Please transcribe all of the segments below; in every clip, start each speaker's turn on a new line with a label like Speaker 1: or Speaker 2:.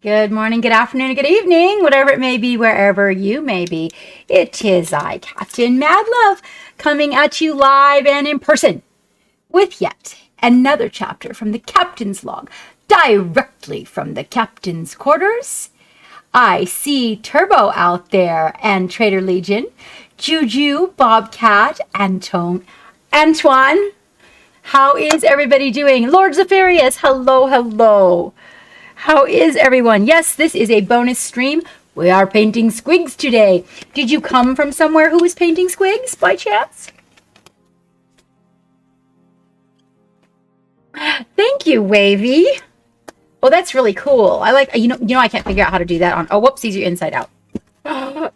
Speaker 1: Good morning, good afternoon, good evening, whatever it may be, wherever you may be. It is I, Captain Madlove, coming at you live and in person with yet another chapter from the Captain's Log, directly from the Captain's quarters. I see Turbo out there and Trader Legion, Juju, Bobcat, Antoine. How is everybody doing? Lord Zephyrius, hello, hello. How is everyone? Yes, this is a bonus stream. We are painting squigs today. Did you come from somewhere who was painting squigs by chance? Thank you, Wavy. Oh, that's really cool. I like, you know, I can't figure out how to do that on, oh, whoops, these are inside out.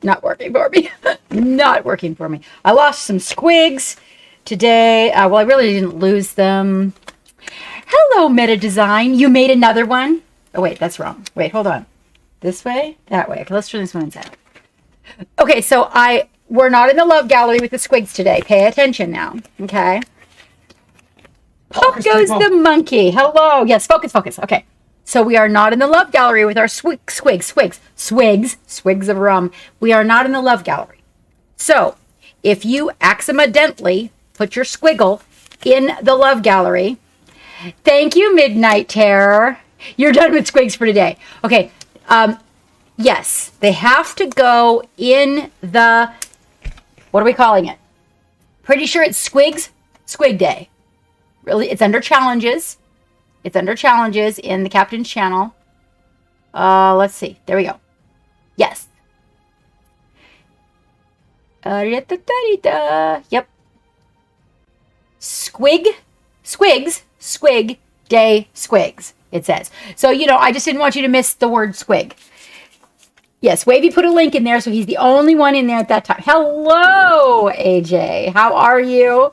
Speaker 1: Not working for me. Not working for me. I lost some squigs today. Well, I really didn't lose them. Hello, Meta Design. You made another one? Oh, wait, that's wrong. Wait, hold on. This way? That way. Okay, let's turn this one inside. Okay, so we're not in the love gallery with the squigs today. Pay attention now, okay? Up goes the monkey. Hello. Yes, focus. Okay. So we are not in the love gallery with our swigs of rum. We are not in the love gallery. So if you accidentally put your squiggle in the love gallery, thank you, Midnight Terror. You're done with squigs for today. Okay. Yes, they have to go in the, what are we calling it? Pretty sure it's Squig Day. Really, it's under challenges. It's under challenges in the Captain's channel. Let's see. There we go. Yes. Yep. Squig Day Squigs, it says. So, you know, I just didn't want you to miss the word squig. Yes, Wavy put a link in there, so he's the only one in there at that time. Hello, AJ. How are you?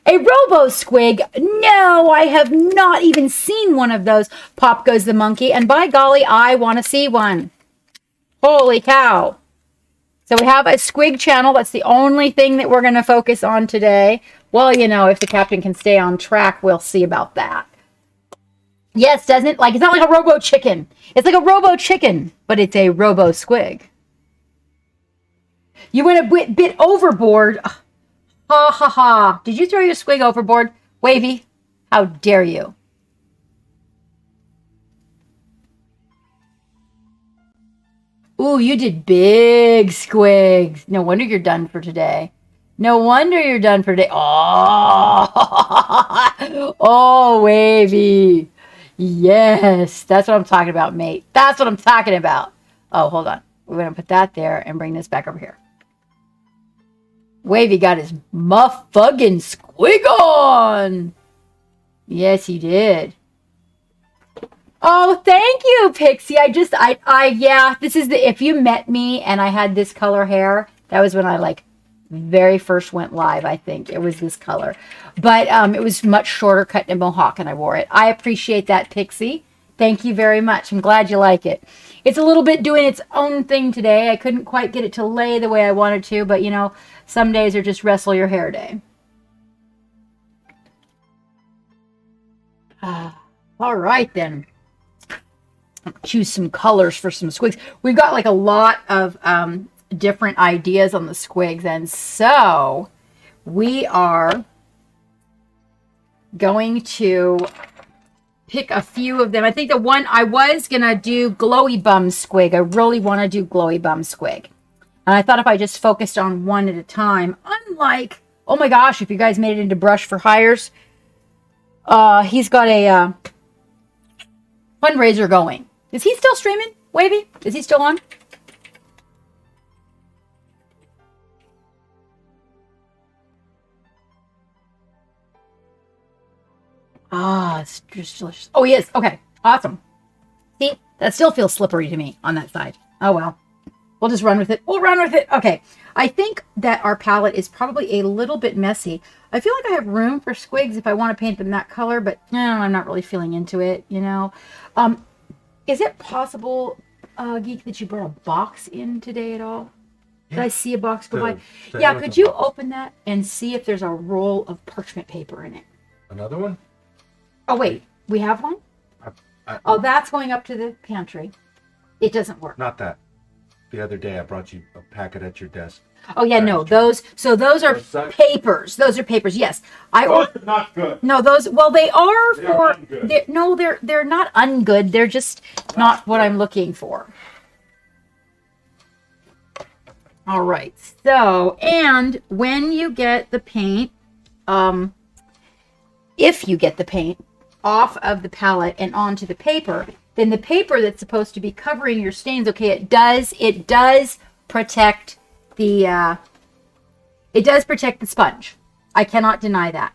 Speaker 1: A robo squig? No, I have not even seen one of those. Pop goes the monkey, and by golly, I want to see one. Holy cow. So we have a squig channel. That's the only thing that we're going to focus on today. Well, you know, if the Captain can stay on track, we'll see about that. Yes, doesn't it? Like, it's not like a robo chicken. It's like a robo chicken, but it's a robo squig. You went a bit overboard. Ha ha ha. Did you throw your squig overboard? Wavy, how dare you? Ooh, you did big squigs. No wonder you're done for today. No wonder you're done for today. Oh, oh, Wavy. Yes, that's what I'm talking about, mate. That's what I'm talking about. Oh, hold on. We're going to put that there and bring this back over here. Wavy got his muffuggin' squig on. Yes, he did. Oh, thank you, Pixie. Yeah, this is if you met me and I had this color hair, that was when I very first went live, I think. It was this color. But it was much shorter, cut in a mohawk, and I wore it. I appreciate that, Pixie. Thank you very much. I'm glad you like it. It's a little bit doing its own thing today. I couldn't quite get it to lay the way I wanted to, but, you know, some days are just wrestle your hair day. All right, then. Choose some colors for some squigs. We've got a lot of different ideas on the squigs, and so we are going to pick a few of them. I think the one I was gonna do glowy bum squig. I really want to do glowy bum squig, and I thought if I just focused on one at a time, unlike, oh my gosh, if you guys made it into Brush for Hires, he's got a fundraiser going. Is he still streaming, Wavy? Is he still on? Ah, it's just delicious. Oh, he is. Okay, awesome. See, that still feels slippery to me on that side. Oh, well. We'll just run with it. We'll run with it. Okay, I think that our palette is probably a little bit messy. I feel like I have room for squigs if I want to paint them that color, but no, I'm not really feeling into it, you know. Is it possible, Geek, that you brought a box in today at all? Did I see a box go by? Yeah, could you open that and see if there's a roll of parchment paper in it?
Speaker 2: Another one?
Speaker 1: Oh, wait. We have one? Oh, that's going up to the pantry. It doesn't work.
Speaker 2: Not that. The other day I brought you a packet at your desk.
Speaker 1: Oh yeah, no, those are papers. Those are papers. Yes,
Speaker 2: those are not good.
Speaker 1: No, those. Well, they are for.
Speaker 2: They're
Speaker 1: They're not ungood. They're just not what I'm looking for. All right. So, and when you get the paint, if you get the paint off of the palette and onto the paper, then the paper that's supposed to be covering your stains, okay, it does protect the sponge. I cannot deny that.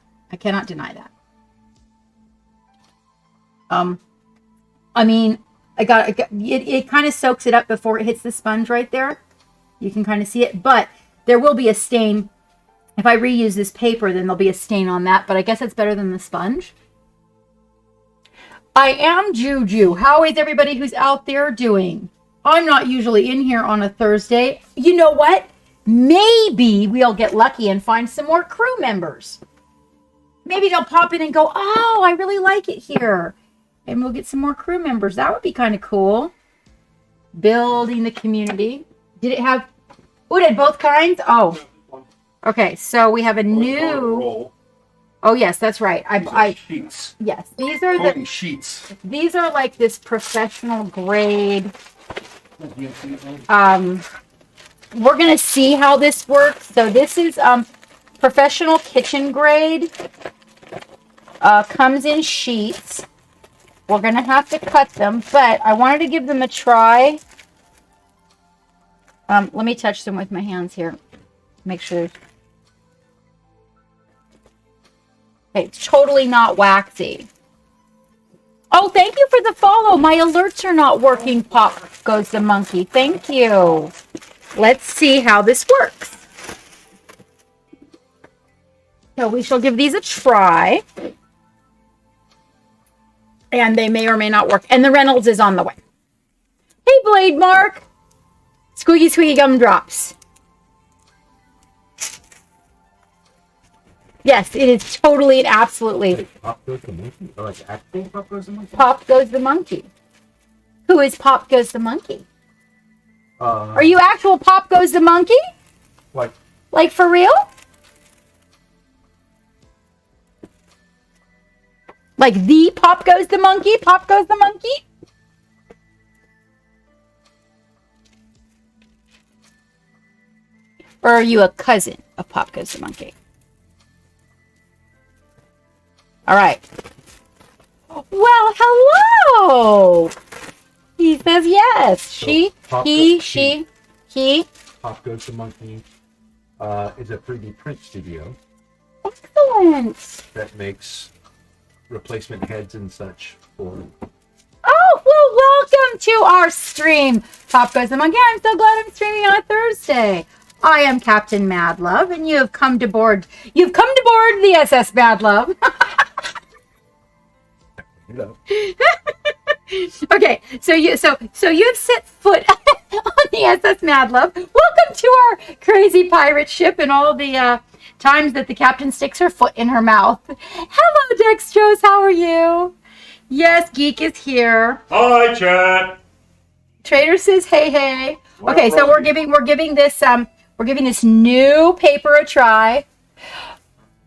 Speaker 1: I mean, it kind of soaks it up before it hits the sponge right there. You can kind of see it, but there will be a stain. If I reuse this paper, then there'll be a stain on that, but I guess it's better than the sponge. I am Juju. How is everybody who's out there doing? I'm not usually in here on a Thursday. You know what? Maybe we'll get lucky and find some more crew members. Maybe they'll pop in and go, oh, I really like it here. And we'll get some more crew members. That would be kind of cool. Building the community. Did it have... Oh, it had both kinds? Oh. Okay, so we have a new... Oh, yes, that's right.
Speaker 2: Sheets.
Speaker 1: Yes, these are the...
Speaker 2: sheets.
Speaker 1: These are like this professional grade... We're going to see how this works. So this is professional kitchen grade. Comes in sheets. We're going to have to cut them, but I wanted to give them a try. Let me touch them with my hands here. Make sure. Okay, it's totally not waxy. Oh, thank you for the follow. My alerts are not working. Pop goes the monkey. Thank you. Let's see how this works. So we shall give these a try. And they may or may not work. And the Reynolds is on the way. Hey, Blade Mark. Squiggy gumdrops. Yes, it is totally and absolutely.
Speaker 2: Pop goes the monkey? Or like actual Pop goes the monkey?
Speaker 1: Pop goes the monkey. Who is Pop goes the monkey? Are you actual Pop goes the monkey? Like for real? Like the Pop goes the monkey? Pop goes the monkey? Or are you a cousin of Pop goes the monkey? All right. Well, hello. He says yes. So he.
Speaker 2: Pop goes the monkey is a 3D print studio.
Speaker 1: Excellent.
Speaker 2: That makes replacement heads and such for...
Speaker 1: Oh, well, welcome to our stream. Pop goes the monkey. I'm so glad I'm streaming on a Thursday. I am Captain Madlove, and you have come to board. You've come to board the SS Madlove.
Speaker 2: Hello.
Speaker 1: Okay, so you've set foot on the SS Madlove. Welcome to our crazy pirate ship and all the times that the captain sticks her foot in her mouth. Hello, Dextrose. How are you? Yes, Geek is here.
Speaker 2: Hi, chat.
Speaker 1: Trader says, hey. Okay, so we're giving this new paper a try.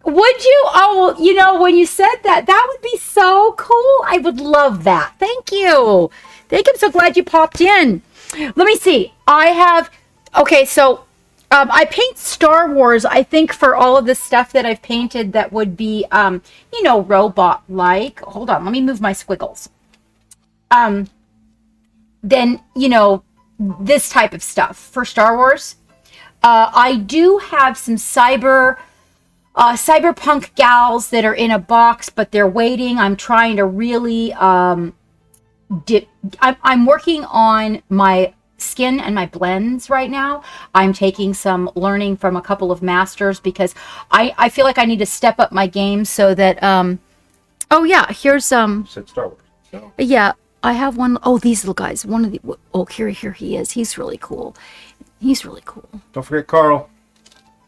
Speaker 1: Would you? Oh, you know, when you said that would be so cool. I would love that. Thank you. I'm so glad you popped in. Let me see. Okay, so I paint Star Wars, I think, for all of the stuff that I've painted that would be, robot-like. Hold on, let me move my squiggles. Then, this type of stuff for Star Wars. I do have some cyberpunk gals that are in a box, but they're waiting. I'm trying to really I'm working on my skin and my blends right now. I'm taking some learning from a couple of masters because I feel like I need to step up my game so that here's
Speaker 2: Said Star Wars. So.
Speaker 1: Yeah, I have one. Oh, these little guys. One of the here he is. He's really cool.
Speaker 2: Don't forget Carl.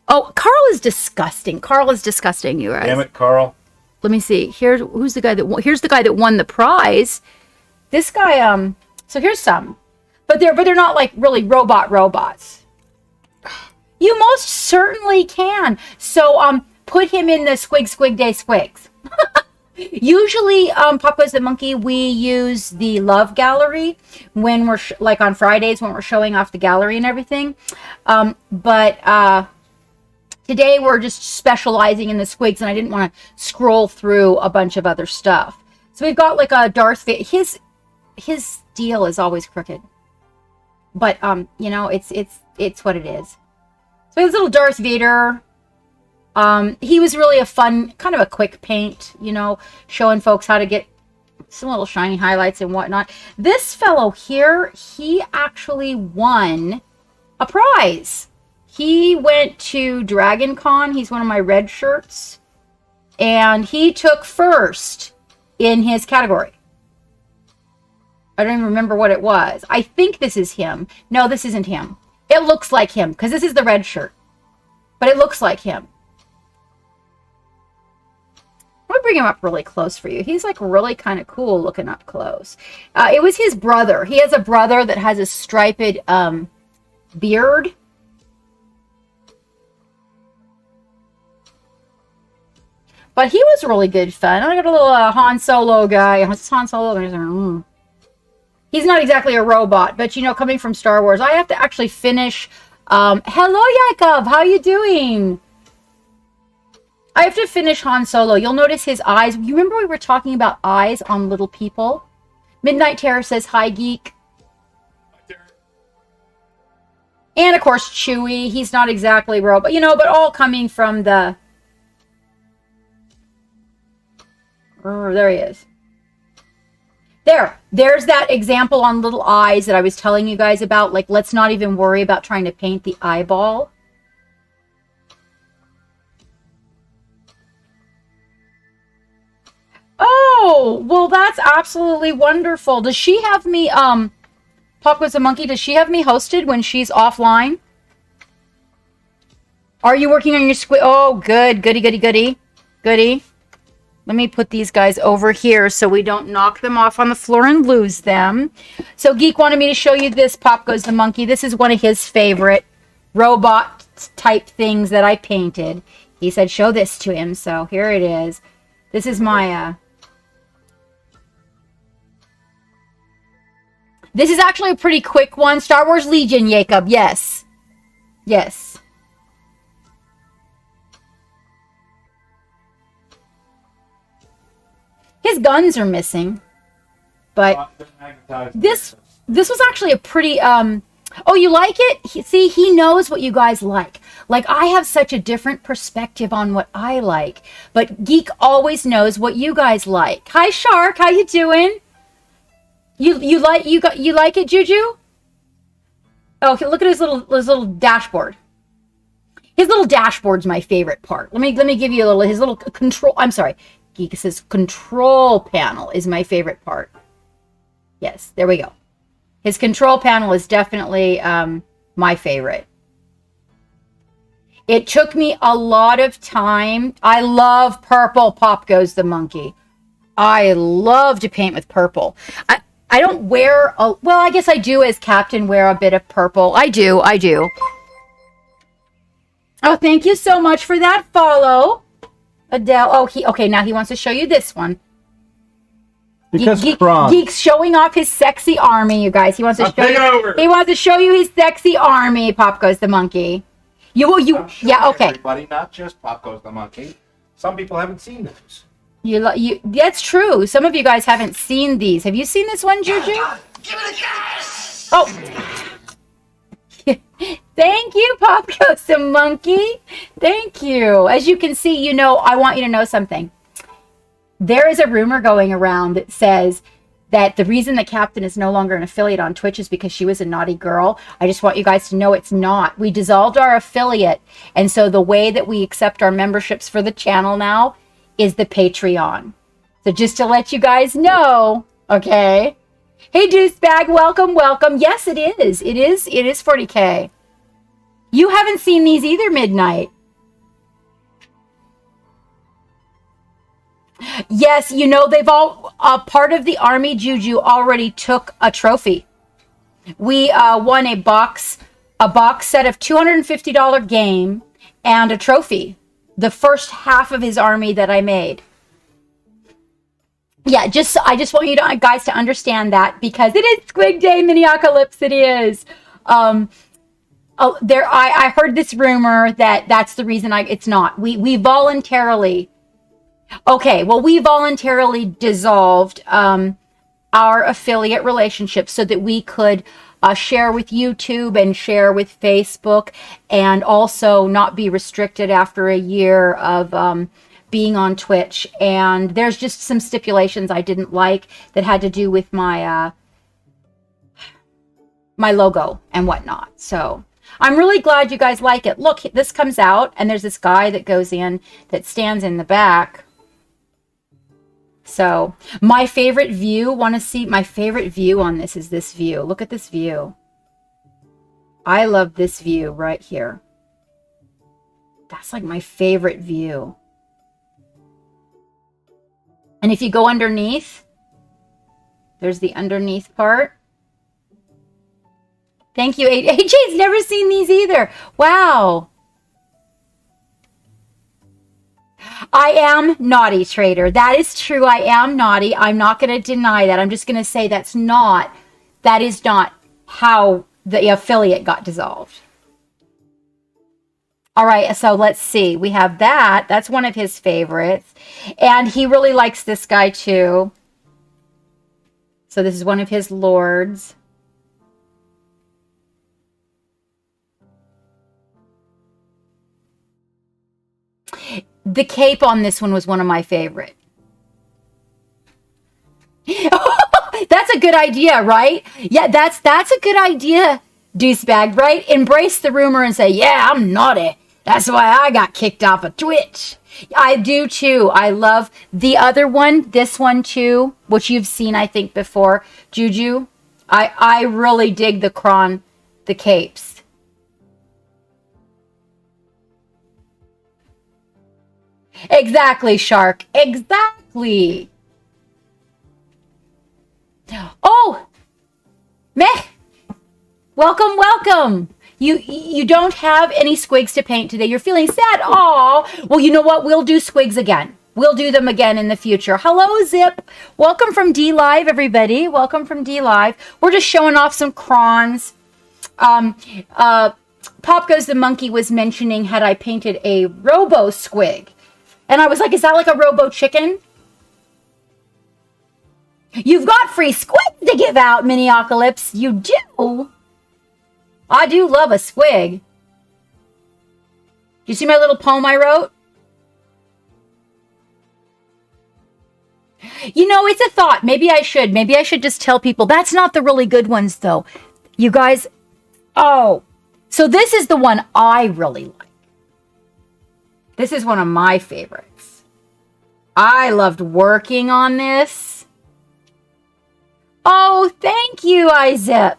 Speaker 1: Oh, Carl is disgusting. You guys.
Speaker 2: Damn it, Carl.
Speaker 1: Let me see. Here's the guy that won the prize. This guy, so here's some. But they're not like really robots. You most certainly can. So put him in the Squig Day Squigs. Usually, Pop Goes the Monkey, we use the Love Gallery when we're like on Fridays when we're showing off the gallery and everything. But today we're just specializing in the Squigs, and I didn't want to scroll through a bunch of other stuff. So we've got like a Darth Vader. His deal is always crooked, but you know, it's what it is. So his little Darth Vader. He was really a fun, kind of a quick paint, you know, showing folks how to get some little shiny highlights and whatnot. This fellow here, he actually won a prize. He went to Dragon Con. He's one of my red shirts. And he took first in his category. I don't even remember what it was. I think this is him. No, this isn't him. It looks like him because this is the red shirt. But it looks like him. I'm going to bring him up really close for you. He's like really kind of cool looking up close. It was his brother. He has a brother that has a striped beard. But he was really good fun. I got a little Han Solo guy. It's Han Solo. He's not exactly a robot, but you know, coming from Star Wars, I have to actually finish. Hello, Yakov. How you doing? I have to finish Han Solo. You'll notice his eyes. You remember we were talking about eyes on little people? Midnight Terror says, hi, geek. And, of course, Chewie. He's not exactly robot, you know, but all coming from the... there he is. There's that example on little eyes that I was telling you guys about. Like, let's not even worry about trying to paint the eyeball. Oh, well, that's absolutely wonderful. Does she have me, Pop Goes the Monkey, does she have me hosted when she's offline? Are you working on your squid? Oh, good. Goody. Let me put these guys over here so we don't knock them off on the floor and lose them. So Geek wanted me to show you this Pop Goes the Monkey. This is one of his favorite robot type things that I painted. He said show this to him, so here it is. This is my... This is actually a pretty quick one. Star Wars Legion, Jacob. Yes. Yes. His guns are missing. But this was actually a pretty... Oh, you like it? See, he knows what you guys like. Like, I have such a different perspective on what I like. But Geek always knows what you guys like. Hi, Shark. How you doing? You like it, Juju? Oh, okay, look at his little dashboard. His little dashboard's my favorite part. Let me give you his little control. I'm sorry, Geek says control panel is my favorite part. Yes, there we go. His control panel is definitely my favorite. It took me a lot of time. I love purple. Pop Goes the Monkey. I love to paint with purple. I don't wear well, I guess I do as Captain wear a bit of purple. I do. Oh, thank you so much for that follow, Adele. Oh, okay, now he wants to show you this one.
Speaker 3: Because
Speaker 1: Geek's showing off his sexy army, you guys. He wants to show you his sexy army. Pop Goes the Monkey. Yeah, okay.
Speaker 2: Everybody, not just Pop Goes the Monkey. Some people haven't seen those.
Speaker 1: That's true. Some of you guys haven't seen these. Have you seen this one, Juju?
Speaker 2: Give it a guess!
Speaker 1: Oh. Thank you, Pop Goes the Monkey. Thank you. As you can see, you know, I want you to know something. There is a rumor going around that says that the reason the Captain is no longer an affiliate on Twitch is because she was a naughty girl. I just want you guys to know it's not. We dissolved our affiliate. And so the way that we accept our memberships for the channel now is the Patreon. So just to let you guys know, okay? Hey, Deucebag, welcome. Yes, it is. It is 40K. You haven't seen these either, Midnight. Yes, you know, they've all... a part of the army, Juju, already took a trophy. We won a box set of $250 game and a trophy. The first half of his army that I made. Yeah, I just want you guys to understand that, because it is Squig Day, Minneapolis. It is. I heard this rumor that's the reason it's not. We voluntarily. Okay, well, we voluntarily dissolved our affiliate relationship so that we could share with YouTube and share with Facebook, and also not be restricted after a year of being on Twitch. And there's just some stipulations I didn't like that had to do with my my logo and whatnot. So I'm really glad you guys like it. Look, this comes out, and there's this guy that goes in that stands in the back. So my favorite view, want to see my favorite view on this is this view. Look at this view. I love this view right here. That's like my favorite view. And if you go underneath, there's the underneath part. Thank you. AJ's never seen these either. Wow. I am naughty, Trader. That is true. I am naughty. I'm not going to deny that. I'm just going to say that is not how the affiliate got dissolved. All right, so let's see. We have that. That's one of his favorites. And he really likes this guy too. So this is one of his lords. The cape on this one was one of my favorite. That's a good idea, right? Yeah, that's a good idea, douchebag, right? Embrace the rumor and say, yeah, I'm naughty. That's why I got kicked off of Twitch. I do too. I love the other one, this one too, which you've seen, I think, before. Juju, I really dig the capes. Exactly, Shark. Exactly. Oh, meh. Welcome, welcome. You don't have any squigs to paint today. You're feeling sad. Oh, well, you know what? We'll do squigs again. We'll do them again in the future. Hello, Zip. Welcome from D Live, everybody. Welcome from D Live. We're just showing off some crons. Pop Goes the Monkey was mentioning, had I painted a Robo Squig? And I was like, is that like a Robo Chicken? You've got free squigs to give out, Minneapolis. You do. I do love a squig. You see my little poem I wrote? You know, it's a thought. Maybe I should just tell people. That's not the really good ones, though. You guys, oh. So this is the one I really like. This is one of my favorites. I loved working on this. Oh, thank you, Izip.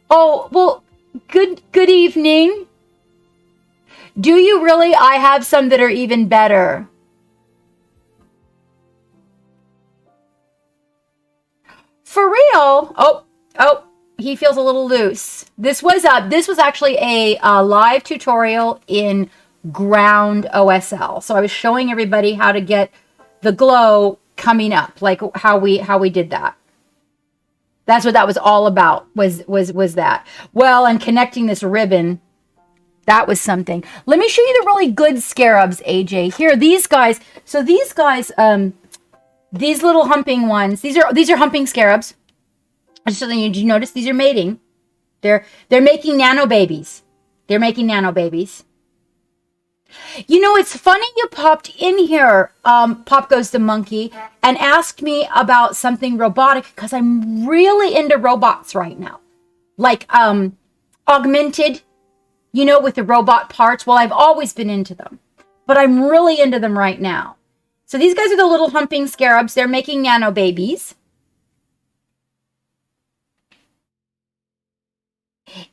Speaker 1: Oh, well, good evening. Do you really? I have some that are even better. For real? Oh, he feels a little loose. This was actually a live tutorial in ground OSL. So I was showing everybody how to get the glow coming up, like how we did that. That's what that was all about, was that. Well, and connecting this ribbon, that was something. Let me show you the really good scarabs, AJ. Here, these guys. So these guys, these little humping ones, these are humping scarabs. Just so that you notice, these are mating. They're making nano babies. They're making nano babies. You know, it's funny you popped in here, Pop Goes the Monkey, and asked me about something robotic, because I'm really into robots right now. Like augmented, you know, with the robot parts. Well, I've always been into them, but I'm really into them right now. So these guys are the little humping scarabs. They're making nano babies.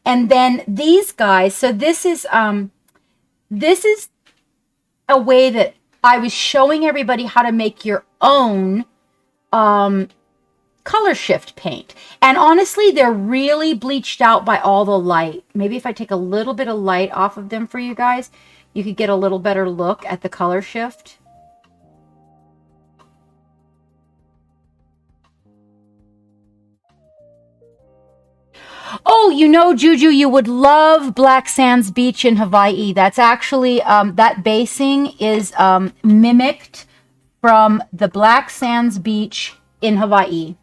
Speaker 1: And then these guys, so this is a way that I was showing everybody how to make your own color shift paint. And honestly, they're really bleached out by all the light. Maybe if I take a little bit of light off of them for you guys, you could get a little better look at the color shift. Oh, you know, Juju, you would love Black Sands Beach in Hawaii. That's actually, that basing is mimicked from the Black Sands Beach in Hawaii.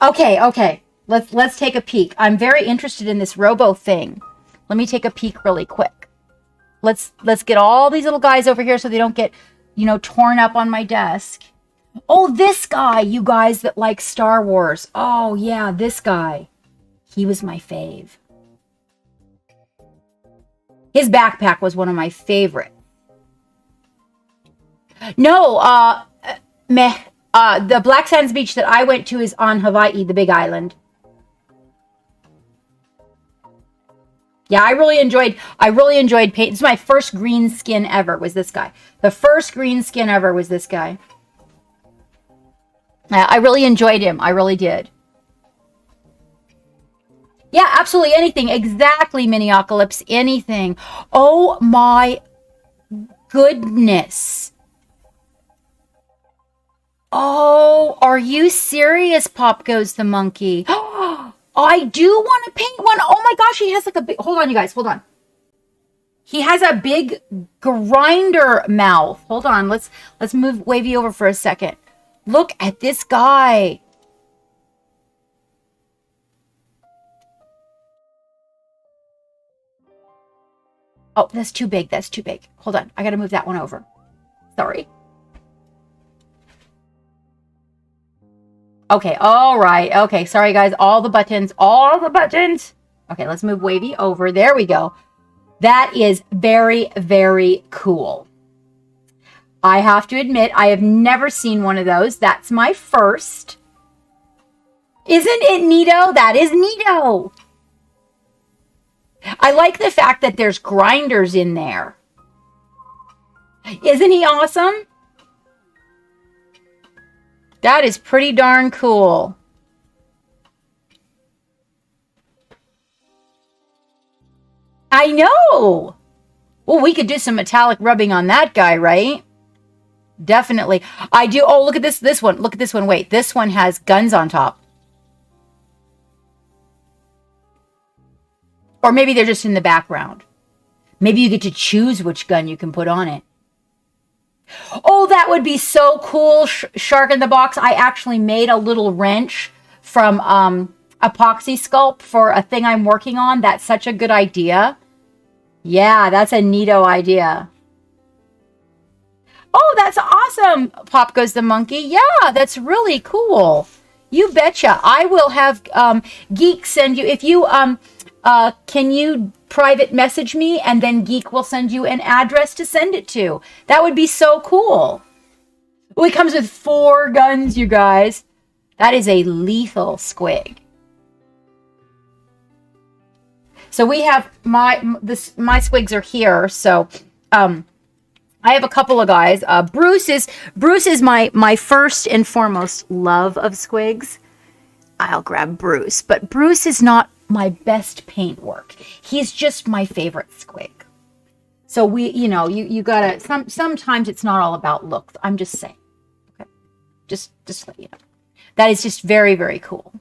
Speaker 1: Okay. Let's take a peek. I'm very interested in this robo thing. Let me take a peek really quick. Let's get all these little guys over here so they don't get, you know, torn up on my desk. Oh, this guy, you guys that like Star Wars. Oh, yeah, this guy. He was my fave. His backpack was one of my favorite. No, the Black Sands Beach that I went to is on Hawaii, the Big Island. Yeah, I really enjoyed paint. This is my first green skin ever, was this guy. The first green skin ever was this guy. I really enjoyed him. I really did. Yeah, absolutely anything. Exactly, Miniocalypse. Anything. Oh my goodness. Oh, are you serious, Pop Goes the Monkey? I do want to paint one. Oh my gosh, he has like a big... Hold on, you guys. Hold on. He has a big grinder mouth. Hold on. Let's move Wavy over for a second. Look at this guy. Oh, that's too big. That's too big. Hold on. I got to move that one over. Sorry. Okay. All right. Okay. Sorry, guys. All the buttons. Okay. Let's move Wavy over. There we go. That is very, very cool. I have to admit, I have never seen one of those. That's my first. Isn't it neato? That is neato. I like the fact that there's grinders in there. Isn't he awesome? That is pretty darn cool. I know. Well, we could do some metallic rubbing on that guy, right? Definitely. I do. Oh, look at this one. Look at this one. Wait, this one has guns on top. Or maybe they're just in the background. Maybe you get to choose which gun you can put on it. Oh, that would be so cool, Shark in the Box. I actually made a little wrench from epoxy sculpt for a thing I'm working on. That's such a good idea. Yeah, that's a neato idea. Oh, that's awesome, Pop Goes the Monkey. Yeah, that's really cool. You betcha. I will have Geek send you, if you, can you private message me and then Geek will send you an address to send it to. That would be so cool. Oh, it comes with 4 guns, you guys. That is a lethal squig. So we have my squigs are here. So, I have a couple of guys. Bruce is my first and foremost love of squigs. I'll grab Bruce, but Bruce is not my best paint work. He's just my favorite squig. So we, you gotta, sometimes it's not all about looks. I'm just saying. Okay. Just let you know. That is just very, very cool.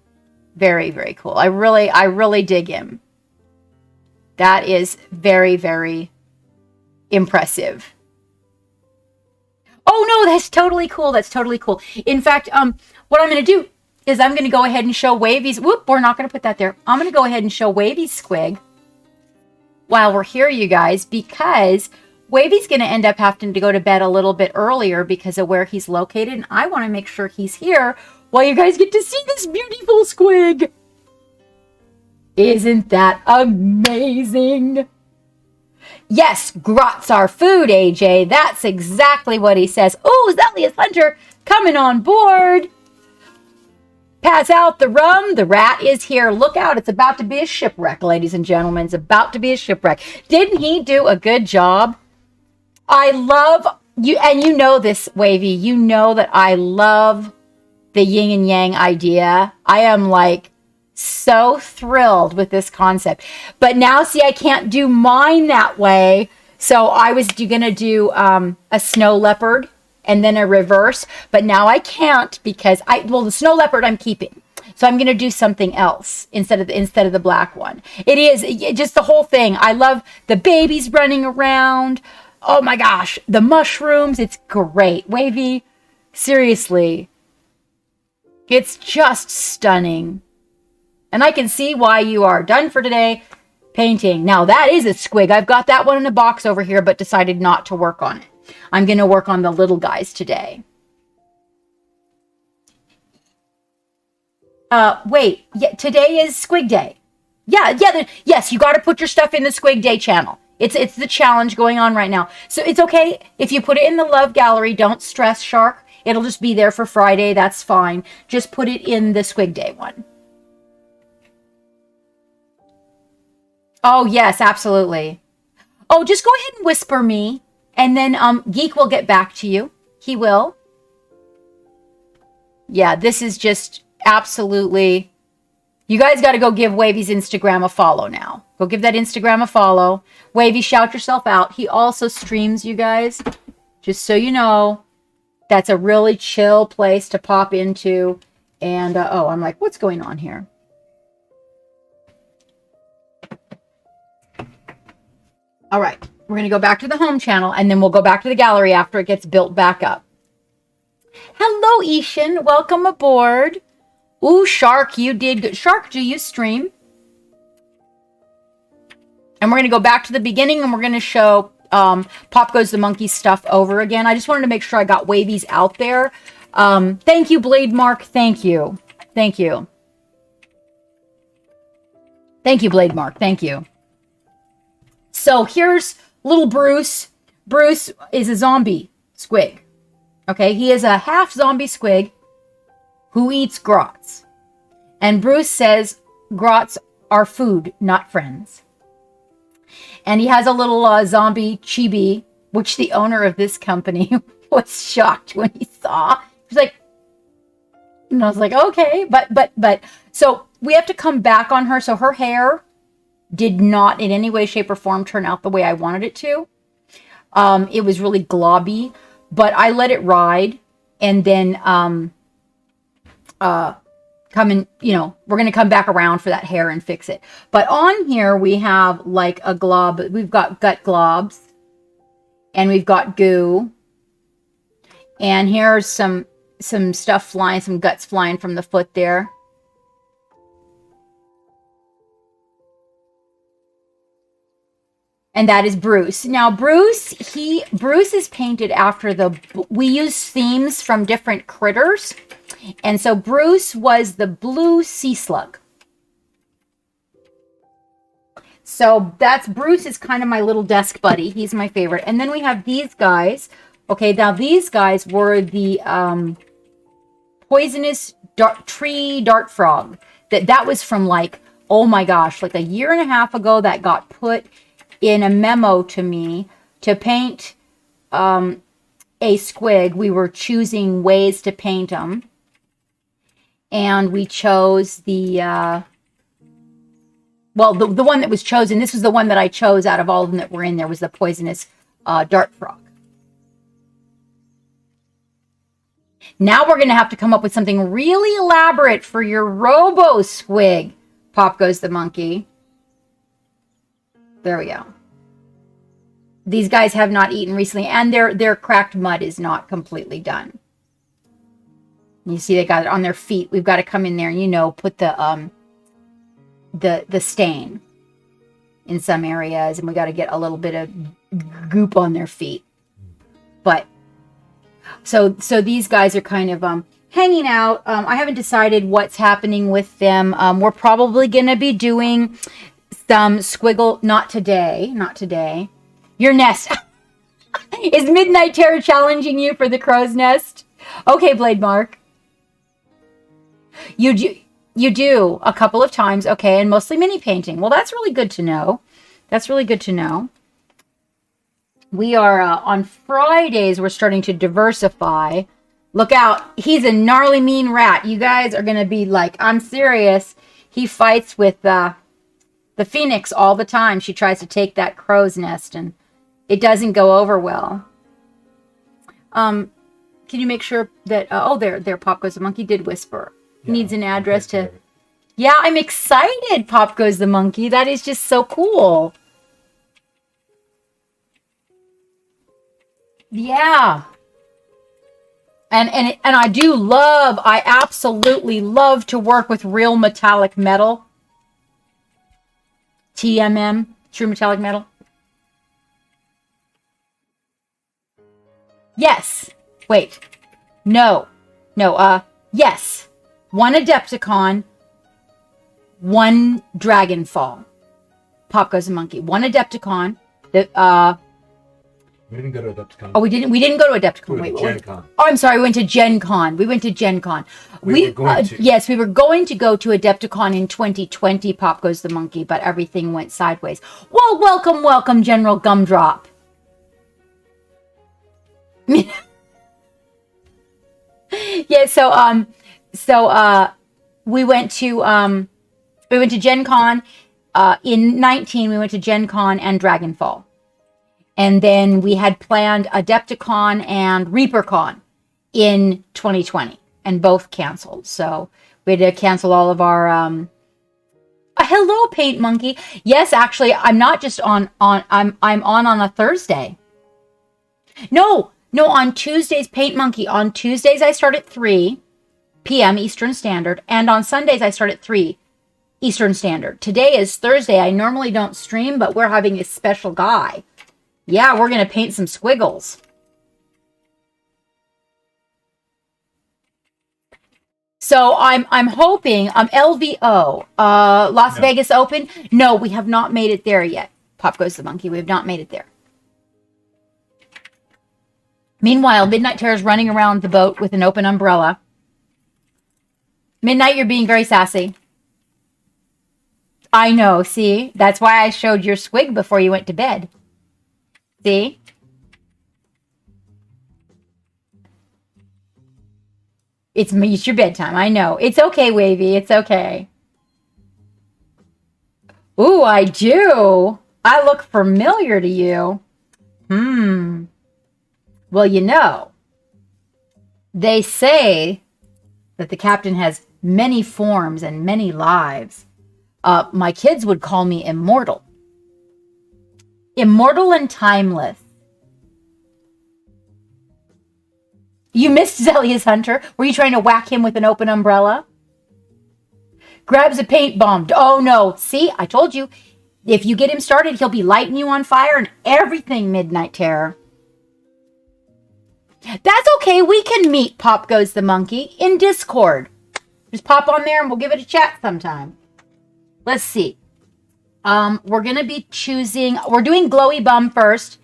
Speaker 1: Very, very cool. I really dig him. That is very, very impressive. Oh no, that's totally cool. That's totally cool. In fact, what I'm going to do is I'm going to go ahead and show Wavy's. Whoop, we're not going to put that there. I'm going to go ahead and show Wavy's squig while we're here, you guys, because Wavy's going to end up having to go to bed a little bit earlier because of where he's located. And I want to make sure he's here while you guys get to see this beautiful squig. Isn't that amazing? Yes, grots are food, AJ. That's exactly what he says. Oh, Zealous Hunter coming on board. Pass out the rum. The rat is here. Look out. It's about to be a shipwreck, ladies and gentlemen. It's about to be a shipwreck. Didn't he do a good job? I love you know this, Wavy. You know that I love the yin and yang idea. I am like so thrilled with this concept. But now, see, I can't do mine that way. So I was going to do a snow leopard and then a reverse. But now I can't because the snow leopard I'm keeping. So I'm going to do something else instead of the black one. It is just the whole thing. I love the babies running around. Oh my gosh, the mushrooms. It's great. Wavy, seriously. It's just stunning. And I can see why you are done for today painting. Now that is a squig. I've got that one in a box over here, but decided not to work on it. I'm going to work on the little guys today. Wait, yeah, today is Squig Day. Yes, you got to put your stuff in the Squig Day channel. It's the challenge going on right now. So it's okay if you put it in the love gallery. Don't stress, Shark. It'll just be there for Friday. That's fine. Just put it in the Squig Day one. Oh, yes, absolutely. Oh, just go ahead and whisper me, and then Geek will get back to you. He will. Yeah, this is just absolutely... You guys got to go give Wavy's Instagram a follow now. Go give that Instagram a follow. Wavy, shout yourself out. He also streams, you guys. Just so you know, that's a really chill place to pop into. And, oh, I'm like, what's going on here? All right, we're going to go back to the home channel, and then we'll go back to the gallery after it gets built back up. Hello, Ishan. Welcome aboard. Ooh, Shark, you did good. Shark, do you stream? And we're going to go back to the beginning, and we're going to show Pop Goes the Monkey stuff over again. I just wanted to make sure I got Wavy's out there. Thank you, Blade Mark. Thank you. Thank you. Thank you, Blade Mark. Thank you. So here's little Bruce. Bruce is a zombie squig. Okay, he is a half zombie squig who eats grots. And Bruce says grots are food, not friends. And he has a little zombie chibi, which the owner of this company was shocked when he saw. He was like, and I was like, okay, but, so we have to come back on her. So her hair did not in any way, shape, or form turn out the way I wanted it to. It was really globby, but I let it ride, and then come in, we're going to come back around for that hair and fix it. But on here we have like a glob. We've got gut globs, and we've got goo, and here's some stuff flying, some guts flying from the foot there. And that is Bruce. Now, Bruce is painted after we use themes from different critters. And so Bruce was the blue sea slug. So Bruce is kind of my little desk buddy. He's my favorite. And then we have these guys. Okay, now these guys were the poisonous tree dart frog. That was from like, oh my gosh, like a year and a half ago that got put in a memo to me to paint a squig. We were choosing ways to paint them. And we chose the one that was chosen. This was the one that I chose out of all of them that were in there, was the poisonous dart frog. Now we're going to have to come up with something really elaborate for your robo squig. Pop Goes the Monkey. There we go. These guys have not eaten recently, and their cracked mud is not completely done. You see they got it on their feet. We've got to come in there and, put the stain in some areas, and we got to get a little bit of goop on their feet. But so these guys are kind of hanging out. I haven't decided what's happening with them. We're probably going to be doing some squiggle. Not today. Your nest. Is Midnight Terror challenging you for the crow's nest? Okay, Blade Mark. You do a couple of times, okay, and mostly mini painting. Well, that's really good to know. We are on Fridays. We're starting to diversify. Look out. He's a gnarly mean rat. You guys are going to be like, I'm serious. He fights with the phoenix all the time. She tries to take that crow's nest and it doesn't go over well. Can you make sure that, there, Pop Goes the Monkey did whisper.
Speaker 2: Yeah,
Speaker 1: Needs an address to, yeah, I'm excited, Pop Goes the Monkey. That is just so cool. Yeah. And I absolutely love to work with real metallic metal. TMM, true metallic metal. Yes. Wait. No. Yes. One Adepticon, one Dragonfall. Pop Goes the Monkey. One Adepticon.
Speaker 2: We didn't go to Adepticon.
Speaker 1: Oh, we didn't go to Adepticon.
Speaker 2: We went to Gen Con.
Speaker 1: Oh, I'm sorry. We went to Gen Con. We were going to. Yes, we were going to go to Adepticon in 2020, Pop Goes the Monkey, but everything went sideways. Well, welcome, General Gumdrop. Yeah, so we went to Gen Con in 19. We went to Gen Con and Dragonfall. And then we had planned Adepticon and ReaperCon in 2020, and both canceled. So we had to cancel all of our. Hello, Paint Monkey. Yes, actually, I'm not just I'm on a Thursday. No, on Tuesdays, Paint Monkey. On Tuesdays, I start at 3 p.m. Eastern Standard, and on Sundays, I start at 3 Eastern Standard. Today is Thursday. I normally don't stream, but we're having a special guy. Yeah, we're going to paint some squiggles. So I'm hoping LVO Las Vegas Open. No, we have not made it there yet. Pop Goes the Monkey. We have not made it there. Meanwhile, Midnight Terror's running around the boat with an open umbrella. Midnight, you're being very sassy. I know, see? That's why I showed your squig before you went to bed. See? It's your bedtime. I know. It's okay, Wavy. It's okay. Ooh, I do. I look familiar to you. Well, you know, they say that the captain has many forms and many lives. My kids would call me immortal. Immortal and timeless. You missed Zelius Hunter. Were you trying to whack him with an open umbrella? Grabs a paint bomb. Oh no. See, I told you. If you get him started, he'll be lighting you on fire and everything, Midnight Terror. That's okay. We can meet Pop Goes the Monkey in Discord. Just pop on there and we'll give it a chat sometime. Let's see. We're going to be choosing, we're doing Glowy Bum first.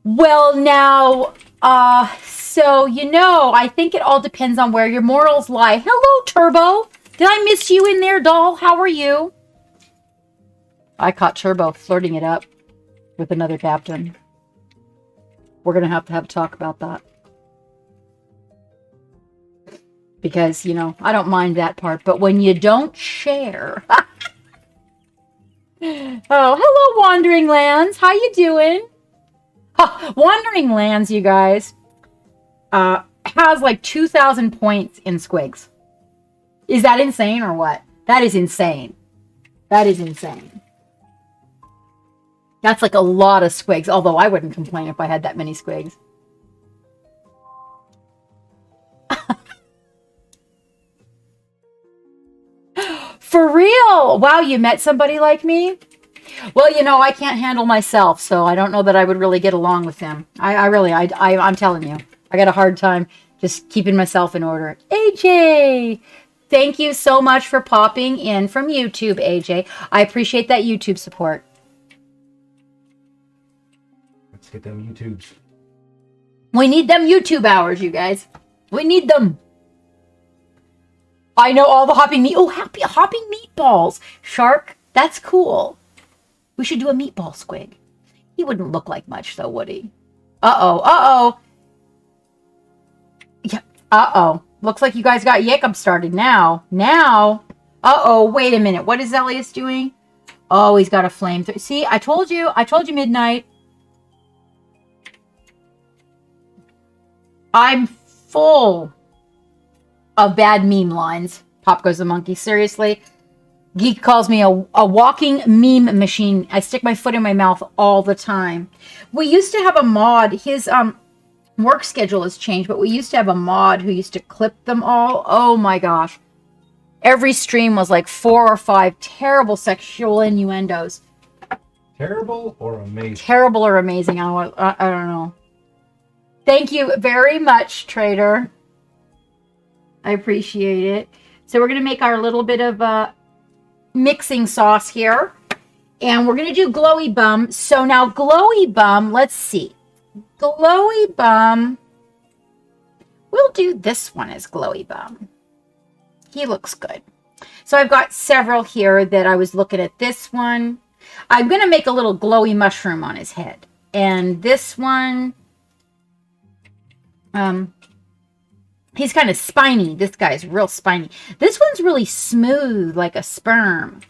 Speaker 1: Well, now, so, you know, I think it all depends on where your morals lie. Hello, Turbo. Did I miss you in there, doll? How are you? I caught Turbo flirting it up with another captain. We're going to have a talk about that. Because, you know, I don't mind that part. But when you don't share... Oh, hello, Wandering Lands. How you doing? Wandering Lands, you guys, has like 2,000 points in squigs. Is that insane or what? That is insane. That is insane. That's like a lot of squigs, although I wouldn't complain if I had that many squigs. For real? Wow, you met somebody like me? Well, you know, I can't handle myself, so I don't know that I would really get along with them. I'm telling you, I got a hard time just keeping myself in order. AJ, thank you so much for popping in from YouTube, AJ. I appreciate that YouTube support.
Speaker 2: Let's get them YouTubes.
Speaker 1: We need them YouTube hours, you guys. We need them. I know all the hopping meat. Oh, hopping meatballs. Shark, that's cool. We should do a meatball squig. He wouldn't look like much though, would he? Uh-oh, uh-oh. Yeah, uh-oh. Looks like you guys got Jacob started now. Now. Uh-oh, wait a minute. What is Elias doing? Oh, he's got a flamethrower. See, I told you, Midnight. I'm full of bad meme lines. Pop goes the monkey. Seriously. Geek calls me a walking meme machine. I stick my foot in my mouth all the time. We used to have a mod. His work schedule has changed, but we used to have a mod who used to clip them all. Oh my gosh. Every stream was like 4 or 5 terrible sexual innuendos.
Speaker 2: Terrible or amazing?
Speaker 1: Terrible or amazing. I don't know. Thank you very much, Trader. I appreciate it. So we're going to make our little bit of mixing sauce here. And we're going to do Glowy Bum. So now Glowy Bum, let's see. Glowy Bum. We'll do this one as Glowy Bum. He looks good. So I've got several here that I was looking at. This one. I'm going to make a little glowy mushroom on his head. And this one. He's kind of spiny. This guy's real spiny. This one's really smooth, like a sperm.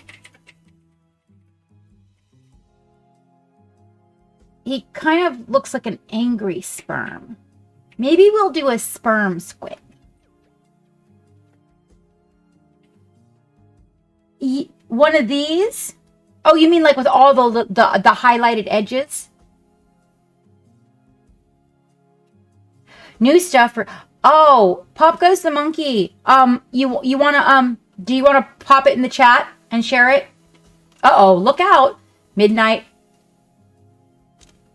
Speaker 1: He kind of looks like an angry sperm. Maybe we'll do a sperm squig. One of these? Oh, you mean like with all the highlighted edges? New stuff for... Oh, Pop Goes the Monkey. You want to, do you want to pop it in the chat and share it? Uh-oh, look out. Midnight.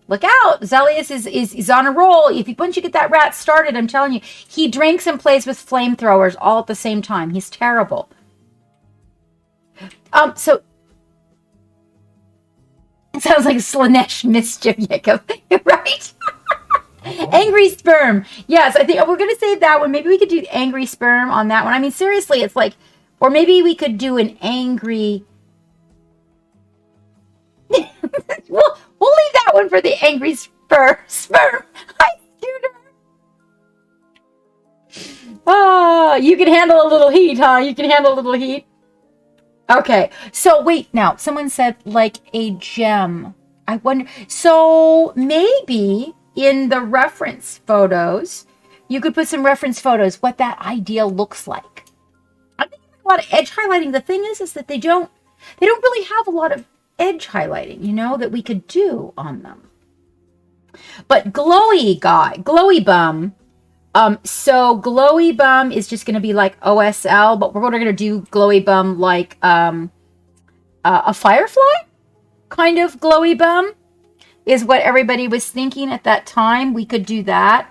Speaker 1: Look out. Zelius is on a roll. Once you get that rat started, I'm telling you, he drinks and plays with flamethrowers all at the same time. He's terrible. So it sounds like Slanesh Mischief, Jacob, right? Angry sperm. Yes, I think we're going to save that one. Maybe we could do angry sperm on that one. I mean, seriously, it's like, or maybe we could do an angry. we'll leave that one for the angry sperm. Hi, Scooter. Oh, you can handle a little heat, huh? You can handle a little heat. Okay, so wait now. Someone said like a gem. I wonder. So maybe in the reference photos, you could put some reference photos what that ideal looks like. I think a lot of edge highlighting. The thing is that they don't really have a lot of edge highlighting, you know, that we could do on them. But Glowy Bum. So Glowy Bum is just going to be like OSL, but we're going to do Glowy Bum like a firefly kind of Glowy Bum is what everybody was thinking at that time. We could do that.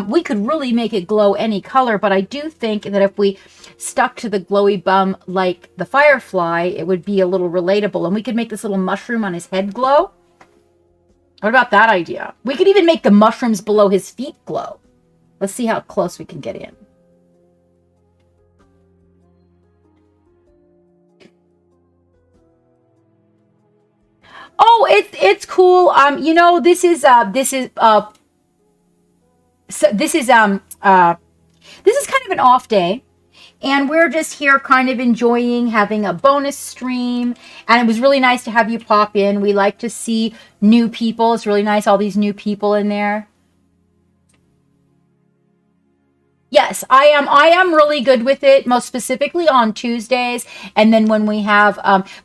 Speaker 1: We could really make it glow any color, but I do think that if we stuck to the Glowy Bum like the firefly, it would be a little relatable, and we could make this little mushroom on his head glow. What about that idea? We could even make the mushrooms below his feet glow. Let's see how close we can get in. Oh, it's cool. You know, this is kind of an off day, and we're just here kind of enjoying having a bonus stream, and it was really nice to have you pop in. We like to see new people. It's really nice, all these new people in there. Yes, I am really good with it, most specifically on Tuesdays. And then when we have,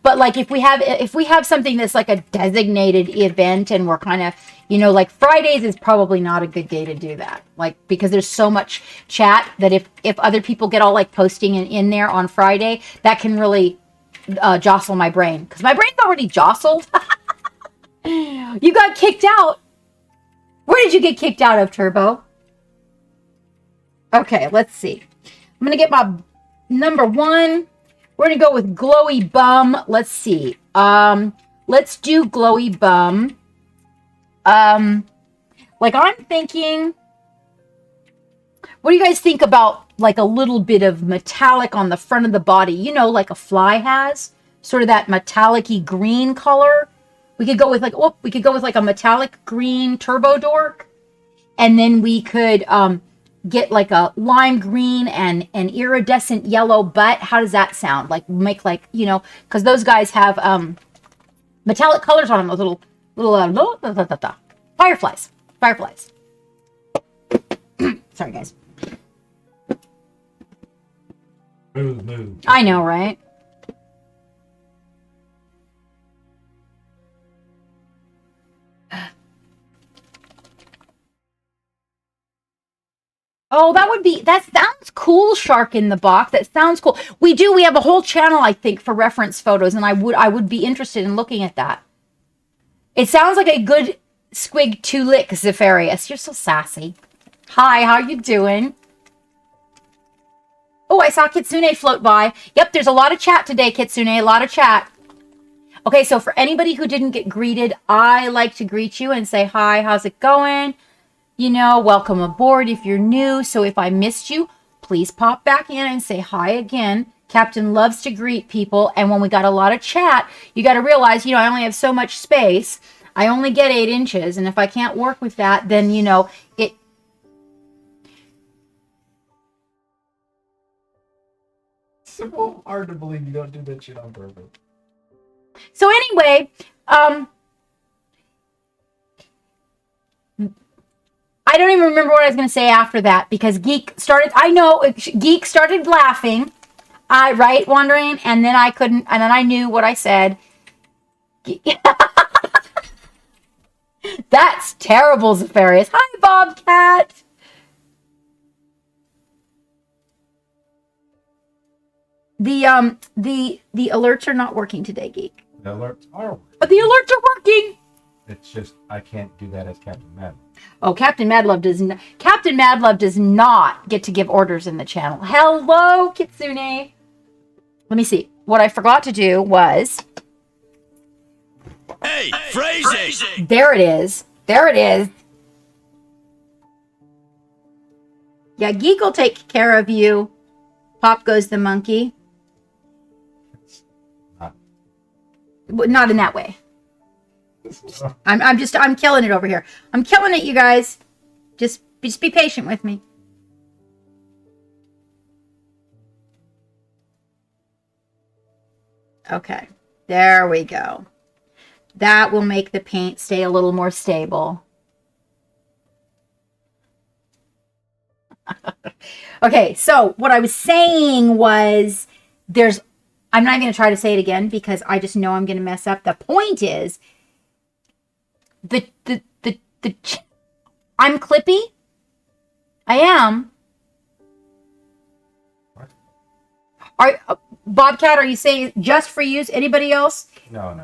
Speaker 1: but like if we have something that's like a designated event and we're kind of, you know, like Fridays is probably not a good day to do that. Like, because there's so much chat that if other people get all like posting in there on Friday, that can really jostle my brain. Because my brain's already jostled. You got kicked out. Where did you get kicked out of, Turbo? Okay, let's see. I'm going to get my number 1. We're going to go with Glowy Bum. Let's see. Let's do Glowy Bum. Like I'm thinking, what do you guys think about like a little bit of metallic on the front of the body? You know, like a fly has. Sort of that metallic-y green color We could go with like, we could go with like a metallic green turbo dork. And then we could get like a lime green and an iridescent yellow butt. How does that sound? Like make like, you know, because those guys have metallic colors on them. Those little fireflies. Fireflies. Sorry, guys.
Speaker 2: Move.
Speaker 1: I know, right? Oh, that sounds cool, Shark in the Box. That sounds cool. We have a whole channel, I think, for reference photos, and I would be interested in looking at that. It sounds like a good squig to lick, Zephyrius. You're so sassy. Hi, how you doing? Oh, I saw Kitsune float by. Yep, there's a lot of chat today, Kitsune, a lot of chat. Okay, so for anybody who didn't get greeted, I like to greet you and say, hi, how's it going? You know, welcome aboard if you're new. So if I missed you, please pop back in and say hi again. Captain loves to greet people. And when we got a lot of chat, you got to realize, you know, I only have so much space. I only get 8 inches. And if I can't work with that, then, you know, it.
Speaker 3: It's so hard to believe you don't do that shit on purpose.
Speaker 1: So anyway, I don't even remember what I was going to say after that because Geek started laughing, right, wondering, and then I couldn't, and then I knew what I said. That's terrible, Zephyrius. Hi, Bobcat. The alerts are not working today, Geek.
Speaker 2: The alerts are working.
Speaker 1: But the alerts are working.
Speaker 2: It's just I can't do that as Captain Mad.
Speaker 1: Oh, Captain Madlove does not get to give orders in the channel. Hello, Kitsune. Let me see. What I forgot to do was.
Speaker 4: Hey, phrasing.
Speaker 1: There it is. There it is. Yeah, Geek will take care of you. Pop goes the monkey. Not in that way. I'm killing it over here. I'm killing it, you guys. Just be patient with me. Okay, there we go. That will make the paint stay a little more stable. Okay, so what I was saying was I'm not going to try to say it again because I just know I'm going to mess up. The point is, I'm clippy. I am.
Speaker 2: What?
Speaker 1: Bobcat, are you saying just for use? Anybody else?
Speaker 2: No.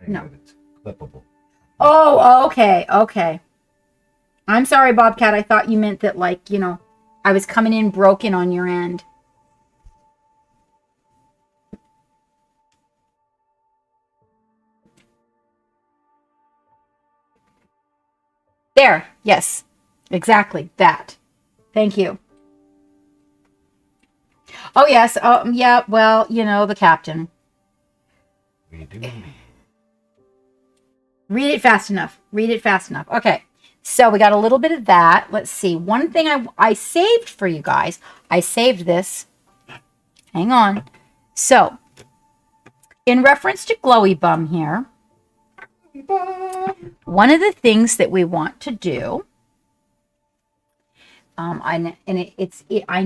Speaker 1: No.
Speaker 2: It's clippable.
Speaker 1: Oh, okay. I'm sorry, Bobcat. I thought you meant that, like, you know, I was coming in broken on your end. There. Yes. Exactly. That. Thank you. Oh, yes. Yeah. Well, you know, the captain.
Speaker 2: We do.
Speaker 1: Read it fast enough. Okay. So we got a little bit of that. Let's see. One thing I saved for you guys. I saved this. Hang on. So, in reference to Glowy Bum here, one of the things that we want to do, I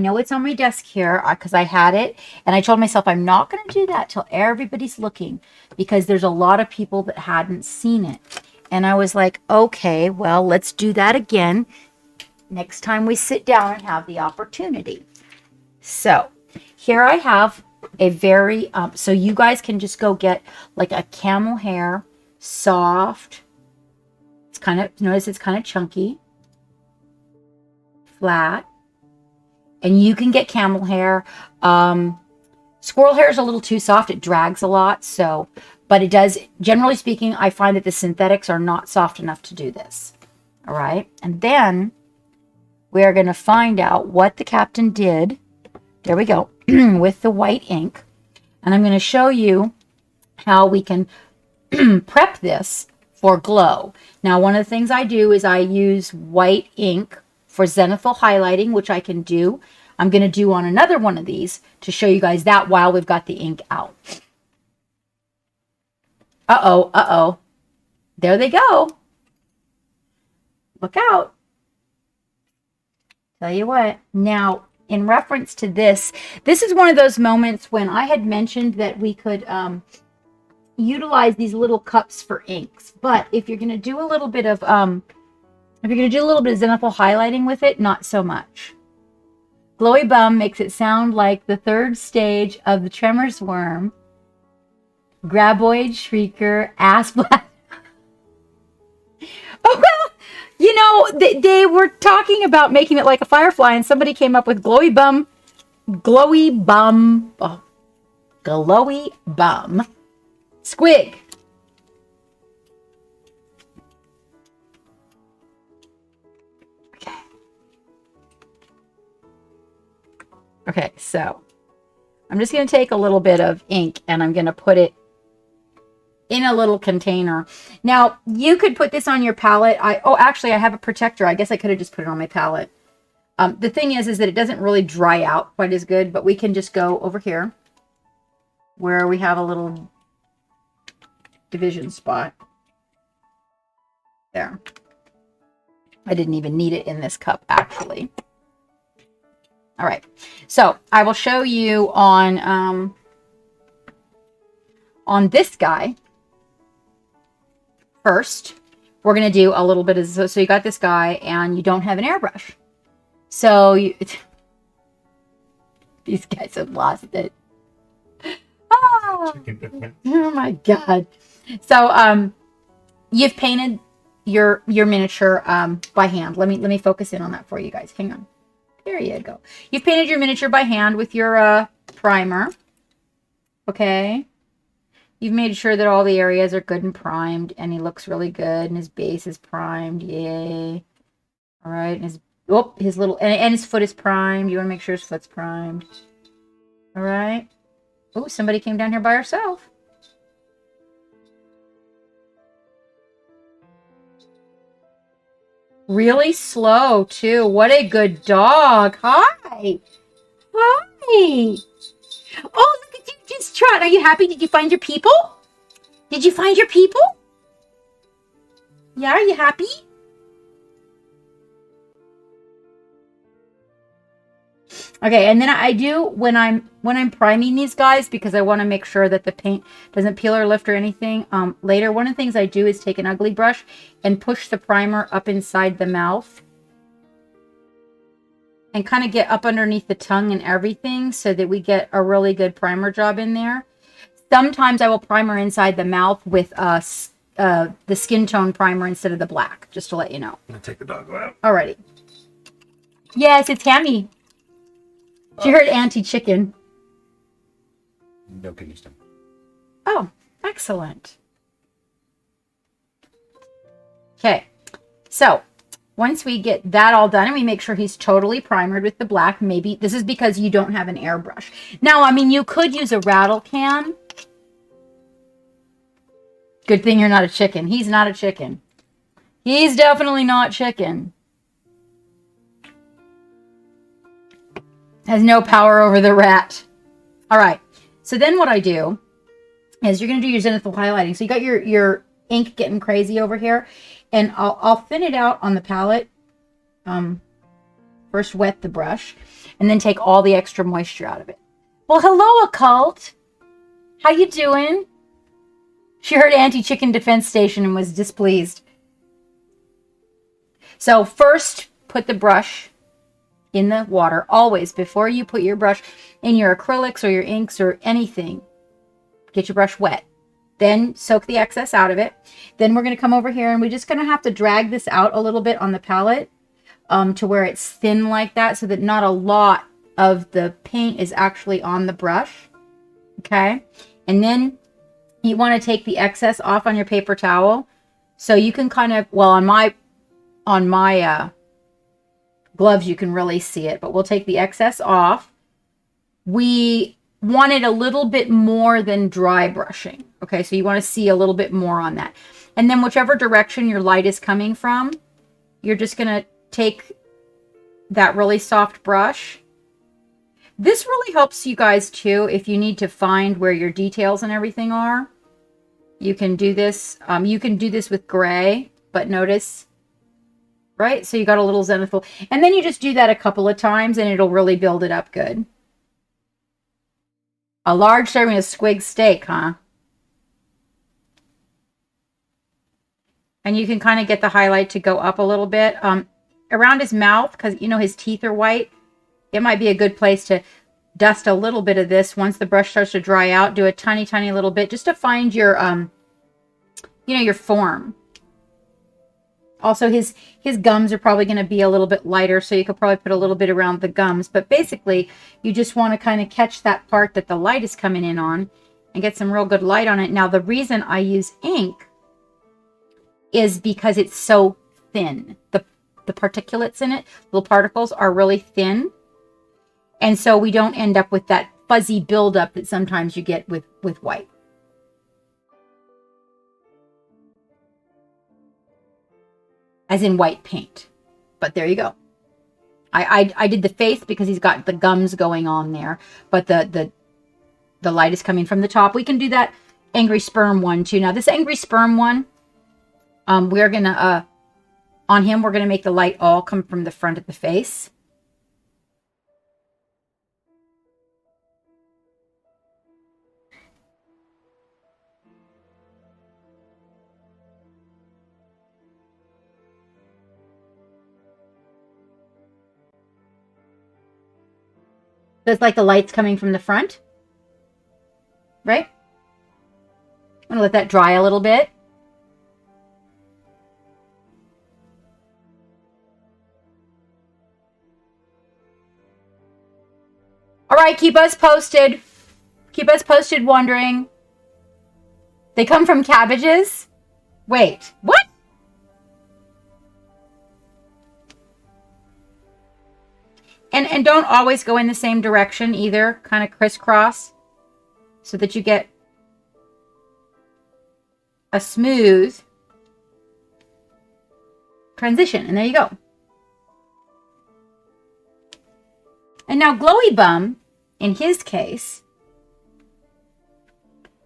Speaker 1: know it's on my desk here because I had it, and I told myself I'm not going to do that till everybody's looking because there's a lot of people that hadn't seen it. And I was like, okay, well, let's do that again next time we sit down and have the opportunity. So here I have a very, so you guys can just go get like a camel hair, soft. It's kind of, notice it's kind of chunky, flat. And you can get camel hair. Squirrel hair is a little too soft. It drags a lot. So, but it does, generally speaking, I find that the synthetics are not soft enough to do this. All right. And then we are going to find out what the captain did. There we go. With the white ink. And I'm going to show you how we can prep this for glow. Now, one of the things I do is I use white ink for zenithal highlighting, which I can do. I'm going to do on another one of these to show you guys that while we've got the ink out. Uh-oh, uh-oh. There they go. Look out. Tell you what. Now, in reference to this, this is one of those moments when I had mentioned that we could utilize these little cups for inks. But if you're going to do a little bit of zenithal highlighting with it, not so much. Glowy Bum makes it sound like the third stage of the Tremors worm. Graboid, Shrieker, Ass Blast. Oh, well, you know, they were talking about making it like a firefly, and somebody came up with Glowy Bum, Squig. Okay, so I'm just going to take a little bit of ink and I'm going to put it in a little container. Now, you could put this on your palette. Actually, I have a protector. I guess I could have just put it on my palette. The thing is that it doesn't really dry out quite as good, but we can just go over here where we have a little division spot. There. I didn't even need it in this cup, actually. All right, so I will show you on this guy first. We're going to do a little bit of, so you got this guy and you don't have an airbrush. So these guys have lost it. Oh, oh my God. So you've painted your miniature by hand. Let me focus in on that for you guys. Hang on. There you go. You've painted your miniature by hand with your primer. Okay. You've made sure that all the areas are good and primed, and he looks really good, and his base is primed. Yay. All right. And his little, and his foot is primed. You want to make sure his foot's primed. All right. Oh, somebody came down here by herself. Really slow, too. What a good dog. Hi. Hi. Oh, look at you just trot. Are you happy? Did you find your people? Did you find your people? Yeah, are you happy? Okay, and then I do when I'm priming these guys, because I want to make sure that the paint doesn't peel or lift or anything. Later, one of the things I do is take an ugly brush and push the primer up inside the mouth and kind of get up underneath the tongue and everything so that we get a really good primer job in there. Sometimes I will primer inside the mouth with the skin tone primer instead of the black, just to let you know.
Speaker 2: I'm gonna take the dog out.
Speaker 1: Alrighty. Yes, it's Hammy. She heard Auntie Chicken.
Speaker 2: No kidney stone.
Speaker 1: Oh, excellent. Okay, so once we get that all done and we make sure he's totally primered with the black, maybe this is because you don't have an airbrush. Now, I mean, you could use a rattle can. Good thing you're not a chicken. He's not a chicken. He's definitely not chicken. Has no power over the rat. All right. So then what I do is you're going to do your zenithal highlighting. So you got your ink getting crazy over here. And I'll thin it out on the palette. First wet the brush. And then take all the extra moisture out of it. Well, hello, Occult. How you doing? She heard Auntie Chicken Defense Station and was displeased. So first, put the brush in the water. Always, before you put your brush in your acrylics or your inks or anything, get your brush wet. Then soak the excess out of it. Then we're going to come over here and we're just going to have to drag this out a little bit on the palette to where it's thin like that so that not a lot of the paint is actually on the brush. Okay. And then you want to take the excess off on your paper towel. So you can kind of, well, on my gloves, you can really see it, but we'll take the excess off. We want it a little bit more than dry brushing. Okay, so you want to see a little bit more on that. And then whichever direction your light is coming from, you're just going to take that really soft brush. This really helps you guys too if you need to find where your details and everything are. You can do this. You can do this with gray, but notice, right? So you got a little zenithal. And then you just do that a couple of times and it'll really build it up good. A large serving of squig steak, huh? And you can kind of get the highlight to go up a little bit. Around his mouth, because, you know, his teeth are white. It might be a good place to dust a little bit of this. Once the brush starts to dry out, do a tiny, tiny little bit just to find your, you know, your form. Also, his gums are probably going to be a little bit lighter, so you could probably put a little bit around the gums. But basically, you just want to kind of catch that part that the light is coming in on and get some real good light on it. Now, the reason I use ink is because it's so thin. The particulates in it, little particles, are really thin. And so we don't end up with that fuzzy buildup that sometimes you get with white. As in white paint. But there you go. I did the face because he's got the gums going on there. But the light is coming from the top. We can do that Angry Sperm one too. Now this Angry Sperm one, we're going to, on him, we're going to make the light all come from the front of the face. So it's like the light's coming from the front, right? I'm going to let that dry a little bit. All right, keep us posted. Keep us posted wondering. They come from cabbages? Wait, what? And don't always go in the same direction either. Kind of crisscross so that you get a smooth transition. And there you go. And now Glowy Bum, in his case,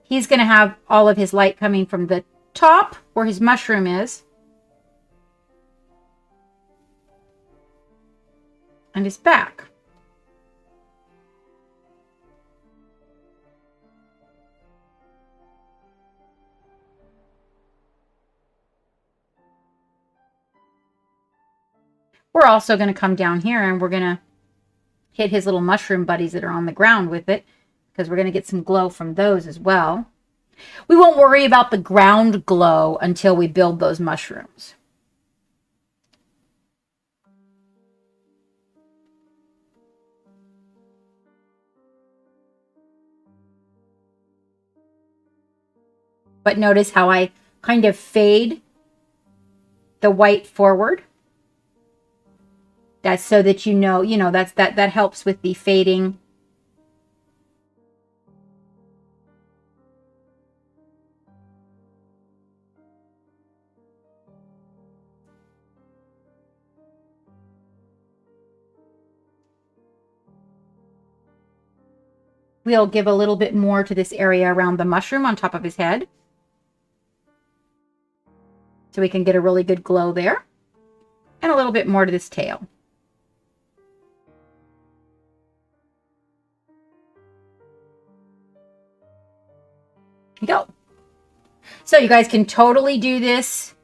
Speaker 1: he's going to have all of his light coming from the top where his mushroom is. And his back. We're also going to come down here and we're going to hit his little mushroom buddies that are on the ground with it, because we're going to get some glow from those as well. We won't worry about the ground glow until we build those mushrooms. But notice how I kind of fade the white forward. That's so that you know, that helps with the fading. We'll give a little bit more to this area around the mushroom on top of his head. So we can get a really good glow there. And a little bit more to this tail. Go. So you guys can totally do this.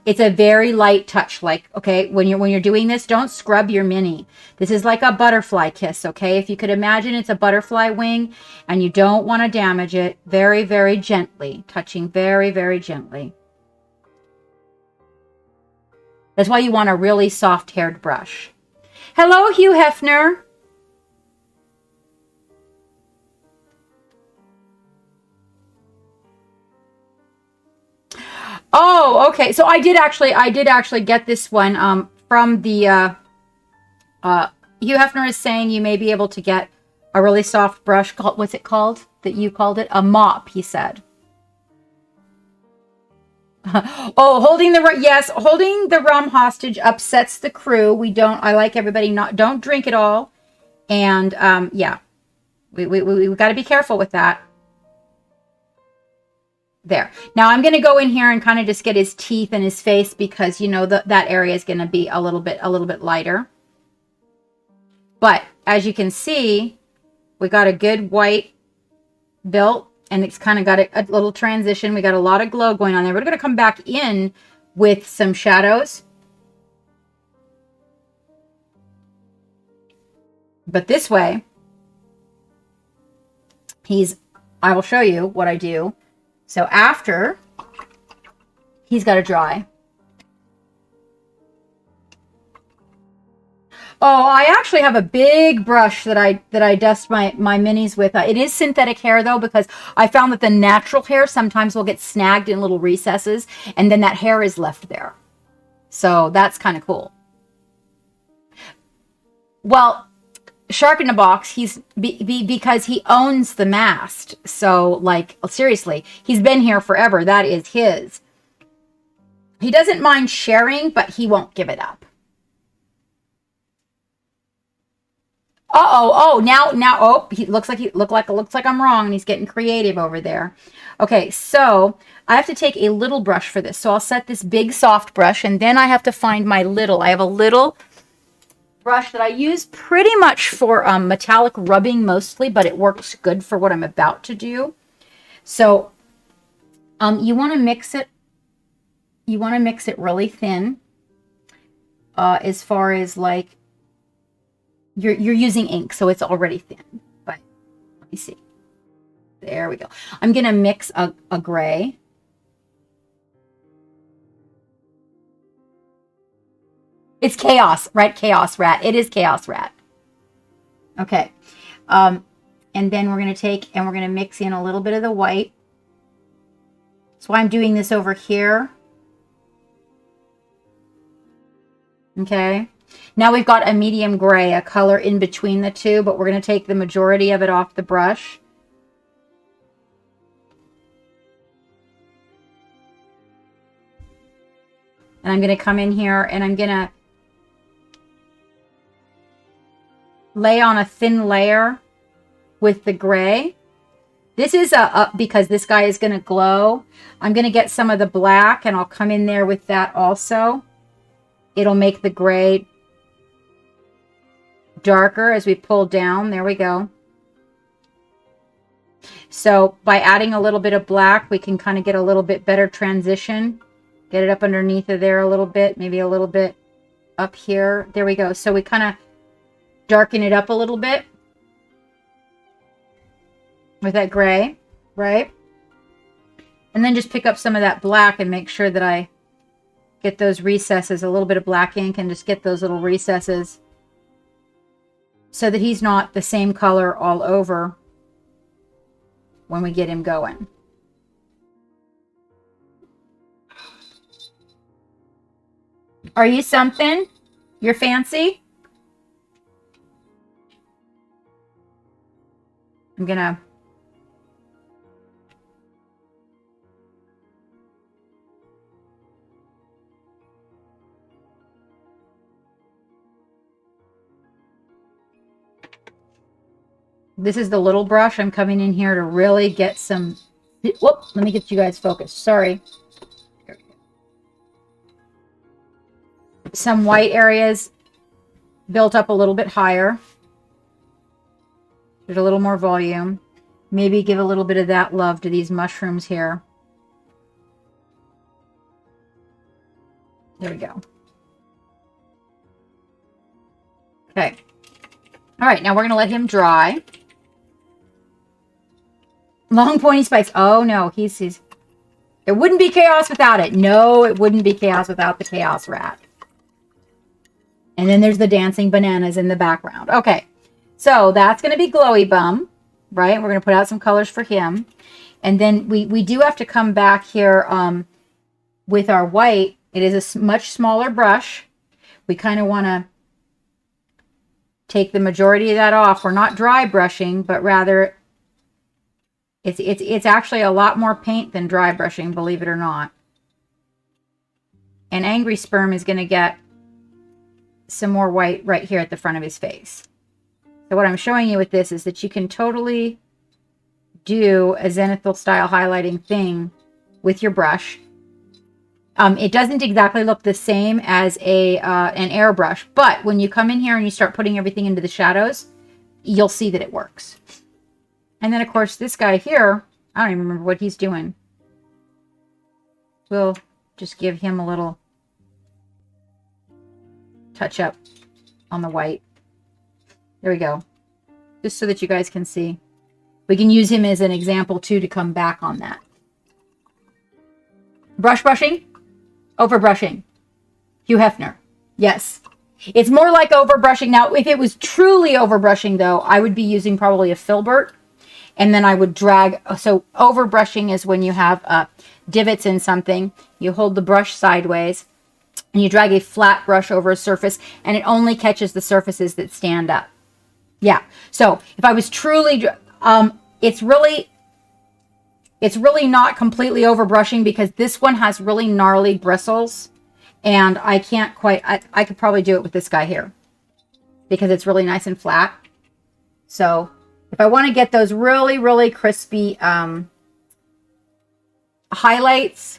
Speaker 1: It's a very light touch. Like, okay, when you're doing this, don't scrub your mini. This is like a butterfly kiss, okay? If you could imagine it's a butterfly wing and you don't want to damage it, very, very gently, touching very, very gently. That's why you want a really soft-haired brush. Hello, Hugh Hefner. Oh, okay. So I did actually get this one from the, Hugh Hefner is saying you may be able to get a really soft brush called, what's it called that you called it? A mop, he said. Oh, holding the rum hostage upsets the crew. I like everybody don't drink it all. And, yeah, we got to be careful with that. There. Now I'm going to go in here and kind of just get his teeth and his face because, you know, that area is going to be a little bit lighter. But as you can see, we got a good white built. And it's kind of got a little transition. We got a lot of glow going on there. We're going to come back in with some shadows. But this way, I will show you what I do. So after he's got to dry. Oh, I actually have a big brush that I dust my minis with. It is synthetic hair though, because I found that the natural hair sometimes will get snagged in little recesses, and then that hair is left there. So that's kind of cool. Well, Shark in a Box, because he owns the mast. So, like, seriously, he's been here forever. That is his. He doesn't mind sharing, but he won't give it up. Now, he looks like I'm wrong, and he's getting creative over there. Okay, so I have to take a little brush for this. So I'll set this big soft brush, and then I have to find my little. I have a little brush that I use pretty much for metallic rubbing mostly, but it works good for what I'm about to do. So you want to mix it. You want to mix it really thin. As far as like. You're using ink, so it's already thin. But let me see. There we go. I'm going to mix a gray. It's Chaos, right? Chaos Rat. It is Chaos Rat. Okay. And then we're going to take and we're going to mix in a little bit of the white. So I'm doing this over here. Okay. Now we've got a medium gray, a color in between the two, but we're going to take the majority of it off the brush. And I'm going to come in here and I'm going to lay on a thin layer with the gray. This is because this guy is going to glow. I'm going to get some of the black and I'll come in there with that also. It'll make the gray darker as we pull down. There we go. So by adding a little bit of black, we can kind of get a little bit better transition. Get it up underneath of there a little bit, maybe a little bit up here. There we go. So we kind of darken it up a little bit with that gray, right? And then just pick up some of that black and make sure that I get those recesses, a little bit of black ink, and just get those little recesses so that he's not the same color all over when we get him going. Are you something? You're fancy? I'm gonna this is the little brush. I'm coming in here to really get some. Whoop, let me get you guys focused. Sorry. Some white areas built up a little bit higher. There's a little more volume. Maybe give a little bit of that love to these mushrooms here. There we go. Okay. All right, now we're going to let him dry. Long pointy spikes. Oh, no. He's it wouldn't be chaos without it. No, it wouldn't be chaos without the Chaos Rat. And then there's the dancing bananas in the background. Okay. So that's going to be Glowy Bum, right? We're going to put out some colors for him. And then we do have to come back here with our white. It is a much smaller brush. we kind of want to take the majority of that off. We're not dry brushing, but rather it's actually a lot more paint than dry brushing, believe it or not. And Angry Sperm is going to get some more white right here at the front of his face. So what I'm showing you with this is that you can totally do a zenithal style highlighting thing with your brush. It doesn't exactly look the same as an airbrush, but when you come in here and you start putting everything into the shadows, you'll see that it works. And then, of course, this guy here, I don't even remember what he's doing. We'll just give him a little touch up on the white. There we go. Just so that you guys can see. We can use him as an example, too, to come back on that. Brushing. Overbrushing. Hugh Hefner. Yes. It's more like overbrushing. Now, if it was truly overbrushing, though, I would be using probably a filbert. And then I would drag. So overbrushing is when you have divots in something. You hold the brush sideways. And you drag a flat brush over a surface. And it only catches the surfaces that stand up. Yeah. So if I was truly... it's really not completely overbrushing because this one has really gnarly bristles. And I can't quite... I could probably do it with this guy here. Because it's really nice and flat. So... if I want to get those really, really crispy highlights,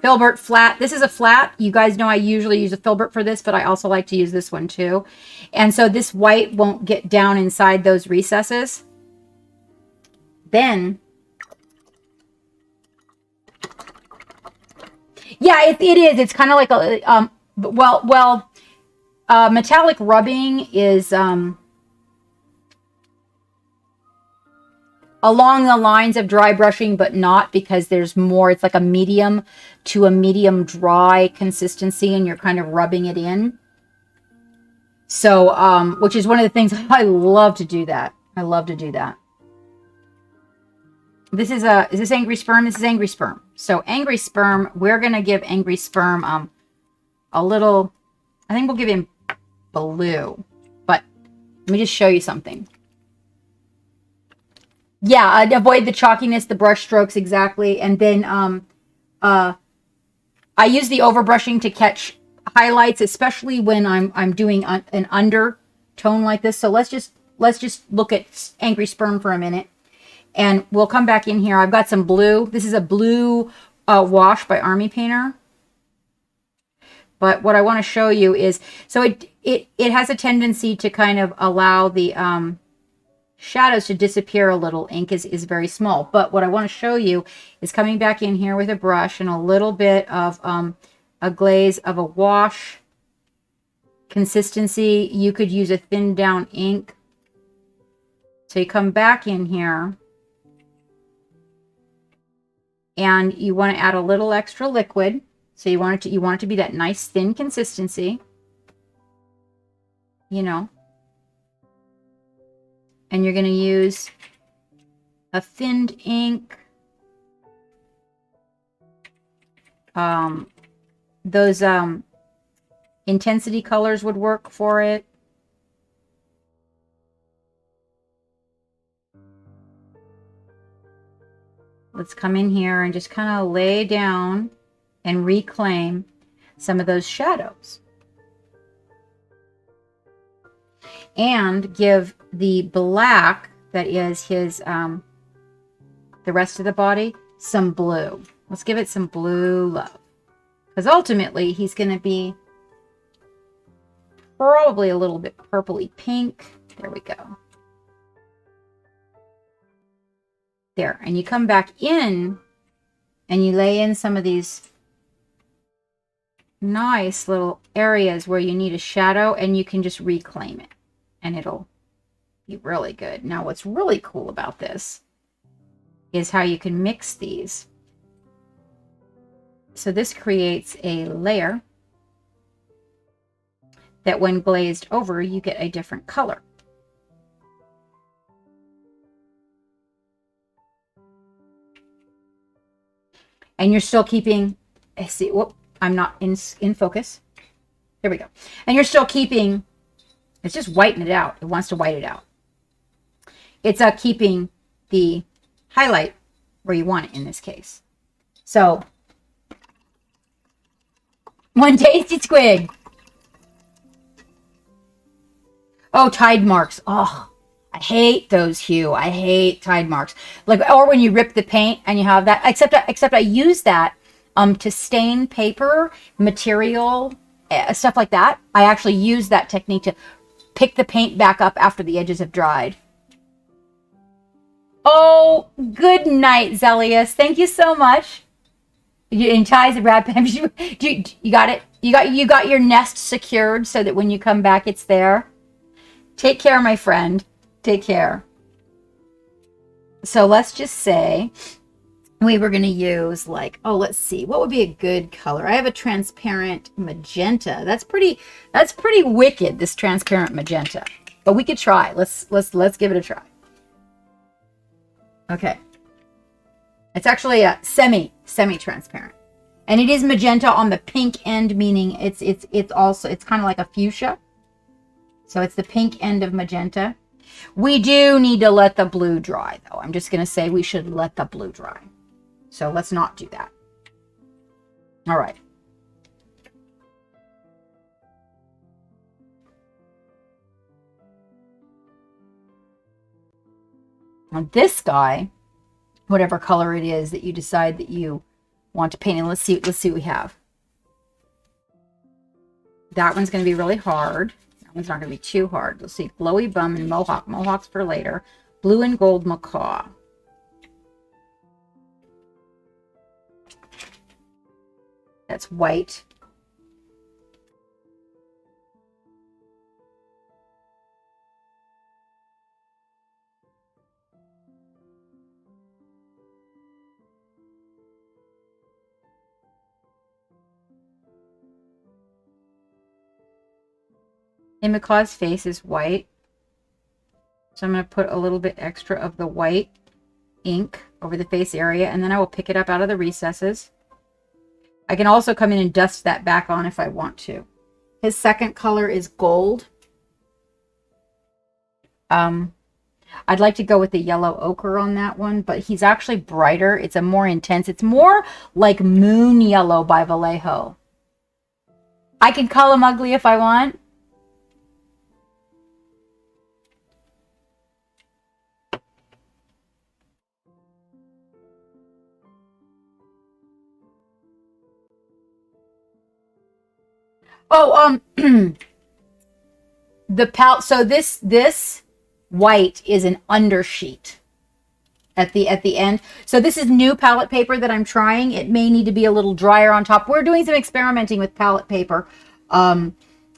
Speaker 1: filbert flat. This is a flat. You guys know I usually use a filbert for this, but I also like to use this one too. And so this white won't get down inside those recesses. Then, yeah, it is. It's kind of like a, metallic rubbing is, along the lines of dry brushing, but not, because there's more, it's like a medium to a medium dry consistency and you're kind of rubbing it in. So, which is one of the things I love to do that. I love to do that. This is this Angry Sperm? This is Angry Sperm. So Angry Sperm, we're going to give Angry Sperm, a little, I think we'll give him blue, but let me just show you something. Yeah, avoid the chalkiness, the brush strokes, exactly. And then I use the overbrushing to catch highlights, especially when I'm doing an undertone like this. So let's just look at Angry Sperm for a minute. And we'll come back in here. I've got some blue. This is a blue wash by Army Painter. But what I want to show you is, so it has a tendency to kind of allow the shadows to disappear a little. Ink is very small. But what I want to show you is coming back in here with a brush and a little bit of a glaze of a wash consistency. You could use a thinned down ink. So you come back in here and you want to add a little extra liquid. So you want it to be that nice thin consistency, you know. And you're going to use a thinned ink. Those intensity colors would work for it. Let's come in here and just kind of lay down and reclaim some of those shadows. And give the black that is his, the rest of the body, some blue. Let's give it some blue love. Because ultimately, he's going to be probably a little bit purpley pink. There we go. There. And you come back in and you lay in some of these nice little areas where you need a shadow, and you can just reclaim it. And it'll be really good. Now, what's really cool about this is how you can mix these. So this creates a layer. that when glazed over, you get a different color. And you're still keeping, see, whoop, I'm not in focus. There we go. And you're still keeping, it's just whiten it out. It wants to white it out. It's keeping the highlight where you want it in this case. So, one tasty squig. Oh, tide marks. Oh, I hate those, Hugh. I hate tide marks. Like, or when you rip the paint and you have that. Except I use that to stain paper, material, stuff like that. I actually use that technique to pick the paint back up after the edges have dried. Oh, good night, Zelius. Thank you so much. In ties and wrap, you got it. You got your nest secured so that when you come back, it's there. Take care, my friend. Take care. So let's just say we were going to use like, oh, let's see, what would be a good color? I have a transparent magenta. That's pretty wicked, this transparent magenta. But we could try. Let's give it a try. Okay. It's actually a semi-transparent. And it is magenta on the pink end, meaning it's kind of like a fuchsia. So it's the pink end of magenta. We do need to let the blue dry, though. I'm just going to say we should let the blue dry. So let's not do that. All right. Now this guy, whatever color it is that you decide that you want to paint in, let's see what we have. That one's going to be really hard. That one's not going to be too hard. Let's see, glowy bum and mohawk. Mohawks for later. Blue and gold macaw. That's white. And Macaw's face is white. So I'm going to put a little bit extra of the white ink over the face area, and then I will pick it up out of the recesses. I can also come in and dust that back on if I want to. His second color is gold. I'd like to go with the yellow ochre on that one, but he's actually brighter. It's a more intense. It's more like Moon Yellow by Vallejo. I can call him ugly if I want. Oh, the palette. So this white is an undersheet at the end. So this is new palette paper that I'm trying. It may need to be a little drier on top. We're doing some experimenting with palette paper.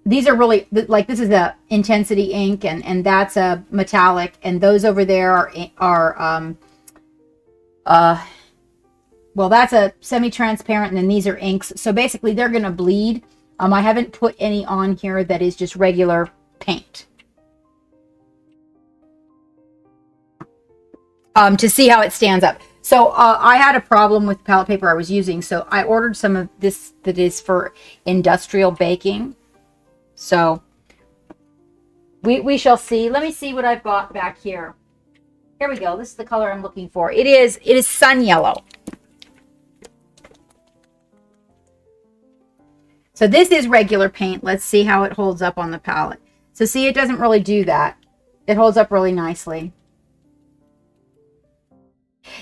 Speaker 1: These are really like, this is a intensity ink, and that's a metallic, and those over there are well, that's a semi-transparent, and then these are inks. So basically they're going to bleed. I haven't put any on here that is just regular paint. To see how it stands up. So I had a problem with palette paper I was using, so I ordered some of this that is for industrial baking. So we shall see. Let me see what I've got back here. Here we go. This is the color I'm looking for. It is sun yellow. So this is regular paint. Let's see how it holds up on the palette. So see, it doesn't really do that. It holds up really nicely.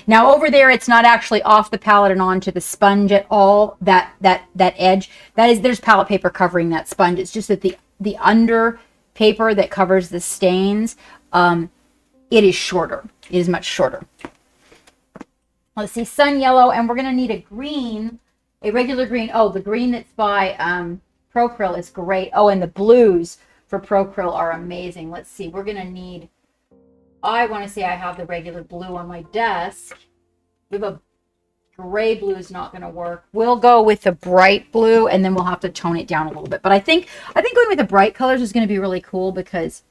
Speaker 1: Now over there, it's not actually off the palette and onto the sponge at all. That edge, there's palette paper covering that sponge. It's just that the under paper that covers the stains, it is shorter. It is much shorter. Let's see, sun yellow, and we're gonna need a green. A regular green. Oh, the green that's by Procryl is great. Oh, and the blues for Procryl are amazing. Let's see. We're going to need... I want to say I have the regular blue on my desk. We have a gray blue is not going to work. We'll go with the bright blue, and then we'll have to tone it down a little bit. But I think going with the bright colors is going to be really cool because,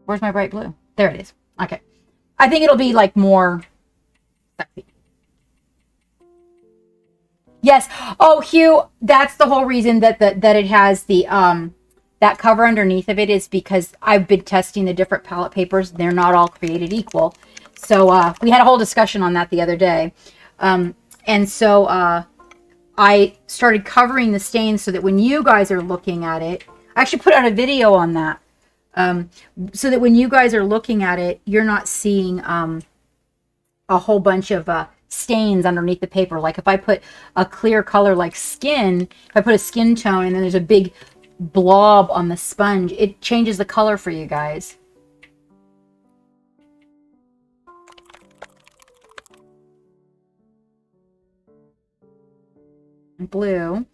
Speaker 1: where's my bright blue? There it is. Okay. I think it'll be like more sexy. Yes. Oh, Hugh, that's the whole reason that it has the that cover underneath of it is because I've been testing the different palette papers. They're not all created equal. So we had a whole discussion on that the other day. And so I started covering the stains so that when you guys are looking at it, I actually put out a video on that. So that when you guys are looking at it, you're not seeing a whole bunch of stains underneath the paper. Like if I put a clear color like skin, if I put a skin tone and then there's a big blob on the sponge, it changes the color for you guys. Blue,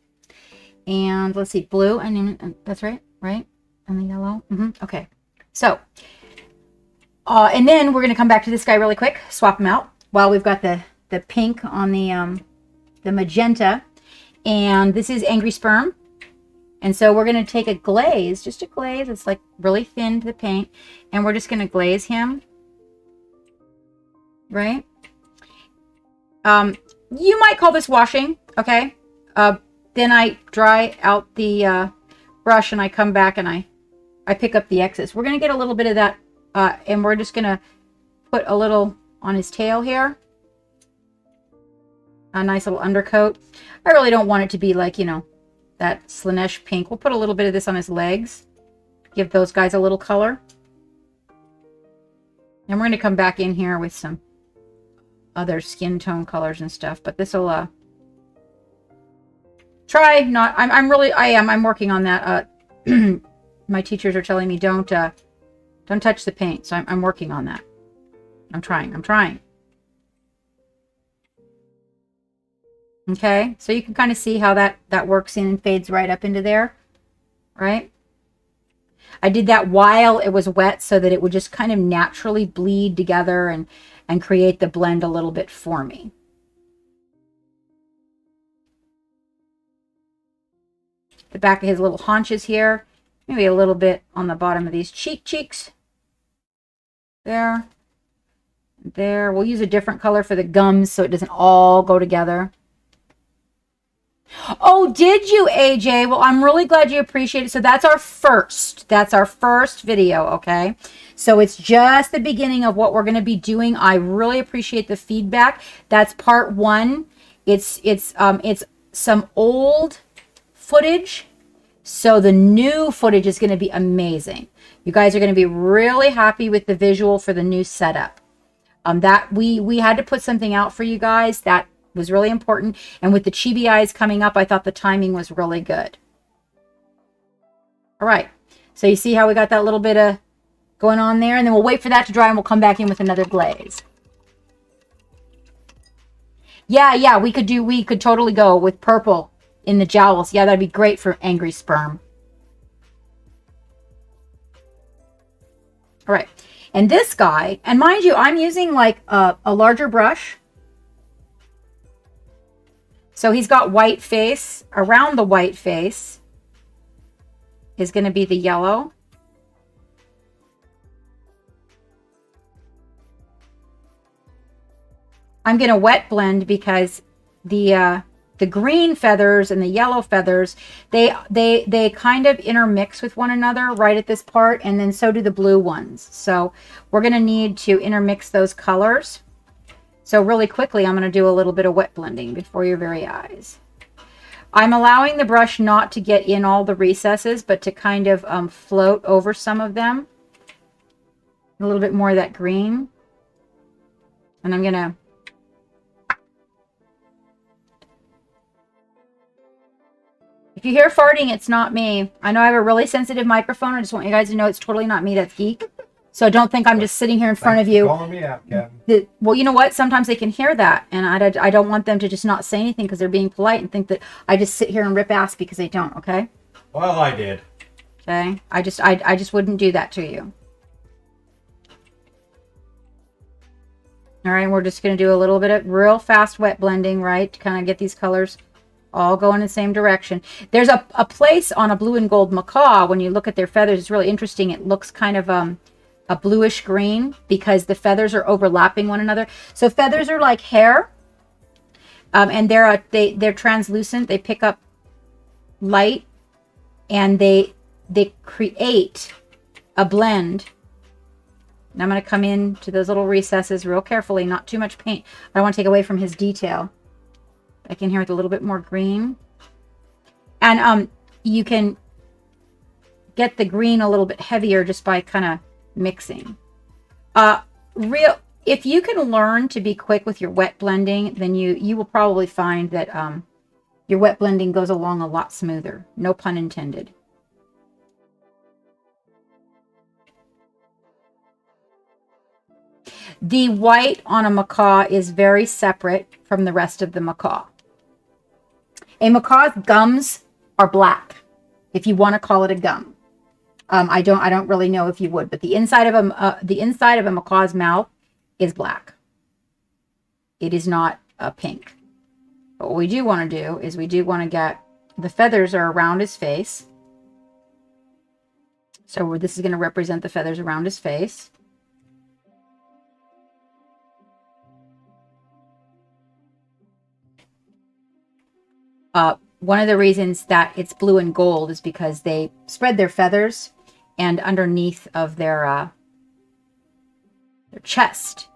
Speaker 1: and let's see, blue, and that's right, and the yellow. Okay, so and then we're gonna come back to this guy really quick, swap him out while we've got the pink on the magenta, and this is Angry Sperm. And so we're going to take a glaze, just a glaze. It's like really thin to the paint. And we're just going to glaze him. Right? You might call this washing. Okay? Then I dry out the brush and I come back and I pick up the excess. We're going to get a little bit of that. And we're just going to put a little on his tail here. A nice little undercoat. I really don't want it to be like, you know, that Slanesh pink. We'll put a little bit of this on his legs. Give those guys a little color. And we're going to come back in here with some other skin tone colors and stuff. But this will try not... I'm working on that. My teachers are telling me don't touch the paint. So I'm working on that. I'm trying. Okay, so you can kind of see how that works in and fades right up into there, right? I did that while it was wet so that it would just kind of naturally bleed together and create the blend a little bit for me. The back of his little haunches here, maybe a little bit on the bottom of these cheeks. There. There. We'll use a different color for the gums so it doesn't all go together. Oh, did you, AJ? Well, I'm really glad you appreciate it. So that's our first video, okay? So it's just the beginning of what we're going to be doing. I really appreciate the feedback. That's part 1. It's some old footage. So the new footage is going to be amazing. You guys are going to be really happy with the visual for the new setup. That we had to put something out for you guys that was really important, and with the chibi eyes coming up, I thought the timing was really good. All right, so you see how we got that little bit of going on there, and then we'll wait for that to dry and we'll come back in with another glaze. Yeah, we could totally go with purple in the jowls. Yeah, that'd be great for Angry Sperm. All right, and this guy, and mind you, I'm using like a larger brush. So he's got white face. Around the white face is going to be the yellow. I'm going to wet blend because the green feathers and the yellow feathers, they kind of intermix with one another right at this part, and then so do the blue ones. So we're going to need to intermix those colors. So really quickly, I'm going to do a little bit of wet blending before your very eyes. I'm allowing the brush not to get in all the recesses, but to kind of float over some of them. A little bit more of that green. And I'm going to... If you hear farting, it's not me. I know I have a really sensitive microphone. I just want you guys to know it's totally not me. That's Geek. So don't think I'm just sitting here in front of you.
Speaker 3: Calling me out, Kevin.
Speaker 1: Well, you know what? Sometimes they can hear that. And I don't want them to just not say anything because they're being polite and think that I just sit here and rip ass because they don't, okay?
Speaker 2: Well, I did.
Speaker 1: Okay? I just wouldn't do that to you. All right, we're just going to do a little bit of real fast wet blending, right? To kind of get these colors all go in the same direction. There's a place on a blue and gold macaw, when you look at their feathers, it's really interesting. It looks kind of a bluish green because the feathers are overlapping one another. So feathers are like hair, and they're translucent. They pick up light, and they create a blend. And I'm going to come in to those little recesses real carefully, not too much paint. I don't want to take away from his detail. Back in here with a little bit more green. And you can get the green a little bit heavier just by kind of mixing. If you can learn to be quick with your wet blending, then you will probably find that your wet blending goes along a lot smoother. No pun intended. The white on a macaw is very separate from the rest of the macaw. A macaw's gums are black, if you want to call it a gum. I don't really know if you would, but the inside of a macaw's mouth is black. It is not pink. But what we do want to do is we do want to get the feathers are around his face. So this is going to represent the feathers around his face. One of the reasons that it's blue and gold is because they spread their feathers, and underneath of their chest,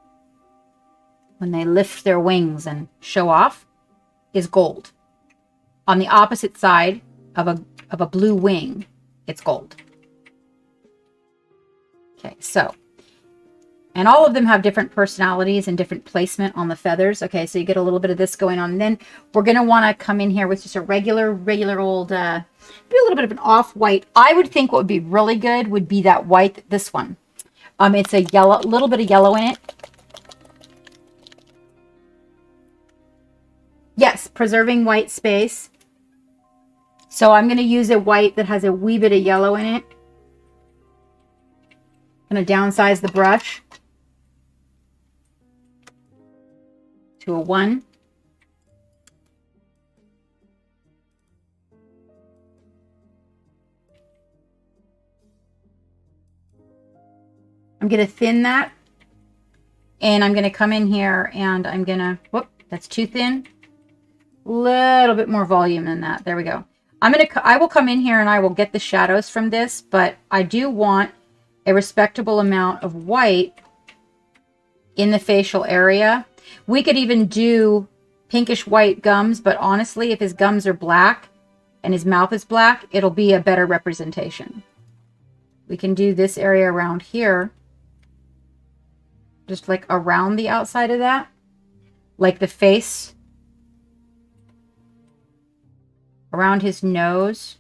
Speaker 1: when they lift their wings and show off, is gold. On the opposite side of a blue wing, it's gold. Okay, so, and all of them have different personalities and different placement on the feathers. Okay, so you get a little bit of this going on. And then we're going to want to come in here with just a regular old, be a little bit of an off-white. I would think what would be really good would be that white, this one. It's a yellow, little bit of yellow in it. Yes, preserving white space. So I'm going to use a white that has a wee bit of yellow in it. I'm going to downsize the brush to a 1. I'm going to thin that, and I'm going to come in here and I'm going to, whoop, that's too thin. A little bit more volume than that. There we go. I will come in here and I will get the shadows from this, but I do want a respectable amount of white in the facial area. We could even do pinkish white gums, but honestly, if his gums are black and his mouth is black, it'll be a better representation. We can do this area around here, just like around the outside of that, like the face, around his nose.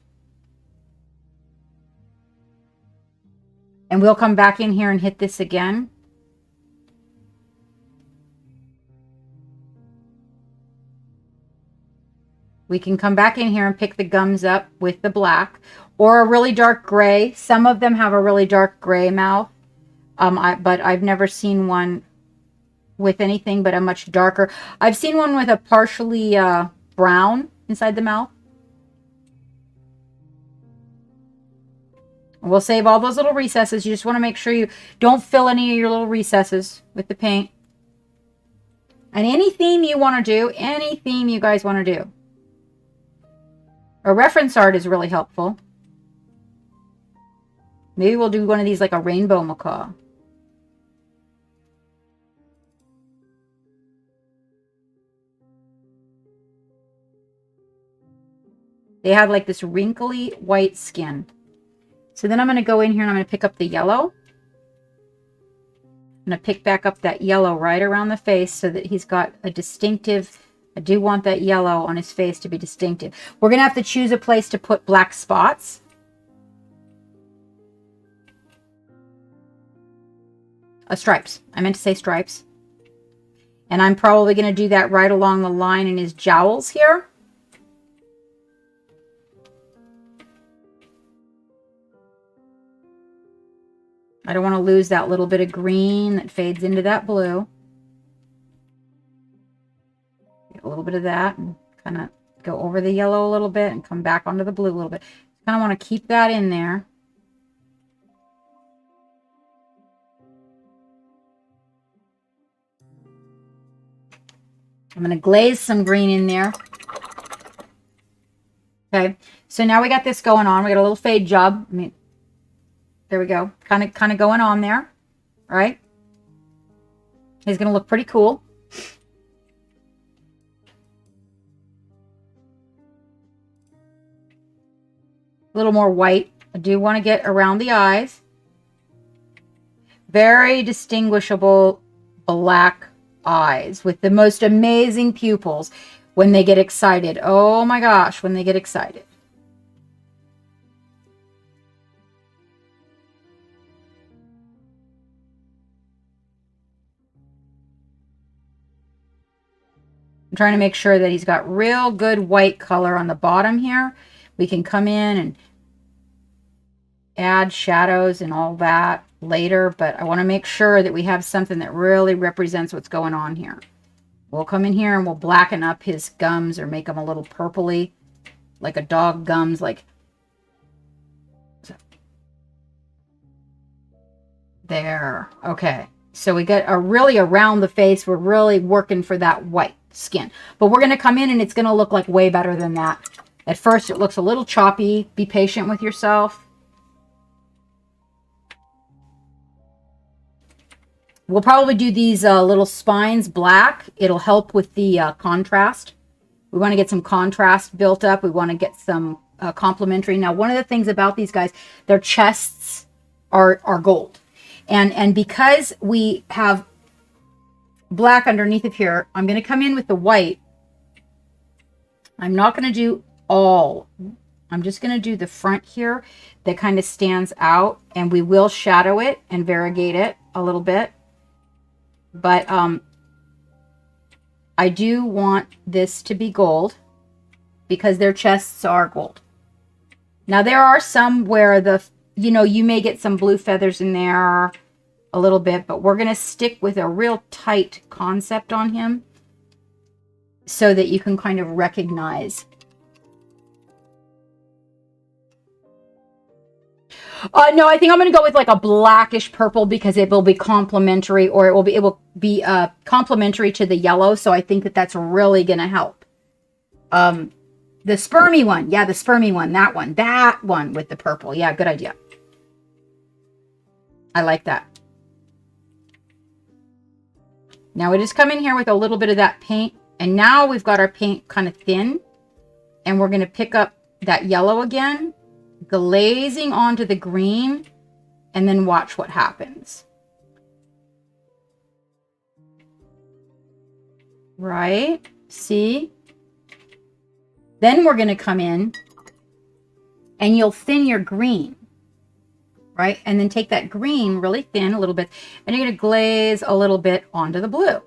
Speaker 1: And we'll come back in here and hit this again. We can come back in here and pick the gums up with the black or a really dark gray. Some of them have a really dark gray mouth, but I've never seen one with anything but a much darker. I've seen one with a partially brown inside the mouth. We'll save all those little recesses. You just want to make sure you don't fill any of your little recesses with the paint. And any theme you want to do, any theme you guys want to do. A reference art is really helpful. Maybe we'll do one of these like a rainbow macaw. They have like this wrinkly white skin. So then I'm going to go in here and I'm going to pick up the yellow. I'm going to pick back up that yellow right around the face so that he's got a distinctive, I do want that yellow on his face to be distinctive. We're going to have to choose a place to put black spots. Stripes. I meant to say stripes. And I'm probably going to do that right along the line in his jowls here. I don't want to lose that little bit of green that fades into that blue. Get a little bit of that and kind of go over the yellow a little bit and come back onto the blue a little bit. Kind of want to keep that in there. I'm going to glaze some green in there. Okay, so now we got this going on. We got a little fade job. I mean, there we go. Kind of going on there. All right. He's going to look pretty cool. A little more white. I do want to get around the eyes. Very distinguishable black eyes with the most amazing pupils when they get excited. Oh my gosh, when they get excited. I'm trying to make sure that he's got real good white color on the bottom here. We can come in and add shadows and all that later, but I want to make sure that we have something that really represents what's going on here. We'll come in here and we'll blacken up his gums or make them a little purpley, like a dog gums, like so. There. Okay, so we got really around the face. We're really working for that white skin, but we're going to come in and it's going to look like way better than that. At first it looks a little choppy. Be patient with yourself. We'll probably do these little spines black. It'll help with the contrast. We want to get some contrast built up. We want to get some complementary. Now, one of the things about these guys, their chests are gold. And because we have black underneath of here, I'm going to come in with the white. I'm not going to do all. I'm just going to do the front here that kind of stands out. And we will shadow it and variegate it a little bit. But I do want this to be gold because their chests are gold. Now there are some where you may get some blue feathers in there a little bit, but we're going to stick with a real tight concept on him so that you can kind of recognize. No, I think I'm going to go with like a blackish purple because it will be complementary, or it will be complementary to the yellow. So I think that that's really going to help. The spermy one. Yeah, the spermy one. That one with the purple. Yeah, good idea. I like that. Now we just come in here with a little bit of that paint. And now we've got our paint kind of thin. And we're going to pick up that yellow again, glazing onto the green, and then watch what happens. Right? See? Then we're going to come in and you'll thin your green. Right? And then take that green really thin a little bit, and you're going to glaze a little bit onto the blue.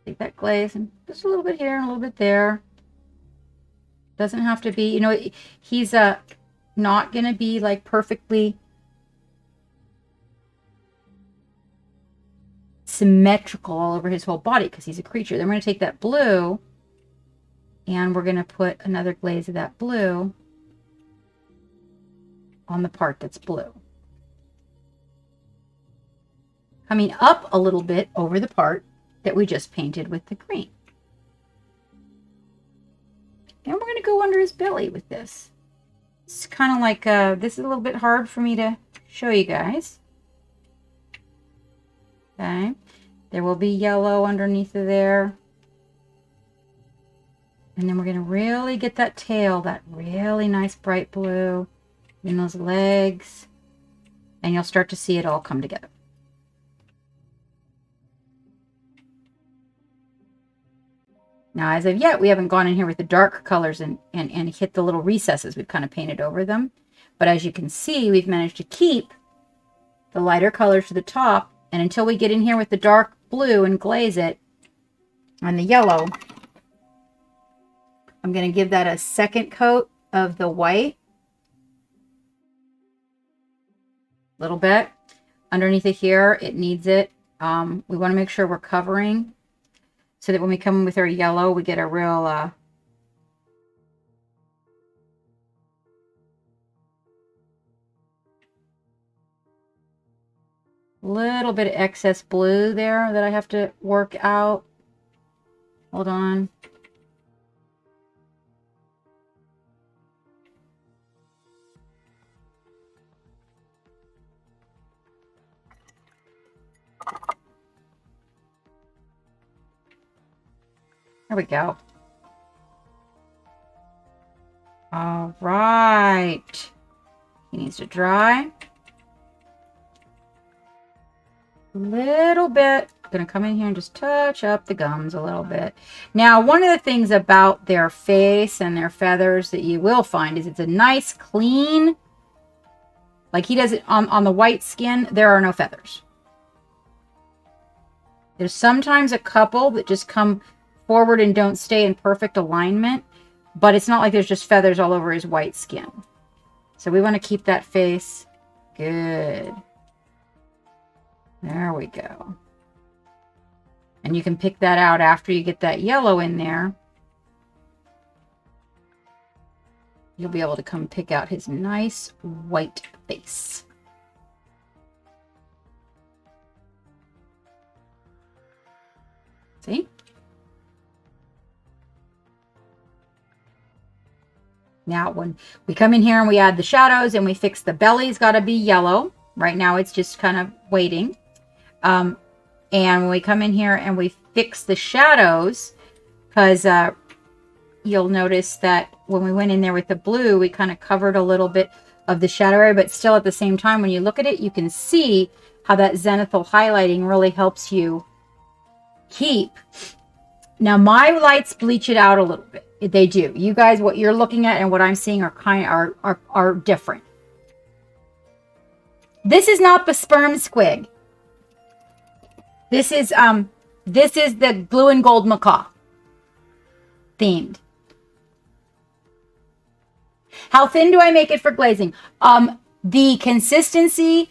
Speaker 1: Take that glaze and just a little bit here and a little bit there. Doesn't have to be, he's not going to be like perfectly symmetrical all over his whole body because he's a creature. Then we're going to take that blue and we're going to put another glaze of that blue on the part that's blue. Coming up a little bit over the part that we just painted with the green. And we're going to go under his belly with this. It's kind of like, this is a little bit hard for me to show you guys. Okay. There will be yellow underneath of there. And then we're going to really get that tail, that really nice bright blue in those legs. And you'll start to see it all come together. Now, as of yet, we haven't gone in here with the dark colors and hit the little recesses. We've kind of painted over them. But as you can see, we've managed to keep the lighter colors to the top. And until we get in here with the dark blue and glaze it on the yellow. I'm going to give that a second coat of the white. A little bit. Underneath it here, it needs it. We want to make sure we're covering so that when we come in with our yellow, we get a real... little bit of excess blue there that I have to work out. Hold on. There we go. All right. He needs to dry. A little bit. I'm going to come in here and just touch up the gums a little bit. Now, one of the things about their face and their feathers that you will find is it's a nice, clean, like he does it on the white skin, there are no feathers. There's sometimes a couple that just come forward and don't stay in perfect alignment, but it's not like there's just feathers all over his white skin. So we want to keep that face good. There we go. And you can pick that out after you get that yellow in there. You'll be able to come pick out his nice white face. See? Now, when we come in here and we add the shadows and we fix the belly's got to be yellow. Right now, it's just kind of waiting. And when we come in here and we fix the shadows, because you'll notice that when we went in there with the blue, we kind of covered a little bit of the shadow area, but still at the same time, when you look at it, you can see how that zenithal highlighting really helps you keep. Now, my lights bleach it out a little bit. They do. You guys, what you're looking at and what I'm seeing are different. This is not the sperm squig. This is the blue and gold macaw themed. How thin do I make it for glazing? The consistency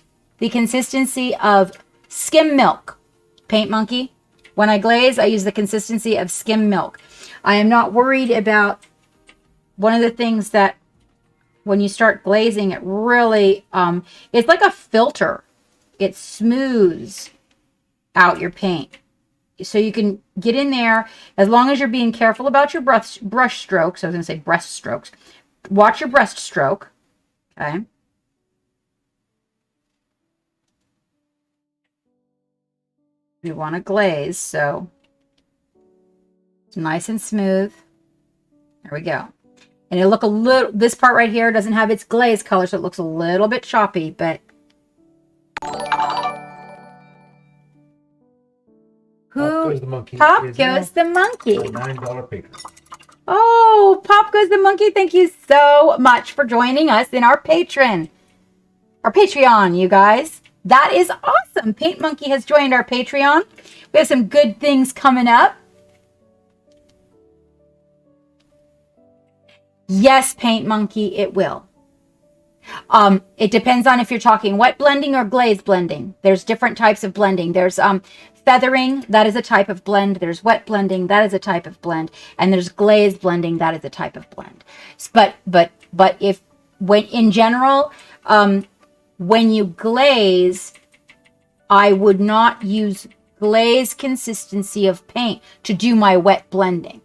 Speaker 1: of skim milk. Paint Monkey. When I glaze, I use the consistency of skim milk. I am not worried about one of the things that when you start glazing, it really, it's like a filter. It smooths out your paint. So you can get in there, as long as you're being careful about your brush strokes. I was going to say breast strokes. Watch your breast stroke. Okay. You want to glaze, so it's nice and smooth. There we go. And it'll look a little, this part right here doesn't have its glaze color, so it looks a little bit choppy, but
Speaker 2: Pop Goes the Monkey.
Speaker 1: Pop Goes the Monkey.
Speaker 2: $9 patron.
Speaker 1: Oh, Pop Goes the Monkey, thank you so much for joining us in our Patreon, you guys. That is awesome. Paint Monkey has joined our Patreon. We have some good things coming up. Yes, Paint Monkey, it will. It depends on if you're talking wet blending or glaze blending. There's different types of blending. There's feathering, that is a type of blend. There's wet blending, that is a type of blend. And there's glaze blending, that is a type of blend. But when in general, when you glaze, I would not use glaze consistency of paint to do my wet blending.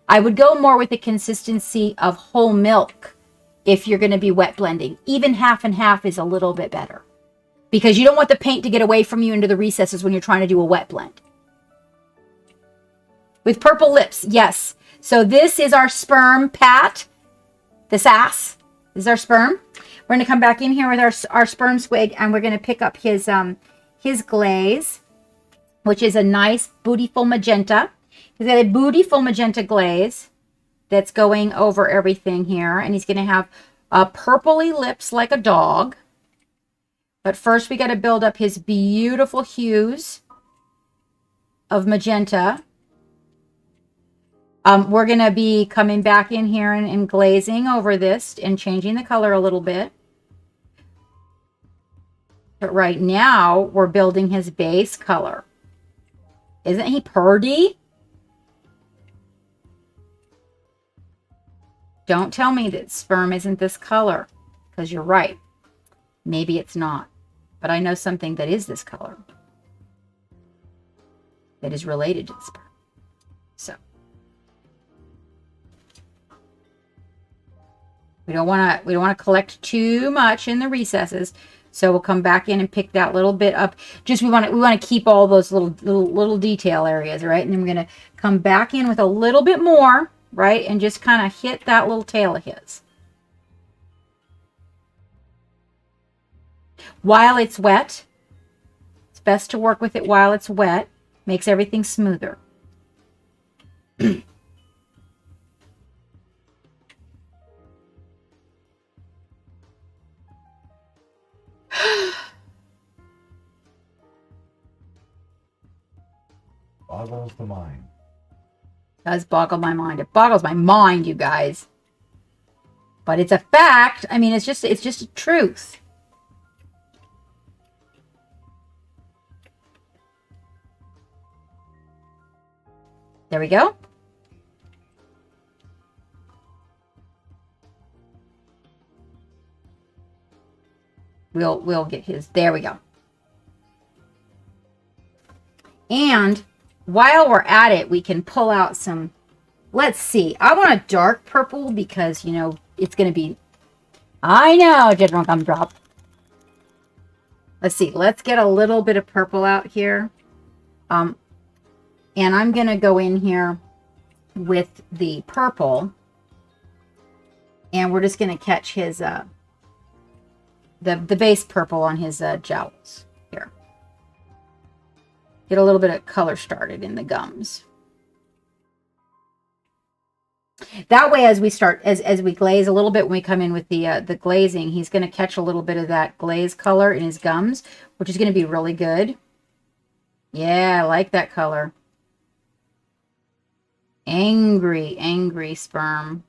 Speaker 1: I would go more with the consistency of whole milk if you're going to be wet blending. Even half and half is a little bit better, because you don't want the paint to get away from you into the recesses when you're trying to do a wet blend. With purple lips, yes. So this is our sperm pat. The sass is our sperm. We're going to come back in here with our sperm squig, and we're going to pick up his glaze, which is a nice beautiful magenta. He's got a beautiful magenta glaze that's going over everything here. And he's going to have purpley lips like a dog. But first we got to build up his beautiful hues. of magenta. We're going to be coming back in here and glazing over this and changing the color a little bit. But right now, we're building his base color. Isn't he purdy? Don't tell me that sperm isn't this color, because you're right. Maybe it's not. But I know something that is this color. That is related to the sperm. So. We don't want to collect too much in the recesses. So we'll come back in and pick that little bit up. Just we want to keep all those little detail areas, right? And then we're going to come back in with a little bit more, right? And just kind of hit that little tail of his. While it's wet, it's best to work with it while it's wet. Makes everything smoother.
Speaker 2: Boggles the mind.
Speaker 1: Does boggle my mind. It boggles my mind, you guys. But it's a fact. I mean, it's just a truth. There we go. We'll get his. There we go. And while we're at it, we can pull out some. Let's see. I want a dark purple because, you know, it's going to be. I know, General Gumdrop. Let's see. Let's get a little bit of purple out here. And I'm going to go in here with the purple. And we're just going to catch his the base purple on his jowls here. Get a little bit of color started in the gums. That way, as we start, as we glaze a little bit when we come in with the glazing, he's going to catch a little bit of that glaze color in his gums, which is going to be really good. Yeah, I like that color. Angry, angry sperm.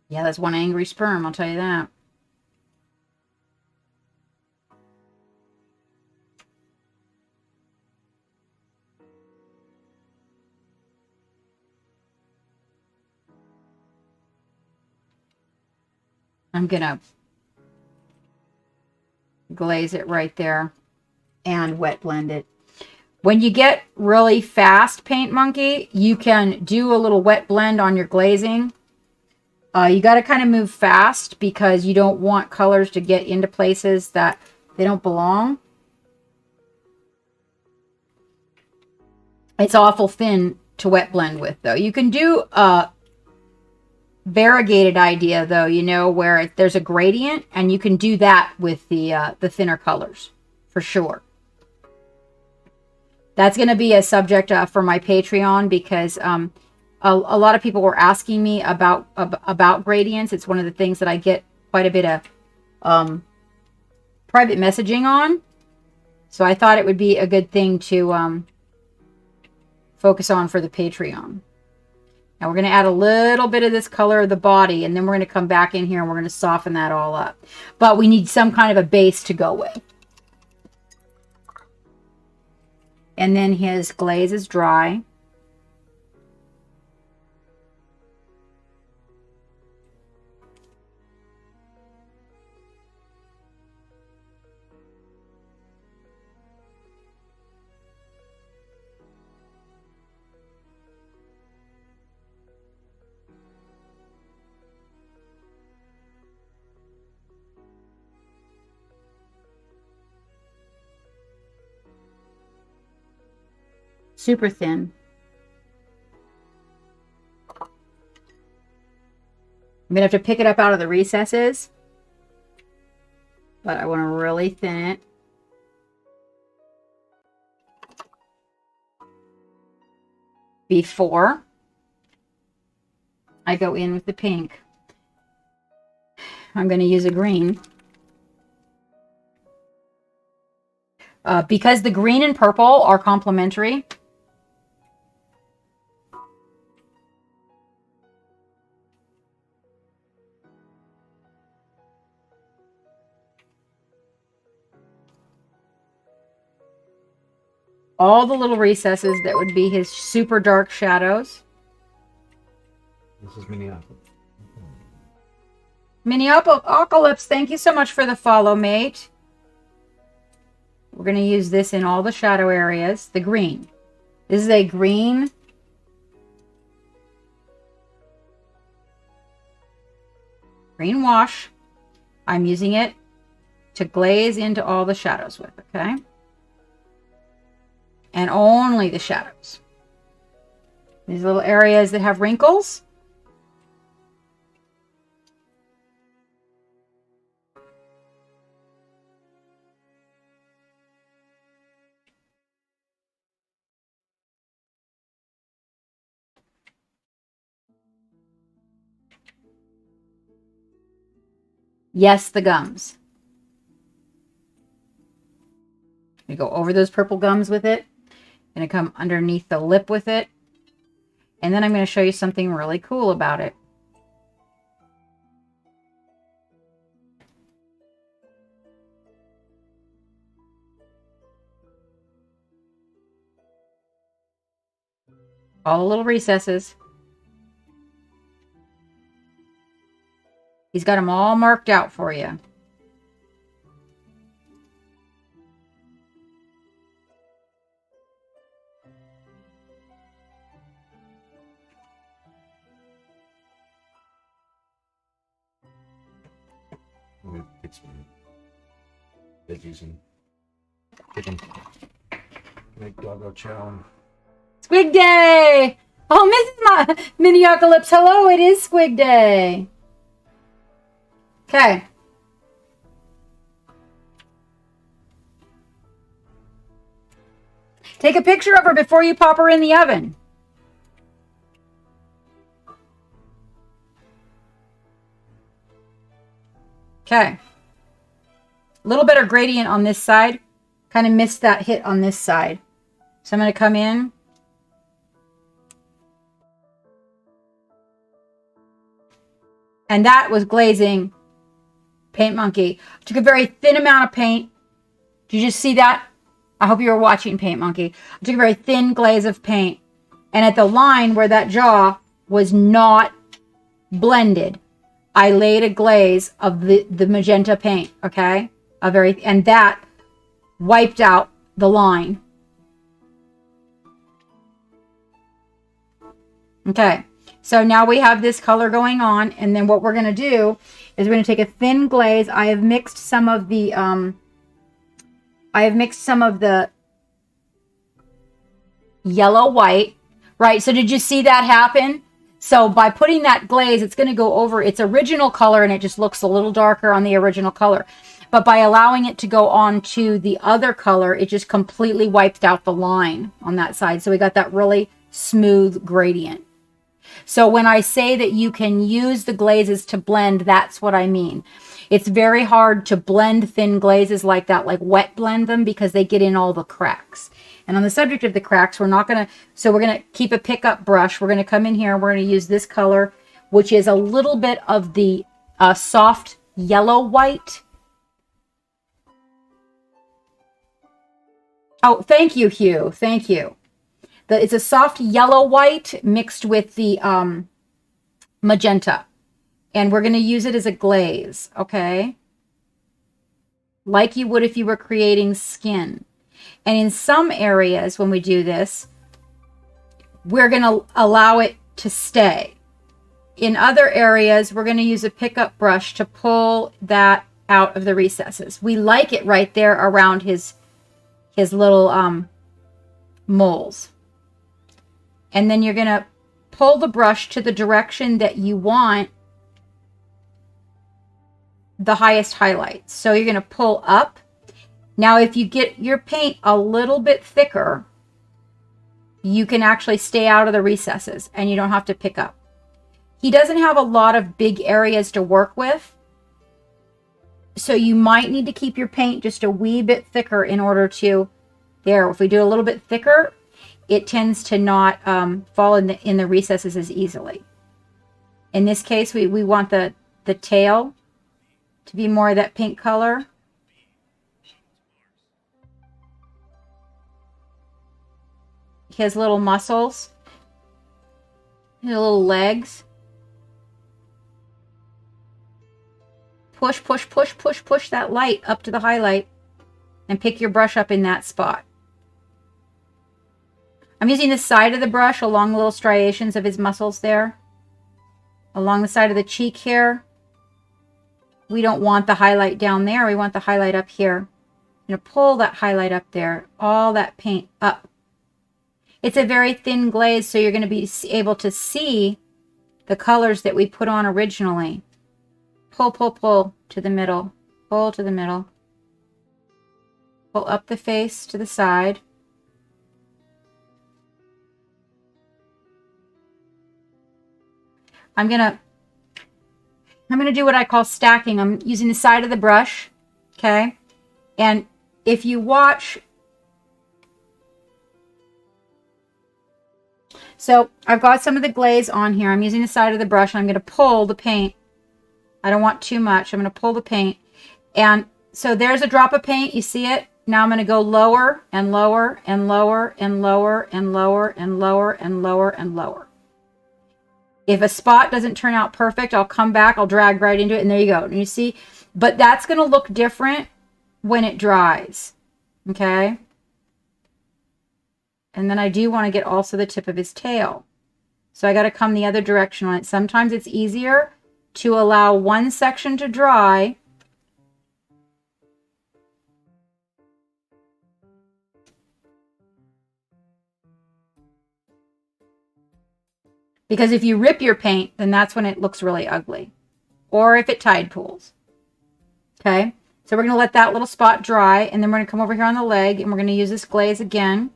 Speaker 1: Yeah, that's one angry sperm, I'll tell you that. I'm going to glaze it right there and wet blend it. When you get really fast, Paint Monkey, you can do a little wet blend on your glazing. You got to kind of move fast because you don't want colors to get into places that they don't belong. It's awful thin to wet blend with, though. You can do a variegated idea, though, you know, where there's a gradient, and you can do that with the thinner colors, for sure. That's going to be a subject for my Patreon because a lot of people were asking me about gradients. It's one of the things that I get quite a bit of private messaging on. So I thought it would be a good thing to focus on for the Patreon. Now we're going to add a little bit of this color of the body, and then we're going to come back in here and we're going to soften that all up. But we need some kind of a base to go with. And then his glaze is dry. Super thin. I'm going to have to pick it up out of the recesses, but I want to really thin it. Before I go in with the pink. I'm going to use a green. because the green and purple are complementary. All the little recesses that would be his super dark shadows.
Speaker 2: This is Minneapolis.
Speaker 1: Minneapolis, thank you so much for the follow, mate. We're going to use this in all the shadow areas. The green. This is a green. Green wash. I'm using it to glaze into all the shadows with, okay? And only the shadows. These little areas that have wrinkles. Yes, the gums. I'm going to go over those purple gums with it. Going to come underneath the lip with it. And then I'm going to show you something really cool about it. All the little recesses. He's got them all marked out for you.
Speaker 2: Get some veggies and chicken. Make doggo chow.
Speaker 1: Squig Day! Oh, Mrs. Minneapolis, hello, it is Squig Day. Okay. Take a picture of her before you pop her in the oven. Okay. A little better gradient on this side. Kind of missed that hit on this side. So I'm going to come in. And that was glazing Paint Monkey. Took a very thin amount of paint. Did you just see that? I hope you were watching Paint Monkey. I took a very thin glaze of paint. And at the line where that jaw was not blended, I laid a glaze of the magenta paint, okay? And that wiped out the line. Okay, so now we have this color going on, and then what we're going to do is we're going to take a thin glaze. I have mixed some of the yellow white, right? So did you see that happen? So by putting that glaze, it's going to go over its original color, and it just looks a little darker on the original color. But by allowing it to go on to the other color, it just completely wiped out the line on that side. So we got that really smooth gradient. So when I say that you can use the glazes to blend, that's what I mean. It's very hard to blend thin glazes like that, like wet blend them, because they get in all the cracks. And on the subject of the cracks, we're going to keep a pickup brush. We're going to come in here. We're going to use this color, which is a little bit of the soft yellow white. Oh, thank you, Hugh. Thank you. It's a soft yellow white mixed with the magenta. And we're going to use it as a glaze, okay? Like you would if you were creating skin. And in some areas, when we do this, we're going to allow it to stay. In other areas, we're going to use a pickup brush to pull that out of the recesses. We like it right there around his little moles. And then you're going to pull the brush to the direction that you want the highest highlights. So you're going to pull up. Now, if you get your paint a little bit thicker, you can actually stay out of the recesses and you don't have to pick up. He doesn't have a lot of big areas to work with. So you might need to keep your paint just a wee bit thicker in order to, there, if we do a little bit thicker, it tends to not fall in the recesses as easily. In this case, we want the tail to be more of that pink color. His little muscles, his little legs. Push, push, push, push, push that light up to the highlight and pick your brush up in that spot. I'm using the side of the brush along the little striations of his muscles there. Along the side of the cheek here. We don't want the highlight down there. We want the highlight up here. I'm going to pull that highlight up there. All that paint up. It's a very thin glaze, so you're going to be able to see the colors that we put on originally. Pull, pull, pull to the middle. Pull to the middle. Pull up the face to the side. I'm gonna do what I call stacking. I'm using the side of the brush, okay? And if you watch, so I've got some of the glaze on here. I'm using the side of the brush, and I'm gonna pull the paint. I don't want too much. I'm gonna pull the paint. And so there's a drop of paint, you see it? Now I'm gonna go lower and lower and lower and lower and lower and lower and lower and lower. If a spot doesn't turn out perfect, I'll come back, I'll drag right into it, and there you go. And you see, but that's going to look different when it dries, okay? And then I do want to get also the tip of his tail. So I got to come the other direction on it. Sometimes it's easier to allow one section to dry because if you rip your paint, then that's when it looks really ugly. Or if it tide pools. Okay, so we're going to let that little spot dry, and then we're going to come over here on the leg, and we're going to use this glaze again.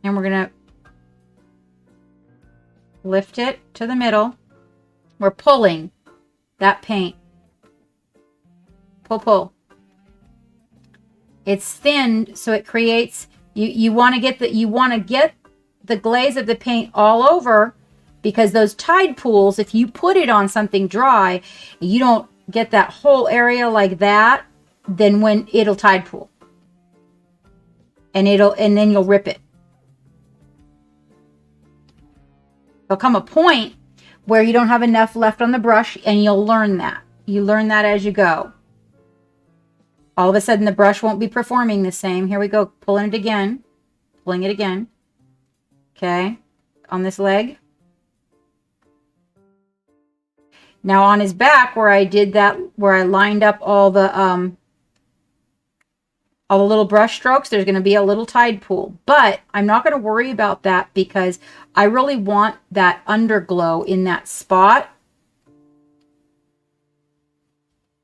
Speaker 1: And we're going to lift it to the middle. We're pulling that paint. Pull, pull. It's thin, so it creates, you want to get the glaze of the paint all over, because those tide pools, if you put it on something dry, you don't get that whole area like that, then when it'll tide pool. And then you'll rip it. There'll come a point where you don't have enough left on the brush, and you'll learn that. You learn that as you go. All of a sudden the brush won't be performing the same. Here we go, pulling it again. Pulling it again. Okay, on this leg. Now on his back, where I did that, where I lined up all the little brush strokes, there's going to be a little tide pool. But I'm not going to worry about that because I really want that underglow in that spot.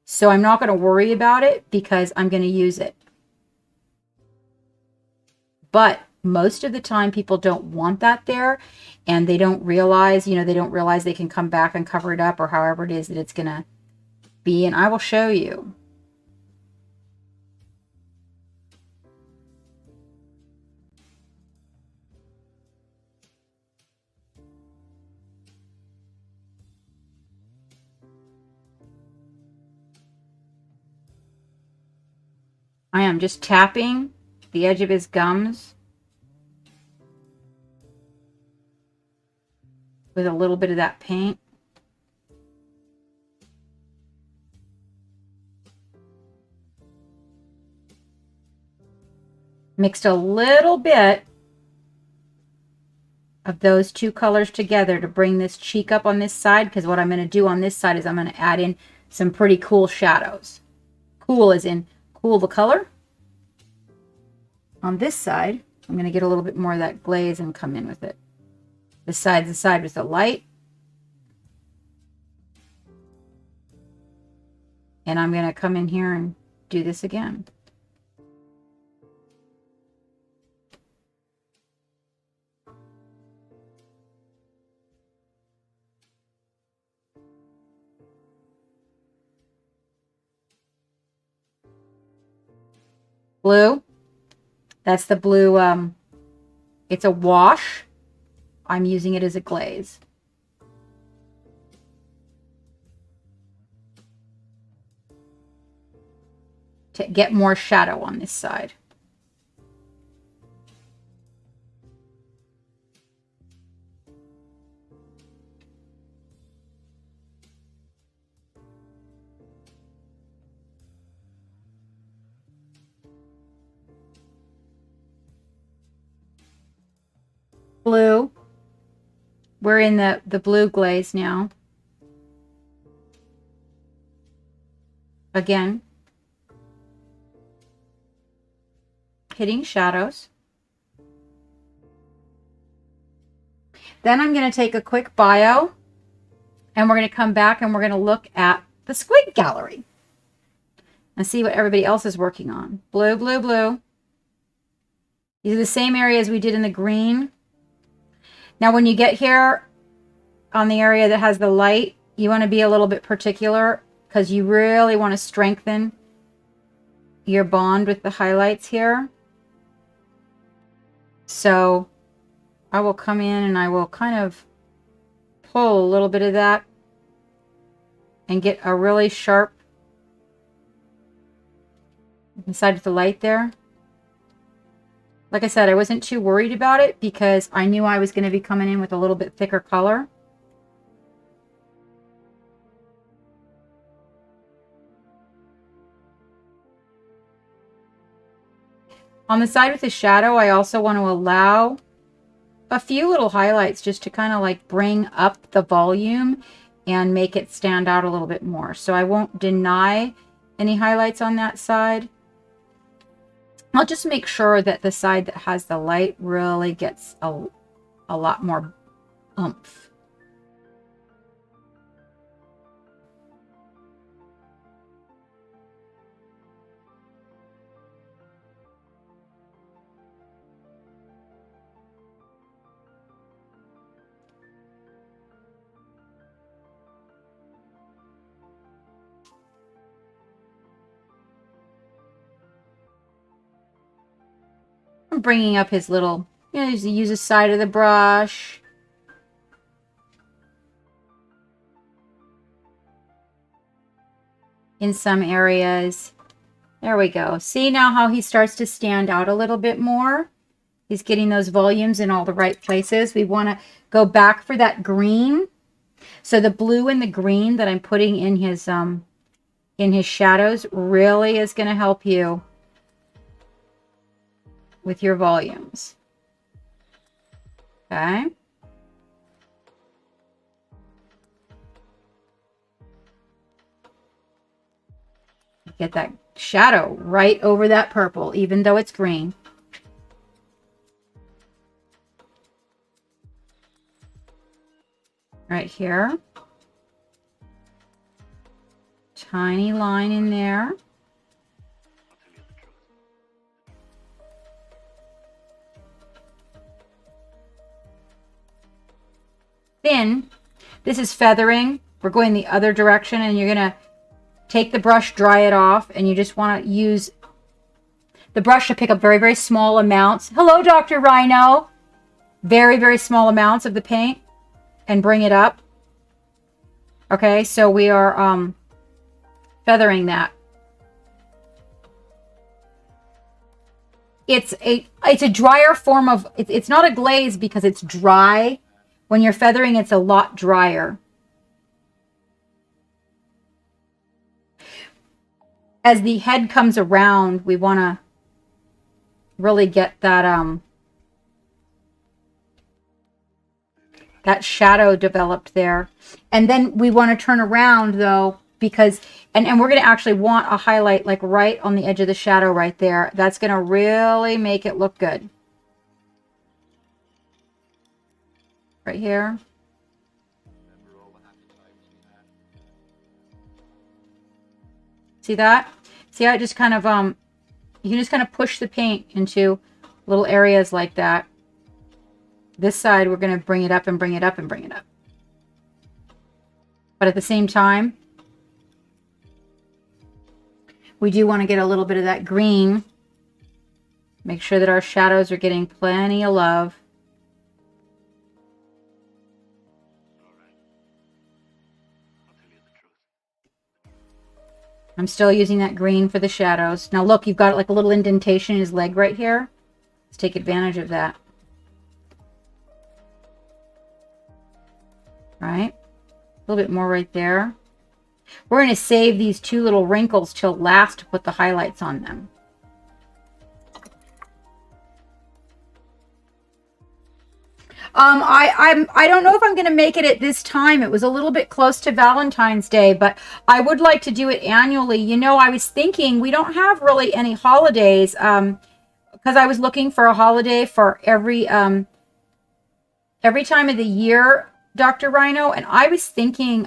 Speaker 1: So I'm not going to worry about it because I'm going to use it. But most of the time people don't want that there, and they don't realize, they don't realize they can come back and cover it up, or however it is that it's going to be. And I will show you. I am just tapping the edge of his gums with a little bit of that paint. Mixed a little bit of those two colors together to bring this cheek up on this side, because what I'm going to do on this side is I'm going to add in some pretty cool shadows. Cool as in cool the color. On this side, I'm going to get a little bit more of that glaze and come in with it. The side with the light. And I'm going to come in here and do this again. Blue. That's the blue. It's a wash. I'm using it as a glaze. To get more shadow on this side. Blue. We're in the blue glaze now. Again. Hitting shadows. Then I'm going to take a quick bio and we're going to come back and we're going to look at the squig gallery and see what everybody else is working on. Blue, blue, blue. These are the same areas we did in the green. Now, when you get here on the area that has the light, you want to be a little bit particular because you really want to strengthen your bond with the highlights here. So I will come in and I will kind of pull a little bit of that and get a really sharp inside with the light there. Like I said, I wasn't too worried about it because I knew I was going to be coming in with a little bit thicker color. On the side with the shadow, I also want to allow a few little highlights just to kind of like bring up the volume and make it stand out a little bit more. So I won't deny any highlights on that side. I'll just make sure that the side that has the light really gets a lot more oomph. I'm bringing up his little, just use the side of the brush. In some areas. There we go. See now how he starts to stand out a little bit more? He's getting those volumes in all the right places. We want to go back for that green. So the blue and the green that I'm putting in his shadows really is going to help you with your volumes. Okay. Get that shadow right over that purple, even though it's green. Right here. Tiny line in there. Then, this is feathering. We're going the other direction, and you're going to take the brush, dry it off, and you just want to use the brush to pick up very, very small amounts. Hello, Dr. Rhino. Very, very small amounts of the paint and bring it up. Okay, so we are feathering that. It's a drier form of, it's not a glaze because it's dry. When you're feathering, it's a lot drier. As the head comes around, we want to really get that that shadow developed there. And then we want to turn around though, because, and we're going to actually want a highlight like right on the edge of the shadow right there. That's going to really make it look good. Right here. See that? See how it just kind of, you can just kind of push the paint into little areas like that. This side, we're going to bring it up and bring it up and bring it up. But at the same time, we do want to get a little bit of that green Make sure that our shadows are getting plenty of love. I'm still using that green for the shadows. Now look, you've got like a little indentation in his leg right here. Let's take advantage of that. Right? A little bit more right there. We're going to save these two little wrinkles till last to put the highlights on them. I don't know if I'm going to make it at this time. It was a little bit close to Valentine's Day, but I would like to do it annually. You know, I was thinking we don't have really any holidays because I was looking for a holiday for every time of the year, Dr. Rhino, and I was thinking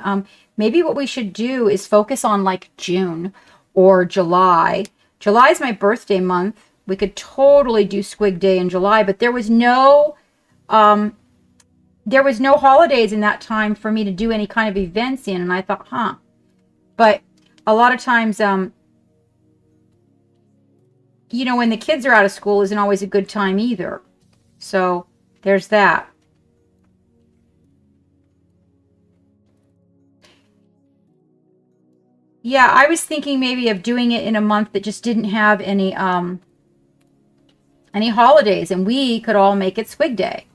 Speaker 1: maybe what we should do is focus on like June or July. July is my birthday month. We could totally do Squig Day in July, but there was no holidays in that time for me to do any kind of events in. And I thought, but a lot of times, you know, when the kids are out of school isn't always a good time either. So there's that. Yeah, I was thinking maybe of doing it in a month that just didn't have any holidays, and we could all make it Squig Day.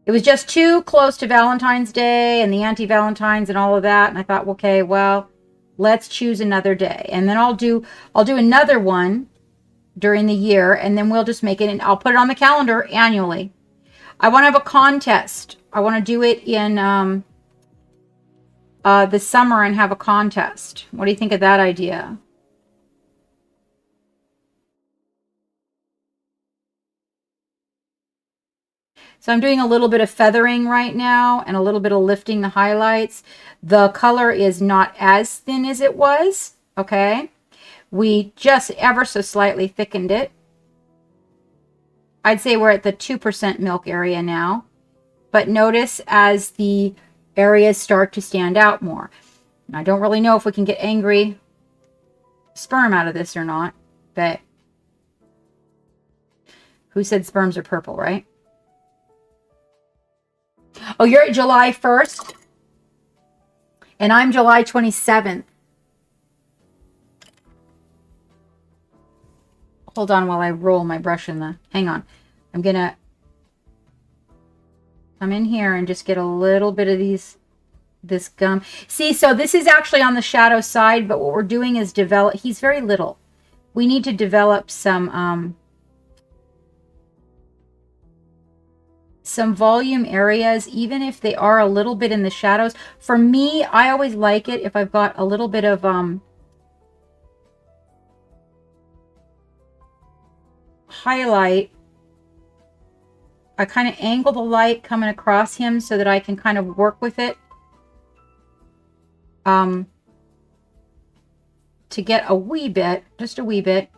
Speaker 1: It was just too close to Valentine's Day and the anti-Valentines and all of that, and I thought, okay, well, let's choose another day, and then I'll do another one during the year, and then we'll just make it, and I'll put it on the calendar annually. I want to have a contest. I want to do it in the summer and have a contest. What do you think of that idea? So I'm doing a little bit of feathering right now and a little bit of lifting the highlights. The color is not as thin as it was, okay? We just ever so slightly thickened it. I'd say we're at the 2% milk area now. But notice as the areas start to stand out more. And I don't really know if we can get angry sperm out of this or not, but who said sperms are purple, right? Oh, you're at July 1st, and I'm July 27th. Hold on while I roll my brush in the... Hang on. I'm going to come in here and just get a little bit of this gum. See, so this is actually on the shadow side, but what we're doing is develop... He's very little. We need to develop some volume areas, even if they are a little bit in the shadows. For me, I always like it if I've got a little bit of highlight. I kind of angle the light coming across him so that I can kind of work with it to get a wee bit, just a wee bit.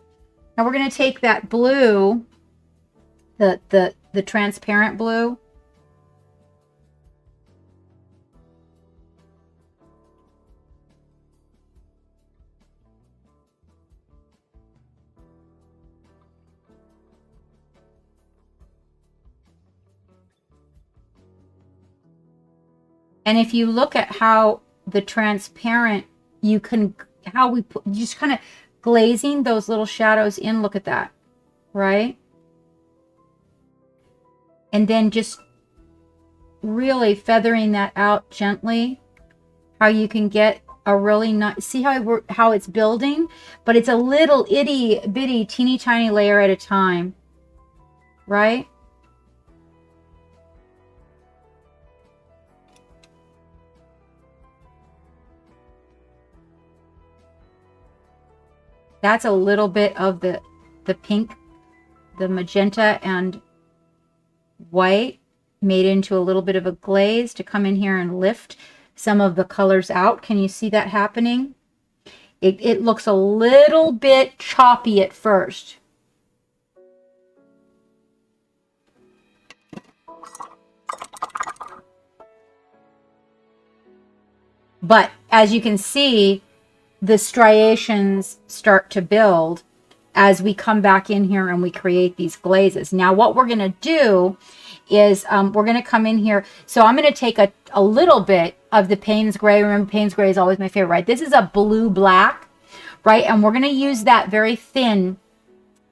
Speaker 1: Now we're going to take that blue, the transparent blue. And if you look at how the transparent, you can, how we put, just kind of glazing those little shadows in, look at that, right? And then just really feathering that out gently, how you can get a really nice, see how it's building, but it's a little itty bitty teeny tiny layer at a time, right? That's a little bit of the pink, the magenta and white made into a little bit of a glaze to come in here and lift some of the colors out. Can you see that happening? It looks a little bit choppy at first. But as you can see, the striations start to build as we come back in here and we create these glazes. Now what we're going to do is we're going to come in here. So I'm going to take a little bit of the Payne's Gray. Remember, Payne's Gray is always my favorite, right? This is a blue black, right? And we're going to use that very thin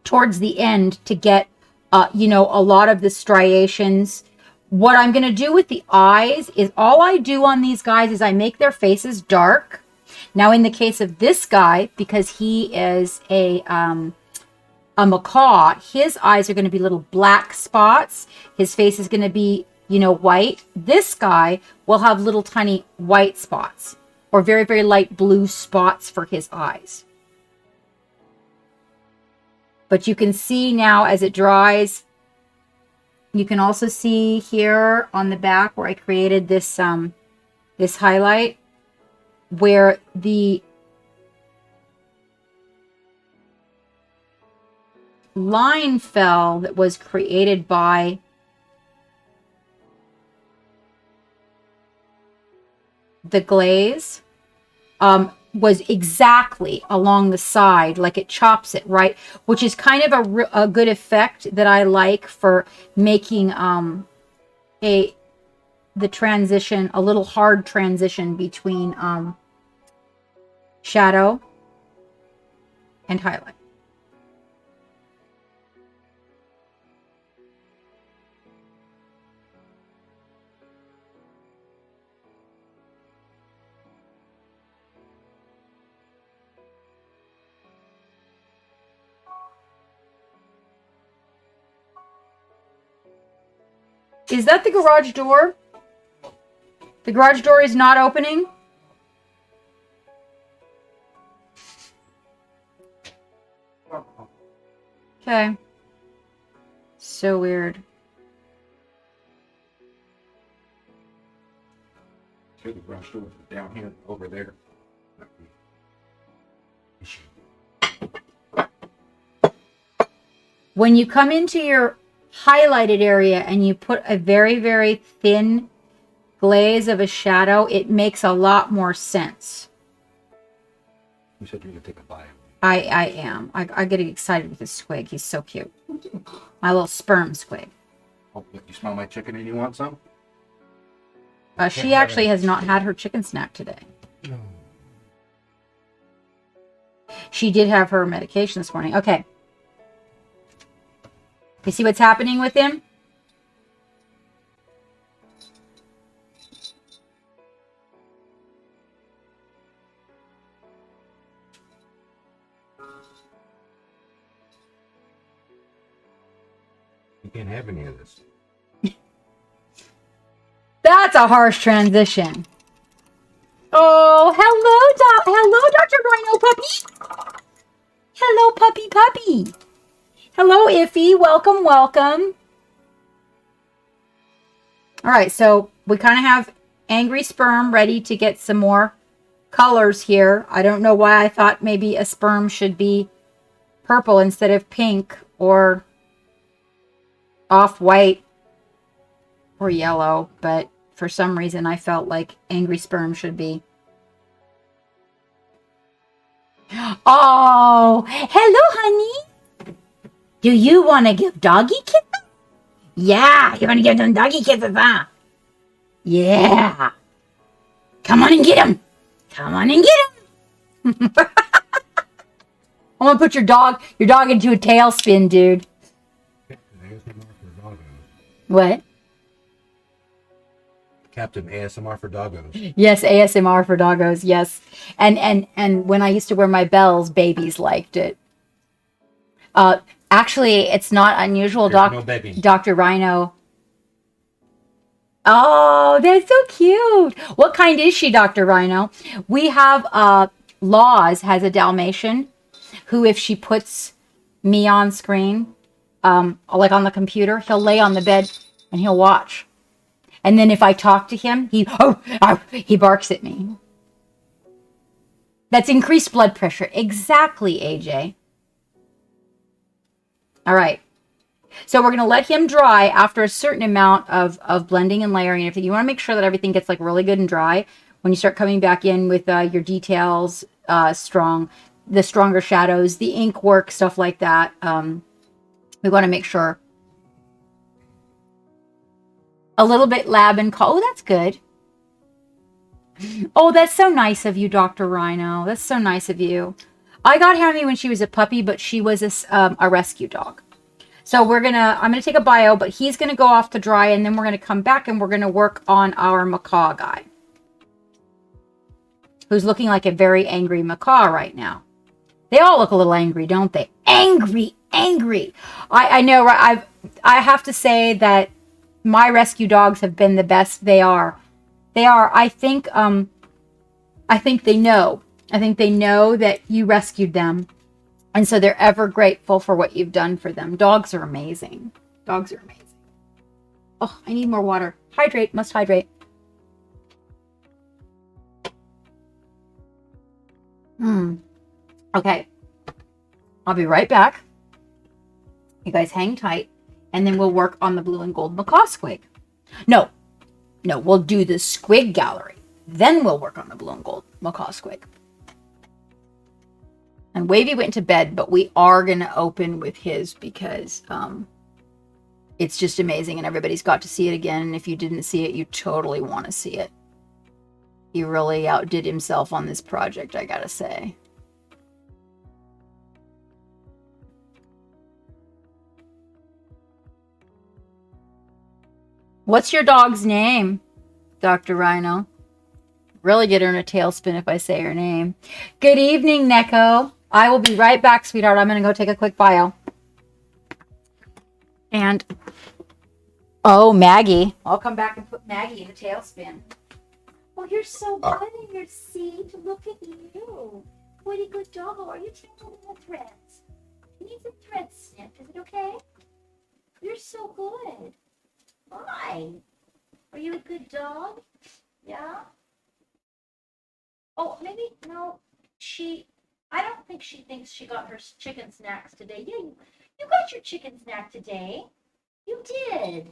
Speaker 1: towards the end to get, you know, a lot of the striations. What I'm going to do with the eyes is all I do on these guys is I make their faces dark. Now, in the case of this guy, because he is a macaw, his eyes are going to be little black spots. His face is going to be, you know, white. This guy will have little tiny white spots or very, very light blue spots for his eyes. But you can see now as it dries, you can also see here on the back where I created this, this highlight, where the line fell that was created by the glaze was exactly along the side, like it chops it, right? Which is kind of a good effect that I like for making the transition, a little hard transition between shadow and highlight. Is that the garage door? The garage door is not opening? Okay. So weird.
Speaker 2: Sure, the garage door down here, over there.
Speaker 1: When you come into your highlighted area and you put a very, very thin glaze of a shadow, it makes a lot more sense.
Speaker 2: You said you're going to take a bite.
Speaker 1: I am. I get excited with this squig. He's so cute. My little sperm squig.
Speaker 2: Oh, you smell my chicken and you want some?
Speaker 1: She actually has not had her chicken snack today.
Speaker 2: No.
Speaker 1: She did have her medication this morning. Okay. You see what's happening with him?
Speaker 2: You can't have any of this.
Speaker 1: That's a harsh transition. Oh, hello, Dr. Rhino Puppy. Hello, puppy. Hello, Iffy. Welcome. All right, so we kind of have Angry Sperm ready to get some more colors here. I don't know why I thought maybe a sperm should be purple instead of pink or off-white or yellow, but for some reason I felt like Angry Sperm should be. Oh, hello, honey. Do you want to give doggy kisses? Yeah, you want to give them doggy kisses, huh? Yeah. Come on and get him. I'm gonna put your dog into a tailspin, dude. What?
Speaker 2: Captain ASMR for doggos.
Speaker 1: Yes, ASMR for doggos. Yes, and when I used to wear my bells, babies liked it. Actually, it's not unusual.
Speaker 2: No baby.
Speaker 1: Dr. Rhino. Oh, that's so cute. What kind is she, Dr. Rhino? We have Laws has a Dalmatian who, if she puts me on screen, like on the computer, he'll lay on the bed and he'll watch. And then if I talk to him, he barks at me. That's increased blood pressure. Exactly, AJ. All right. So we're going to let him dry after a certain amount of blending and layering. If you want to make sure that everything gets like really good and dry, when you start coming back in with your details strong, the stronger shadows, the ink work, stuff like that. We want to make sure. A little bit lab and call. Oh, that's good. Oh, that's so nice of you, Dr. Rhino. That's so nice of you. I got Hammy when she was a puppy, but she was a rescue dog. So I'm gonna take a bio, but he's gonna go off to dry, and then we're gonna come back and we're gonna work on our macaw guy, who's looking like a very angry macaw right now. They all look a little angry, don't they? Angry, angry. I know, right? I have to say that my rescue dogs have been the best. They are. They are. I think they know. I think they know that you rescued them. And so they're ever grateful for what you've done for them. Dogs are amazing. Dogs are amazing. Oh, I need more water. Hydrate. Must hydrate. Okay. I'll be right back. You guys hang tight. And then we'll work on the blue and gold macaw squig. No, we'll do the squig gallery. Then we'll work on the blue and gold macaw squig. And Wavy went to bed, but we are going to open with his because it's just amazing and everybody's got to see it again. And if you didn't see it, you totally want to see it. He really outdid himself on this project, I gotta say. What's your dog's name, Dr. Rhino? Really get her in a tailspin if I say her name. Good evening, Neko. I will be right back, sweetheart. I'm going to go take a quick bio. And, oh, Maggie. I'll come back and put Maggie in a tailspin. Oh, you're so good in your seat. Look at you. What a good dog. Are you changing the threads? You need some threads snipped. Is it okay? You're so good. Why? Are you a good dog? Yeah? Oh, maybe, no, I don't think she thinks she got her chicken snacks today. Yeah, you got your chicken snack today. You did.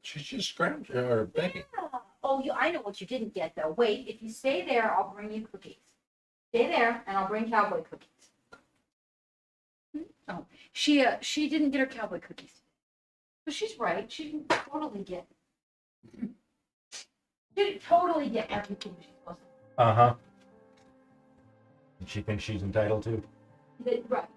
Speaker 2: She's just scratching her Becky.
Speaker 1: Yeah. Oh, I know what you didn't get, though. Wait, if you stay there, I'll bring you cookies. Stay there, and I'll bring cowboy cookies. Oh, she didn't get her cowboy cookies today. But she's right. She didn't totally get. She didn't totally get everything she's supposed to.
Speaker 2: Uh-huh. And she thinks she's entitled to.
Speaker 1: Right.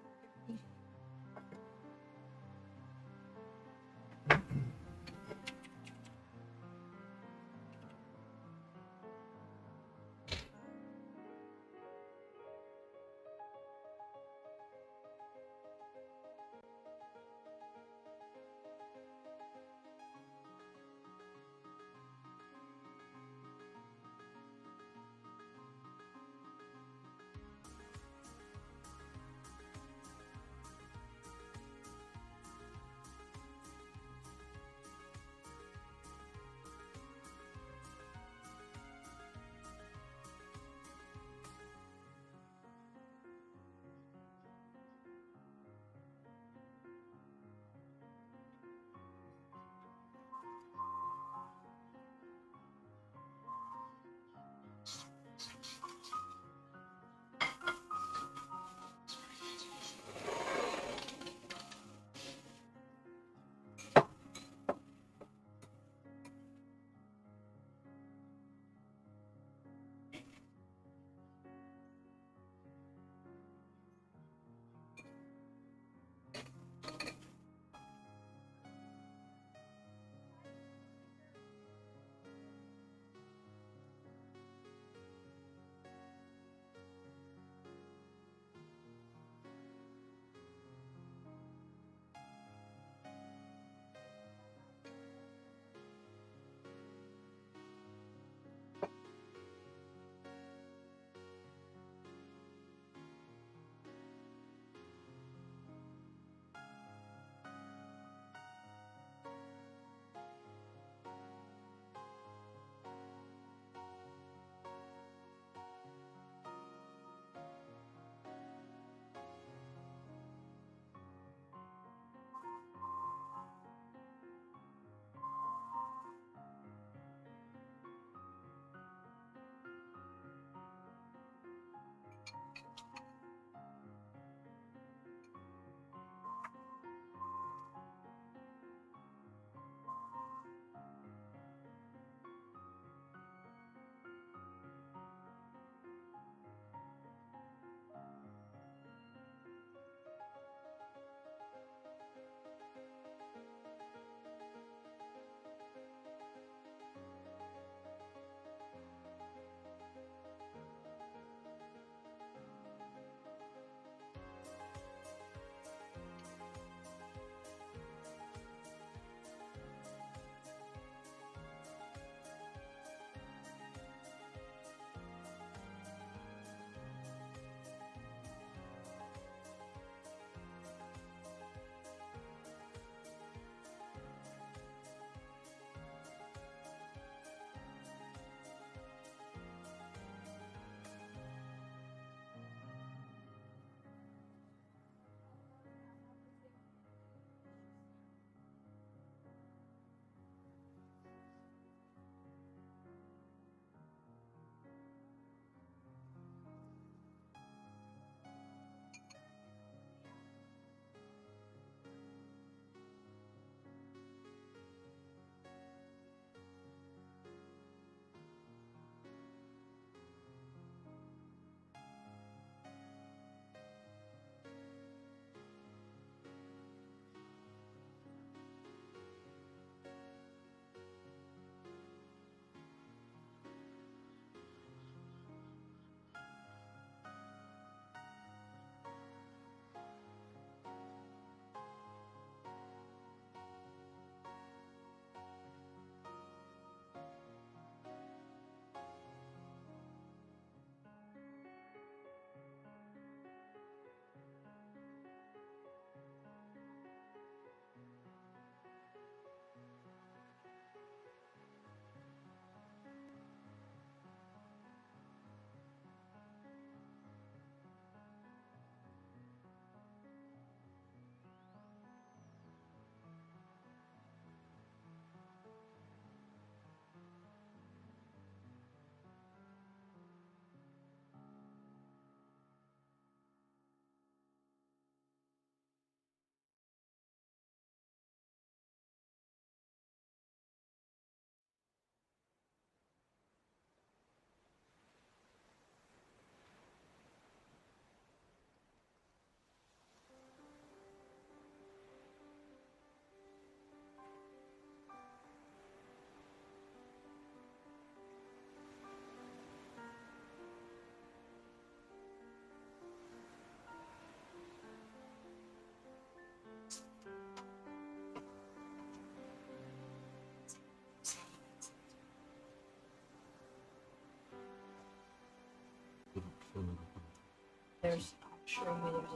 Speaker 1: There's, I'm sure there's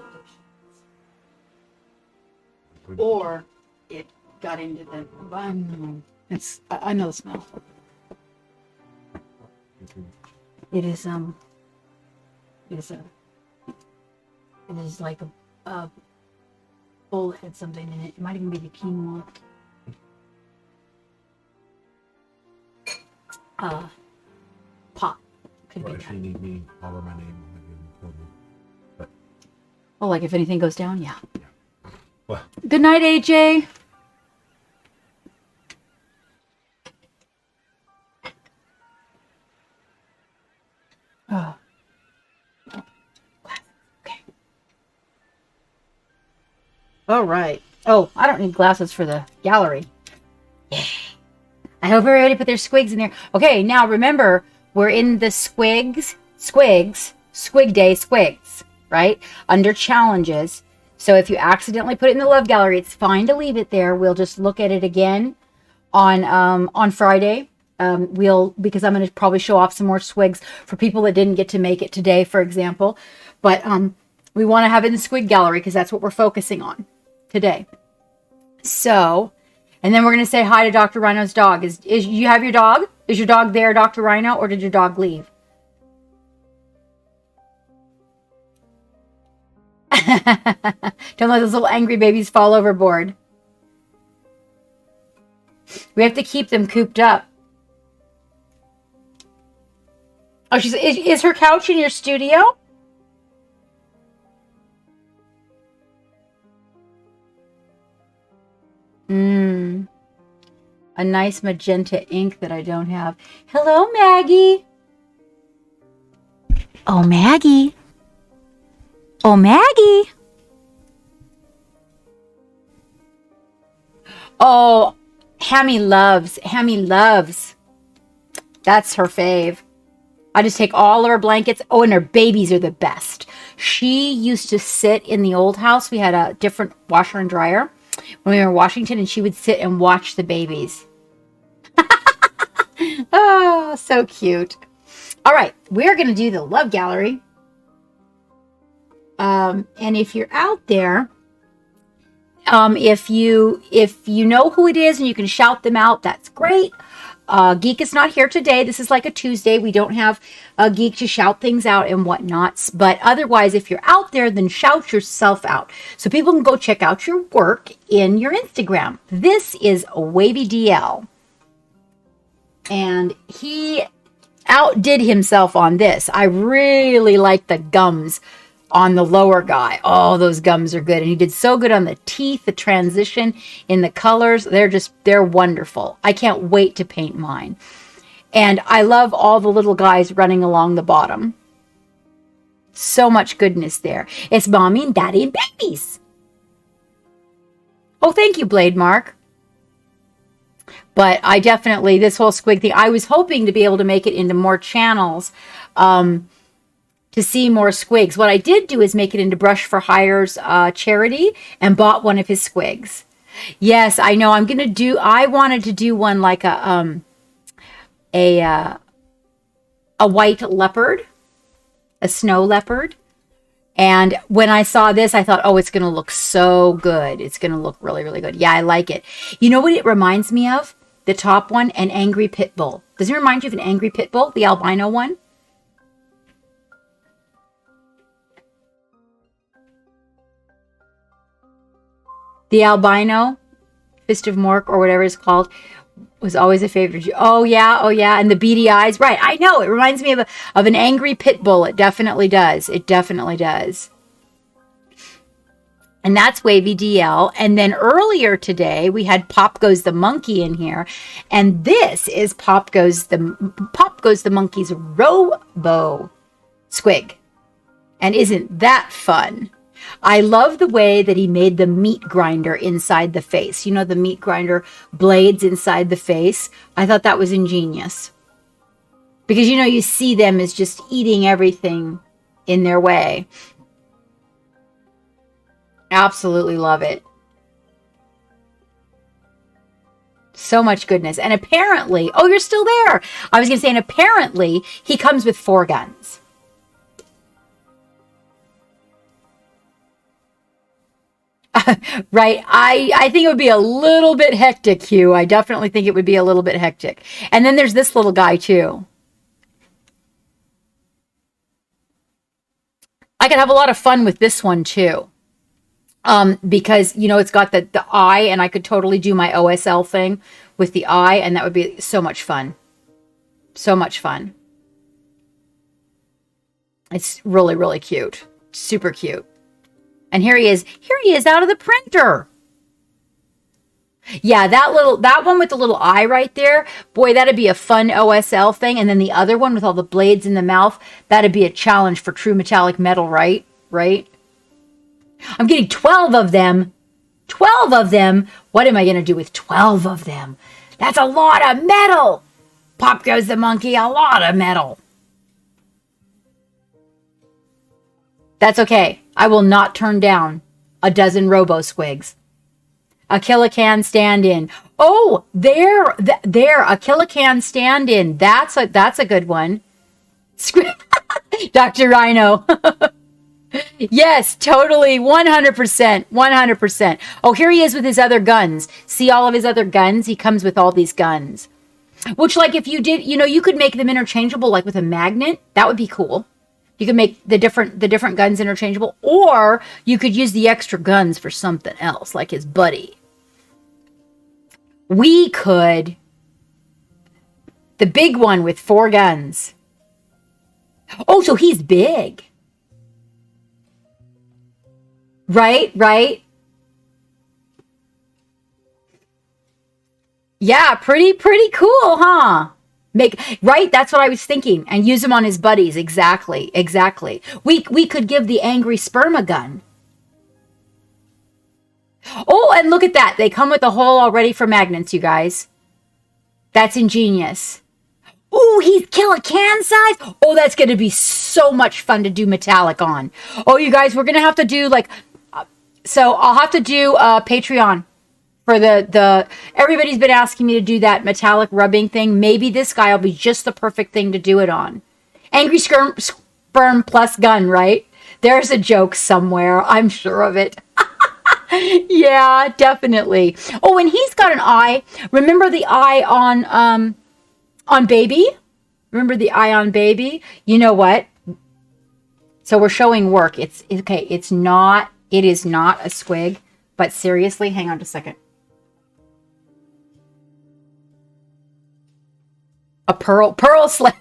Speaker 1: additions. Or it got into the, I don't know. I know the smell. It is, it is like a bowl that had something in it. It might even be the quinoa. Pot. Could
Speaker 2: Well,
Speaker 1: be
Speaker 2: if
Speaker 1: that.
Speaker 2: you need me, holler my name. But
Speaker 1: Oh, like if anything goes down, yeah.
Speaker 2: well,
Speaker 1: Good night, AJ. Oh. Okay. All right. Oh, I don't need glasses for the gallery. Yeah. I hope everybody put their squigs in there. Okay, now remember, we're in the squigs, Squig Day squigs, right? Under challenges. So if you accidentally put it in the love gallery, it's fine to leave it there. We'll just look at it again on Friday. Because I'm going to probably show off some more squigs for people that didn't get to make it today, for example. But we want to have it in the squig gallery because that's what we're focusing on today. So, and then we're going to say hi to Dr. Rhino's dog. Is you have your dog? Is your dog there, Dr. Rhino, or did your dog leave? Don't let those little angry babies fall overboard. We have to keep them cooped up. Oh, is her couch in your studio? A nice magenta ink that I don't have. Hello, Maggie. Oh, Maggie. Oh, Maggie. Oh, Hammy loves. That's her fave. I just take all of her blankets. Oh, and her babies are the best. She used to sit in the old house. We had a different washer and dryer when we were in Washington, and she would sit and watch the babies. Oh, so cute. All right, we're going to do the love gallery. And if you're out there, if you know who it is and you can shout them out, that's great. Geek is not here today. This is like a Tuesday. We don't have a Geek to shout things out and whatnots. But otherwise, if you're out there, then shout yourself out so people can go check out your work in your Instagram. This is Wavy DL. And he outdid himself on this. I really like the gums on the lower guy. Oh, those gums are good. And he did so good on the teeth, the transition in the colors. They're wonderful. I can't wait to paint mine. And I love all the little guys running along the bottom. So much goodness there. It's mommy and daddy and babies. Oh, thank you, Blade Mark. But I definitely, this whole squig thing, I was hoping to be able to make it into more channels. To see more squigs. What I did do is make it into Brush for Hire's charity and bought one of his squigs. Yes, I know. I wanted to do one like a white leopard, a snow leopard. And when I saw this, I thought, oh, it's going to look so good. It's going to look really, really good. Yeah, I like it. You know what it reminds me of? The top one, an angry pit bull. Does it remind you of an angry pit bull, the albino one? The albino, Fist of Mork, or whatever it's called, was always a favorite. Oh yeah. And the beady eyes. Right. I know. It reminds me of an angry pit bull. It definitely does. And that's Wavy DL. And then earlier today, we had Pop Goes the Monkey in here. And this is Pop Goes the Monkey's Robo Squig. And isn't that fun? I love the way that he made the meat grinder inside the face. You know, the meat grinder blades inside the face. I thought that was ingenious. Because, you know, you see them as just eating everything in their way. Absolutely love it. So much goodness. And apparently, oh, you're still there. I was going to say, and apparently he comes with 4 guns. Right. I think it would be a little bit hectic, Hugh. I definitely think it would be a little bit hectic. And then there's this little guy too. I could have a lot of fun with this one too. Because, you know, it's got the eye, and I could totally do my OSL thing with the eye, and that would be so much fun. So much fun. It's really, really cute. Super cute. And here he is. Here he is out of the printer. Yeah, that one with the little eye right there. Boy, that'd be a fun OSL thing. And then the other one with all the blades in the mouth, that'd be a challenge for true metallic metal, right? Right? I'm getting 12 of them. 12 of them. What am I going to do with 12 of them? That's a lot of metal. Pop goes the monkey, a lot of metal. That's okay. I will not turn down a dozen Robo Squigs. A Killacan stand-in. Oh, there, a Killacan stand-in. That's a good one. Dr. Rhino. Yes, totally. 100%. 100%. Oh, here he is with his other guns. See all of his other guns? He comes with all these guns. Which, like, if you did, you know, you could make them interchangeable, like with a magnet. That would be cool. You could make the different guns interchangeable, or you could use the extra guns for something else, like his buddy. We could. The big one with 4 guns. Oh, so he's big. Right, right. Yeah, pretty cool, huh? Right, that's what I was thinking. And use him on his buddies. Exactly. We could give the angry sperm a gun. Oh, and look at that. They come with a hole already for magnets, you guys. That's ingenious. Oh, he's Killacan size. Oh, that's going to be so much fun to do metallic on. Oh, you guys, we're going to have to do like... So I'll have to do a Patreon for the everybody's been asking me to do that metallic rubbing thing. Maybe this guy will be just the perfect thing to do it on. Angry sperm plus gun, right? There's a joke somewhere. I'm sure of it. Yeah, definitely. Oh, and he's got an eye. Remember the eye on Baby? Remember the eye on Baby? You know what? So we're showing work. It's okay. It is not a squig, but seriously, hang on just a second. A pearl slab.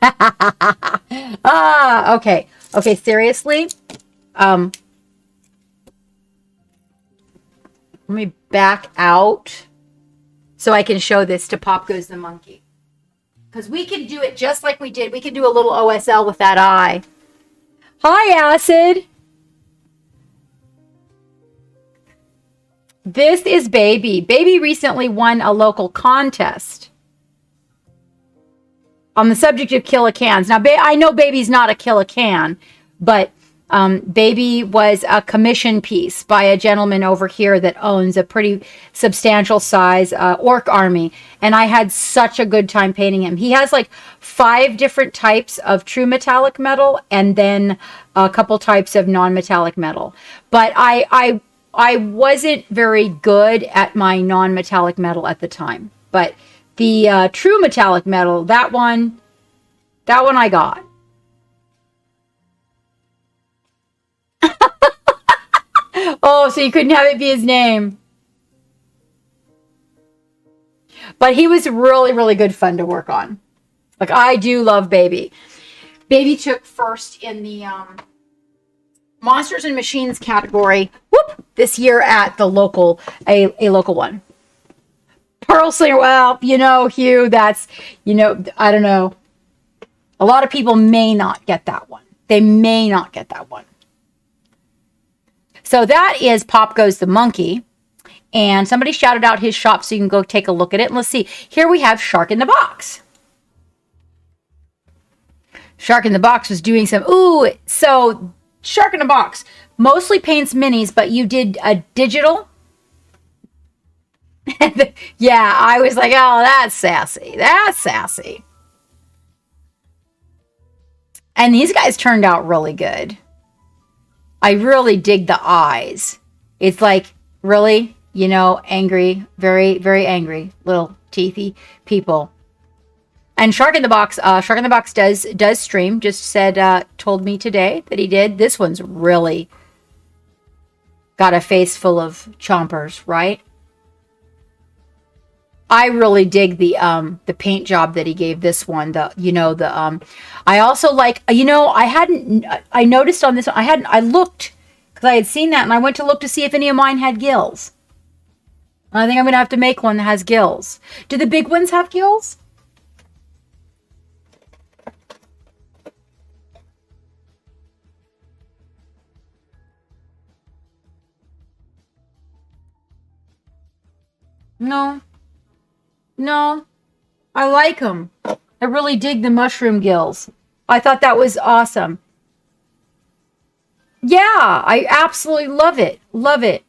Speaker 1: Okay. Okay, seriously. Let me back out so I can show this to Pop Goes the Monkey. Because we can do it just like we did. We can do a little OSL with that eye. Hi, Acid. This is Baby. Baby recently won a local contest on the subject of Killacans. Now, I know Baby's not a Killacan, but Baby was a commission piece by a gentleman over here that owns a pretty substantial size orc army. And I had such a good time painting him. He has like 5 different types of true metallic metal and then a couple types of non-metallic metal. But I wasn't very good at my non-metallic metal at the time. But the true metallic metal, that one I got. Oh, so you couldn't have it be his name. But he was really, really good fun to work on. Like, I do love Baby. Baby took first in the Monsters and Machines category, this year at the local, a local one. Pearl Slinger, well, you know, Hugh, that's, you know, I don't know. A lot of people may not get that one. They may not get that one. So that is Pop Goes the Monkey. And somebody shouted out his shop so you can go take a look at it. And let's see. Here we have Shark in the Box. Shark in the Box was doing some... Ooh, so Shark in the Box mostly paints minis, but you did a digital. Yeah, I was like, oh, that's sassy. That's sassy. And these guys turned out really good. I really dig the eyes. It's like Really? You know, angry, very, very angry, little teethy people. And Shark in the Box, does stream. Just said, told me today that he did. This one's really got a face full of chompers, right? I really dig the paint job that he gave this one. I also like, I noticed on this one, I looked because I had seen that and I went to look to see if any of mine had gills. I think I'm going to have to make one that has gills. Do the big ones have gills? No. No. I like them. I really dig the mushroom gills. I thought that was awesome. Yeah, I absolutely love it. Love it.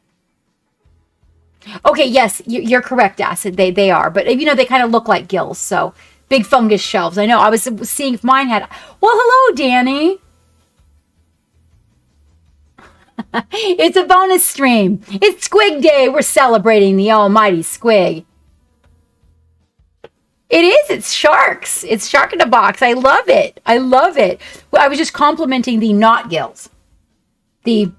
Speaker 1: Okay, yes, you're correct, Acid. They are. But, they kind of look like gills. So, big fungus shelves. I know. I was seeing if mine had... Well, hello, Danny. It's a bonus stream. It's Squig Day. We're celebrating the almighty Squig. It is. It's sharks. It's Shark in a Box. I love it. I love it. Well, I was just complimenting the not gills. The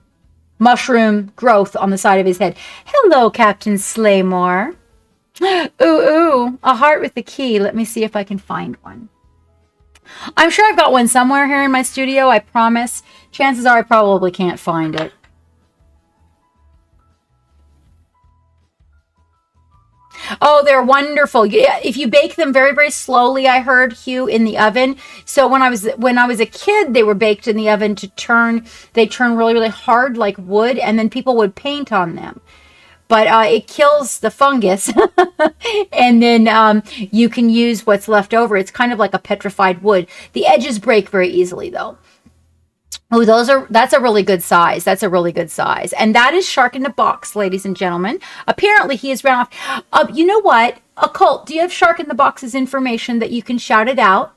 Speaker 1: mushroom growth on the side of his head. Hello, Captain Slaymore. Ooh, a heart with a key. Let me see if I can find one. I'm sure I've got one somewhere here in my studio, I promise. Chances are I probably can't find it. Oh, they're wonderful. Yeah, if you bake them very, very slowly, I heard, Hugh, in the oven. So when I was a kid, they were baked in the oven they turn really, really hard like wood, and then people would paint on them. But it kills the fungus, and then you can use what's left over. It's kind of like a petrified wood. The edges break very easily, though. Oh, that's a really good size. That's a really good size. And that is Shark in the Box, ladies and gentlemen. Apparently, he has run off. You know what? Occult, do you have Shark in the Box's information that you can shout it out?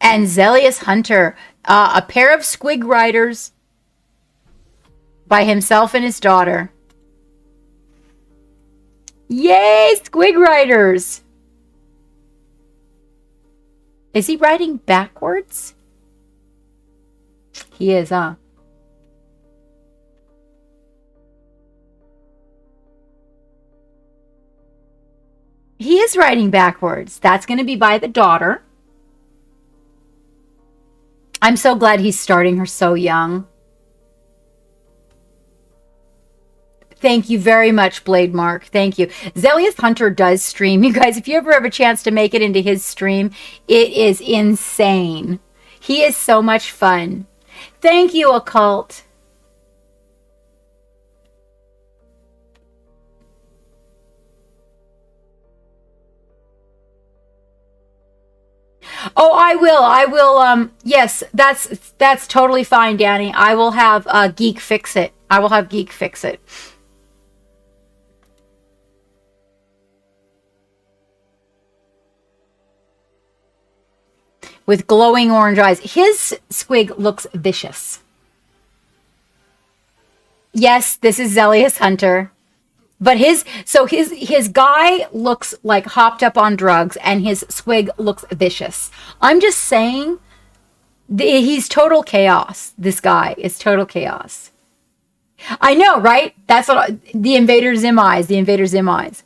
Speaker 1: And Zelius Hunter, a pair of squig riders by himself and his daughter. Yay, squig riders! Is he riding backwards? He is, huh? He is riding backwards. That's going to be by the daughter. I'm so glad he's starting her so young. Thank you very much, Blade Mark. Thank you. Zelius Hunter does stream. You guys, if you ever have a chance to make it into his stream, it is insane. He is so much fun. Thank you, Occult. Oh, I will. Yes, that's totally fine, Danny. I will have Geek fix it. I will have Geek fix it. With glowing orange eyes. His squig looks vicious. Yes, this is Zelius Hunter. But his guy looks like hopped up on drugs, and his squig looks vicious. I'm just saying, he's total chaos. This guy is total chaos. I know, right? That's what the Invader Zim eyes. The Invader Zim eyes.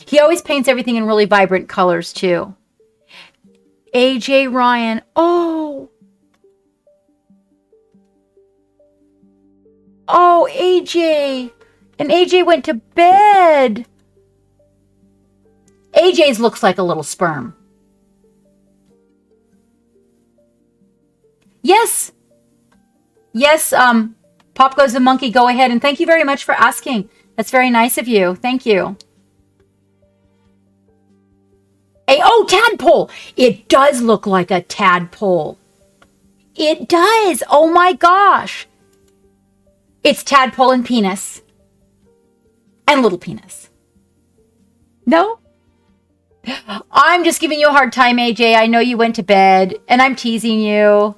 Speaker 1: He always paints everything in really vibrant colors too. AJ Ryan. Oh, AJ. And AJ went to bed. AJ's looks like a little sperm. Yes. Yes, Pop Goes the Monkey, go ahead. And thank you very much for asking. That's very nice of you. Thank you. Tadpole. It does look like a tadpole. It does. Oh my gosh. It's tadpole and penis. And little penis. No? I'm just giving you a hard time, AJ. I know you went to bed, and I'm teasing you.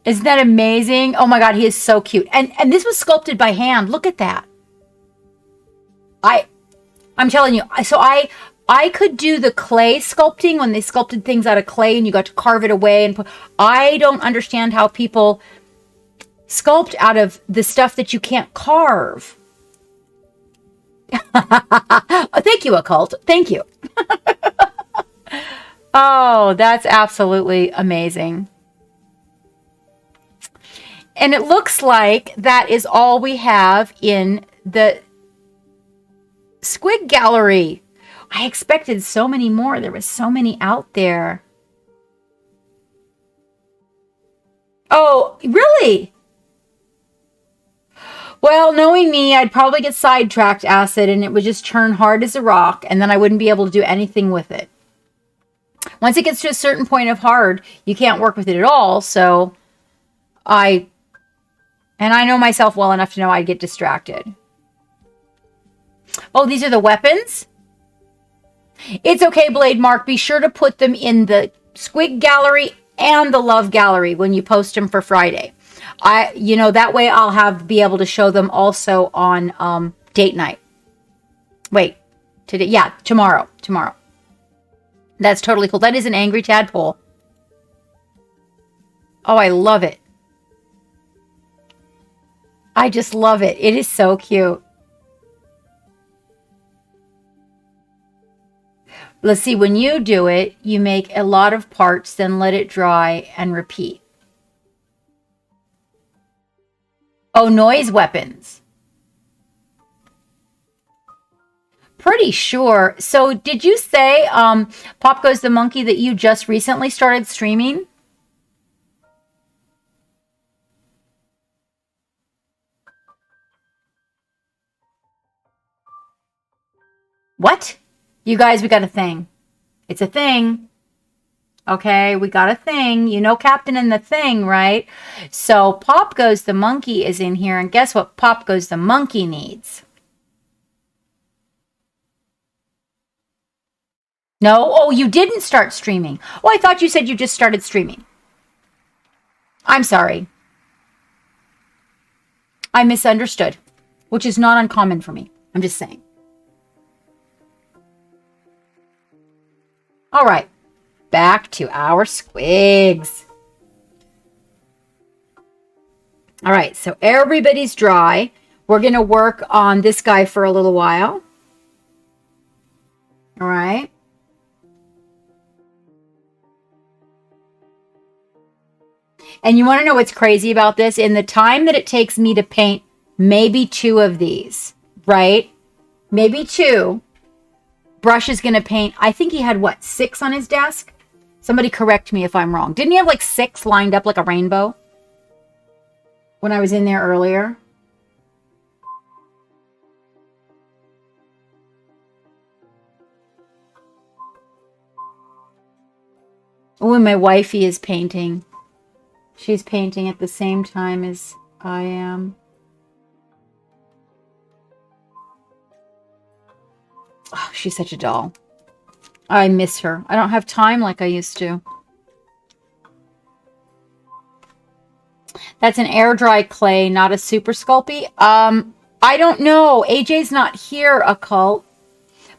Speaker 1: Isn't that amazing? Oh my God, he is so cute. And this was sculpted by hand. Look at that. I'm telling you. So I could do the clay sculpting when they sculpted things out of clay and you got to carve it away and put. I don't understand how people sculpt out of the stuff that you can't carve. Thank you, Occult. Thank you. Oh, that's absolutely amazing. And it looks like that is all we have in the Squig gallery. I expected so many more. There was so many out there. Oh, really? Well, knowing me, I'd probably get sidetracked, Acid, and it would just turn hard as a rock, and then I wouldn't be able to do anything with it. Once it gets to a certain point of hard, you can't work with it at all, so I know myself well enough to know I'd get distracted. Oh, these are the weapons? It's okay, Blade Mark. Be sure to put them in the Squig gallery and the Love gallery when you post them for Friday. That way I'll be able to show them also on date night. Wait, today? Yeah, tomorrow. That's totally cool. That is an angry tadpole. Oh, I love it. I just love it. It is so cute. Let's see, when you do it, you make a lot of parts, then let it dry and repeat. Oh, noise weapons. Pretty sure. So did you say, Pop Goes the Monkey, that you just recently started streaming? What? You guys, we got a thing. It's a thing. Okay, we got a thing. You know Captain and the Thing, right? So Pop Goes the Monkey is in here, and guess what Pop Goes the Monkey needs? No? Oh, you didn't start streaming. Oh, I thought you said you just started streaming. I'm sorry. I misunderstood, which is not uncommon for me. I'm just saying. All right. Back to our squigs. All right, so everybody's dry. We're going to work on this guy for a little while. All right. And you want to know what's crazy about this? In the time that it takes me to paint maybe 2 of these, right? Maybe 2. Brush is going to paint, I think he had, 6 on his desk? Somebody correct me if I'm wrong. Didn't he have 6 lined up like a rainbow when I was in there earlier? Oh, and my wifey is painting. She's painting at the same time as I am. Oh, she's such a doll. I miss her. I don't have time like I used to. That's an air dry clay, not a super sculpey. I don't know. AJ's not here, Occult.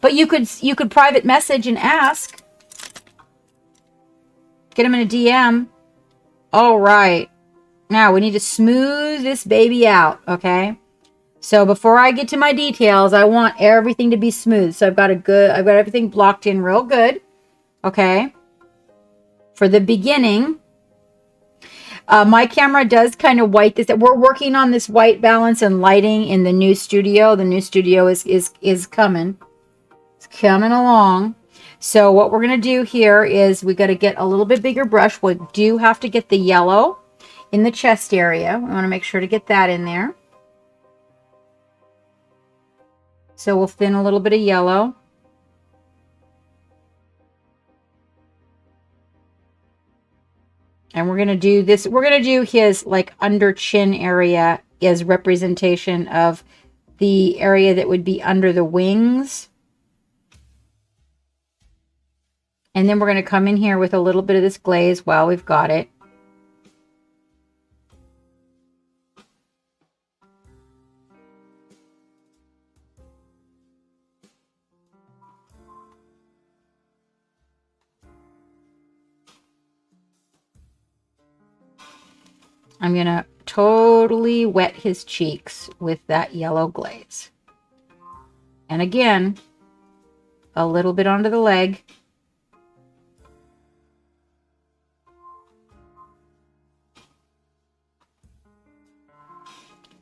Speaker 1: But you could private message and ask. Get him in a DM. All right. Now we need to smooth this baby out, okay? So before I get to my details, I want everything to be smooth. So I've got everything blocked in real good. Okay. For the beginning, my camera does kind of white this. We're working on this white balance and lighting in the new studio. The new studio is coming. It's coming along. So what we're going to do here is we got to get a little bit bigger brush. We do have to get the yellow in the chest area. We want to make sure to get that in there. So we'll thin a little bit of yellow. And we're going to do this. We're going to do his under chin area as representation of the area that would be under the wings. And then we're going to come in here with a little bit of this glaze while we've got it. I'm going to totally wet his cheeks with that yellow glaze. And again, a little bit onto the leg.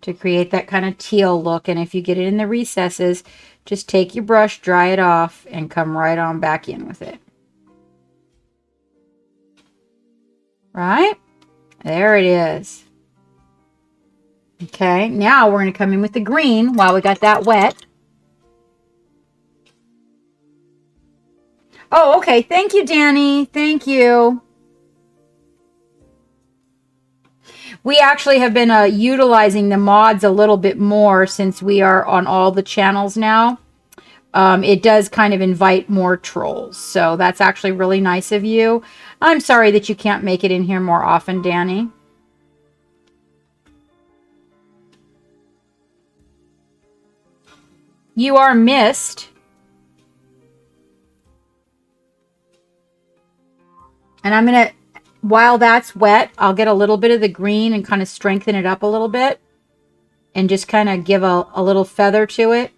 Speaker 1: To create that kind of teal look. And if you get it in the recesses, just take your brush, dry it off, and come right on back in with it. Right? There it is. Okay, now we're going to come in with the green while we got that wet. Oh, okay. Thank you, Danny. Thank you. We actually have been utilizing the mods a little bit more since we are on all the channels now. It does kind of invite more trolls. So that's actually really nice of you. I'm sorry that you can't make it in here more often, Danny. You are missed. And I'm going to, while that's wet, I'll get a little bit of the green and kind of strengthen it up a little bit. And just kind of give a little feather to it.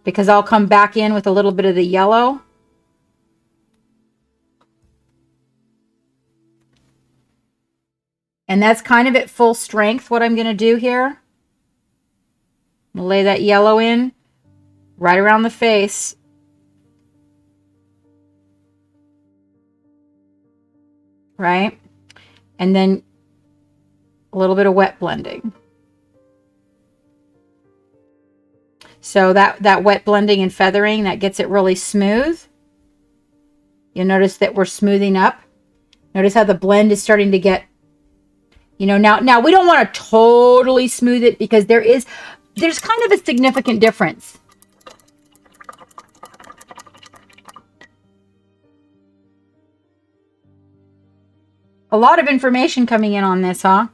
Speaker 1: Because I'll come back in with a little bit of the yellow. And that's kind of at full strength what I'm going to do here. I'm going to lay that yellow in right around the face. Right? And then a little bit of wet blending. So that wet blending and feathering, that gets it really smooth. You'll notice that we're smoothing up. Notice how the blend is starting to get, you know, now we don't want to totally smooth it because there's kind of a significant difference. A lot of information coming in on this, huh?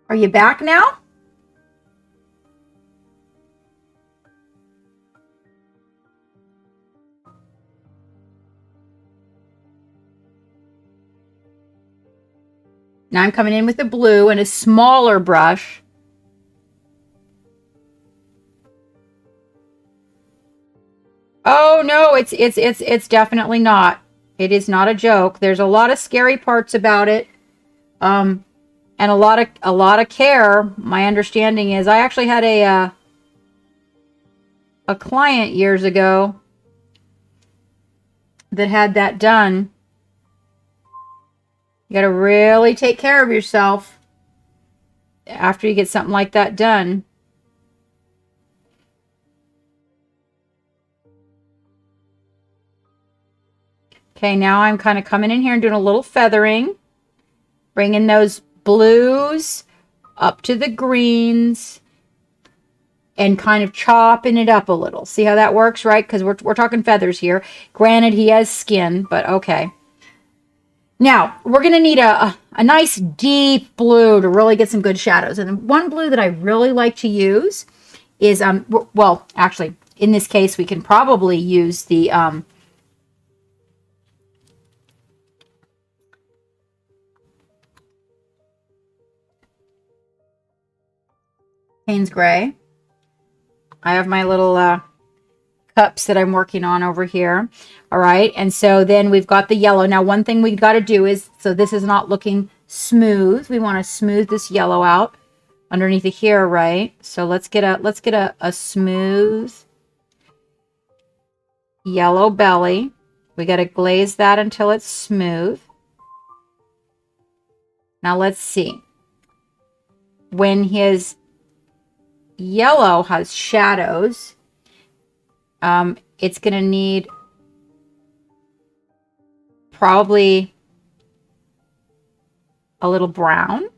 Speaker 1: Are you back now? Now I'm coming in with the blue and a smaller brush. Oh no, it's definitely not. It is not a joke. There's a lot of scary parts about it. And a lot of care. My understanding is I actually had a client years ago that had that done. You got to really take care of yourself after you get something like that done. Okay, now I'm kind of coming in here and doing a little feathering. Bringing those blues up to the greens. And kind of chopping it up a little. See how that works, right? Because we're talking feathers here. Granted, he has skin, but okay. Now, we're going to need a nice deep blue to really get some good shadows. And one blue that I really like to use is, well, actually, in this case, we can probably use the Payne's Gray. I have my little cups that I'm working on over here. All right. And so then we've got the yellow. Now, one thing we've got to do is, so this is not looking smooth. We want to smooth this yellow out underneath of here, right? So let's get a smooth yellow belly. We got to glaze that until it's smooth. Now let's see. When his yellow has shadows, it's going to need probably a little brown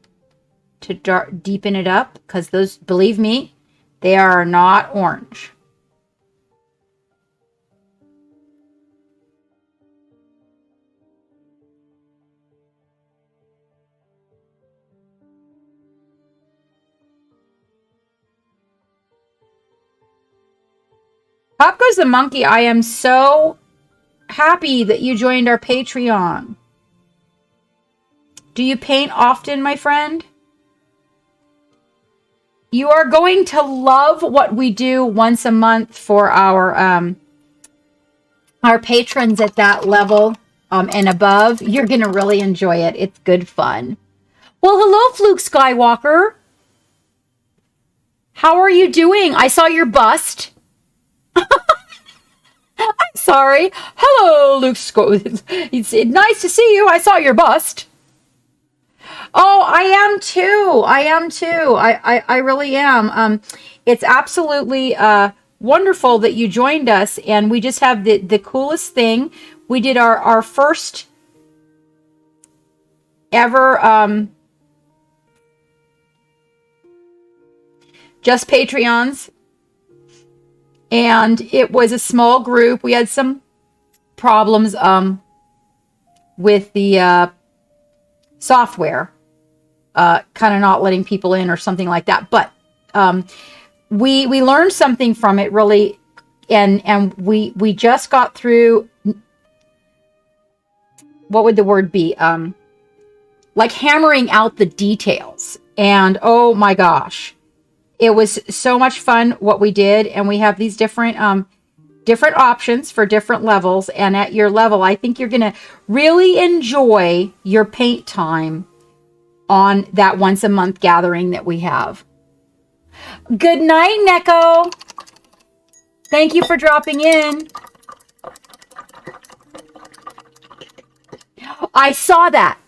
Speaker 1: to deepen it up, because those, believe me, they are not orange. Up goes the monkey. I am so happy that you joined our Patreon. Do you paint often, my friend? You are going to love what we do once a month for our patrons at that level and above. You're going to really enjoy it. It's good fun. Well, hello, Fluke Skywalker. How are you doing? I saw your bust. I'm sorry. Hello, Luke Skywalker. It's nice to see you. I saw your bust. Oh, I am too. I am too. I really am. It's absolutely wonderful that you joined us, and we just have the coolest thing. We did our first ever just Patreons, and it was a small group. We had some problems with the software. Kind of not letting people in or something like that. But we learned something from it, really, and we just got through, what would the word be? Like hammering out the details. And oh my gosh, it was so much fun what we did. And we have these different options for different levels. And at your level, I think you're going to really enjoy your paint time on that once a month gathering that we have. Good night, Neko. Thank you for dropping in. I saw that.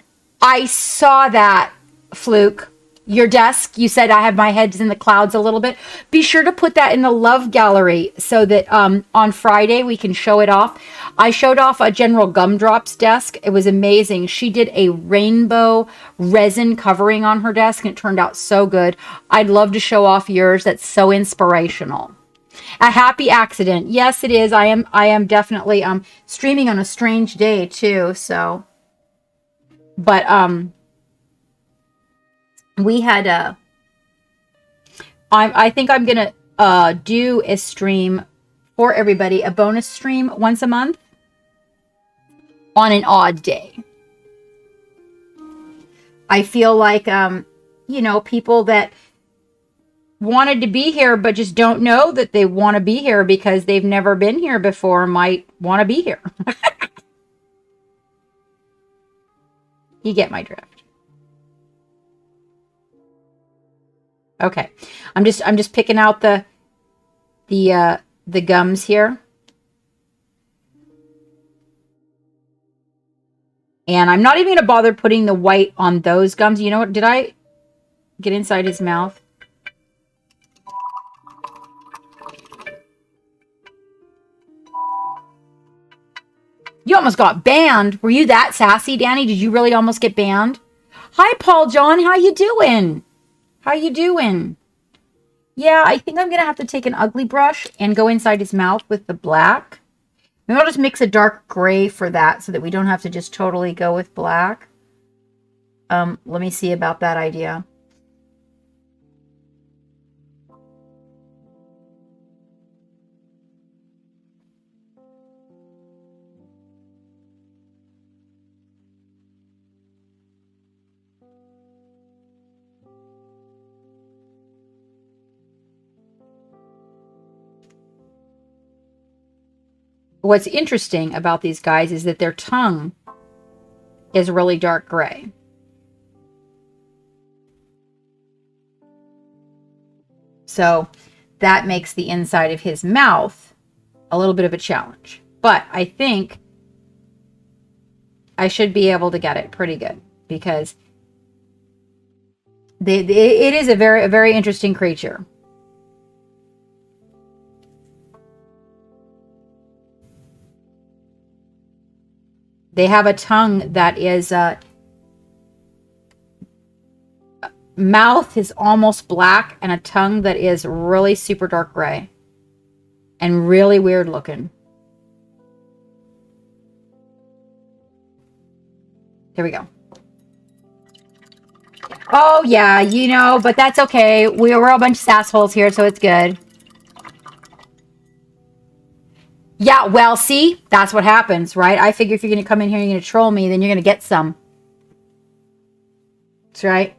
Speaker 1: I saw that, Fluke. Your desk, you said I have my heads in the clouds a little bit. Be sure to put that in the love gallery so that on Friday we can show it off. I showed off a General Gumdrop's desk. It was amazing. She did a rainbow resin covering on her desk, and it turned out so good. I'd love to show off yours. That's so inspirational. A happy accident. Yes, it is. I am definitely streaming on a strange day too. So, but we had I think I'm gonna do a stream for everybody, a bonus stream once a month on an odd day. I feel like you know, people that wanted to be here but just don't know that they want to be here because they've never been here before might want to be here. You get my drift. Okay, I'm just picking out the gums here, and I'm not even gonna bother putting the white on those gums. You know what? Did I get inside his mouth? You almost got banned. Were you that sassy, Danny? Did you really almost get banned? Hi, Paul John. How you doing? How you doing? Yeah, I think I'm going to have to take an ugly brush and go inside his mouth with the black. Maybe I'll just mix a dark gray for that so that we don't have to just totally go with black. Let me see about that idea. What's interesting about these guys is that their tongue is really dark gray. So that makes the inside of his mouth a little bit of a challenge. But I think I should be able to get it pretty good because it is a very interesting creature. They have a tongue that is, mouth is almost black and a tongue that is really super dark gray and really weird looking. There we go. Oh yeah, you know, but that's okay. We're a bunch of sassholes here, so it's good. Yeah, well, see, that's what happens, right? I figure if you're going to come in here and you're going to troll me, then you're going to get some. That's right.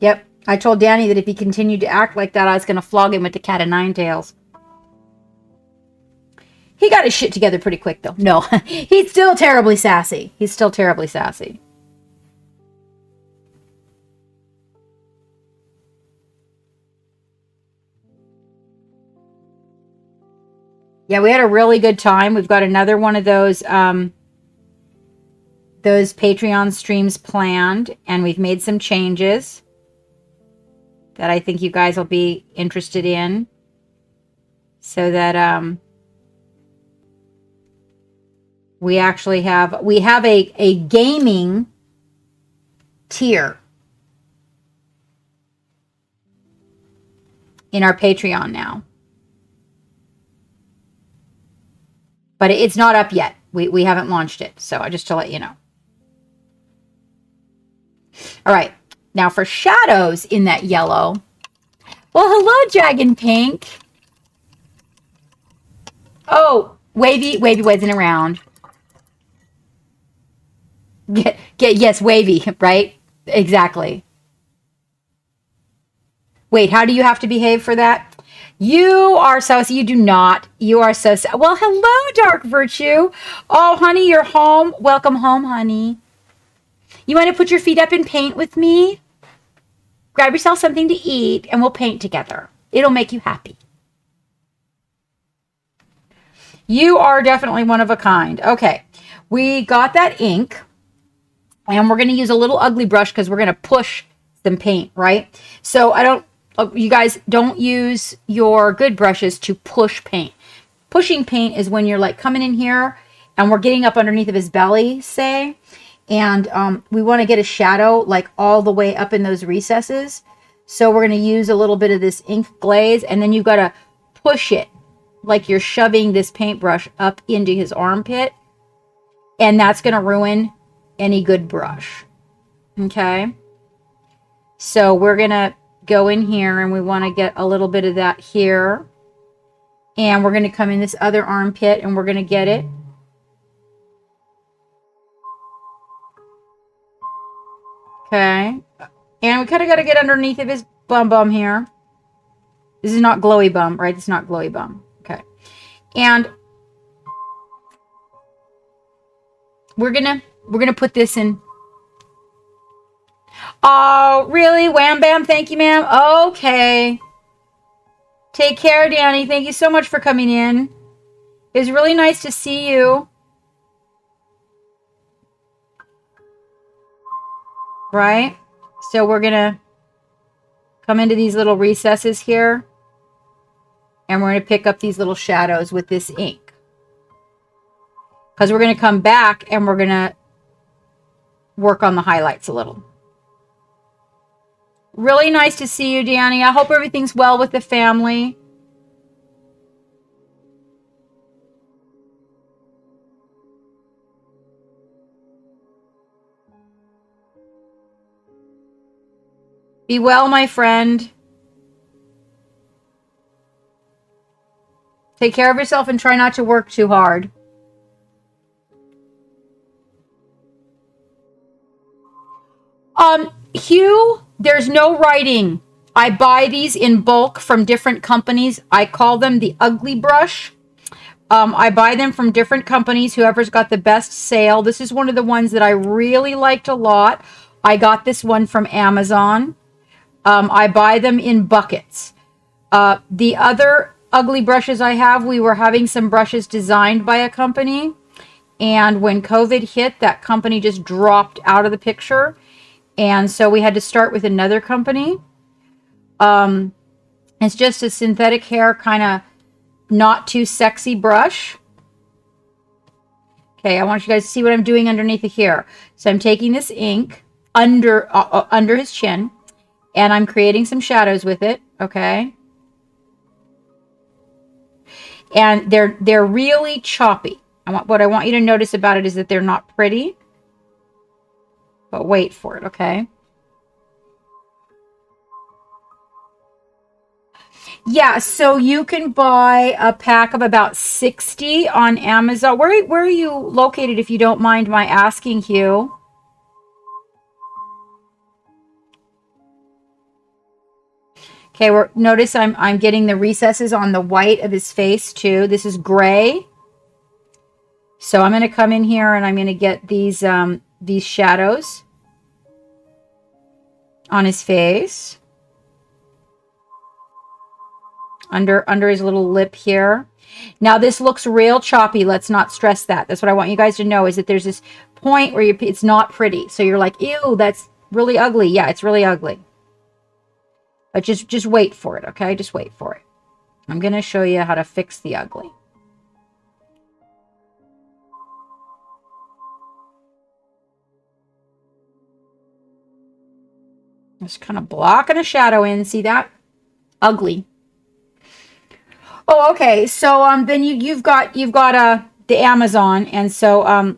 Speaker 1: Yep. I told Danny that if he continued to act like that, I was going to flog him with the cat of nine tails. He got his shit together pretty quick, though. No, he's still terribly sassy. He's still terribly sassy. Yeah, we had a really good time. We've got another one of those Patreon streams planned, and we've made some changes that I think you guys will be interested in, so that we actually have a gaming tier in our Patreon now. But it's not up yet. We haven't launched it. So just to let you know. All right. Now for shadows in that yellow. Well, hello, Dragon Pink. Oh, Wavy wasn't around. Yes, Wavy, right? Exactly. Wait, how do you have to behave for that? You are so, you do not. You are so, well, hello, Dark Virtue. Oh, honey, you're home. Welcome home, honey. You want to put your feet up and paint with me? Grab yourself something to eat and we'll paint together. It'll make you happy. You are definitely one of a kind. Okay, we got that ink and we're going to use a little ugly brush because we're going to push some paint, right? So you guys don't use your good brushes to push paint. Pushing paint is when you're like coming in here and we're getting up underneath of his belly, say, and we want to get a shadow like all the way up in those recesses. So we're going to use a little bit of this ink glaze, and then you've got to push it like you're shoving this paintbrush up into his armpit, and that's going to ruin any good brush. Okay, so we're going to go in here and we want to get a little bit of that here, and we're going to come in this other armpit and we're going to get it. Okay, and we kind of got to get underneath of his bum here. This is not glowy bum, right? It's not glowy bum. Okay, and we're gonna put this in. Oh, really? Wham bam. Thank you, ma'am. Okay. Take care, Danny. Thank you so much for coming in. It was really nice to see you. Right? So we're going to come into these little recesses here. And we're going to pick up these little shadows with this ink. Because we're going to come back and we're going to work on the highlights a little. Really nice to see you, Danny. I hope everything's well with the family. Be well, my friend. Take care of yourself and try not to work too hard. Hugh, there's no writing. I buy these in bulk from different companies. I call them the ugly brush. I buy them from different companies, whoever's got the best sale. This is one of the ones that I really liked a lot. I got this one from Amazon. I buy them in buckets. The other ugly brushes I have, we were having some brushes designed by a company. And when COVID hit, that company just dropped out of the picture. And so we had to start with another company. It's just a synthetic hair, kind of not too sexy brush. Okay, I want you guys to see what I'm doing underneath of here. So I'm taking this ink under his chin, and I'm creating some shadows with it. Okay, and they're really choppy. What I want you to notice about it is that they're not pretty. But wait for it, okay? Yeah, so you can buy a pack of about 60 on Amazon. Where are you located, if you don't mind my asking, Hugh? Okay, notice I'm getting the recesses on the white of his face too. This is gray. So I'm going to come in here and I'm going to get these shadows on his face. Under his little lip here. Now this looks real choppy. Let's not stress that. That's what I want you guys to know, is that there's this point where it's not pretty. So you're like, ew, that's really ugly. Yeah, it's really ugly. But just wait for it, okay? Just wait for it. I'm going to show you how to fix the ugly. Just kind of blocking a shadow in. See that? Ugly. Oh, okay. So then you've got the Amazon, and so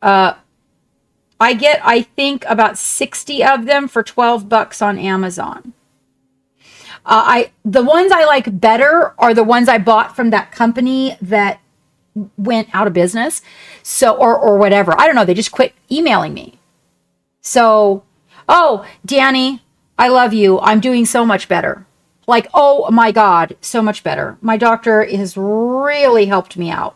Speaker 1: I get, I think, about 60 of them for $12 on Amazon. The ones I like better are the ones I bought from that company that went out of business. So or whatever. I don't know, they just quit emailing me. So, oh, Danny, I love you. I'm doing so much better. Like, oh my God, so much better. My doctor has really helped me out.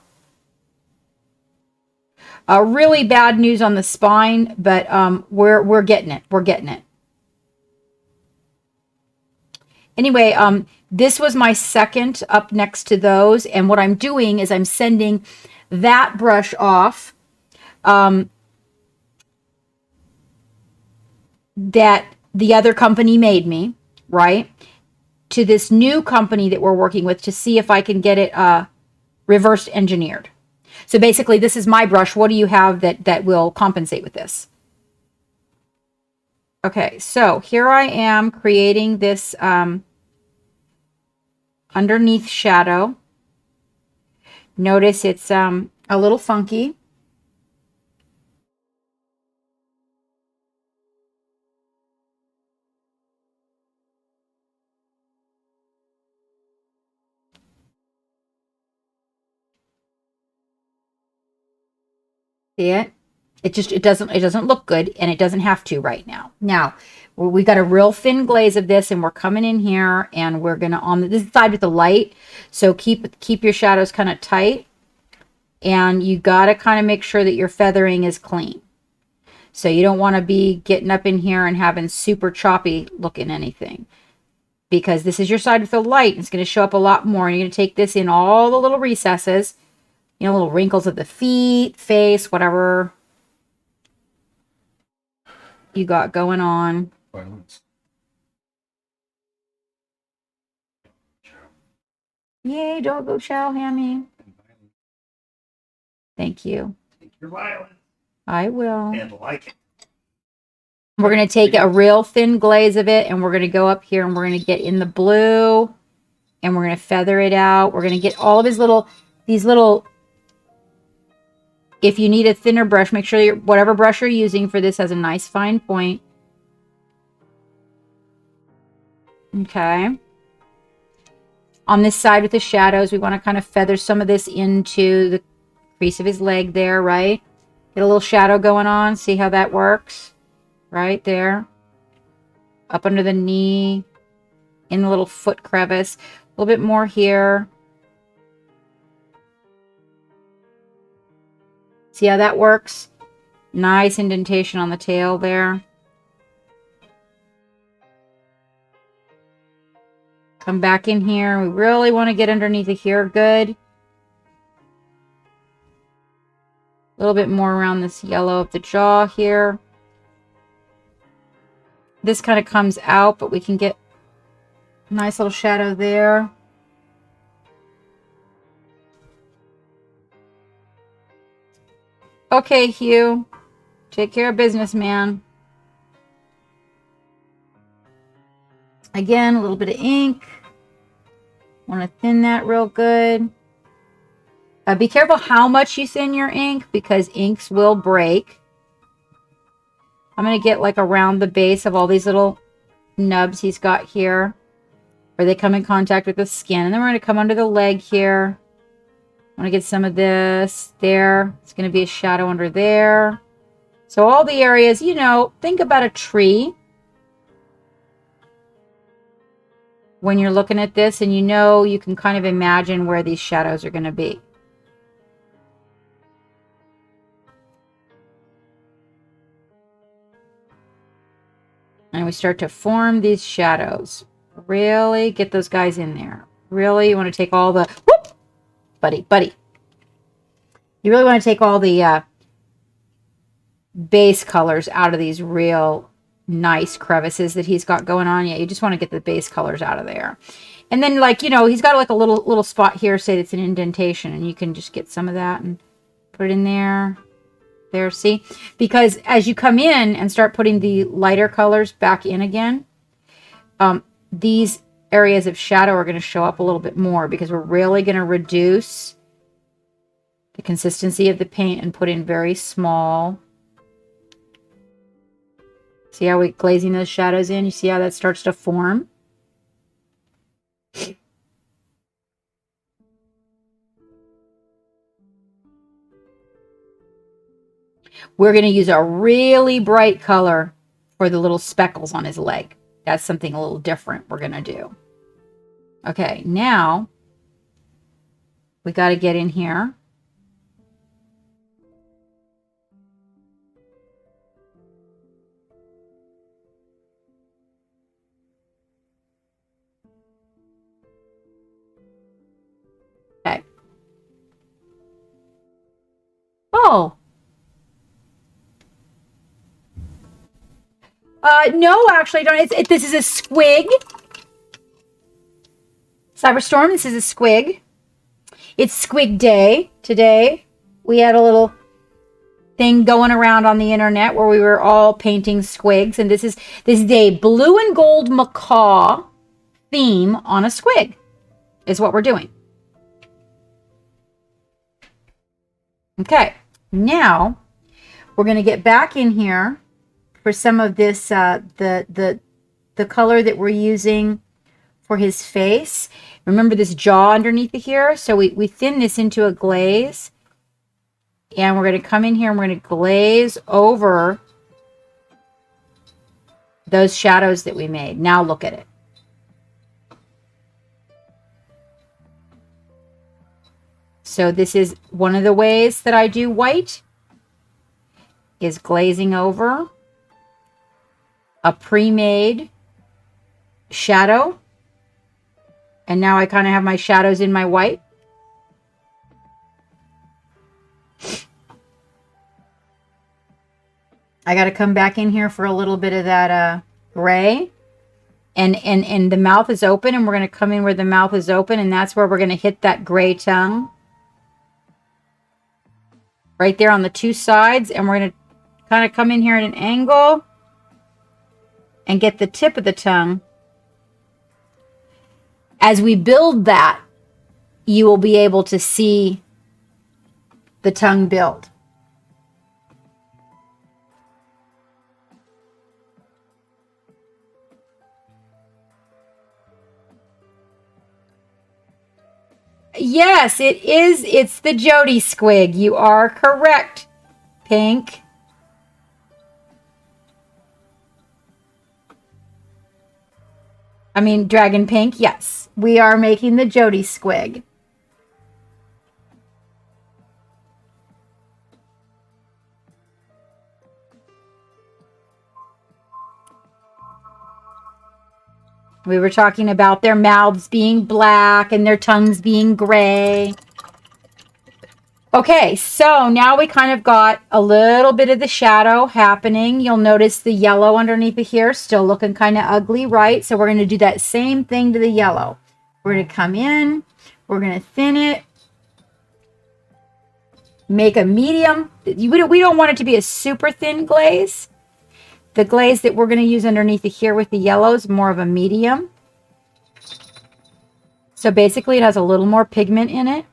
Speaker 1: Really bad news on the spine, but we're getting it. We're getting it. Anyway, this was my second up next to those, and what I'm doing is I'm sending that brush off that the other company made me, right, to this new company that we're working with to see if I can get it reverse engineered. So basically, this is my brush. What do you have that will compensate with this? Okay, so here I am creating this underneath shadow. Notice it's a little funky. See it? It doesn't look good, and it doesn't have to right now. Now, we got a real thin glaze of this, and we're coming in here, and we're gonna on this side with the light. So keep your shadows kind of tight, and you gotta kind of make sure that your feathering is clean. So you don't want to be getting up in here and having super choppy looking anything, because this is your side with the light. It's going to show up a lot more, and you're going to take this in all the little recesses, you know, little wrinkles of the feet, face, whatever you got going on.
Speaker 2: Violence.
Speaker 1: Yay, doggo chow, Hammy. Thank you.
Speaker 3: Take your violence.
Speaker 1: I will.
Speaker 3: And like it.
Speaker 1: We're going to take a real thin glaze of it, and we're going to go up here, and we're going to get in the blue, and we're going to feather it out. We're going to get all of his these little, if you need a thinner brush, make sure whatever brush you're using for this has a nice fine point. Okay. On this side with the shadows, we want to kind of feather some of this into the crease of his leg there, right? Get a little shadow going on. See how that works? Right there. Up under the knee. In the little foot crevice. A little bit more here. See how that works? Nice indentation on the tail there. Come back in here. We really want to get underneath of here good. A little bit more around this yellow of the jaw here. This kind of comes out, but we can get a nice little shadow there. Okay, Hugh. Take care of business, man. Again, a little bit of ink. Want to thin that real good. Be careful how much you thin your ink, because inks will break. I'm going to get like around the base of all these little nubs he's got here. where they come in contact with the skin. And then we're going to come under the leg here. I want to get some of this there. It's going to be a shadow under there. So all the areas, you know, think about a tree when you're looking at this, and you know, you can kind of imagine where these shadows are going to be. And we start to form these shadows. Really get those guys in there. Really, you want to take all the, whoop, buddy. You really want to take all the base colors out of these real nice crevices that he's got going on. Yeah, you just want to get the base colors out of there. And then, like, you know, he's got like a little spot here, say it's an indentation, and you can just get some of that and put it in there. There, see? Because as you come in and start putting the lighter colors back in again, these areas of shadow are going to show up a little bit more, because we're really going to reduce the consistency of the paint and put in very small. See how we're glazing those shadows in? You see how that starts to form? We're going to use a really bright color for the little speckles on his leg. That's something a little different we're going to do. Okay, now we got to get in here. Okay. Oh. No, actually, don't. This is a squig. Cyberstorm, this is a squig. It's Squig Day today. We had a little thing going around on the internet where we were all painting squigs, and this is a blue and gold macaw theme on a squig is what we're doing. Okay, now we're going to get back in here for some of this, the color that we're using for his face. Remember this jaw underneath here? So we thin this into a glaze. And we're going to come in here and we're going to glaze over those shadows that we made. Now look at it. So this is one of the ways that I do white, is glazing over a pre-made shadow. And now I kind of have my shadows in my white. I got to come back in here for a little bit of that gray. And the mouth is open, and we're going to come in where the mouth is open, and that's where we're going to hit that gray tongue. Right there on the two sides, and we're going to kind of come in here at an angle and get the tip of the tongue. As we build that, you will be able to see the tongue build. Yes, it is. It's the Jody squig. You are correct, Pink. I mean, Dragon Pink. Yes, we are making the Jody squig. We were talking about their mouths being black and their tongues being gray. Okay, so now we kind of got a little bit of the shadow happening. You'll notice the yellow underneath of here still looking kind of ugly, right? So we're going to do that same thing to the yellow. We're going to come in. We're going to thin it. Make a medium. We don't want it to be a super thin glaze. The glaze that we're going to use underneath here with the yellow is more of a medium. So basically it has a little more pigment in it.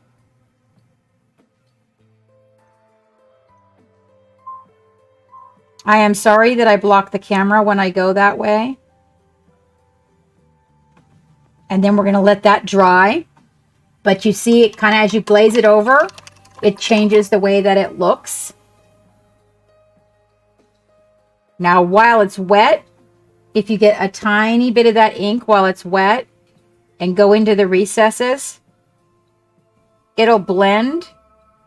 Speaker 1: I am sorry that I block the camera when I go that way. And then we're going to let that dry. But you see it kind of as you glaze it over, it changes the way that it looks. Now, while it's wet, if you get a tiny bit of that ink while it's wet and go into the recesses, it'll blend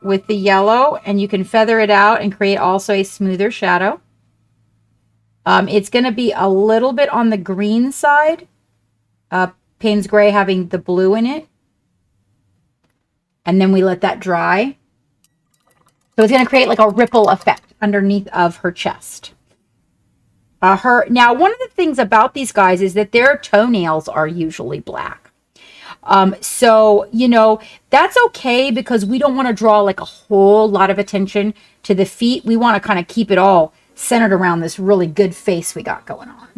Speaker 1: with the yellow and you can feather it out and create also a smoother shadow. It's going to be a little bit on the green side, Payne's Gray having the blue in it. And then we let that dry. So it's going to create like a ripple effect underneath of her chest. Now, one of the things about these guys is that their toenails are usually black. So, you know, that's okay because we don't want to draw like a whole lot of attention to the feet. We want to kind of keep it all centered around this really good face we got going on.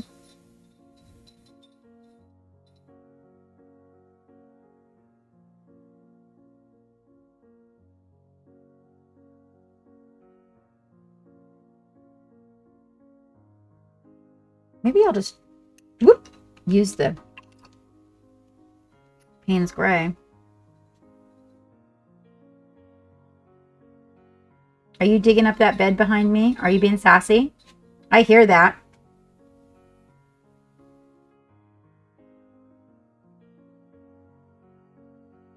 Speaker 1: Maybe I'll just use the Payne's Gray. Are you digging up that bed behind me? Are you being sassy? I hear that.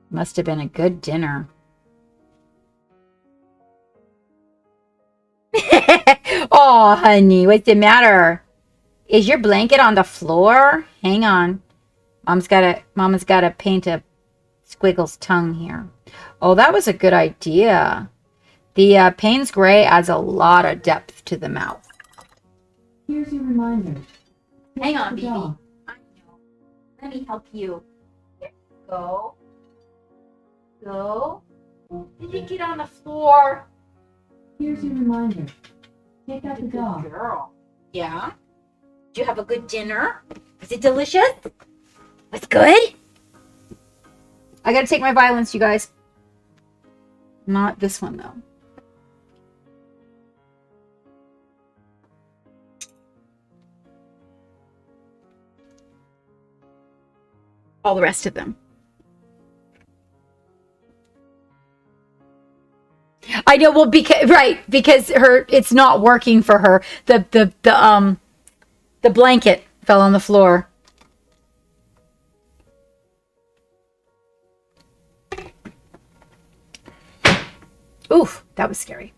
Speaker 1: Must have been a good dinner. Oh, honey, what's the matter? Is your blanket on the floor? Hang on. Mama's gotta paint a squiggle's tongue here. Oh, that was a good idea. The Payne's Gray adds a lot of depth to the mouth.
Speaker 4: Here's your reminder.
Speaker 1: Hang on, baby. I know. Let me help you. Here, go. Go. Did you get on the floor?
Speaker 4: Here's your reminder. Take out the dog.
Speaker 1: Good girl. Yeah? Did you have a good dinner? Was it delicious? Was it good? I gotta take my violence, you guys. Not this one, though. All the rest of them. I know, well, because it's not working for her. The blanket fell on the floor. Oof, that was scary.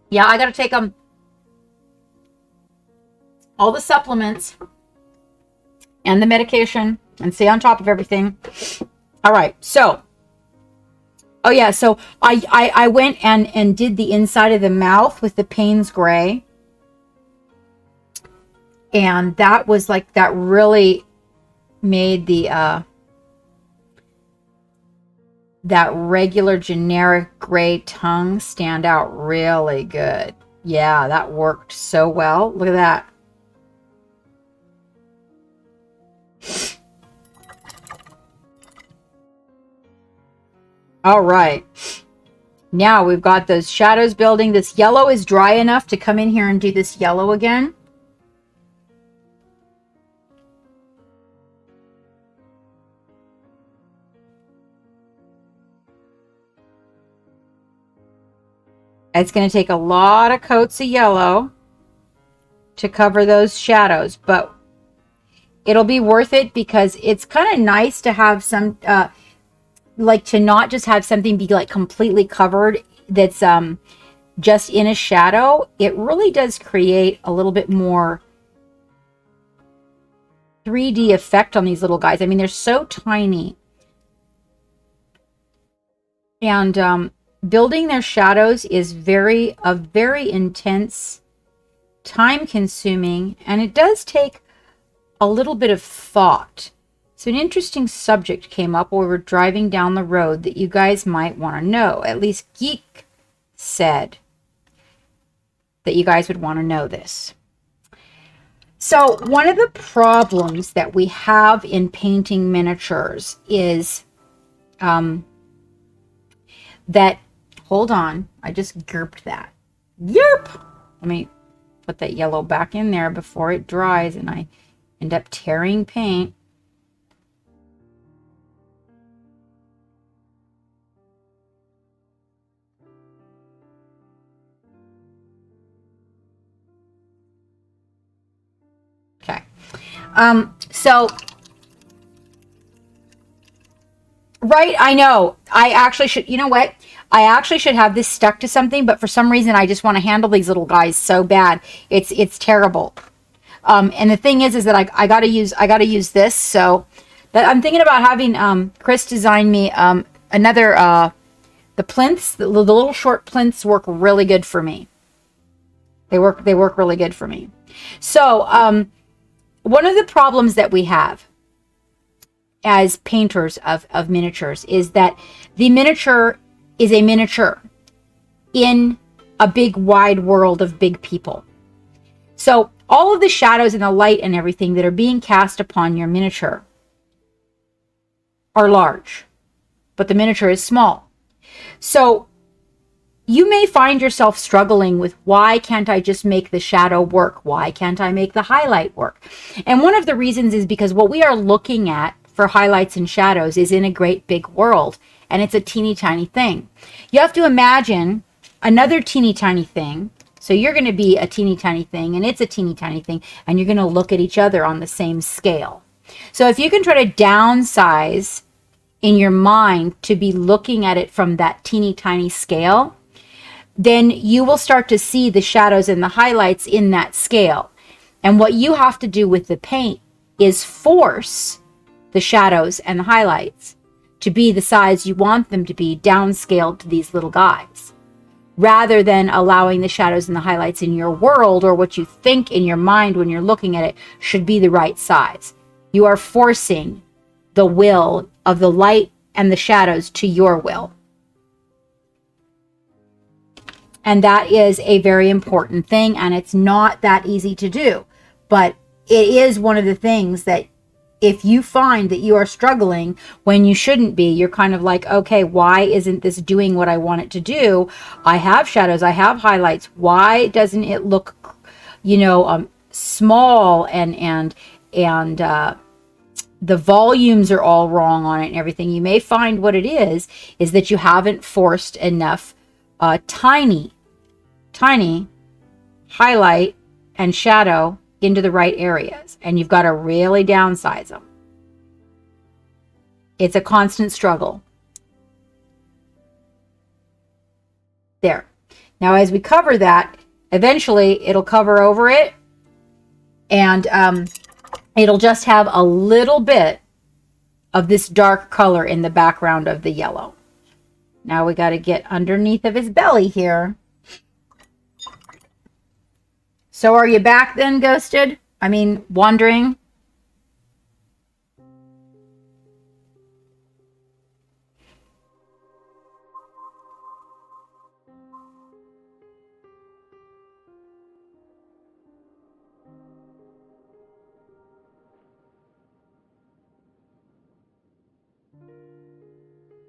Speaker 1: Yeah, I gotta take all the supplements and the medication and stay on top of everything. All right, so oh yeah, so I went and did the inside of the mouth with the Payne's Gray. And that was like, that really made the that regular generic gray tongue stand out really good. Yeah, that worked so well. Look at that. All right. Now we've got those shadows building. This yellow is dry enough to come in here and do this yellow again. It's going to take a lot of coats of yellow to cover those shadows, but it'll be worth it because it's kind of nice to have some, like to not just have something be like completely covered that's just in a shadow. It really does create a little bit more 3D effect on these little guys. I mean, they're so tiny. And building their shadows is a very intense, time-consuming, and it does take a little bit of thought. So an interesting subject came up while we were driving down the road that you guys might want to know. At least Geek said that you guys would want to know this. So one of the problems that we have in painting miniatures is that Hold on. I just gurped that. Yerp! Let me put that yellow back in there before it dries and I end up tearing paint. Okay. So, right, I know. I actually should, you know what? I actually should have this stuck to something, but for some reason I just want to handle these little guys so bad. It's terrible. And the thing is that I gotta use this. So that I'm thinking about having Chris design me another the plinths. The little short plinths work really good for me. They work really good for me. So one of the problems that we have as painters of miniatures is that the miniature is a miniature in a big wide world of big people. So all of the shadows and the light and everything that are being cast upon your miniature are large, but the miniature is small. So you may find yourself struggling with, why can't I just make the shadow work? Why can't I make the highlight work? And one of the reasons is because what we are looking at for highlights and shadows is in a great big world, and it's a teeny tiny thing. You have to imagine another teeny tiny thing. So you're going to be a teeny tiny thing, and it's a teeny tiny thing, and you're going to look at each other on the same scale. So if you can try to downsize in your mind to be looking at it from that teeny tiny scale, then you will start to see the shadows and the highlights in that scale. And what you have to do with the paint is force the shadows and the highlights to be the size you want them to be, downscaled to these little guys, rather than allowing the shadows and the highlights in your world, or what you think in your mind when you're looking at it, should be the right size. You are forcing the will of the light and the shadows to your will. And that is a very important thing, and it's not that easy to do. But it is one of the things that, if you find that you are struggling when you shouldn't be, you're kind of like, okay, why isn't this doing what I want it to do? I have shadows, I have highlights. Why doesn't it look, small, and the volumes are all wrong on it and everything? You may find what it is that you haven't forced enough tiny highlight and shadow into the right areas, and you've got to really downsize them. It's a constant struggle. There. Now, as we cover that, eventually it'll cover over it, and it'll just have a little bit of this dark color in the background of the yellow. Now we got to get underneath of his belly here. So are you back then, Ghosted? I mean, wondering?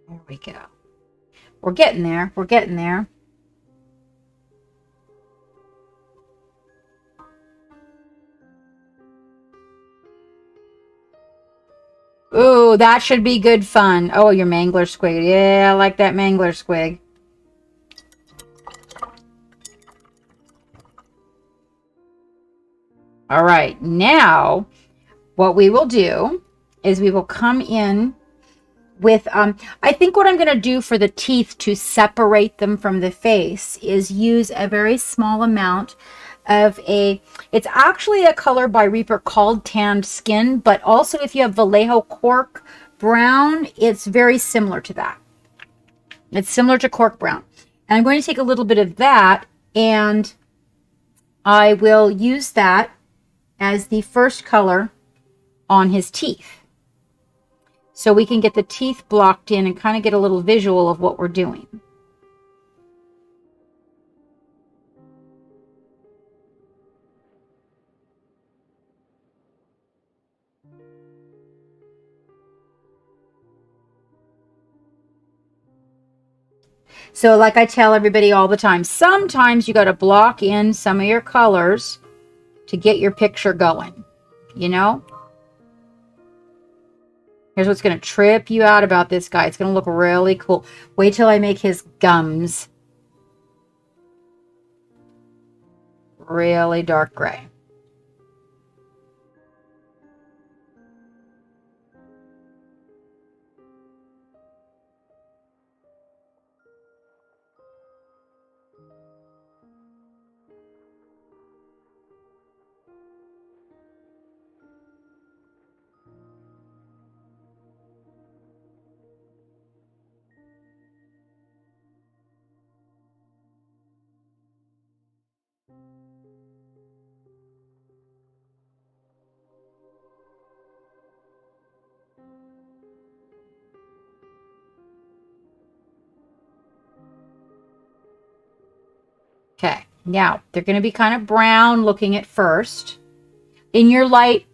Speaker 1: There we go. We're getting there. We're getting there. Ooh, that should be good fun. Oh, your mangler squig. Yeah, I like that mangler squig. All right, now what we will do is we will come in with, I think what I'm going to do for the teeth to separate them from the face is use a very small amount of it's actually a color by Reaper called Tanned Skin, but also if you have Vallejo Cork Brown, it's very similar to that. It's similar to Cork Brown. And I'm going to take a little bit of that, and I will use that as the first color on his teeth, so we can get the teeth blocked in and kind of get a little visual of what we're doing. So like I tell everybody all the time, sometimes you got to block in some of your colors to get your picture going, you know? Here's what's going to trip you out about this guy. It's going to look really cool. Wait till I make his gums really dark gray. Okay, now they're going to be kind of brown looking at first. In your light,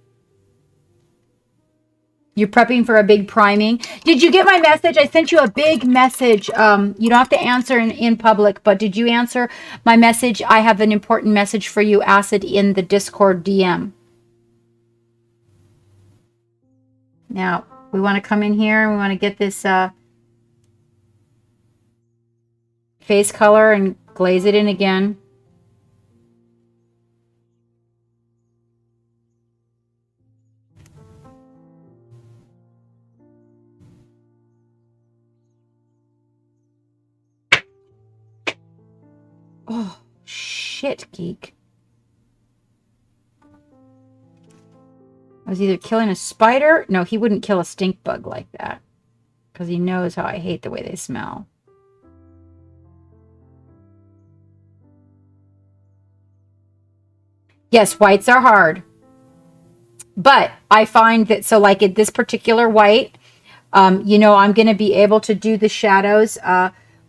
Speaker 1: you're prepping for a big priming. Did you get my message? I sent you a big message. You don't have to answer in public, but did you answer my message? I have an important message for you, Acid, in the Discord DM. Now, we want to come in here and we want to get this face color and glaze it in again. Oh, shit, geek. I was either killing a spider. No, he wouldn't kill a stink bug like that because he knows how I hate the way they smell. Yes, whites are hard. But I find that, so like at this particular white, you know, I'm going to be able to do the shadows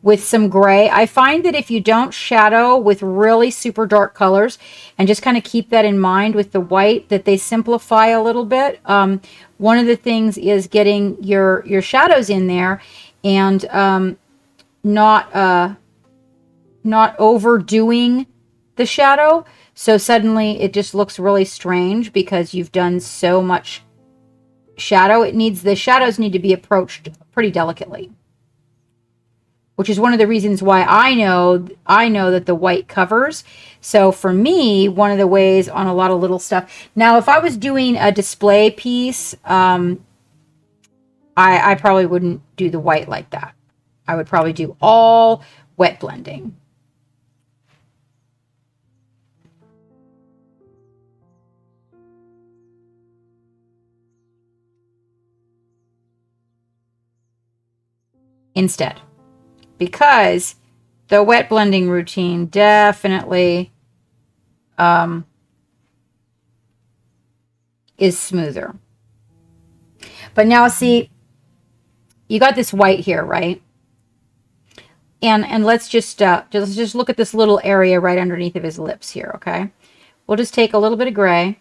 Speaker 1: with some gray. I find that if you don't shadow with really super dark colors and just kind of keep that in mind with the white, that they simplify a little bit. One of the things is getting your shadows in there and not overdoing the shadow. So suddenly it just looks really strange because you've done so much shadow. The shadows need to be approached pretty delicately, which is one of the reasons why I know that the white covers. So for me, one of the ways on a lot of little stuff. Now, if I was doing a display piece, I probably wouldn't do the white like that. I would probably do all wet blending. Instead, because the wet blending routine definitely is smoother. But now see, you got this white here, right? And let's just look at this little area right underneath of his lips here, okay? We'll just take a little bit of gray.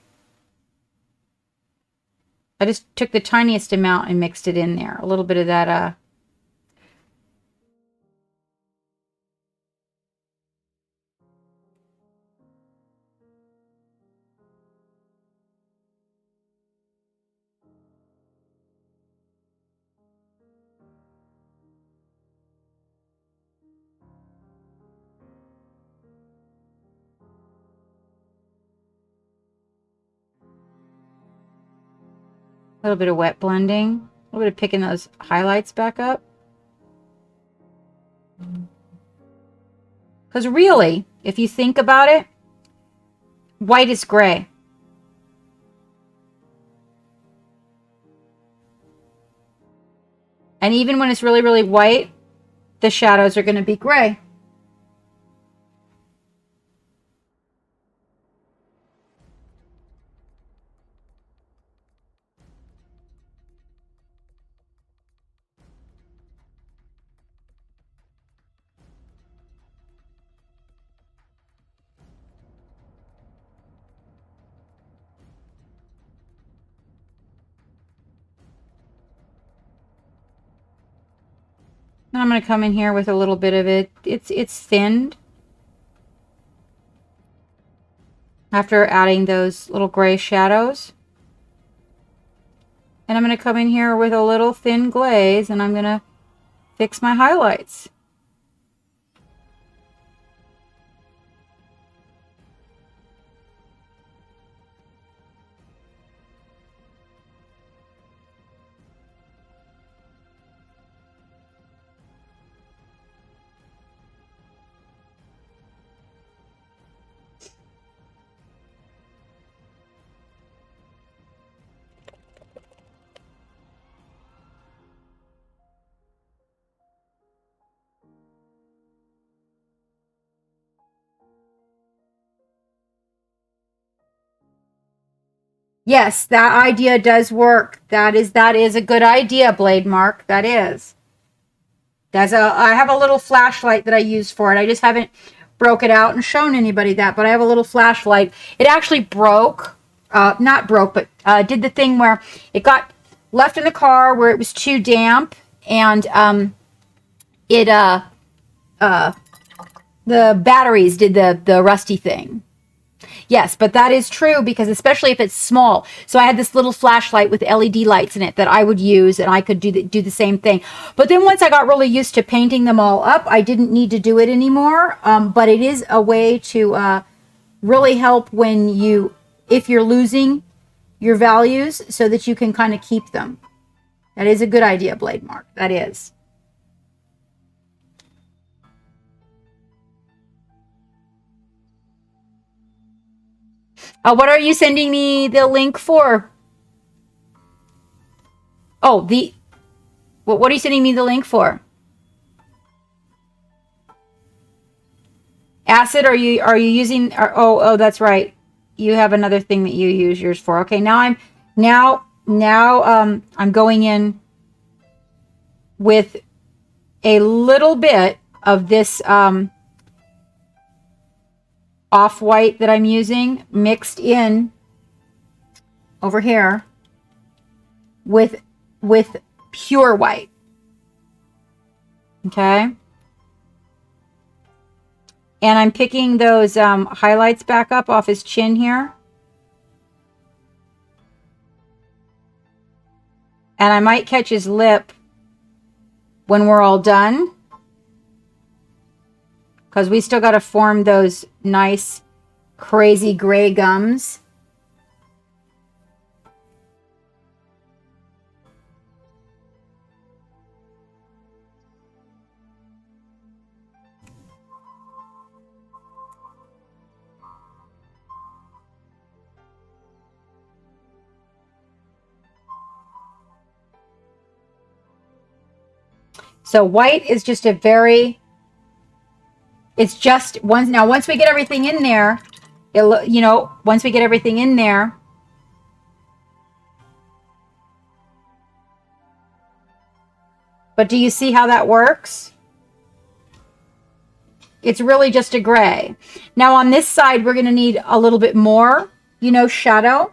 Speaker 1: I just took the tiniest amount and mixed it in there. A little bit of that little bit of wet blending, a little bit of picking those highlights back up. Because really, if you think about it, white is gray. And even when it's really, really white, the shadows are going to be gray. And I'm going to come in here with a little bit of it. It's thinned. After adding those little gray shadows. And I'm going to come in here with a little thin glaze and I'm going to fix my highlights. Yes, that idea does work. That is a good idea, Blade Mark. That is. I have a little flashlight that I use for it. I just haven't broke it out and shown anybody that, but I have a little flashlight. It actually broke, not broke, but did the thing where it got left in the car where it was too damp, and the batteries did the rusty thing. Yes, but that is true because especially if it's small. So I had this little flashlight with LED lights in it that I would use and I could do the same thing. But then once I got really used to painting them all up, I didn't need to do it anymore. But it is a way to really help if you're losing your values so that you can kind of keep them. That is a good idea, Blade Mark. That is. What are you sending me the link for? Oh, what are you sending me the link for? Acid, are you using, oh, that's right. You have another thing that you use yours for. Okay, now I'm going in with a little bit of this off-white that I'm using mixed in over here with pure white. Okay. And I'm picking those highlights back up off his chin here. And I might catch his lip when we're all done, because we still got to form those nice, crazy gray gums. So white is just it's just once we get everything in there, once we get everything in there, but do you see how that works? It's really just a gray. Now on this side, we're going to need a little bit more, shadow.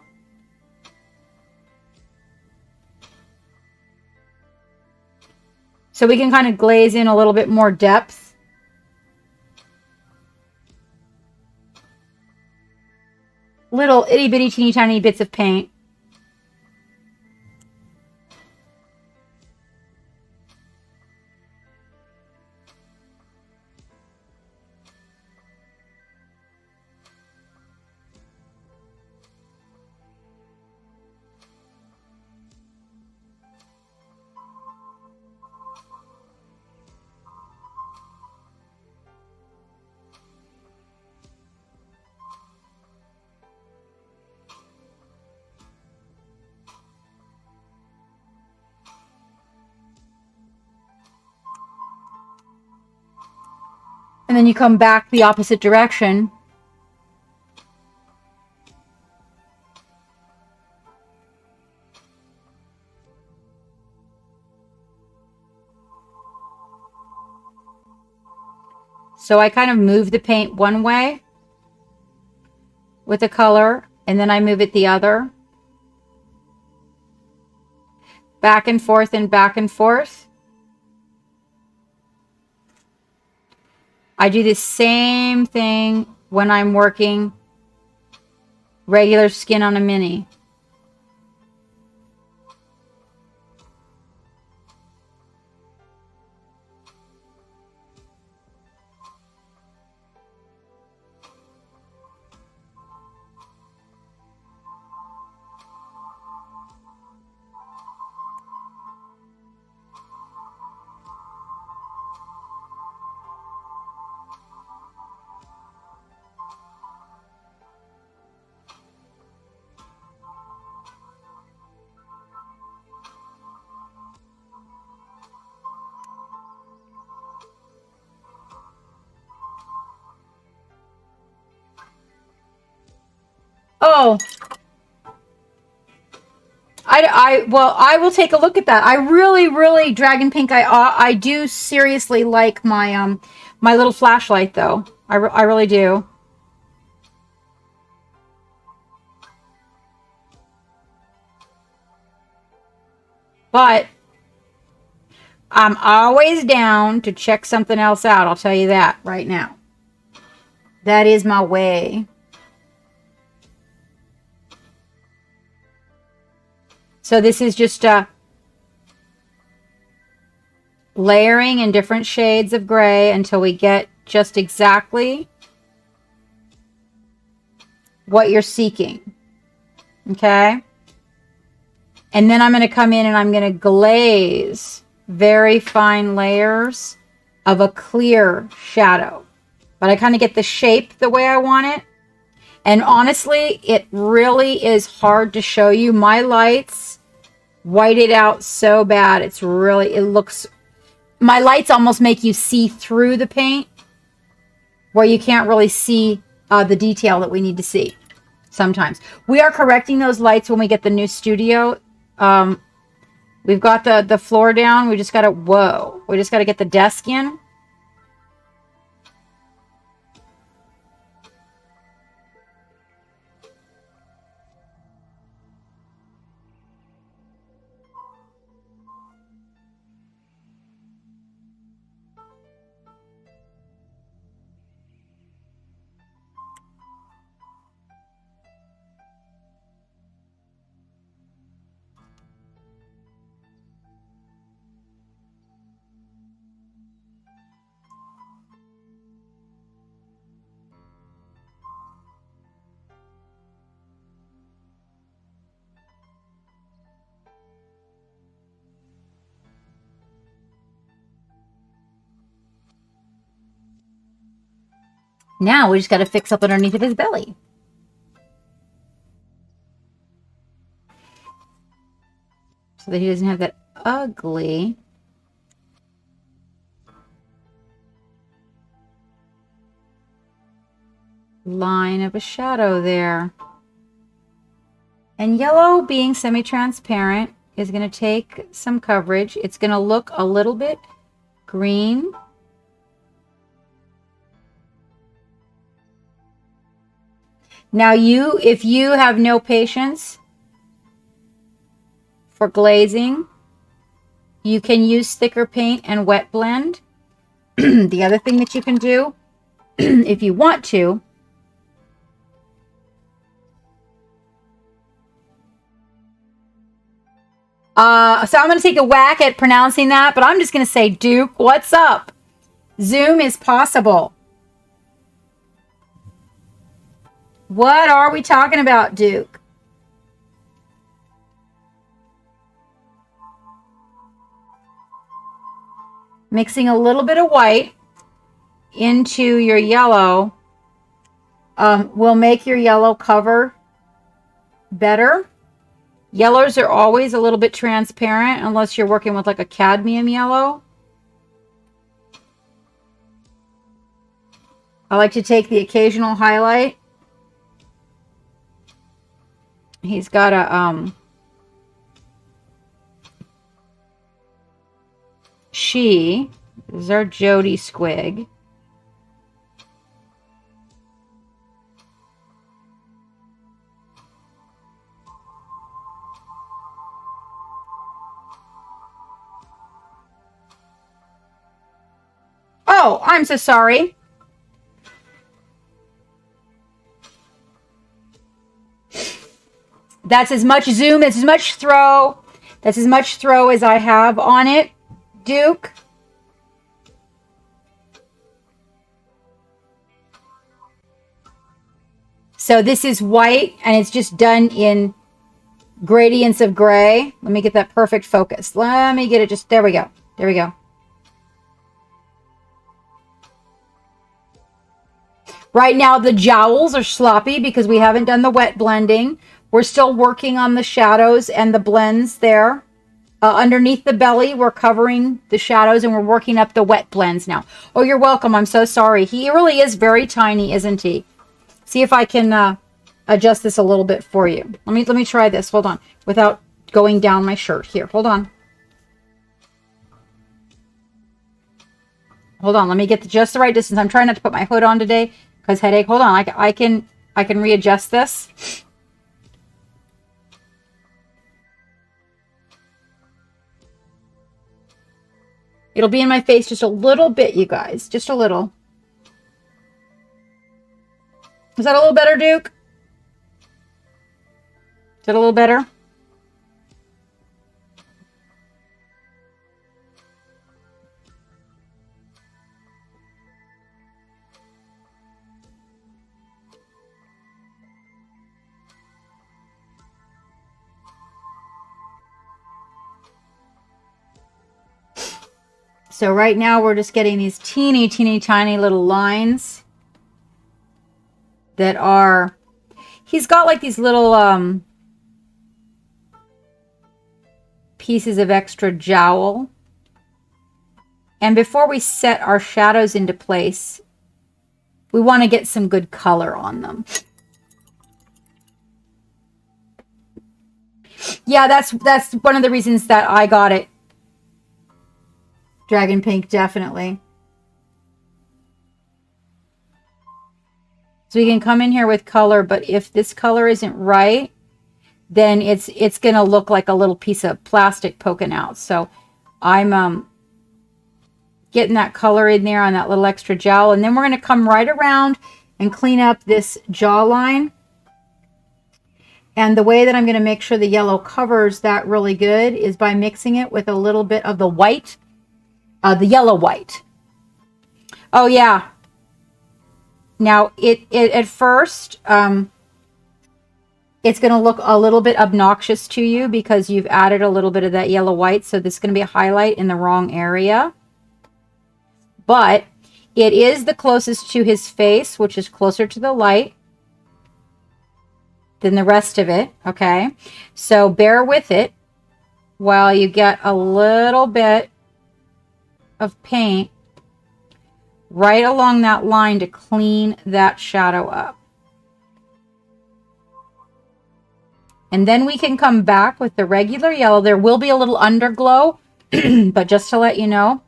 Speaker 1: So we can kind of glaze in a little bit more depth. Little itty bitty teeny tiny bits of paint. And then you come back the opposite direction. So I kind of move the paint one way with the color, and then I move it the other. Back and forth and back and forth. I do the same thing when I'm working regular skin on a mini. Oh, well, I will take a look at that. I really, Dragon Pink, I do seriously like my, my little flashlight though. I really do. But I'm always down to check something else out. I'll tell you that right now. That is my way. So this is just layering in different shades of gray until we get just exactly what you're seeking. Okay? And then I'm going to come in and I'm going to glaze very fine layers of a clear shadow. But I kind of get the shape the way I want it. And honestly, it really is hard to show you. My lights white it out so bad. It's really, it looks, my lights almost make you see through the paint where you can't really see the detail that we need to see sometimes. We are correcting those lights when we get the new studio. We've got the floor down. We just got to, we just got to get the desk in. Now we just got to fix up underneath of his belly. So that he doesn't have that ugly line of a shadow there. And yellow, being semi-transparent, is going to take some coverage. It's going to look a little bit green. Now if you have no patience for glazing, you can use thicker paint and wet blend. The other thing that you can do, if you want to, so I'm going to take a whack at pronouncing that, but I'm just going to say, Duke, what's up? Zoom is possible. What are we talking about, Duke? Mixing a little bit of white into your yellow will make your yellow cover better. Yellows are always a little bit transparent unless you're working with like a cadmium yellow. I like to take the occasional highlight. He's got a this is our Jody squig. Oh, I'm so sorry. That's as much zoom, that's as much throw. That's as much throw as I have on it, Duke. So this is white, and it's just done in gradients of gray. Let me get that perfect focus. Let me get it just, there we go. There we go. Right now, the jowls are sloppy because we haven't done the wet blending. We're still working on the shadows and the blends there. Underneath the belly, we're covering the shadows and we're working up the wet blends now. Oh, you're welcome. I'm so sorry. He really is very tiny, isn't he? See if I can adjust this a little bit for you. Let me try this. Hold on. Without going down my shirt. Here, hold on. Hold on. Let me get just the right distance. I'm trying not to put my hood on today because headache. Hold on. I can readjust this. It'll be in my face just a little bit, you guys. Just a little. Is that a little better, Duke? Is that a little better? So right now we're just getting these teeny, teeny, tiny little lines that are, he's got like these little pieces of extra jowl. And before we set our shadows into place, we want to get some good color on them. Yeah, that's one of the reasons that I got it. Dragon pink, definitely. So we can come in here with color, but if this color isn't right, then it's going to look like a little piece of plastic poking out. So I'm getting that color in there on that little extra jowl, and then we're going to come right around and clean up this jawline. And the way that I'm going to make sure the yellow covers that really good is by mixing it with a little bit of the white. The yellow white. Oh yeah. Now it at first it's going to look a little bit obnoxious to you because you've added a little bit of that yellow white, so this is going to be a highlight in the wrong area. But it is the closest to his face, which is closer to the light than the rest of it, okay? So bear with it while you get a little bit of paint right along that line to clean that shadow up. And then we can come back with the regular yellow. There will be a little underglow, but just to let you know,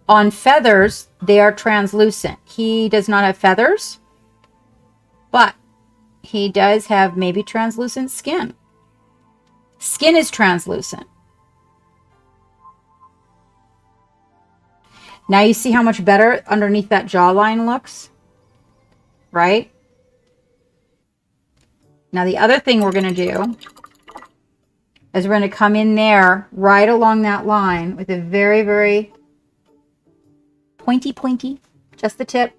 Speaker 1: on feathers, they are translucent. He does not have feathers, but he does have maybe translucent skin. Skin is translucent. Now you see how much better underneath that jawline looks, right? Now the other thing we're going to do is we're going to come in there right along that line with a very, very pointy, just the tip.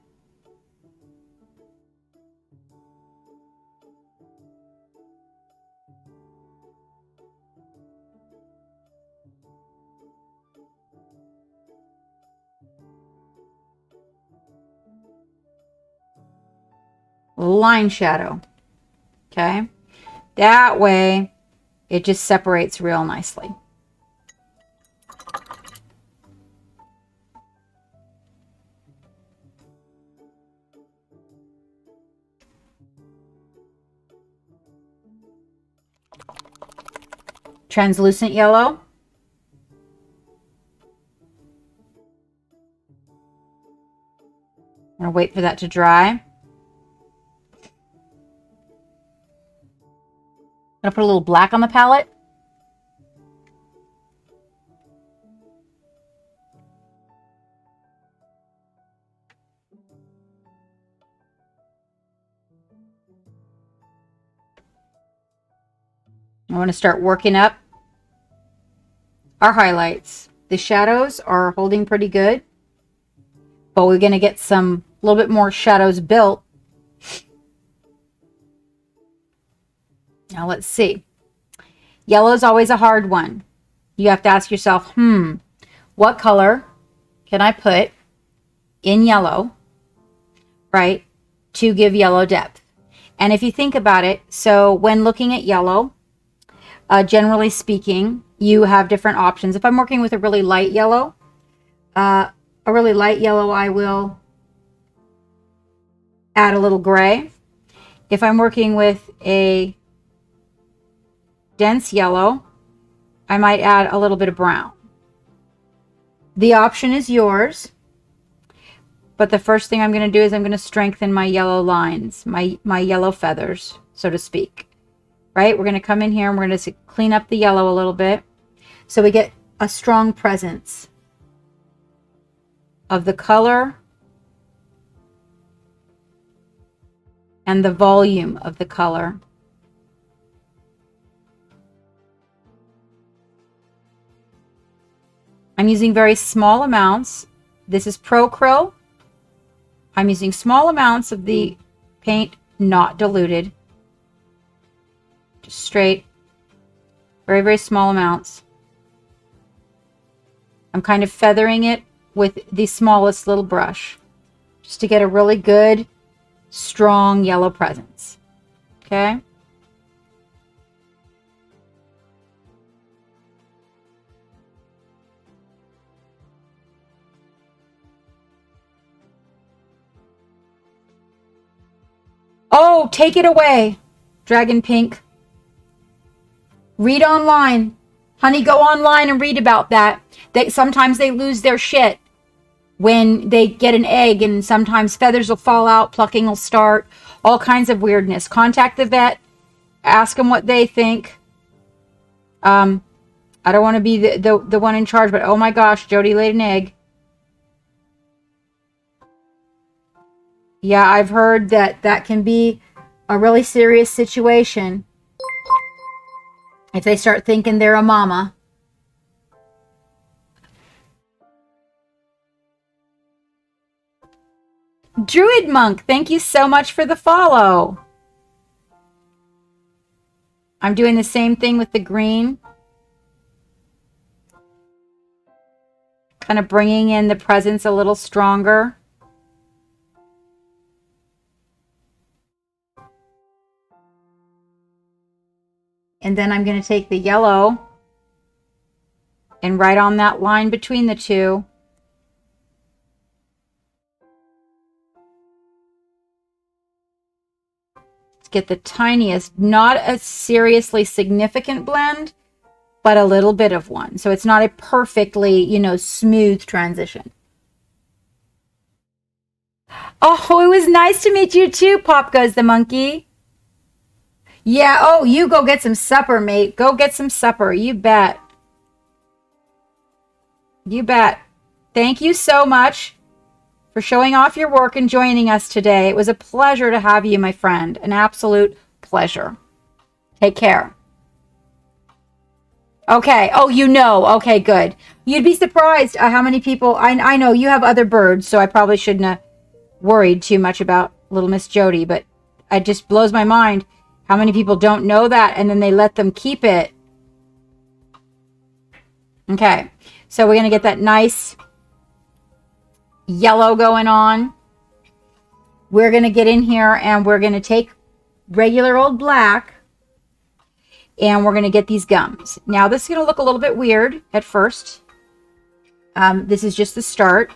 Speaker 1: Line shadow. Okay, that way it just separates real nicely. Translucent yellow. I'm gonna wait for that to dry. I'm gonna put a little black on the palette. want to start working up our highlights. The shadows are holding pretty good, but we're going to get some a little bit more shadows built. Now let's see. Yellow is always a hard one. You have to ask yourself, what color can I put in yellow, right, to give yellow depth? And if you think about it, so when looking at yellow, generally speaking, you have different options. If I'm working with a really light yellow, I will add a little gray. If I'm working with a dense yellow, I might add a little bit of brown. The option is yours, but the first thing I'm going to do is I'm going to strengthen my yellow lines, my yellow feathers, so to speak. Right? We're going to come in here and we're going to clean up the yellow a little bit so we get a strong presence of the color and the volume of the color. I'm using very small amounts. This is Pro Krill. I'm using small amounts of the paint, not diluted. Just straight, very, very small amounts. I'm kind of feathering it with the smallest little brush just to get a really good, strong yellow presence. Okay? Oh, take it away, Dragon Pink. Read online. Honey, go online and read about that. Sometimes they lose their shit when they get an egg, and sometimes feathers will fall out, plucking will start, all kinds of weirdness. Contact the vet. Ask them what they think. I don't want to be the one in charge, but oh my gosh, Jody laid an egg. Yeah, I've heard that can be a really serious situation if they start thinking they're a mama. Druid Monk, thank you so much for the follow. I'm doing the same thing with the green. Kind of bringing in the presence a little stronger. And then I'm going to take the yellow and write on that line between the two. Let's get the tiniest, not a seriously significant blend, but a little bit of one. So it's not a perfectly, smooth transition. Oh, it was nice to meet you too, Pop Goes the Monkey. Yeah, oh, you go get some supper, mate. Go get some supper. You bet. You bet. Thank you so much for showing off your work and joining us today. It was a pleasure to have you, my friend. An absolute pleasure. Take care. Okay. Oh, Okay, good. You'd be surprised how many people... I know you have other birds, so I probably shouldn't have worried too much about little Miss Jody, but it just blows my mind how many people don't know that, and then they let them keep it. Okay, so we're going to get that nice yellow going on. We're going to get in here, and we're going to take regular old black, and we're going to get these gums. Now, this is going to look a little bit weird at first. This is just the start.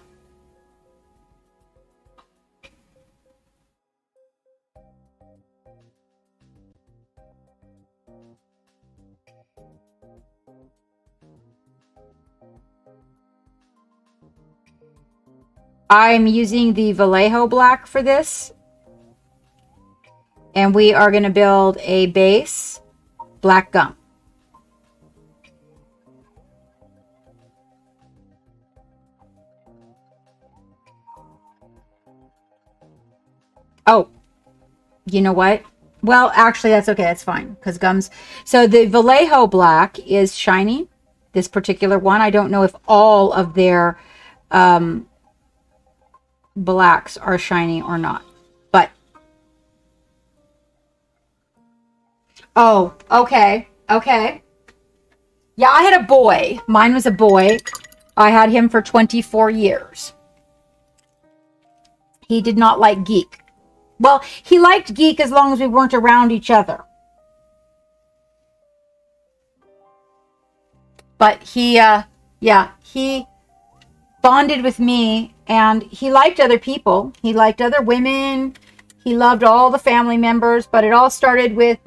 Speaker 1: I'm using the Vallejo black for this. And we are going to build a base black gum. Oh, you know what? Well, actually, that's okay. That's fine because gums. So the Vallejo black is shiny. This particular one, I don't know if all of their blacks are shiny or not. But oh, okay, okay. Yeah, I had a boy. Mine was a boy. I had him for 24 years. He did not like geek. Well, he liked geek as long as we weren't around each other. But he, yeah, he bonded with me, and he liked other people. He liked other women. He loved all the family members, but it all started with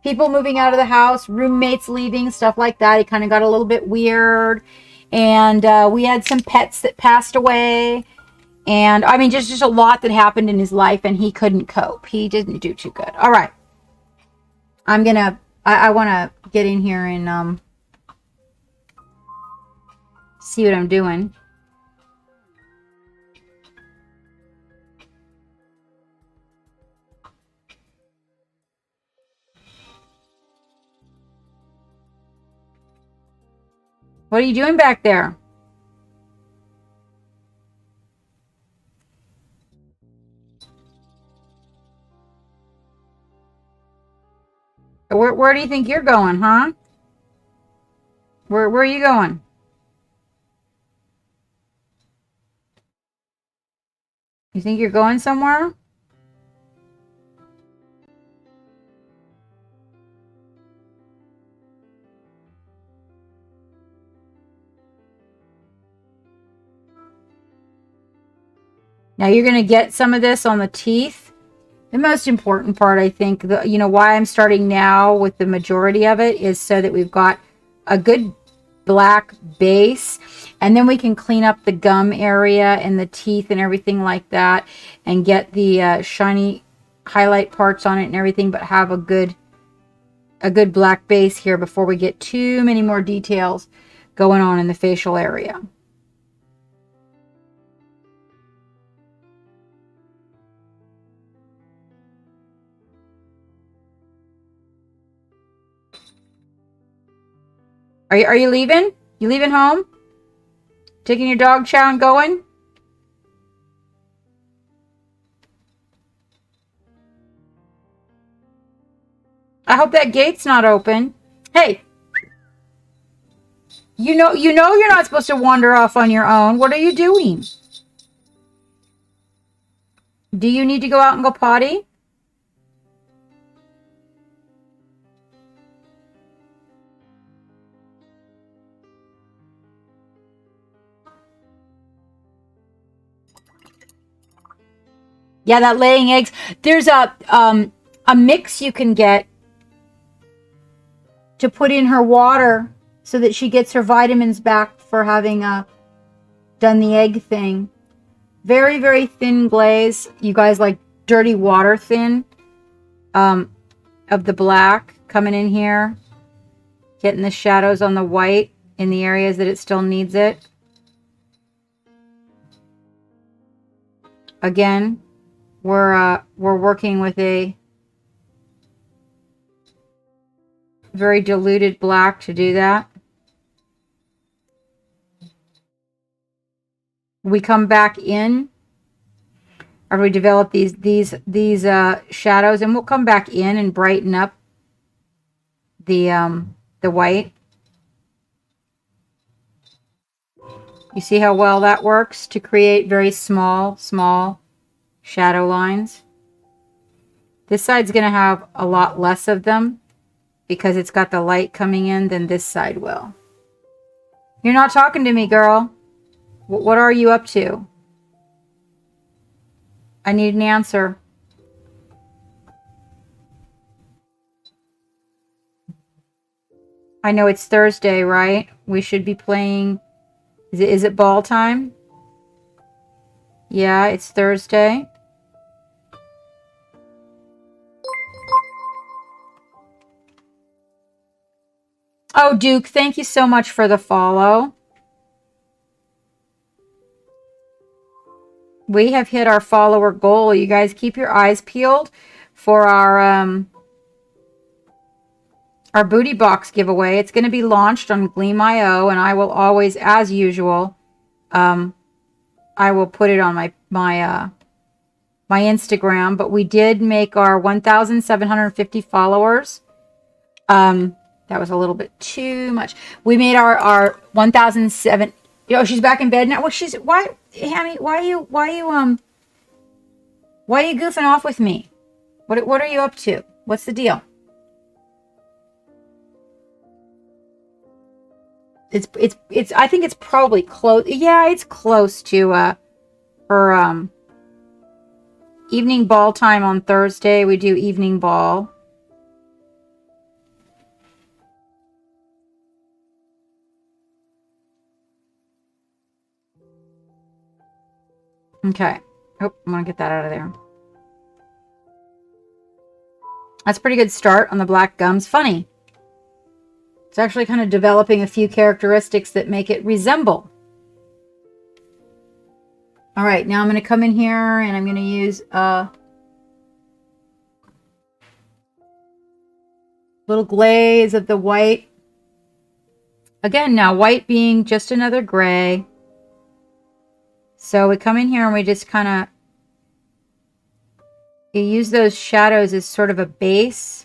Speaker 1: people moving out of the house, roommates leaving, stuff like that. He kind of got a little bit weird, and we had some pets that passed away. And I mean, just a lot that happened in his life, and he couldn't cope. He didn't do too good. All right. I want to get in here and see what I'm doing. What are you doing back there? Where do you think you're going, huh? Where are you going? You think you're going somewhere? Now you're going to get some of this on the teeth. The most important part, I think, why I'm starting now with the majority of it is so that we've got a good black base, and then we can clean up the gum area and the teeth and everything like that, and get the shiny highlight parts on it and everything, but have a good black base here before we get too many more details going on in the facial area. Are you leaving? You leaving home? Taking your dog chow and going? I hope that gate's not open. Hey, you know you're not supposed to wander off on your own. What are you doing? Do you need to go out and go potty? Yeah, that laying eggs. There's a mix you can get to put in her water so that she gets her vitamins back for having done the egg thing. Very, very thin glaze. You guys like dirty water thin of the black coming in here. Getting the shadows on the white in the areas that it still needs it. Again, we're working with a very diluted black to do that. We come back in after we develop these shadows, and we'll come back in and brighten up the white. You see how well that works to create very small shadow lines. This side's going to have a lot less of them because it's got the light coming in than this side will. You're not talking to me, girl. What are you up to? I need an answer. I know it's Thursday, right? We should be playing. Is it ball time? Yeah, it's Thursday. Oh, Duke, thank you so much for the follow. We have hit our follower goal. You guys keep your eyes peeled for our booty box giveaway. It's going to be launched on Gleam.io, and I will always, as usual, I will put it on my Instagram. But we did make our 1,750 followers. That was a little bit too much. We made our 1,007. Oh, she's back in bed now. Well, why, Hammy? Why are you goofing off with me? What are you up to? What's the deal? It's I think it's probably close. Yeah, it's close to her evening ball time on Thursday. We do evening ball. Okay. Oh, I'm gonna get that out of there. That's a pretty good start on the black gums. Funny. It's actually kind of developing a few characteristics that make it resemble. All right, now I'm going to come in here and I'm going to use a little glaze of the white. Again, now white being just another gray. So we come in here and we just kind of use those shadows as sort of a base.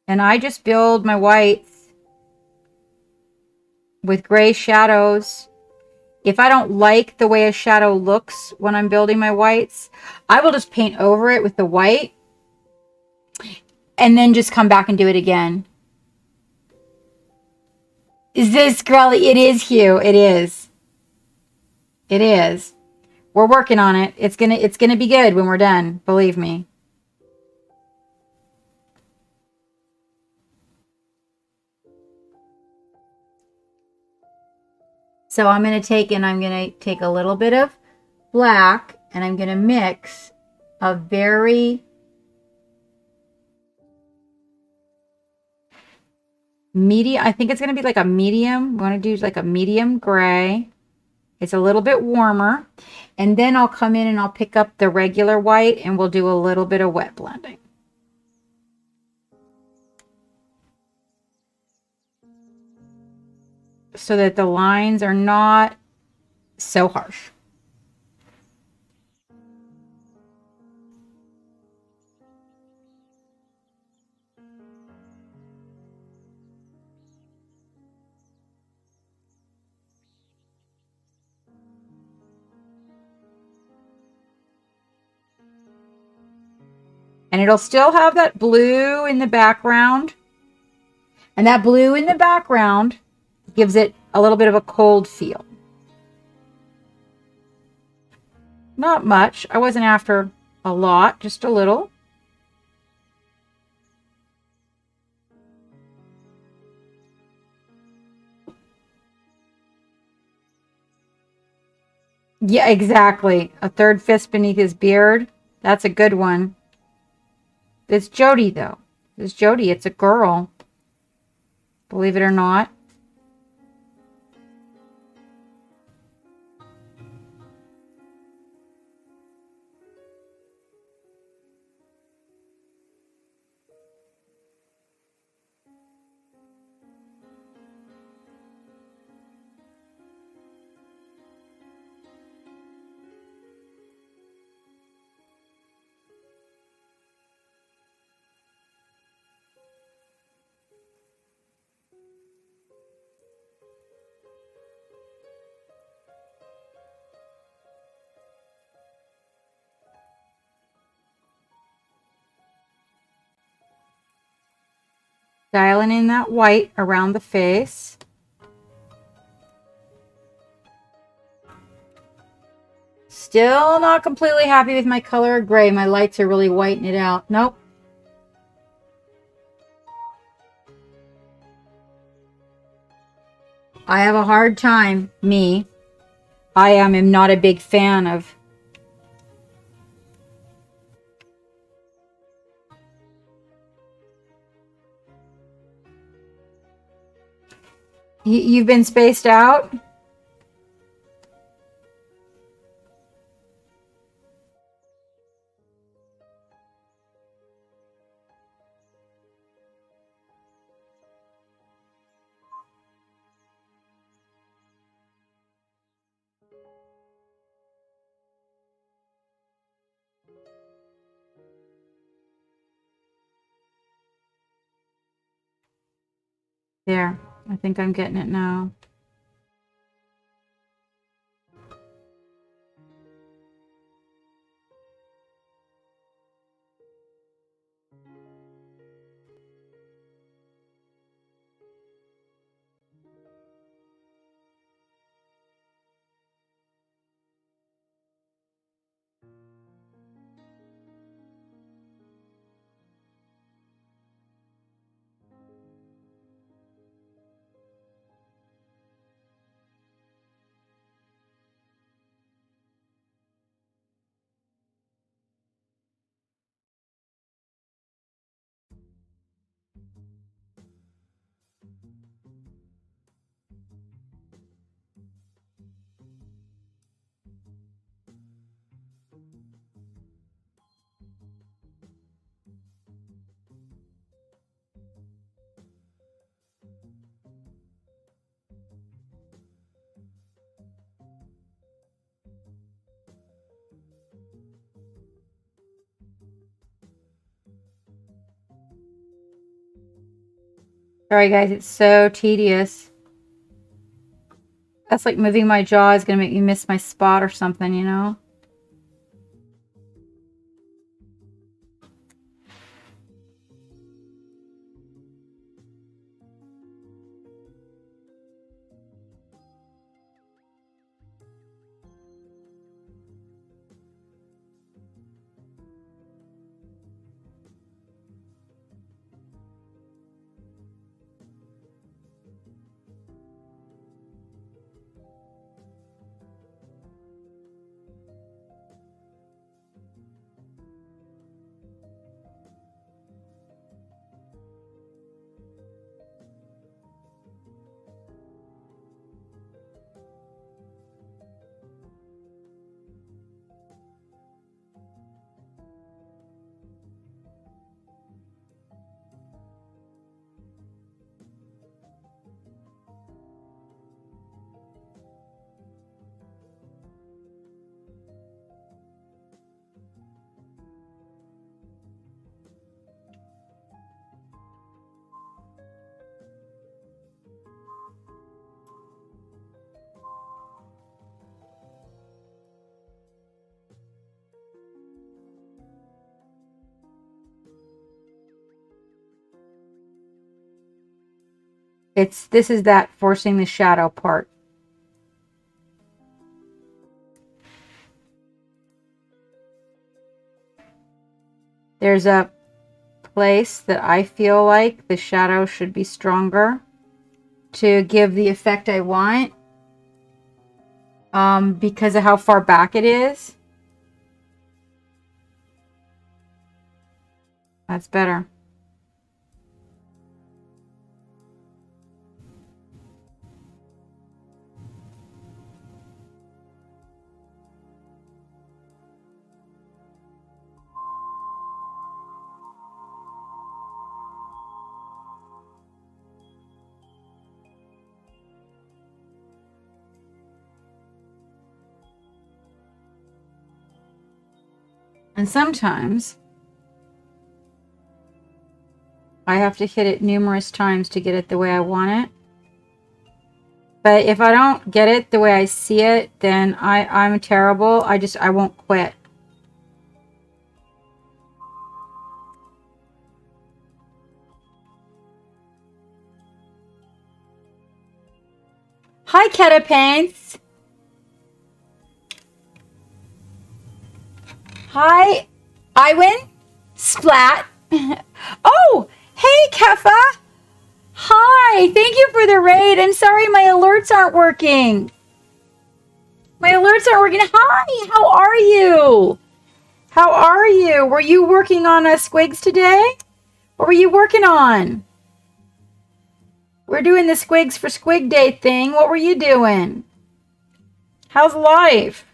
Speaker 1: And I just build my whites with gray shadows. If I don't like the way a shadow looks when I'm building my whites, I will just paint over it with the white and then just come back and do it again. Is this girly? It is, Hugh. It is. It is. We're working on it. It's gonna be good when we're done. Believe me. So I'm going to take a little bit of black and I'm going to mix a very medium. I think it's going to be like a medium. We want to do like a medium gray. It's a little bit warmer. And then I'll come in and I'll pick up the regular white and we'll do a little bit of wet blending. So that the lines are not so harsh. And it'll still have that blue in the background. And that blue in the background gives it a little bit of a cold feel. Not much. I wasn't after a lot, just a little. Yeah, exactly. A third fist beneath his beard. That's a good one. It's Jody, though. It's Jody. It's a girl. Believe it or not. Dialing in that white around the face. Still not completely happy with my color of gray. My lights are really whitening it out. Nope. I have a hard time, me. I am not a big fan of You've been spaced out? There. I think I'm getting it now. Sorry guys, it's so tedious. That's like moving my jaw is gonna make me miss my spot or something, you know? This is that forcing the shadow part. There's a place that I feel like the shadow should be stronger to give the effect I want, because of how far back it is. That's better. And sometimes I have to hit it numerous times to get it the way I want it. But if I don't get it the way I see it, then I'm terrible. I won't quit. Hi, Keta Paints. Hi, Iwin. Splat. Oh, hey, Kefa. Hi, thank you for the raid. I'm sorry my alerts aren't working. My alerts aren't working. Hi, how are you? How are you? Were you working on a Squiggs today? What were you working on? We're doing the Squiggs for Squig Day thing. What were you doing? How's life?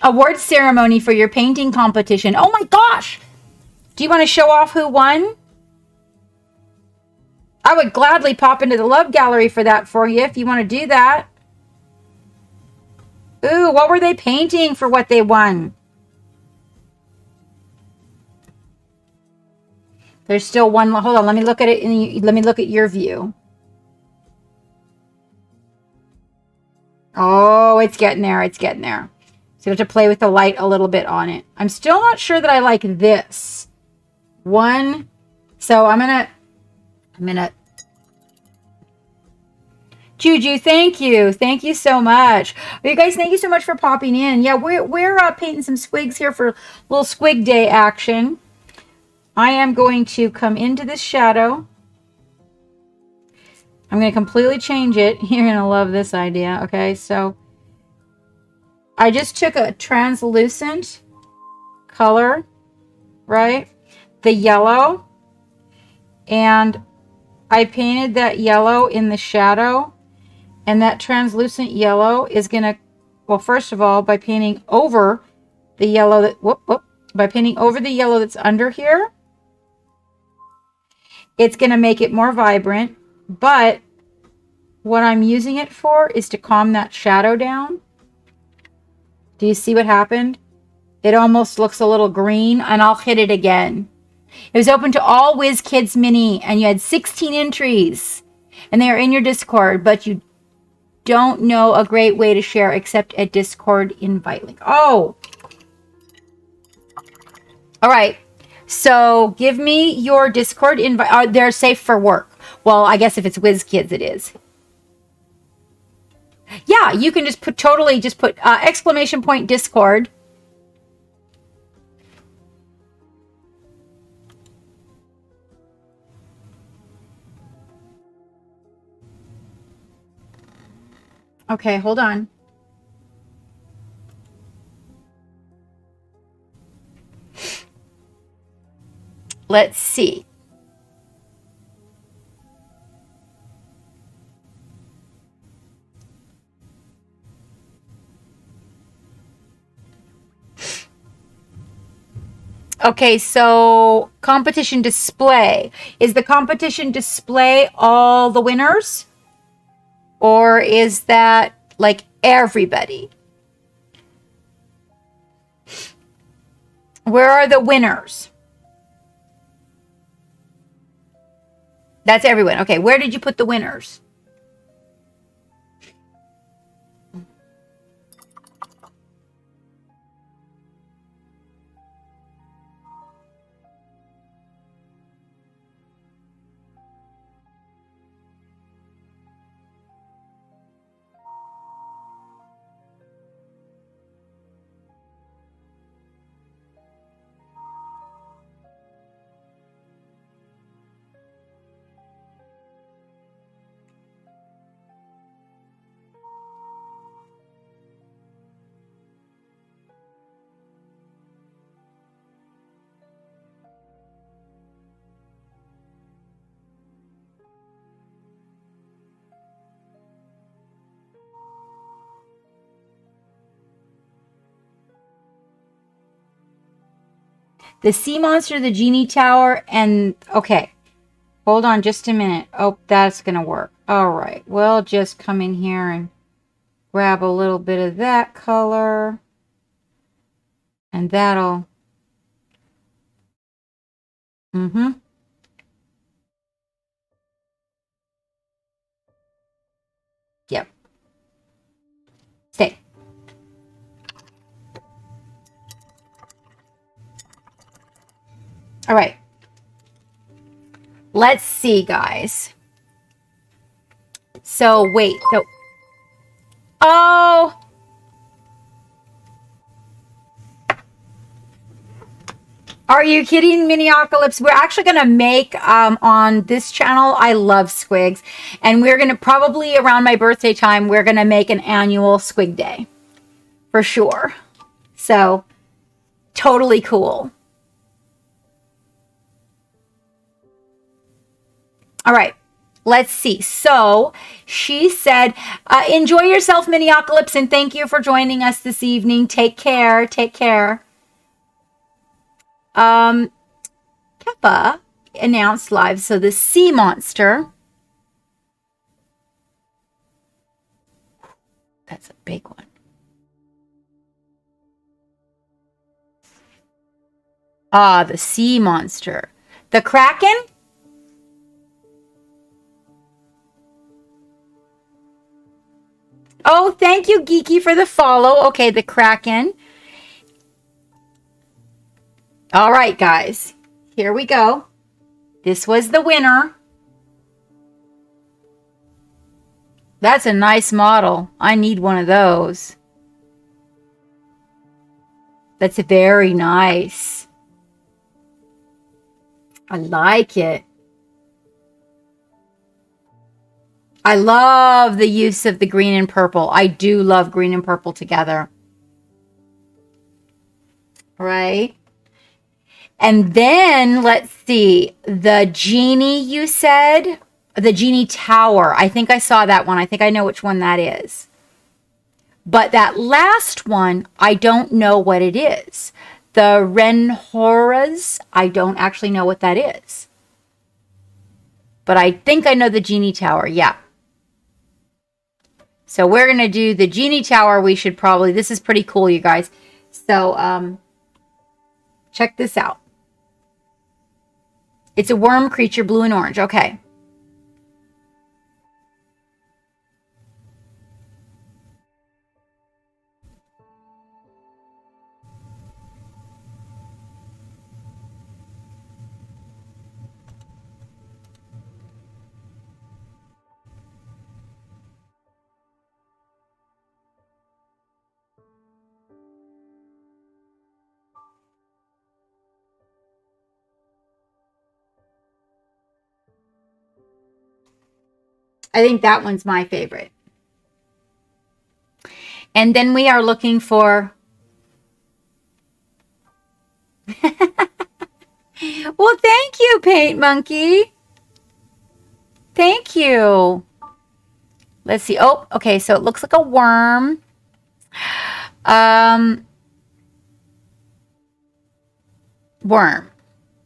Speaker 1: Award ceremony for your painting competition. Oh my gosh! Do you want to show off who won? I would gladly pop into the love gallery for that for you if you want to do that. Ooh, what were they painting for what they won? There's still one. Hold on, let me look at it. Let me look at your view. Oh, it's getting there. It's getting there. So you have to play with the light a little bit on it. I'm still not sure that I like this one. So I'm gonna. Juju, thank you. Thank you so much. Well, you guys, thank you so much for popping in. Yeah, we're painting some squigs here for a little squig day action. I am going to come into this shadow. I'm going to completely change it. You're going to love this idea. Okay, so I just took a translucent color, right? The yellow. And I painted that yellow in the shadow. And that translucent yellow is going to, well, first of all, by painting over the yellow that, by painting over the yellow that's under here, it's going to make it more vibrant. But what I'm using it for is to calm that shadow down. Do you see what happened? It almost looks a little green, and I'll hit it again. It was open to all WizKids Mini, and you had 16 entries, and they are in your Discord, but you don't know a great way to share except a Discord invite link. Oh! All right. So give me your Discord invite. They're safe for work. Well, I guess if it's WizKids, it is. Yeah, you can just put exclamation point Discord. Okay, hold on. Let's see. Okay, so competition display. Is the competition display all the winners? Or is that like everybody? Where are the winners? That's everyone. Okay, where did you put the winners? The sea monster, the genie tower, and okay. Hold on just a minute. Oh, that's going to work. All right. We'll just come in here and grab a little bit of that color. And that'll... Yep. Stay. All right. Let's see, guys. So, wait. So, oh. Are you kidding, Miniocalypse? We're actually going to make, on this channel, I love Squigs. And we're going to probably, around my birthday time, we're going to make an annual Squig Day. For sure. So, totally cool. All right, let's see. So she said, enjoy yourself, Miniocalypse, and thank you for joining us this evening. Take care. Take care. Keppa announced live. So the sea monster That's a big one. Ah, the sea monster. The Kraken? Oh, thank you, Geeky, for the follow. Okay, the Kraken. All right, guys. Here we go. This was the winner. That's a nice model. I need one of those. That's very nice. I like it. I love the use of the green and purple. I do love green and purple together. Right? And then, let's see. The genie, you said? The genie tower. I think I saw that one. I think I know which one that is. But that last one, I don't know what it is. The Renhoras, I don't actually know what that is. But I think I know the genie tower. Yeah. So we're going to do the genie tower. We should probably, this is pretty cool, you guys. So check this out. It's a worm creature, blue and orange. Okay. I think that one's my favorite. And then we are looking for... Well, thank you, Paint Monkey. Thank you. Let's see. Oh, okay. So it looks like a worm. Worm.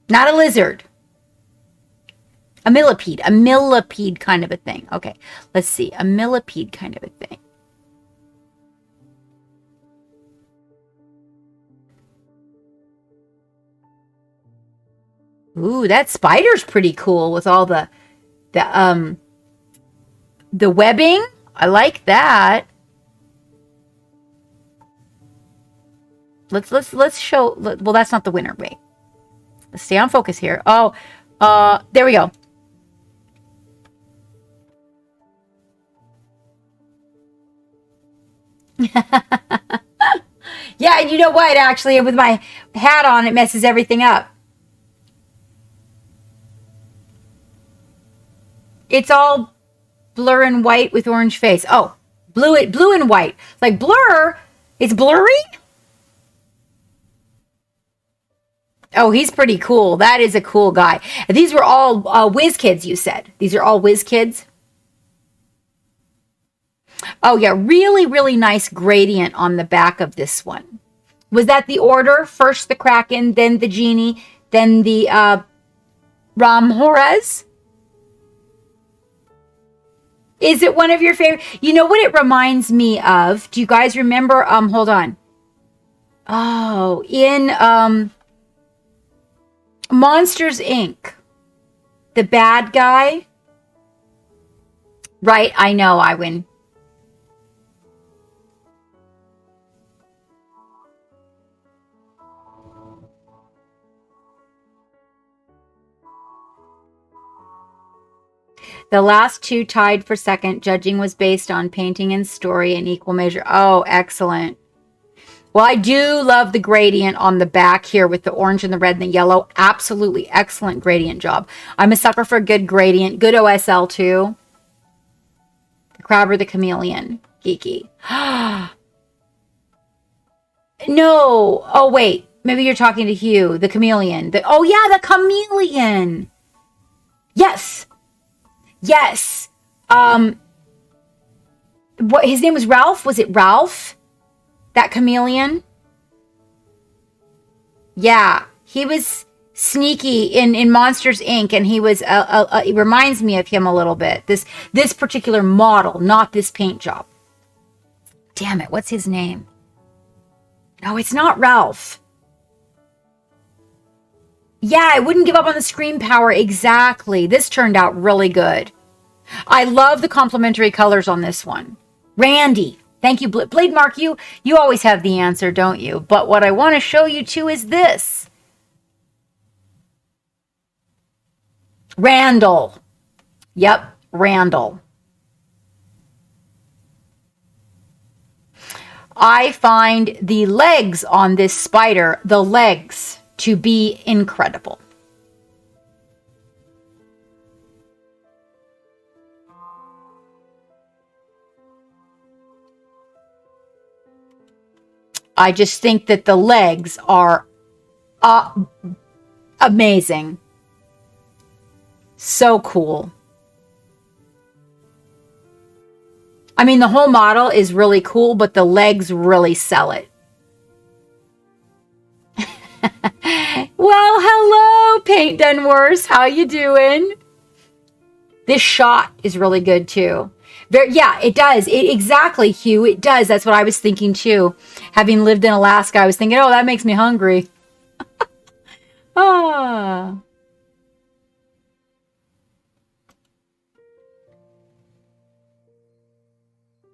Speaker 1: Not a lizard. A millipede kind of a thing. Okay, let's see. A millipede kind of a thing. Ooh, that spider's pretty cool with all the webbing. I like that. Let's show. Well, that's not the winner. Wait. Let's stay on focus here. Oh, there we go. Yeah, and you know what? Actually, with my hat on, it messes everything up. It's all blur and white with orange face. Oh, blue and white. Like blur, it's blurry. Oh, he's pretty cool. That is a cool guy. And these were all whiz kids, you said. These are all whiz kids. Oh, yeah. Really, really nice gradient on the back of this one. Was that the order? First the Kraken, then the Genie, then the Ramhoras? Is it one of your favorite? You know what it reminds me of? Do you guys remember? Hold on. Oh, in Monsters, Inc. The bad guy. Right, I know, I win. The last two tied for second. Judging was based on painting and story in equal measure. Oh, excellent. Well, I do love the gradient on the back here with the orange and the red and the yellow. Absolutely excellent gradient job. I'm a sucker for a good gradient. Good OSL too. The Crabber the Chameleon. Geeky. No. Oh, wait. Maybe you're talking to Hugh. The Chameleon. Oh, yeah, the Chameleon. Yes. Yes. What his name was Ralph? Was it Ralph? That chameleon? Yeah, he was sneaky in Monsters Inc. and he was it reminds me of him a little bit. This particular model, not this paint job. damn it, what's his name? No, it's not Ralph. Yeah, I wouldn't give up on the screen power. Exactly. This turned out really good. I love the complementary colors on this one. Randy. Thank you, Blade Mark. You always have the answer, don't you? But what I want to show you too is this. Randall. Yep, Randall. I find the legs on this spider, the legs, to be incredible. I just think that the legs are amazing. So cool. I mean, the whole model is really cool, but the legs really sell it. Well, hello, Paint Done Worse. How you doing? This shot is really good too. Yeah, it does. Exactly, Hugh. It does. That's what I was thinking too. Having lived in Alaska, I was thinking, oh, that makes me hungry. Ah.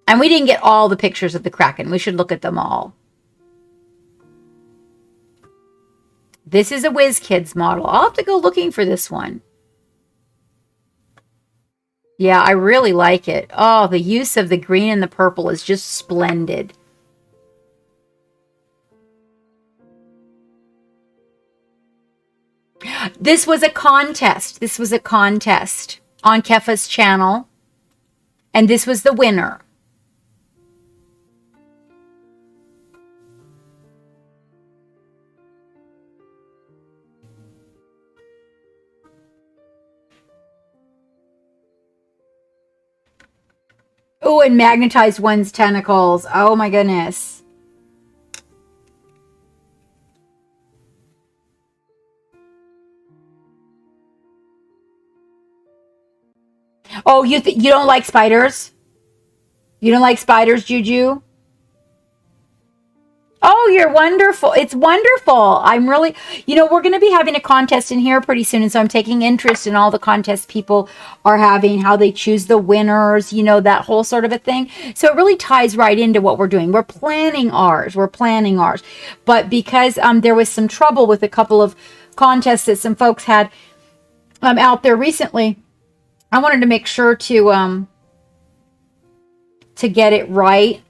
Speaker 1: And we didn't get all the pictures of the Kraken. We should look at them all. This is a WizKids model. I'll have to go looking for this one. Yeah, I really like it. Oh, the use of the green and the purple is just splendid. This was a contest. This was a contest on Kefa's channel. And this was the winner. Oh, and magnetized one's tentacles. Oh my goodness. Oh, you don't like spiders? You don't like spiders, Juju? Oh, you're wonderful. It's wonderful. I'm really, we're going to be having a contest in here pretty soon. And so I'm taking interest in all the contests people are having, how they choose the winners, that whole sort of a thing. So it really ties right into what we're doing. We're planning ours. But because there was some trouble with a couple of contests that some folks had out there recently, I wanted to make sure to get it right.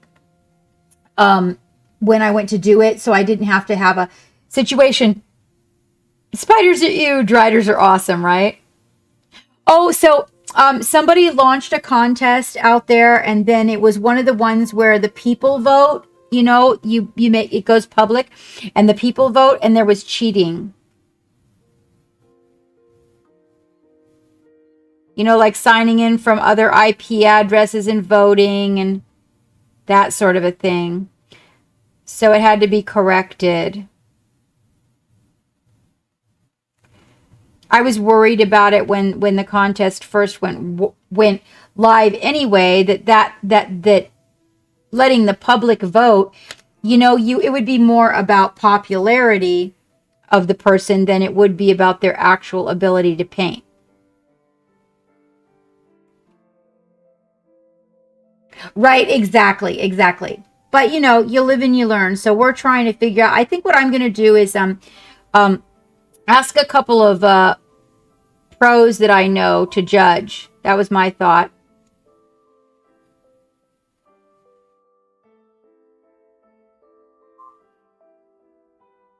Speaker 1: When I went to do it, so I didn't have to have a situation. Spiders are ew, driders are awesome, right? Oh, so somebody launched a contest out there, and then it was one of the ones where the people vote. You make it goes public, and the people vote, and there was cheating. Like signing in from other IP addresses and voting and that sort of a thing. So it had to be corrected. I was worried about it when the contest first went live anyway, that letting the public vote, it would be more about popularity of the person than it would be about their actual ability to paint. Right, exactly. But, you live and you learn. So we're trying to figure out, I think what I'm going to do is ask a couple of pros that I know to judge. That was my thought.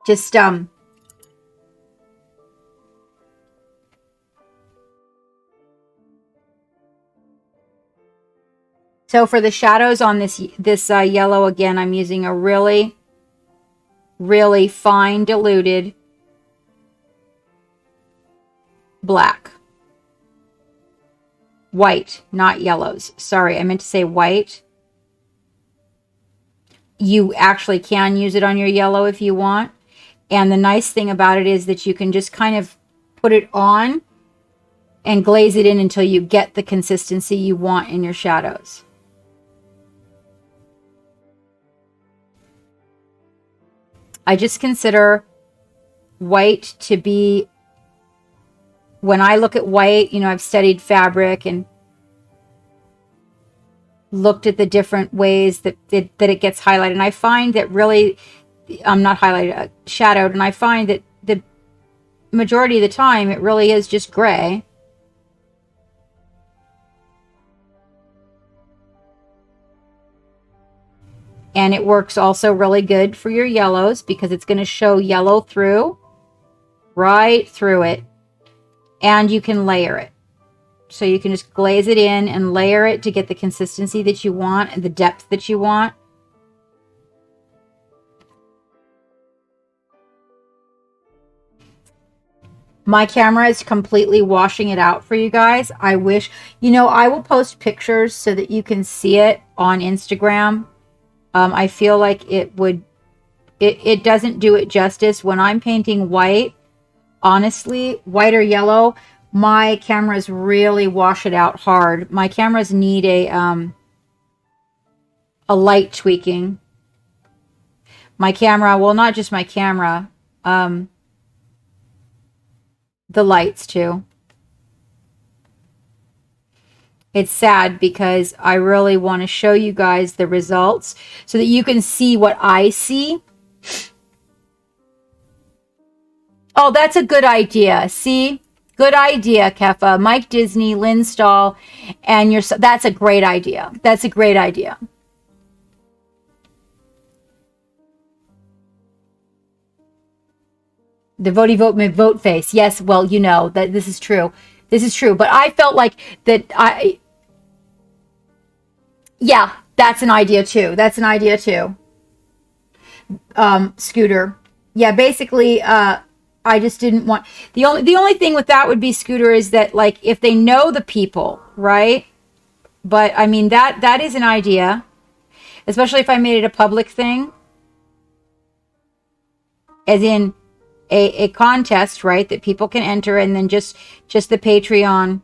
Speaker 1: Just, so for the shadows on this yellow, again, I'm using a really, really fine diluted black. White, not yellows. Sorry, I meant to say white. You actually can use it on your yellow if you want. And the nice thing about it is that you can just kind of put it on and glaze it in until you get the consistency you want in your shadows. I just consider white to be, when I look at white, you know, I've studied fabric and looked at the different ways that it gets highlighted. And I find that really, not highlighted, shadowed. And I find that the majority of the time, it really is just gray. And it works also really good for your yellows because it's going to show yellow through, right through it. And you can layer it. So you can just glaze it in and layer it to get the consistency that you want and the depth that you want. My camera is completely washing it out for you guys. I wish, you know, I will post pictures so that you can see it on Instagram. I feel like it would, it doesn't do it justice. When I'm painting white, honestly, white or yellow, my cameras really wash it out hard. My cameras need a light tweaking. My camera, well, not just my camera, the lights too. It's sad because I really want to show you guys the results so that you can see what I see. Oh, that's a good idea. See? Good idea, Kefa. Mike Disney, Lynn Stahl, and your... That's a great idea. That's a great idea. The votey vote me vote face. Yes, well, you know that this is true. This is true. But I felt like that yeah, that's an idea too. That's an idea too. Scooter. Yeah, basically, I just didn't want, the only thing with that would be, Scooter, is that, like, if they know the people, right? But I mean, that is an idea, especially if I made it a public thing, as in a contest, right? That people can enter, and then just the Patreon,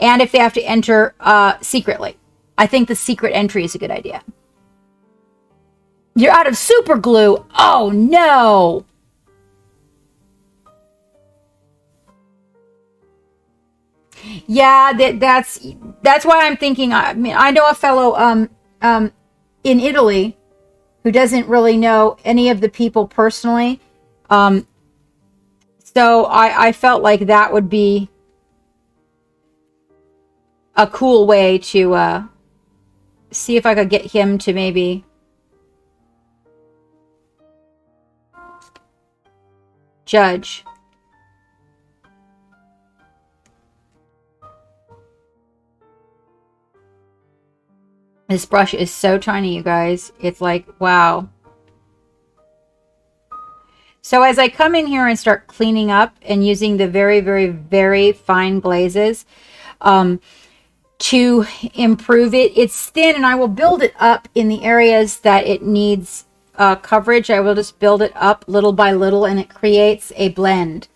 Speaker 1: and if they have to enter secretly. I think the secret entry is a good idea. You're out of super glue. Oh no. Yeah, that's why I'm thinking. I mean, I know a fellow in Italy who doesn't really know any of the people personally. So I felt like that would be a cool way to see if I could get him to maybe judge. This brush is so tiny, you guys. It's like, wow. So as I come in here and start cleaning up and using the very, very, very fine glazes to improve it, it's thin, and I will build it up in the areas that it needs coverage. I will just build it up little by little, and it creates a blend.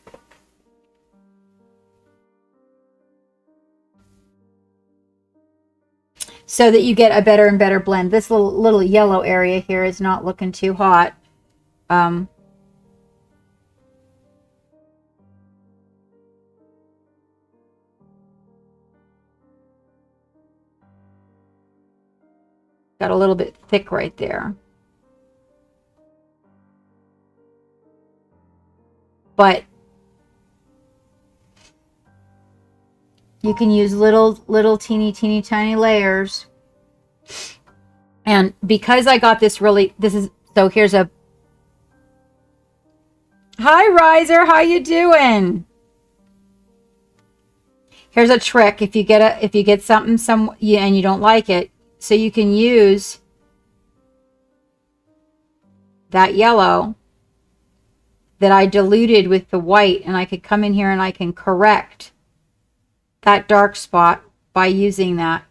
Speaker 1: So that you get a better and better blend. This little yellow area here is not looking too hot. Got a little bit thick right there. But you can use little teeny tiny layers. And because I got this really, so here's a, hi Riser, how you doing? Here's a trick. If you get something and you don't like it, so you can use that yellow that I diluted with the white, and I could come in here and I can correct that dark spot by using that.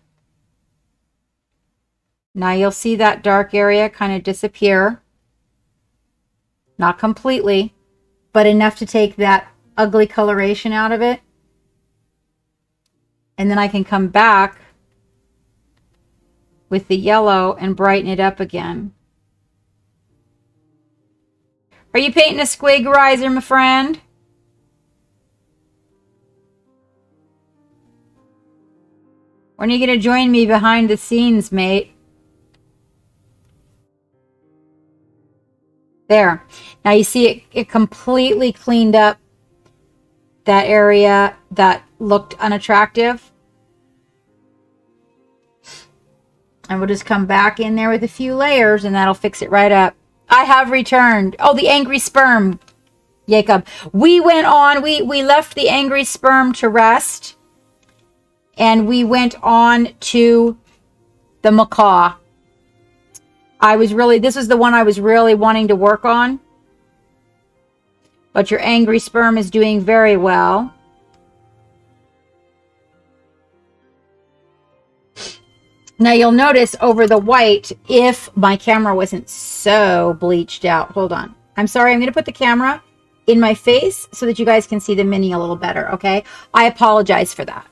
Speaker 1: Now you'll see that dark area kind of disappear. Not completely, but enough to take that ugly coloration out of it. And then I can come back with the yellow and brighten it up again. Are you painting a squig riser, my friend? When are you going to join me behind the scenes, mate? There. Now you see it completely cleaned up that area that looked unattractive. And we'll just come back in there with a few layers and that'll fix it right up. I have returned. Oh, the angry sperm, Jacob. We went on, we left the angry sperm to rest. And we went on to the macaw. This was the one I was really wanting to work on. But your angry sperm is doing very well. Now you'll notice over the white, if my camera wasn't so bleached out. Hold on. I'm sorry, I'm going to put the camera in my face so that you guys can see the mini a little better, okay? I apologize for that.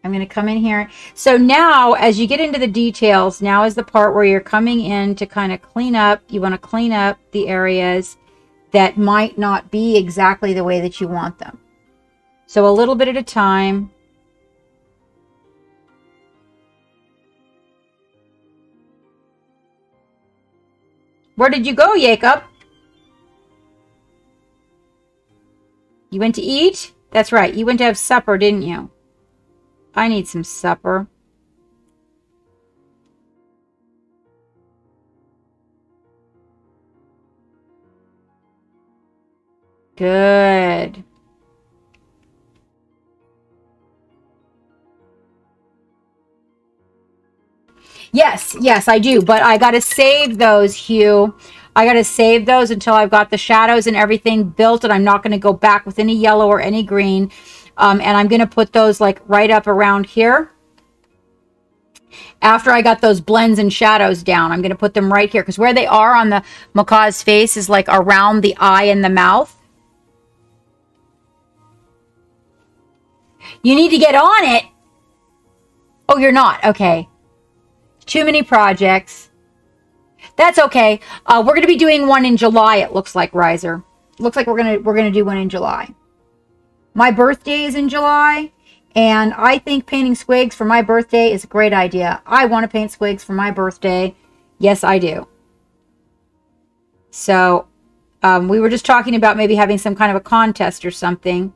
Speaker 1: I'm going to come in here. So now, as you get into the details, now is the part where you're coming in to kind of clean up. You want to clean up the areas that might not be exactly the way that you want them. So a little bit at a time. Where did you go, Jacob? You went to eat? That's right. You went to have supper, didn't you? I need some supper. Good. Yes, I do. But I got to save those, Hugh. I got to save those until I've got the shadows and everything built, and I'm not going to go back with any yellow or any green. And I'm going to put those like right up around here. After I got those blends and shadows down, I'm going to put them right here. Because where they are on the macaw's face is like around the eye and the mouth. You need to get on it. Oh, you're not. Okay. Too many projects. That's okay. We're going to be doing one in July, it looks like, Riser. Looks like we're going to do one in July. My birthday is in July, and I think painting squigs for my birthday is a great idea. I want to paint squigs for my birthday. Yes, I do. So, we were just talking about maybe having some kind of a contest or something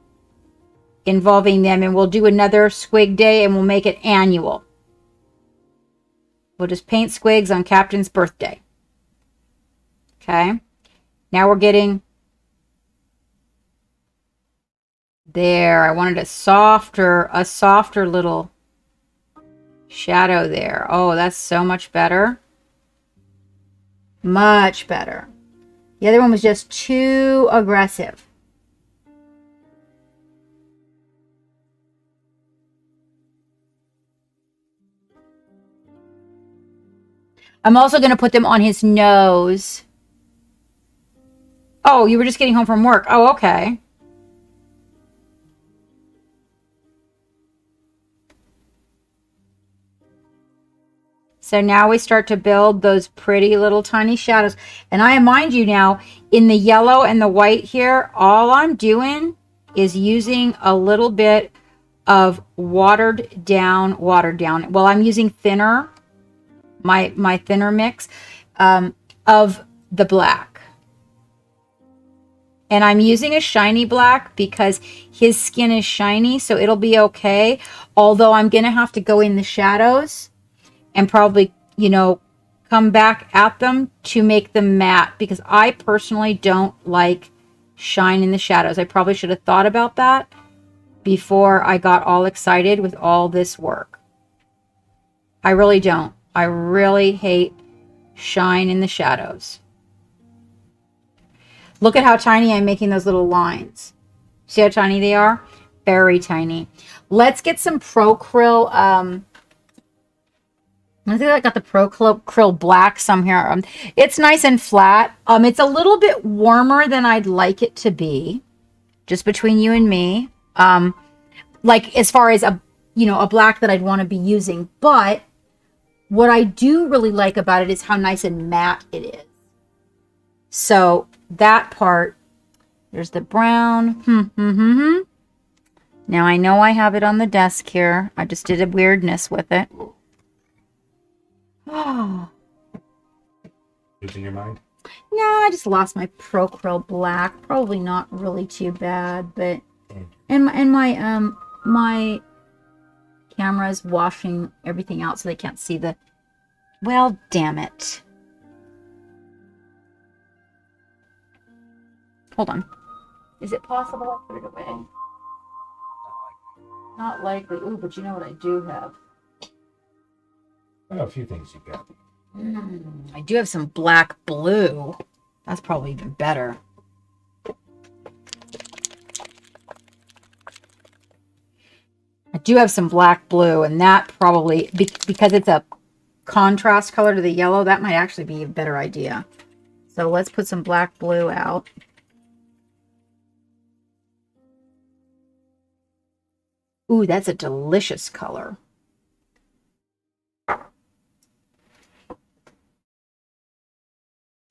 Speaker 1: involving them, and we'll do another squig day, and we'll make it annual. We'll just paint squigs on Captain's birthday. Okay. Now we're getting there. I wanted a softer little shadow there. Oh, that's so much better. Much better. The other one was just too aggressive. I'm also going to put them on his nose. Oh, you were just getting home from work. Oh, okay. So now we start to build those pretty little tiny shadows. And I mind you now, in the yellow and the white here, all I'm doing is using a little bit of watered down. Well, I'm using thinner, my thinner mix of the black. And I'm using a shiny black because his skin is shiny, so it'll be okay. Although I'm going to have to go in the shadows and probably, you know, come back at them to make them matte, because I personally don't like shine in the shadows. I probably should have thought about that before I got all excited with all this work. I really don't. I really hate shine in the shadows. Look at how tiny I'm making those little lines. See how tiny they are? Very tiny. Let's get some Pro Krill. I think I got the Pro Krill black somewhere. It's nice and flat. It's a little bit warmer than I'd like it to be, just between you and me. Like as far as a black that I'd want to be using. But what I do really like about it is how nice and matte it is. So that part, there's the brown. Now I know I have it on the desk here. I just did a weirdness with it. Oh.
Speaker 2: Losing your mind?
Speaker 1: No, I just lost my Procryl black. Probably not really too bad, but and my camera's washing everything out so they can't see the. Well, damn it. Hold on. Is it possible I put it away? Not likely. Ooh, but you know what I do have?
Speaker 2: I know a few things you got.
Speaker 1: I do have some black blue. That's probably even better. I do have some black blue, and that probably, because it's a contrast color to the yellow, that might actually be a better idea. So let's put some black blue out. Ooh, that's a delicious color.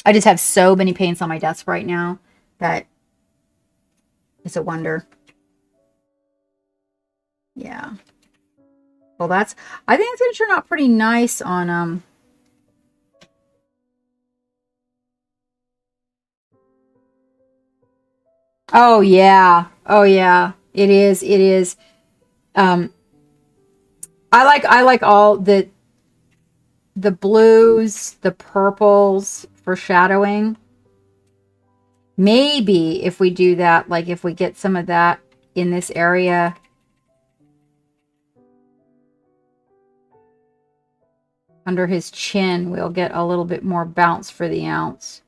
Speaker 1: I just have so many paints on my desk right now that it's a wonder. Yeah. Well, I think it's going to turn out pretty nice on, oh yeah. Oh yeah. It is. It is. I like all the blues, the purples for shadowing. Maybe if we do that, like if we get some of that in this area. Under his chin, we'll get a little bit more bounce for the ounce.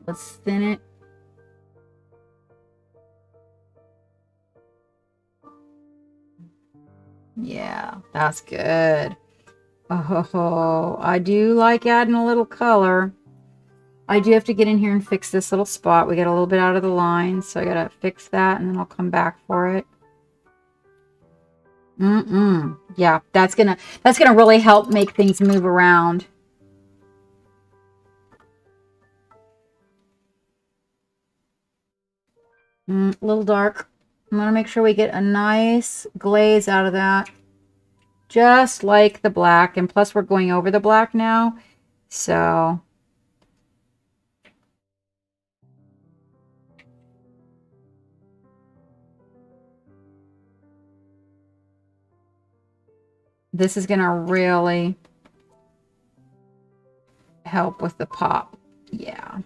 Speaker 1: Let's thin it. Yeah, that's good. Oh, I do like adding a little color. I do have to get in here and fix this little spot. We got a little bit out of the line, so I gotta fix that, and then I'll come back for it. Yeah, that's gonna really help make things move around. A little dark. I want to make sure we get a nice glaze out of that. Just like the black. And plus we're going over the black now. So this is going to really help with the pop. Yeah.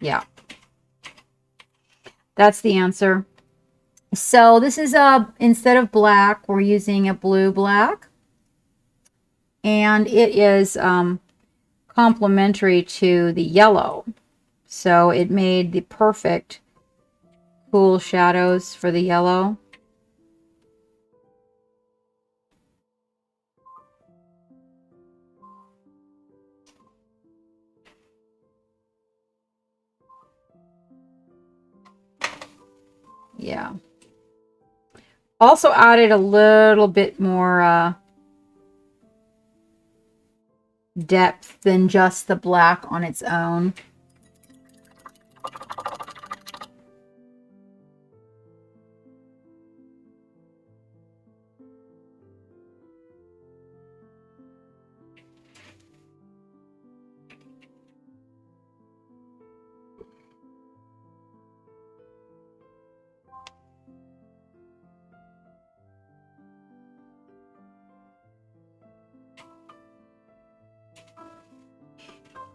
Speaker 1: Yeah. That's the answer. So this is instead of black, we're using a blue black. And it is complementary to the yellow. So it made the perfect cool shadows for the yellow. Yeah. Also added a little bit more depth than just the black on its own.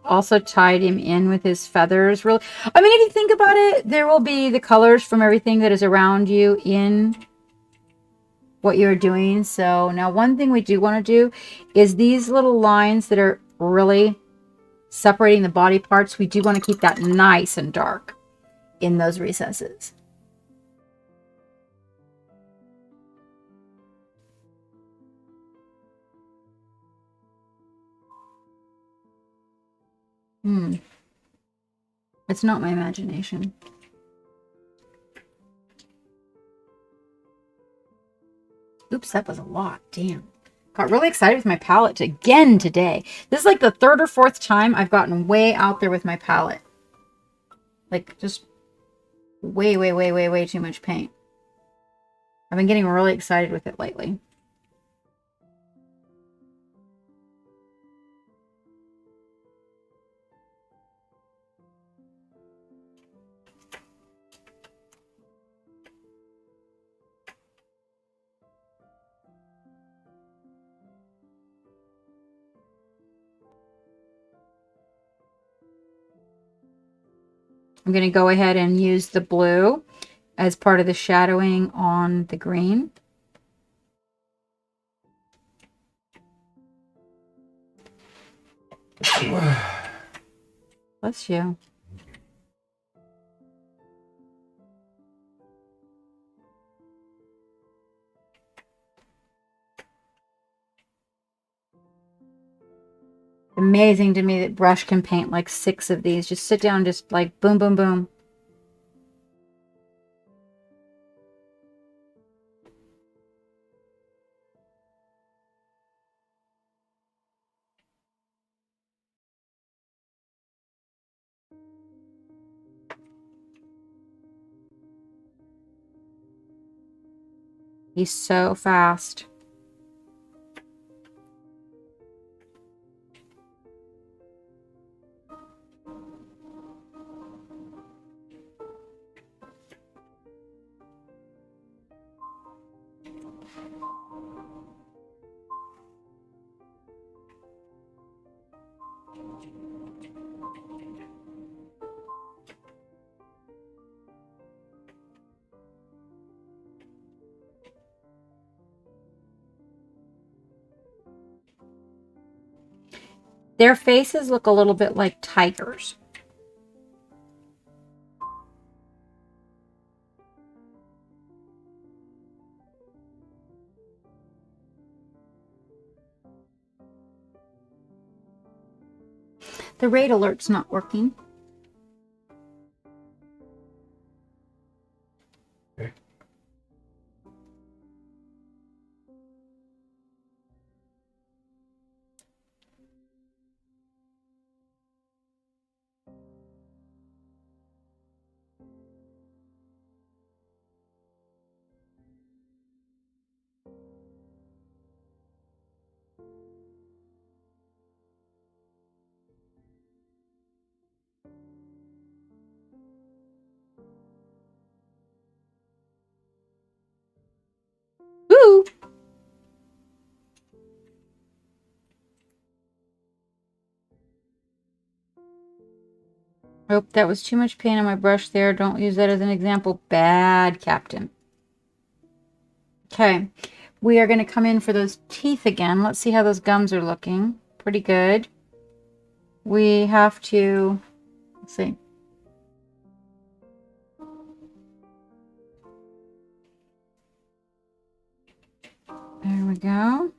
Speaker 1: Also tied him in with his feathers. Really, I mean, if you think about it, there will be the colors from everything that is around you in what you're doing. So now one thing we do want to do is these little lines that are really separating the body parts. We do want to keep that nice and dark in those recesses. It's not my imagination. Oops, that was a lot. Damn. Got really excited with my palette again today. This is like the 3rd or 4th time I've gotten way out there with my palette. Like, just way, way, way, way, way too much paint. I've been getting really excited with it lately. I'm going to go ahead and use the blue as part of the shadowing on the green. Bless you. Amazing to me that brush can paint like 6 of these. Just sit down, just like boom, boom, boom. He's so fast. Their faces look a little bit like tigers. The RAID alert's not working.
Speaker 2: Okay.
Speaker 1: Ooh! Oh, that was too much paint on my brush there. Don't use that as an example. Bad, Captain. Okay. We are going to come in for those teeth again. Let's see how those gums are looking. Pretty good. We have to... Let's see. There we go.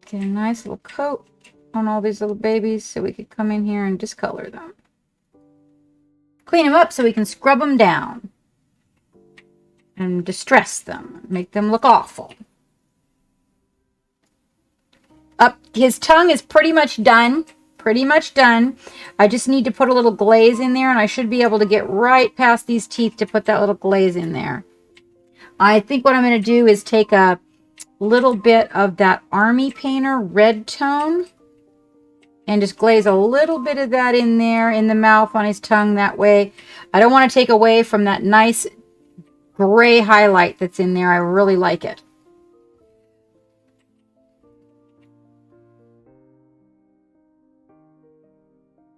Speaker 1: Get a nice little coat on all these little babies so we could come in here and discolor them. Clean them up so we can scrub them down. And distress them. Make them look awful. Up, his tongue is pretty much done. Pretty much done. I just need to put a little glaze in there and I should be able to get right past these teeth to put that little glaze in there. I think what I'm going to do is take a little bit of that Army Painter red tone and just glaze a little bit of that in there in the mouth on his tongue. That way I don't want to take away from that nice gray highlight that's in there. I really like it.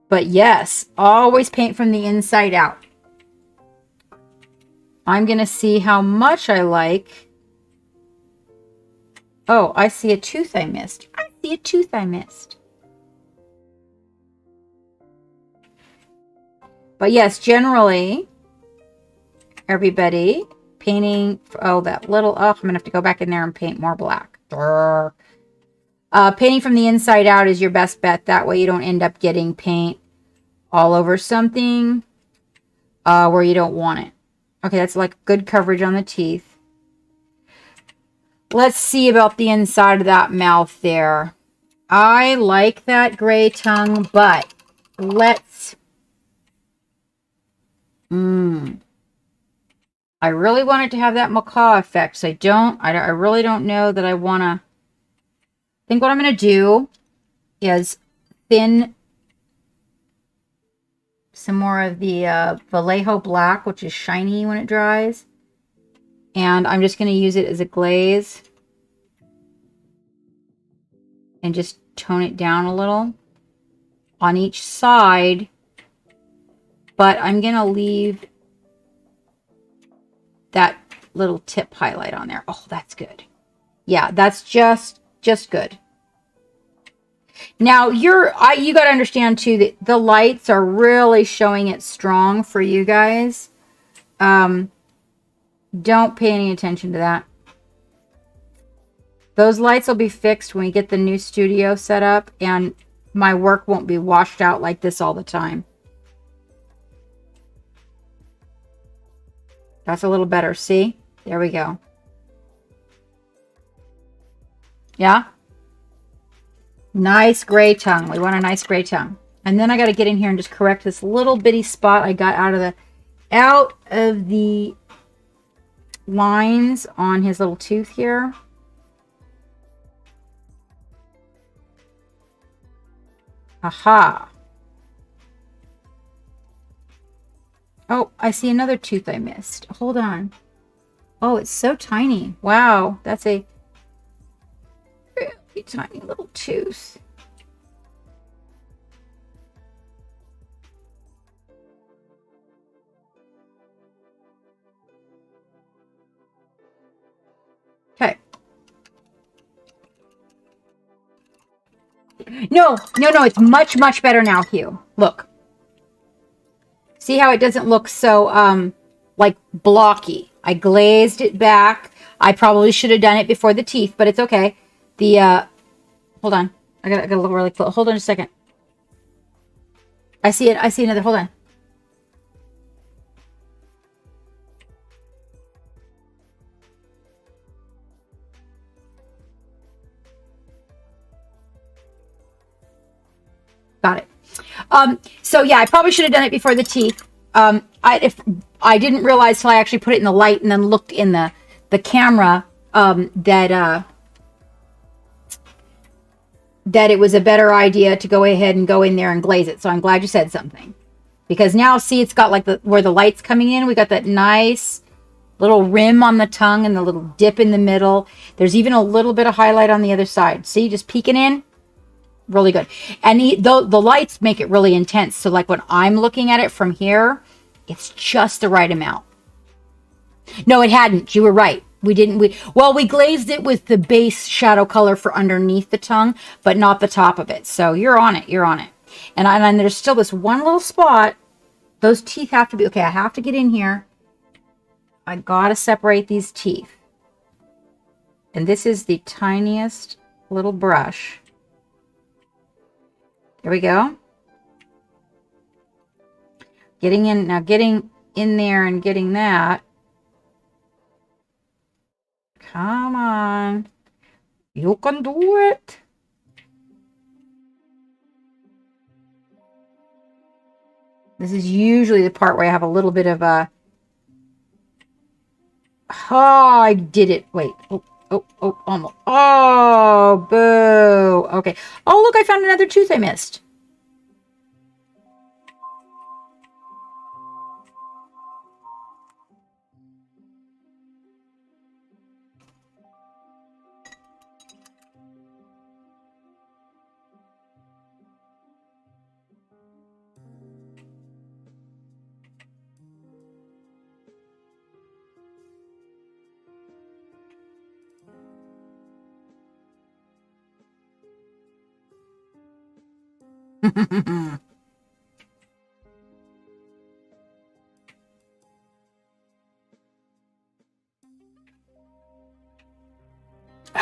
Speaker 1: But yes, always paint from the inside out. I'm going to see how much I like. Oh, I see a tooth I missed. I see a tooth I missed. But yes, generally, everybody. Painting, oh, that little, oh, I'm going to have to go back in there and paint more black. Painting from the inside out is your best bet. That way you don't end up getting paint all over something where you don't want it. Okay, that's like good coverage on the teeth. Let's see about the inside of that mouth there. I like that gray tongue, but let's... I really want it to have that macaw effect. So I really don't know that I want to... I think what I'm going to do is thin some more of the Vallejo black, which is shiny when it dries. And I'm just going to use it as a glaze. And just tone it down a little on each side. But I'm going to leave that little tip highlight on there. Oh, that's good. Yeah, that's just good. Now, you got to understand, too, that the lights are really showing it strong for you guys. Don't pay any attention to that. Those lights will be fixed when we get the new studio set up, and my work won't be washed out like this all the time. That's a little better. See? There we go. Yeah? Nice gray tongue. We want a nice gray tongue. And then I got to get in here and just correct this little bitty spot I got out of the lines on his little tooth here. Aha. Oh, I see another tooth I missed. Hold on. Oh, it's so tiny. Wow, that's a really tiny little tooth. Okay. No, it's much, much better now, Hugh. Look. See how it doesn't look so, like, blocky. I glazed it back. I probably should have done it before the teeth, but it's okay. Hold on. I gotta look really close. Hold on a second. I see it. I see another. Hold on. Got it. So yeah, I probably should have done it before the teeth. If I didn't realize till I actually put it in the light and then looked in the camera, that it was a better idea to go ahead and go in there and glaze it. So I'm glad you said something, because now see, it's got like where the light's coming in. We got that nice little rim on the tongue and the little dip in the middle. There's even a little bit of highlight on the other side. See, just peeking in. Really good. And the lights make it really intense. So like when I'm looking at it from here, it's just the right amount. No, it hadn't. You were right. We glazed it with the base shadow color for underneath the tongue, but not the top of it. So you're on it. You're on it. And there's still this one little spot. Those teeth have to be, okay, I have to get in here. I got to separate these teeth. And this is the tiniest little brush. There we go. Getting in there and getting that. Come on. You can do it. This is usually the part where I have a little bit of a... Oh, I did it. Wait. Oh, almost. Oh, boo. Okay. Oh, look, I found another tooth I missed.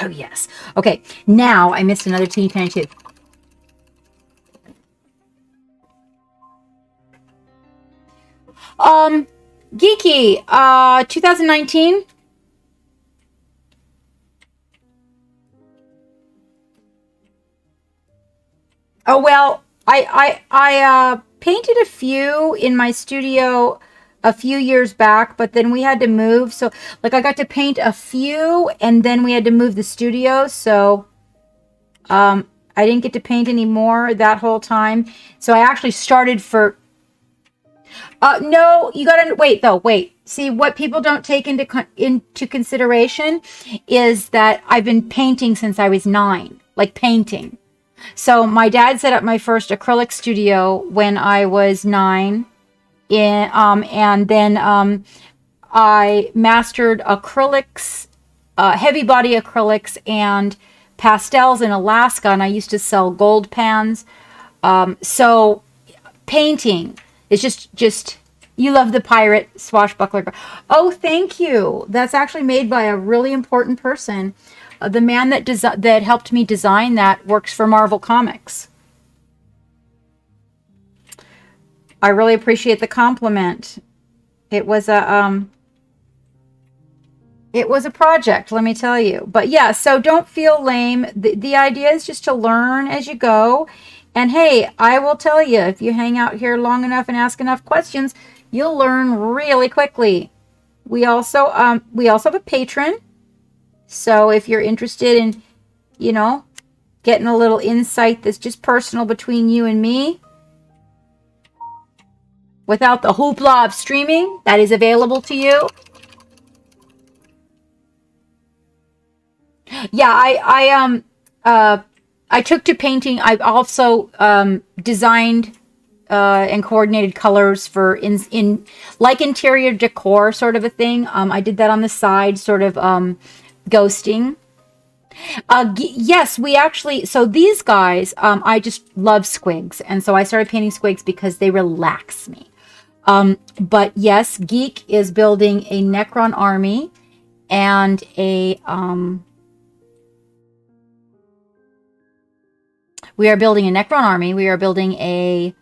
Speaker 1: Oh, yes. Okay, now I missed another teeny tiny tube. Geeky, 2019. Oh, well, I painted a few in my studio a few years back, but then we had to move. So, like, I got to paint a few, and then we had to move the studio. So, I didn't get to paint anymore that whole time. So I actually started for. No, you gotta wait though. Wait, see what people don't take into consideration is that I've been painting since I was 9, like painting. So my dad set up my first acrylic studio when I was 9, and then I mastered acrylics, heavy body acrylics, and pastels in Alaska, and I used to sell gold pans. So painting is just you love the pirate swashbuckler. Oh, thank you. That's actually made by a really important person. The man that helped me design that works for Marvel Comics. I really appreciate the compliment. It was a project, let me tell you. But yeah, so don't feel lame. The idea is just to learn as you go. And hey, I will tell you, if you hang out here long enough and ask enough questions, you'll learn really quickly. We also have a patron. So if you're interested in, getting a little insight that's just personal between you and me, without the hoopla of streaming, that is available to you. Yeah, I took to painting. I've also designed and coordinated colors for in like interior decor sort of a thing. I did that on the side, sort of ghosting. Yes, we actually. So these guys, I just love squigs, and so I started painting squigs because they relax me. But yes, Geek is building a Necron army and a we are building a Necron army. We are building a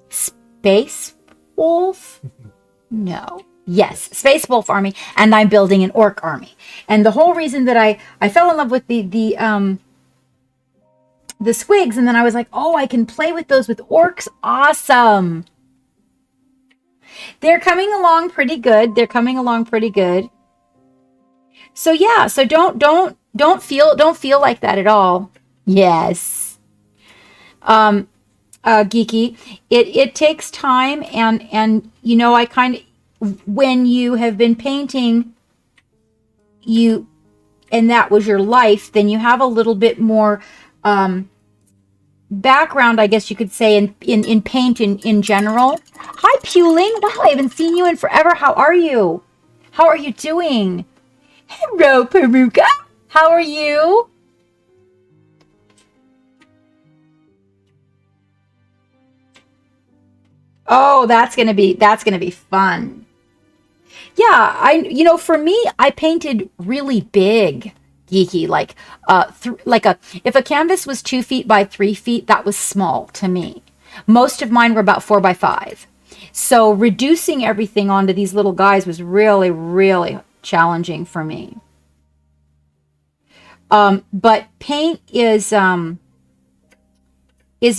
Speaker 1: space wolf. No. Yes, space wolf army, and I'm building an orc army. And the whole reason that I fell in love with the squigs, and then I was like, oh, I can play with those with orcs. Awesome. They're coming along pretty good. So yeah, so don't feel like that at all. Yes. Geeky, it takes time, and I kind of, when you have been painting and that was your life, then you have a little bit more background, I guess you could say, in paint in general. Hi, Puling. Wow, I haven't seen you in forever. How are you? How are you doing? Hello, Peruka. How are you? Oh, that's gonna be fun. Yeah, for me, I painted really big, Geeky. Like, if a canvas was 2 feet by 3 feet, that was small to me. Most of mine were about 4 by 5. So reducing everything onto these little guys was really, really challenging for me. But paint is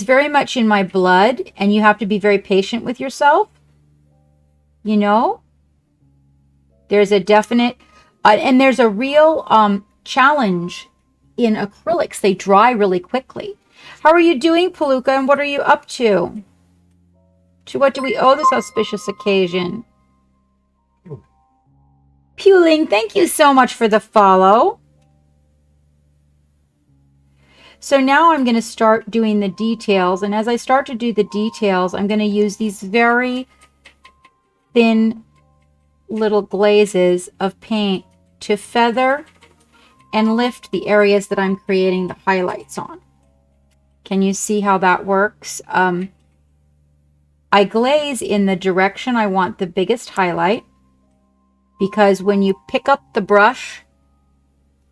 Speaker 1: very much in my blood, and you have to be very patient with yourself. There's a definite, and there's a real challenge in acrylics. They dry really quickly. How are you doing, Palooka, and what are you up to? To what do we owe this auspicious occasion? Puling, thank you so much for the follow. So now I'm going to start doing the details, and as I start to do the details, I'm going to use these very thin little glazes of paint to feather and lift the areas that I'm creating the highlights on. Can you see how that works? I glaze in the direction I want the biggest highlight, because when you pick up the brush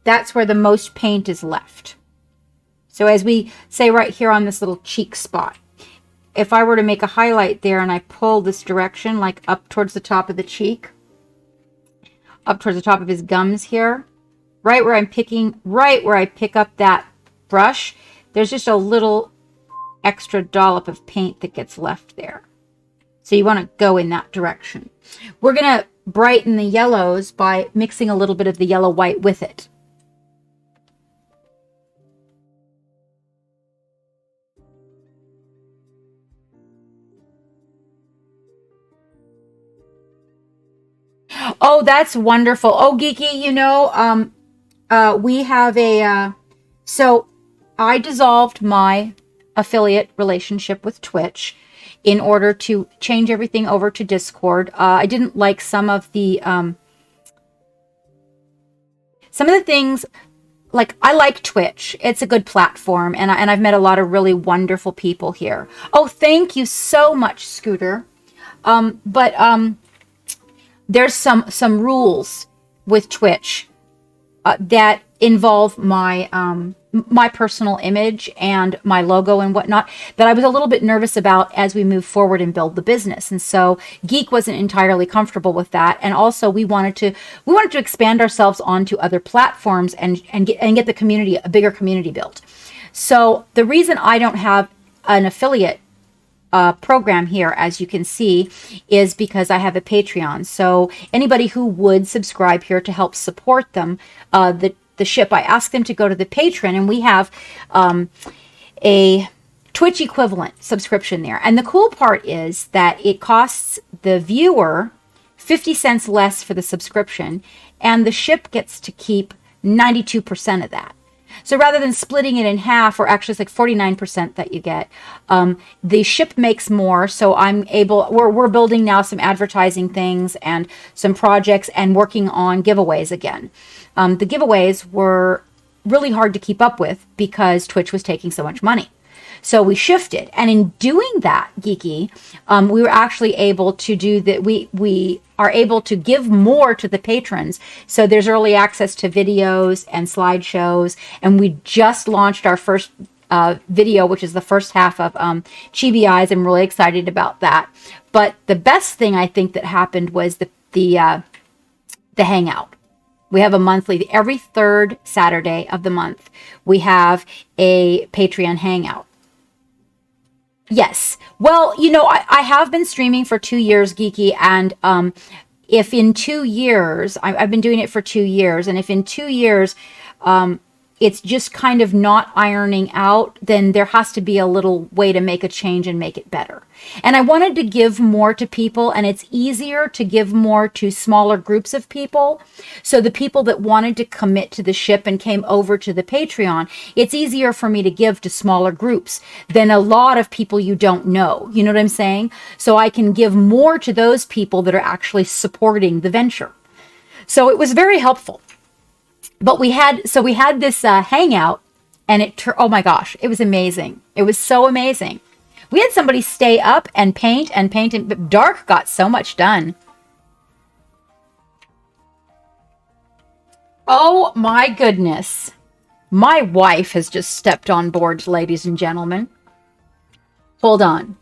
Speaker 1: that's where the most paint is left. So as we say right here on this little cheek spot, if I were to make a highlight there and I pull this direction, like up towards the top of the cheek, up towards the top of his gums here, right where I'm picking, right where I pick up that brush, there's just a little extra dollop of paint that gets left there. So you want to go in that direction. We're going to brighten the yellows by mixing a little bit of the yellow white with it. Oh, that's wonderful. Oh, Geeky, you know, we have a, so I dissolved my affiliate relationship with Twitch in order to change everything over to Discord. I didn't like some of the things. Like, I like Twitch. It's a good platform, and I've met a lot of really wonderful people here. Oh, thank you so much, Scooter. There's some rules with Twitch that involve my my personal image and my logo and whatnot that I was a little bit nervous about as we move forward and build the business. And so Geek wasn't entirely comfortable with that. And also we wanted to expand ourselves onto other platforms and get the community, a bigger community built. So the reason I don't have an affiliate program here, as you can see, is because I have a Patreon. So anybody who would subscribe here to help support them, the ship, I ask them to go to the Patreon, and we have a Twitch equivalent subscription there. And the cool part is that it costs the viewer 50 cents less for the subscription, and the ship gets to keep 92% of that. So rather than splitting it in half, or actually it's like 49% that you get, the ship makes more. So I'm able, we're building now some advertising things and some projects and working on giveaways again. The giveaways were really hard to keep up with because Twitch was taking so much money. So we shifted. And in doing that, Geeky, we were actually able to do that. We are able to give more to the patrons. So there's early access to videos and slideshows. And we just launched our first video, which is the first half of Chibi Eyes. I'm really excited about that. But the best thing I think that happened was the Hangout. We have a monthly, every third Saturday of the month, we have a Patreon Hangout. Yes. Well, you know, I have been streaming for 2 years, Geeky, and if in 2 years, I've been doing it for 2 years, and if in 2 years it's just kind of not ironing out, then there has to be a little way to make a change and make it better. And I wanted to give more to people, and it's easier to give more to smaller groups of people. So the people that wanted to commit to the ship and came over to the Patreon, it's easier for me to give to smaller groups than a lot of people you don't know. You know what I'm saying? So I can give more to those people that are actually supporting the venture. So it was very helpful. But we had this hangout, and oh my gosh, it was amazing. It was so amazing. We had somebody stay up and paint, but Dark got so much done. Oh my goodness. My wife has just stepped on board, ladies and gentlemen. Hold on.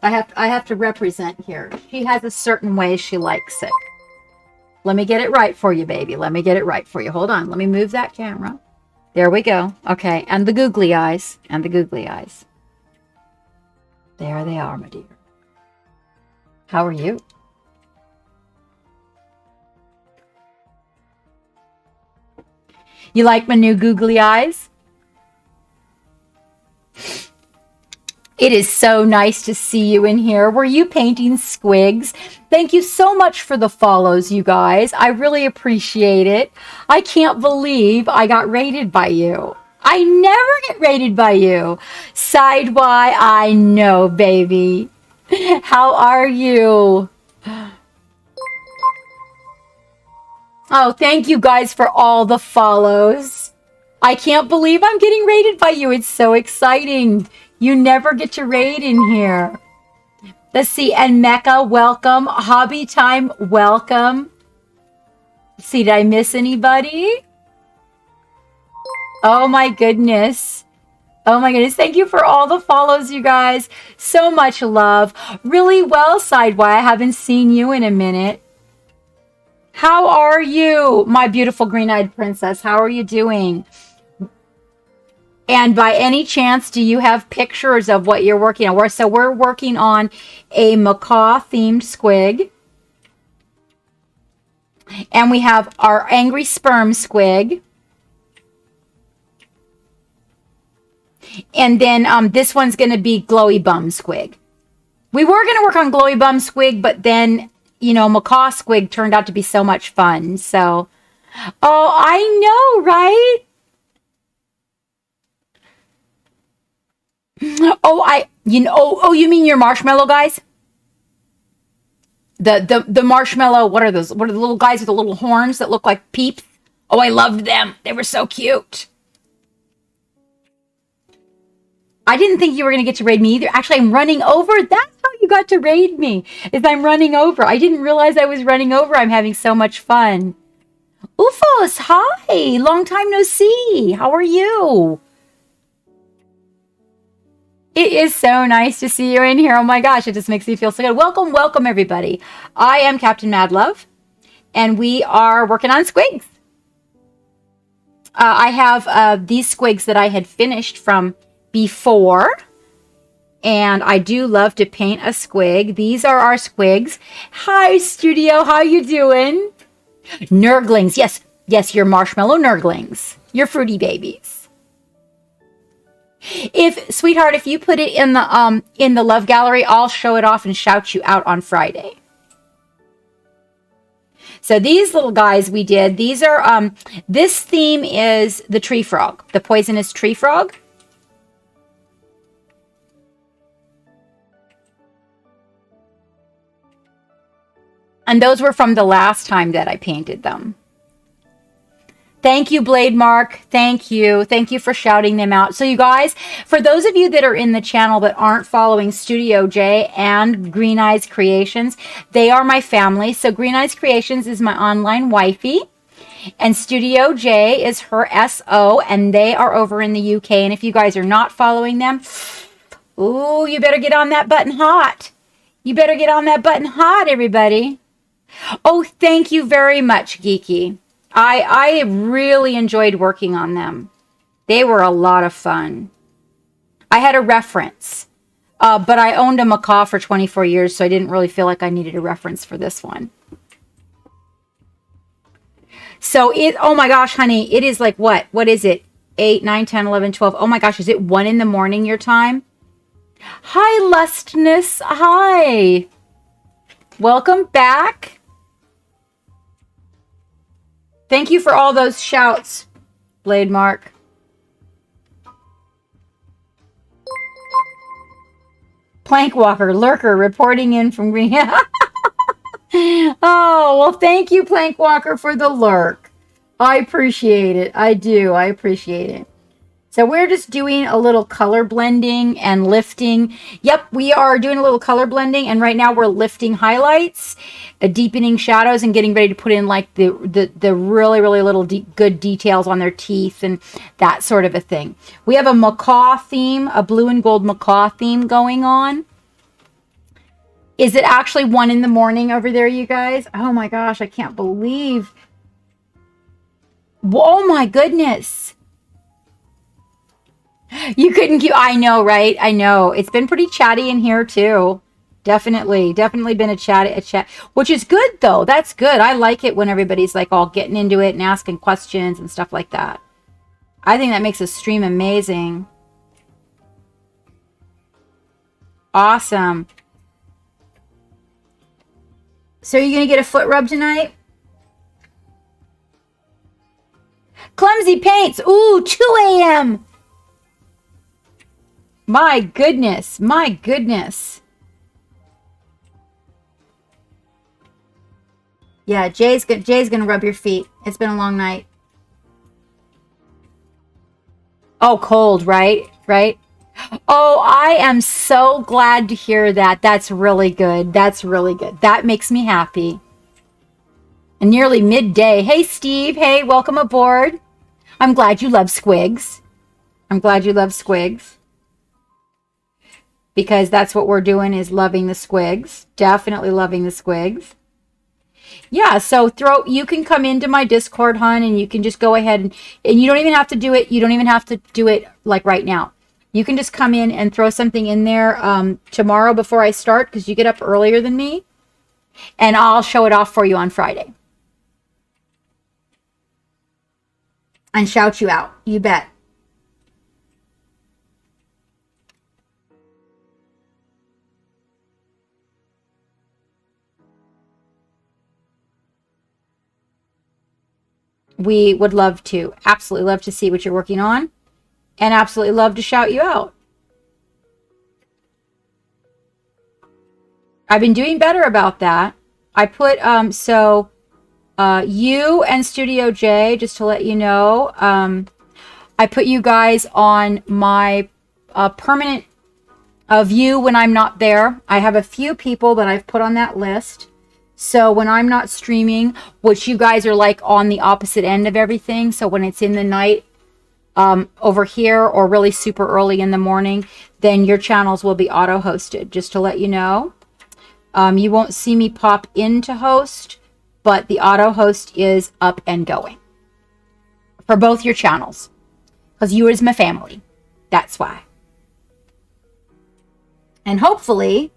Speaker 1: I have to represent here. She has a certain way she likes it. Let me get it right for you, baby. Let me get it right for you. Hold on. Let me move that camera. There we go. Okay. And the googly eyes. And the googly eyes. There they are, my dear. How are you? You like my new googly eyes? It is so nice to see you in here. Were you painting Squiggs? Thank you so much for the follows, you guys. I really appreciate it. I can't believe I got rated by you. I never get rated by you. Side Y, I know, baby. How are you? Oh, thank you guys for all the follows. I can't believe I'm getting rated by you. It's so exciting. You never get to raid in here. Let's see. And Mecca, welcome. Hobby Time, welcome. See, did I miss anybody? Oh my goodness. Oh my goodness. Thank you for all the follows, you guys. So much love. Really well, Sideway. I haven't seen you in a minute. How are you, my beautiful green-eyed princess? How are you doing? And by any chance, do you have pictures of what you're working on? So we're working on a macaw-themed squig. And we have our angry sperm squig. And then this one's going to be glowy bum squig. We were going to work on glowy bum squig, but then, you know, macaw squig turned out to be so much fun. So, oh, I know, right? Oh, you mean your marshmallow guys? The marshmallow, what are those? What are the little guys with the little horns that look like peeps? Oh, I loved them. They were so cute. I didn't think you were going to get to raid me either. Actually, I'm running over. That's how you got to raid me, is I'm running over. I didn't realize I was running over. I'm having so much fun. Ufos, hi. Long time no see. How are you? It is so nice to see you in here. Oh my gosh, it just makes me feel so good. Welcome, welcome everybody. I am Captain Madlove, and we are working on squigs. I have these squigs that I had finished from before, and I do love to paint a squig. These are our squigs. Hi, studio. How you doing? Nurglings. Yes, yes, your marshmallow nurglings. Your fruity babies. Sweetheart, if you put it in the love gallery, I'll show it off and shout you out on Friday. So these little guys we did, these are, this theme is the tree frog, the poisonous tree frog. And those were from the last time that I painted them. Thank you, Blade Mark. Thank you. Thank you for shouting them out. So you guys, for those of you that are in the channel that aren't following Studio J and Green Eyes Creations, they are my family. So Green Eyes Creations is my online wifey, and Studio J is her SO, and they are over in the UK. And if you guys are not following them, ooh, you better get on that button hot. You better get on that button hot, everybody. Oh, thank you very much, Geeky. I really enjoyed working on them. They were a lot of fun. I had a reference, but I owned a macaw for 24 years, so I didn't really feel like I needed a reference for this one. So oh my gosh, honey, it is like what? What is it? 8, 9, 10, 11, 12. Oh my gosh, is it 1 in the morning your time? Hi, Lustness. Hi. Welcome back. Thank you for all those shouts, Blade Mark. Plankwalker, lurker, reporting in from Green. Oh, well, thank you, Plankwalker, for the lurk. I appreciate it. I do. I appreciate it. So we're just doing a little color blending and lifting. Yep, we are doing a little color blending, and right now we're lifting highlights, deepening shadows, and getting ready to put in like the really, really little good details on their teeth and that sort of a thing. We have a macaw theme, a blue and gold macaw theme going on. Is it actually 1 in the morning over there, you guys? Oh my gosh, I can't believe. Oh my goodness. You couldn't keep, I know, right? I know. It's been pretty chatty in here too. Definitely been a chat, which is good though. That's good. I like it when everybody's like all getting into it and asking questions and stuff like that. I think that makes a stream amazing. Awesome. So are you going to get a foot rub tonight? Clumsy Paints. Ooh, 2 a.m. My goodness. My goodness. Yeah, Jay's gonna rub your feet. It's been a long night. Oh, cold, right? Right? Oh, I am so glad to hear that. That's really good. That's really good. That makes me happy. nearly midday. Hey, Steve. Hey, welcome aboard. I'm glad you love Squiggs. I'm glad you love Squiggs. Because that's what we're doing, is loving the Squiggs. Definitely loving the Squiggs. Yeah, so you can come into my Discord, hon, and you can just go ahead and you don't even have to do it. You don't even have to do it like right now. You can just come in and throw something in there tomorrow before I start, because you get up earlier than me, and I'll show it off for you on Friday. And shout you out. You bet. We would love to, absolutely love to see what you're working on, and absolutely love to shout you out. I've been doing better about that. I put, you and Studio J, just to let you know, I put you guys on my permanent view when I'm not there. I have a few people that I've put on that list. So when I'm not streaming, which you guys are like on the opposite end of everything. So when it's in the night over here, or really super early in the morning, then your channels will be auto-hosted, just to let you know. You won't see me pop into host, but the auto-host is up and going for both your channels, because you is my family. That's why. And hopefully,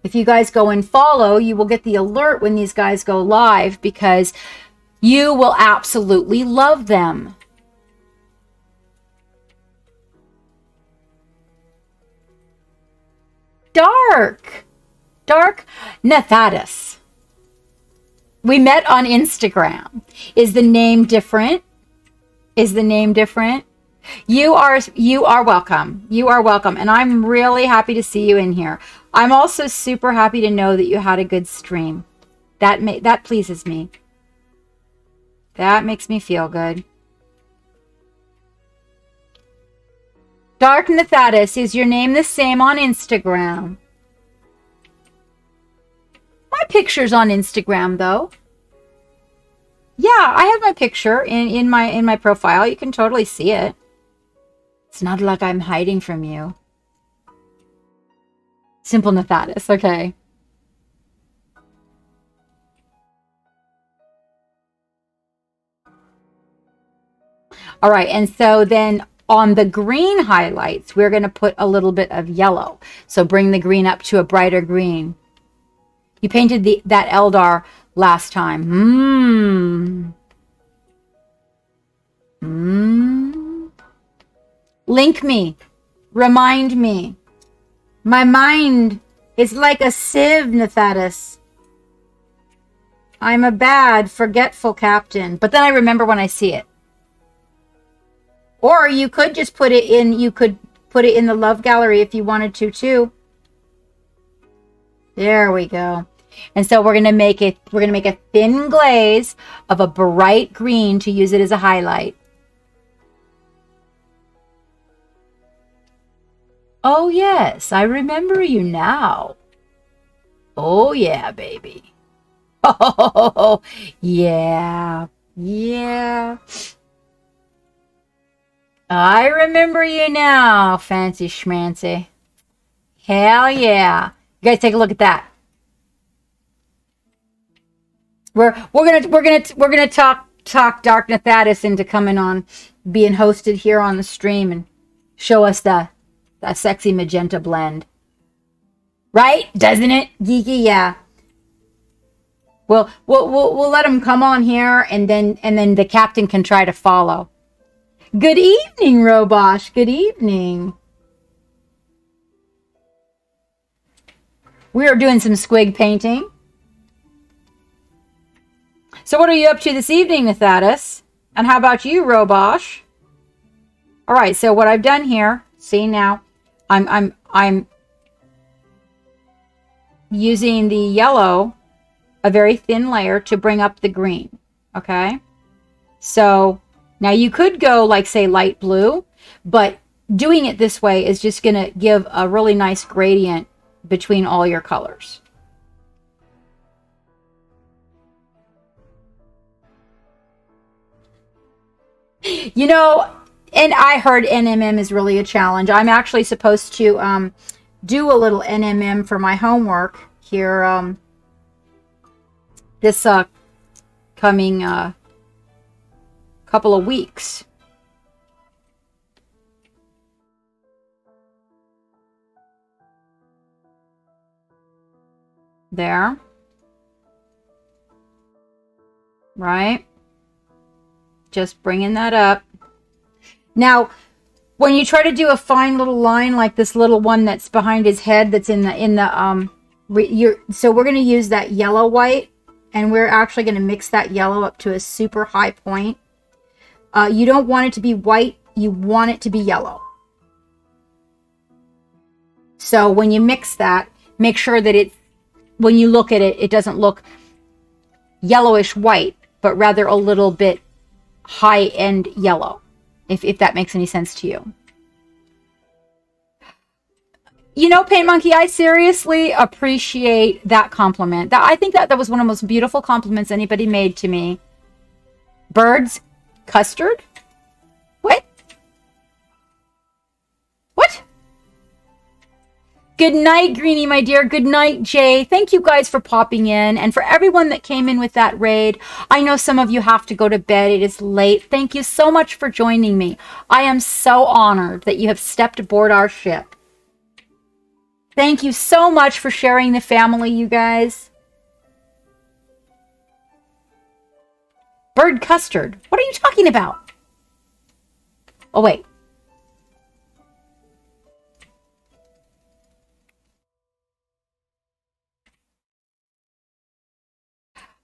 Speaker 1: if you guys go and follow, you will get the alert when these guys go live, because you will absolutely love them. Dark Nethatus. We met on Instagram. Is the name different? Is the name different? You are welcome. You are welcome. And I'm really happy to see you in here. I'm also super happy to know that you had a good stream. That pleases me. That makes me feel good. Dark Nethatus, is your name the same on Instagram? My picture's on Instagram though. Yeah, I have my picture in my profile. You can totally see it. It's not like I'm hiding from you. Simple Nethatus, okay. All right, and so then on the green highlights, we're going to put a little bit of yellow. So bring the green up to a brighter green. You painted that Eldar last time. Link me. Remind me. My mind is like a sieve, Nethatus. I'm a bad, forgetful captain. But then I remember when I see it. Or you could just put it in, the love gallery if you wanted to too. There we go. And so we're gonna make a thin glaze of a bright green to use it as a highlight. Oh yes, I remember you now. Oh yeah, baby. Oh yeah. Yeah. I remember you now, fancy schmancy. Hell yeah. You guys take a look at that. We're gonna talk Dark Nethatus into coming on, being hosted here on the stream, and show us that sexy magenta blend. Right? Doesn't it? Geeky, yeah. We'll let him come on here, and then the captain can try to follow. Good evening, Robosh. Good evening. We are doing some squig painting. So what are you up to this evening, Nethatus? And how about you, Robosh? All right, so what I've done here, see now, I'm using the yellow, a very thin layer, to bring up the green, okay? So now you could go like, say, light blue, but doing it this way is just going to give a really nice gradient between all your colors. You know, and I heard NMM is really a challenge. I'm actually supposed to do a little NMM for my homework here this coming couple of weeks. There. Right? Just bringing that up. Now, when you try to do a fine little line like this little one that's behind his head that's in the so we're going to use that yellow white, and we're actually going to mix that yellow up to a super high point. You don't want it to be white, you want it to be yellow. So when you mix that, make sure that it, when you look at it, it doesn't look yellowish white, but rather a little bit high-end yellow, if that makes any sense to you. You know, Paint Monkey, I seriously appreciate that compliment. I think that was one of the most beautiful compliments anybody made to me. Birds, custard? What? What? Good night, Greenie, my dear. Good night, Jay. Thank you guys for popping in. And for everyone that came in with that raid, I know some of you have to go to bed. It is late. Thank you so much for joining me. I am so honored that you have stepped aboard our ship. Thank you so much for sharing the family, you guys. Bird custard. What are you talking about? Oh, wait.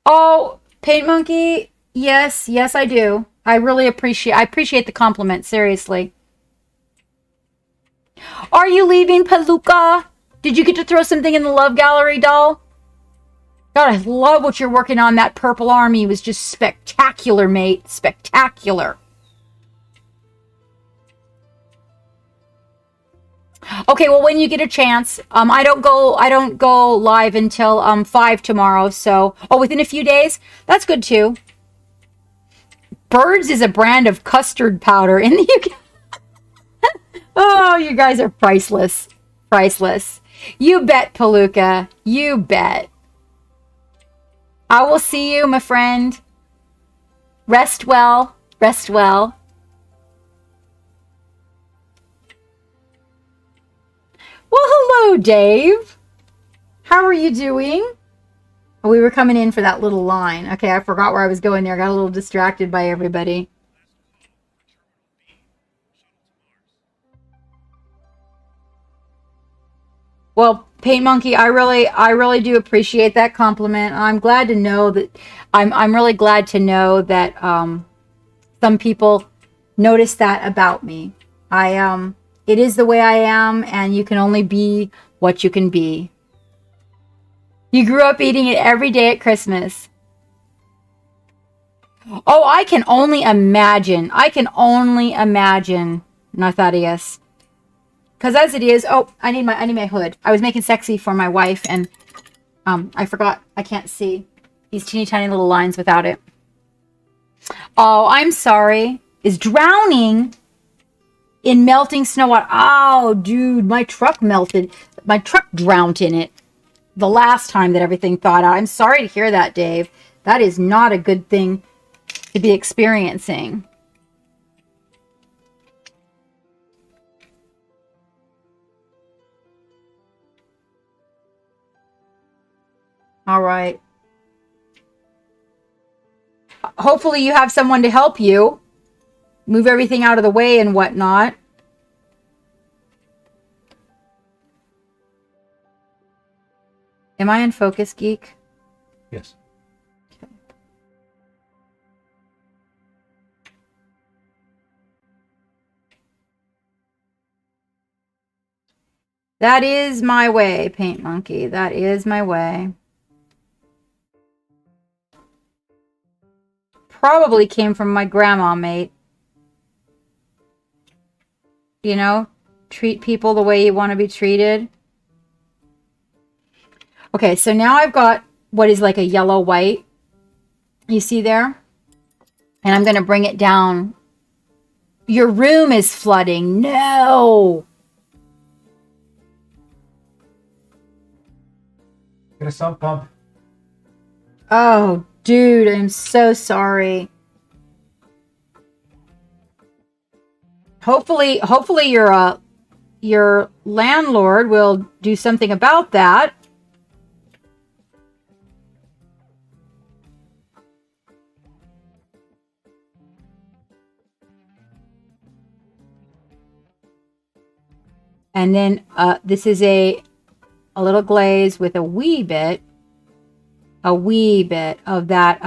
Speaker 1: Oh, Paint Monkey. Yes, yes, I do. I appreciate the compliment, seriously. Are you leaving, Palooka? Did you get to throw something in the love gallery, doll? God, I love what you're working on. That purple army was just spectacular, mate. Spectacular. Okay, well, when you get a chance, I don't go live until 5 tomorrow. So, within a few days, that's good too. Birds is a brand of custard powder in the UK. Oh, you guys are priceless, priceless. You bet, Palooka. You bet. I will see you, my friend. Rest well. Rest well. Well, hello, Dave. How are you doing? Oh, we were coming in for that little line. Okay, I forgot where I was going there. I got a little distracted by everybody. Well, Paint Monkey, I really do appreciate that compliment. I'm glad to know that I'm really glad to know that some people notice that about me. It is the way I am, and you can only be what you can be. You grew up eating it every day at Christmas. Oh, I can only imagine. I can only imagine, Nathanias. Because as it is, I need my hood. I was making sexy for my wife, and I forgot. I can't see these teeny tiny little lines without it. Oh, I'm sorry. Is drowning in melting snow water. Oh, dude, my truck melted. My truck drowned in it the last time that everything thawed out. I'm sorry to hear that, Dave. That is not a good thing to be experiencing. All right. Hopefully you have someone to help you move everything out of the way and whatnot. Am I in focus, Geek?
Speaker 2: Yes.
Speaker 1: Okay. That is my way, Paint Monkey. That is my way. Probably came from my grandma, mate. You know, treat people the way you want to be treated. Okay, so now I've got what is like a yellow-white. You see there? And I'm going to bring it down Your room is flooding. No.
Speaker 3: Get a sump pump.
Speaker 1: Oh, dude, I'm so sorry. Hopefully your landlord will do something about that. And then this is a little glaze with a wee bit of that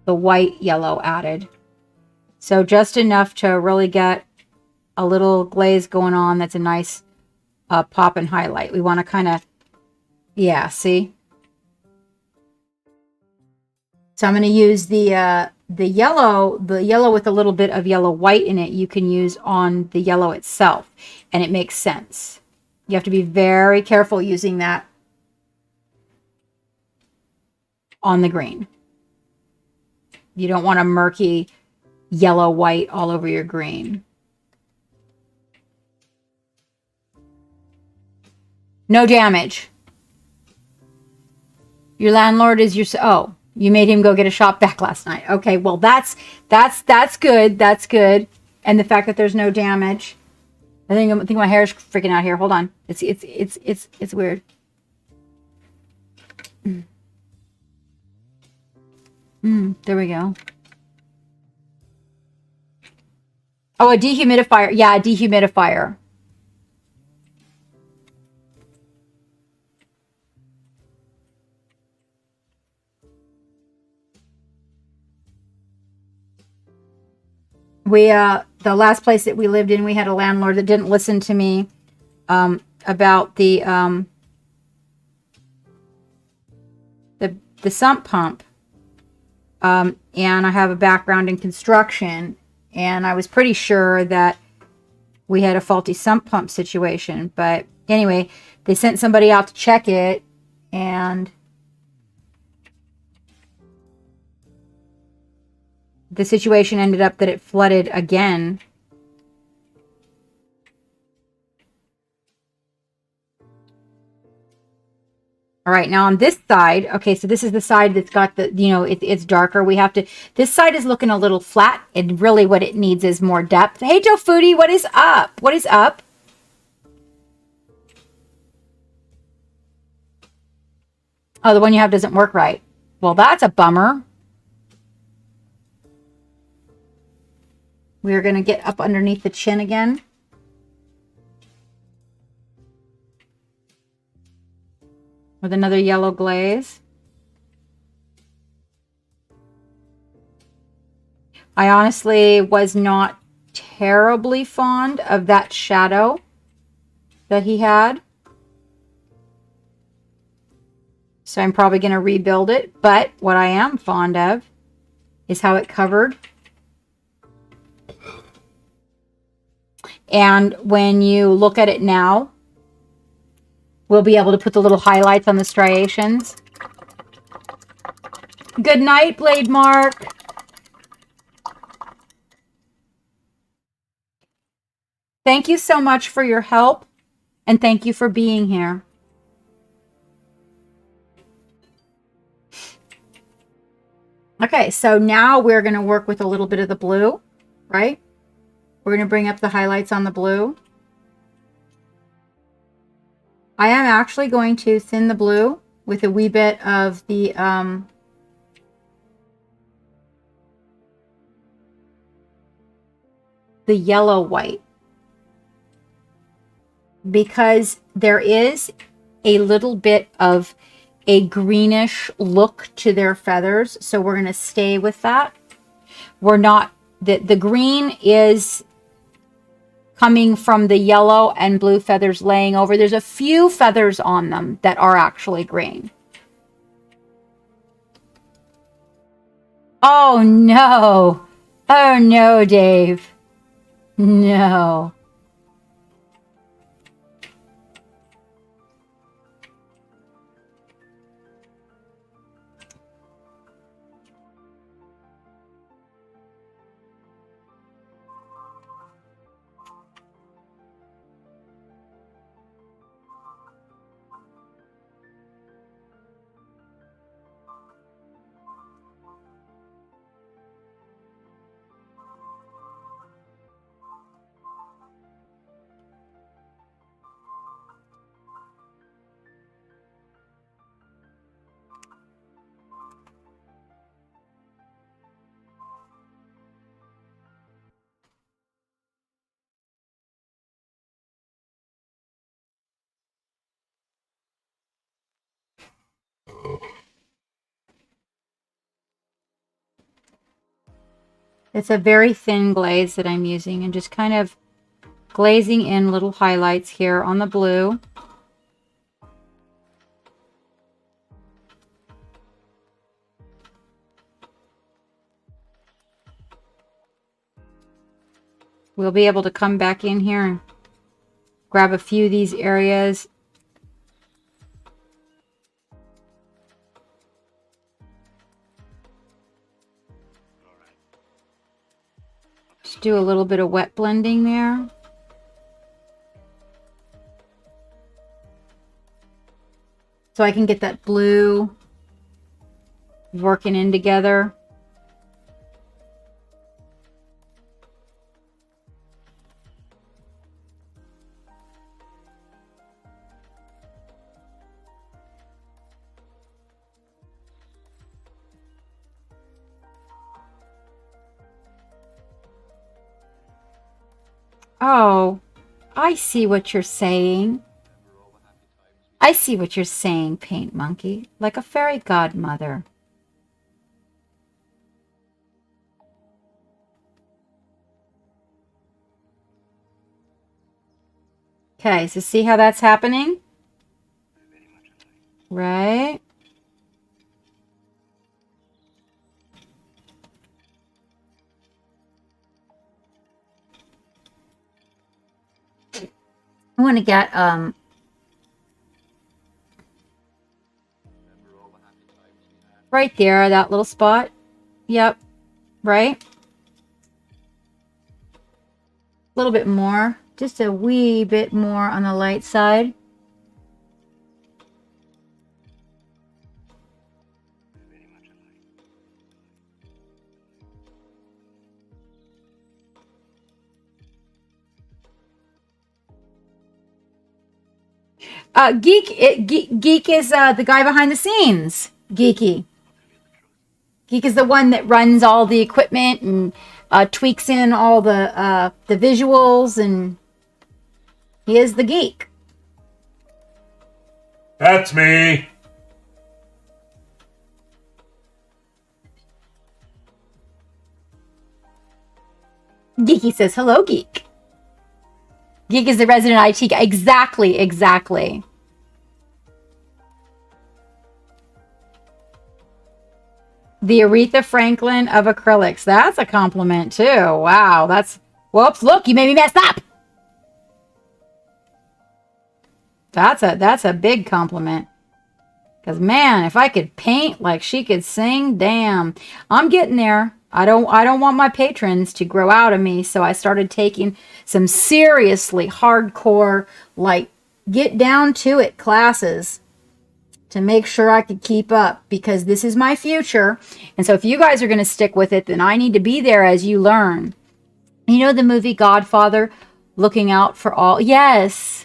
Speaker 1: the white yellow added. So just enough to really get a little glaze going on. That's a nice pop and highlight. We want to kind of, yeah, see? So I'm going to use the yellow with a little bit of yellow white in it. You can use on the yellow itself, and it makes sense. You have to be very careful using that on the green. You don't want a murky yellow white all over your green. No damage. Your landlord is your, oh, you made him go get a shop vac last night. Okay, well that's good. That's good. And the fact that there's no damage. I think my hair is freaking out here. Hold on. It's weird. There we go. Oh, a dehumidifier. Yeah, a dehumidifier. We the last place that we lived in, we had a landlord that didn't listen to me about the sump pump. And I have a background in construction, and I was pretty sure that we had a faulty sump pump situation. But anyway, they sent somebody out to check it, and the situation ended up that it flooded again. All right, now on this side, okay, so this is the side that's got the, you know, it's darker. We have to, this side is looking a little flat, and really what it needs is more depth. Hey, Joe Foodie, what is up? What is up? Oh, the one you have doesn't work right. Well, that's a bummer. We're going to get up underneath the chin again. With another yellow glaze. I honestly was not terribly fond of that shadow that he had. So I'm probably going to rebuild it. But what I am fond of is how it covered. And when you look at it now, we'll be able to put the little highlights on the striations. Good night, Blade Mark. Thank you so much for your help, and thank you for being here. Okay, so now we're going to work with a little bit of the blue, right? We're going to bring up the highlights on the blue. I am actually going to thin the blue with a wee bit of the yellow white, because there is a little bit of a greenish look to their feathers. So we're going to stay with that. We're not, the green is coming from the yellow and blue feathers laying over. There's a few feathers on them that are actually green. Oh no. Oh no, Dave. No. It's a very thin glaze that I'm using, and just kind of glazing in little highlights here on the blue. We'll be able to come back in here and grab a few of these areas. Just do a little bit of wet blending there. So I can get that blue working in together. Oh, I see what you're saying. I see what you're saying, Paint Monkey, like a fairy godmother. Okay, so see how that's happening? Right? I want to get right there, that little spot. Yep. Right? A little bit more. Just a wee bit more on the light side. Geek is the guy behind the scenes. Geeky. Geek is the one that runs all the equipment and tweaks in all the visuals, and he is the geek.
Speaker 2: That's me.
Speaker 1: Geeky says, hello, Geek. Geek is the resident IT guy. Exactly, exactly. The Aretha Franklin of acrylics. That's a compliment, too. Wow, that's... Whoops, look, you made me mess up. That's a big compliment. Because, man, if I could paint like she could sing, damn. I'm getting there. I don't want my patrons to grow out of me, so I started taking some seriously hardcore, like, get down to it classes to make sure I could keep up, because this is my future. And so if you guys are going to stick with it, then I need to be there as you learn. You know the movie Godfather, looking out for all? Yes.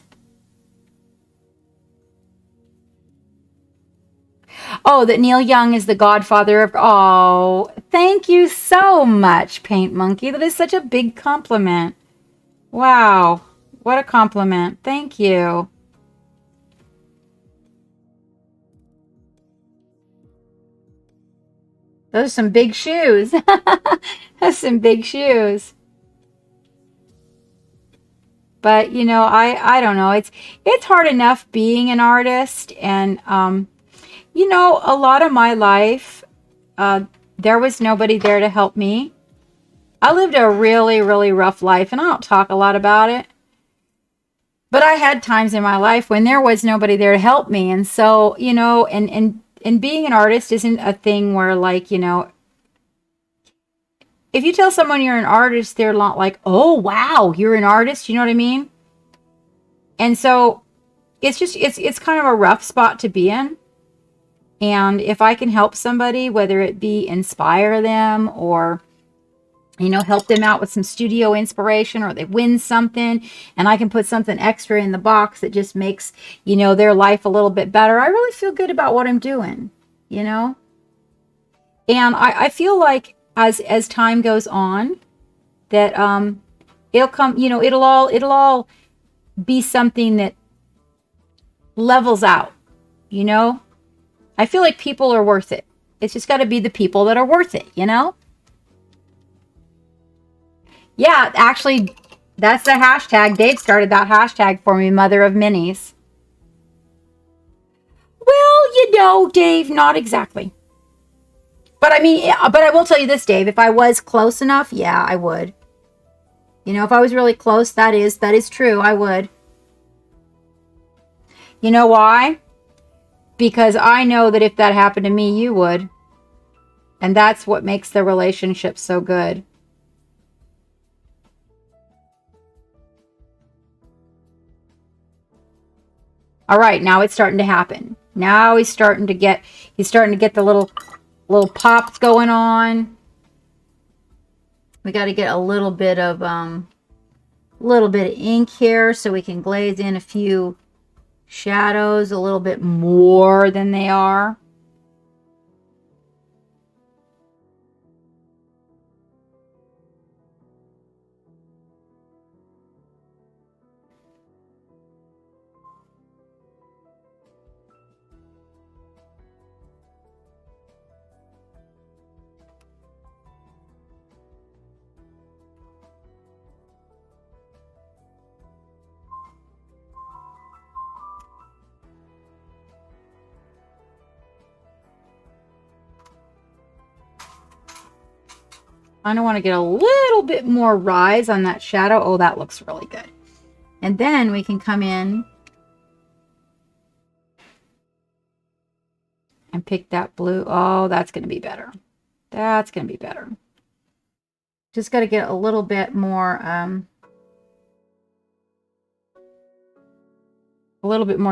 Speaker 1: Oh, that Neil Young is the godfather of... Oh, thank you so much, Paint Monkey. That is such a big compliment. Wow. What a compliment. Thank you. Those are some big shoes. That's some big shoes. But, you know, I don't know. It's hard enough being an artist, and... you know, a lot of my life, there was nobody there to help me. I lived a really, really rough life, and I don't talk a lot about it. But I had times in my life when there was nobody there to help me. And so, you know, and being an artist isn't a thing where, like, you know, if you tell someone you're an artist, they're not like, oh, wow, you're an artist. You know what I mean? And so it's just, it's kind of a rough spot to be in. And if I can help somebody, whether it be inspire them or, you know, help them out with some studio inspiration, or they win something and I can put something extra in the box that just makes, you know, their life a little bit better, I really feel good about what I'm doing, you know? And I feel like as time goes on that it'll come, you know, it'll all be something that levels out, you know? I feel like people are worth it. It's just got to be the people that are worth it, you know? Yeah, actually, that's the hashtag. Dave started that hashtag for me, Mother of Minis. Well, you know, Dave, not exactly. But I mean, but I will tell you this, Dave. If I was close enough, yeah, I would. You know, if I was really close, that is true. I would. You know why? Because I know that if that happened to me, you would. And that's what makes the relationship so good. All right, now it's starting to happen. Now he's starting to get the little pops going on. We got to get a little bit of ink here so we can glaze in a few shadows a little bit more than they are. I want to get a little bit more rise on that shadow. Oh, that looks really good. And then we can come in and pick that blue. Oh, that's going to be better. That's going to be better. Just got to get a little bit more,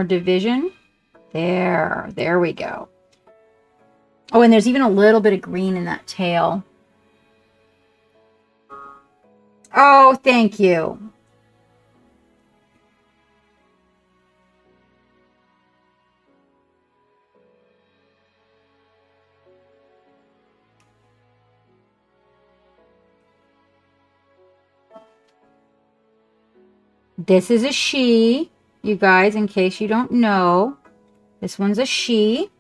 Speaker 1: division. There we go. Oh, and there's even a little bit of green in that tail. Oh, thank you. This is a she, you guys, in case you don't know. This one's a she.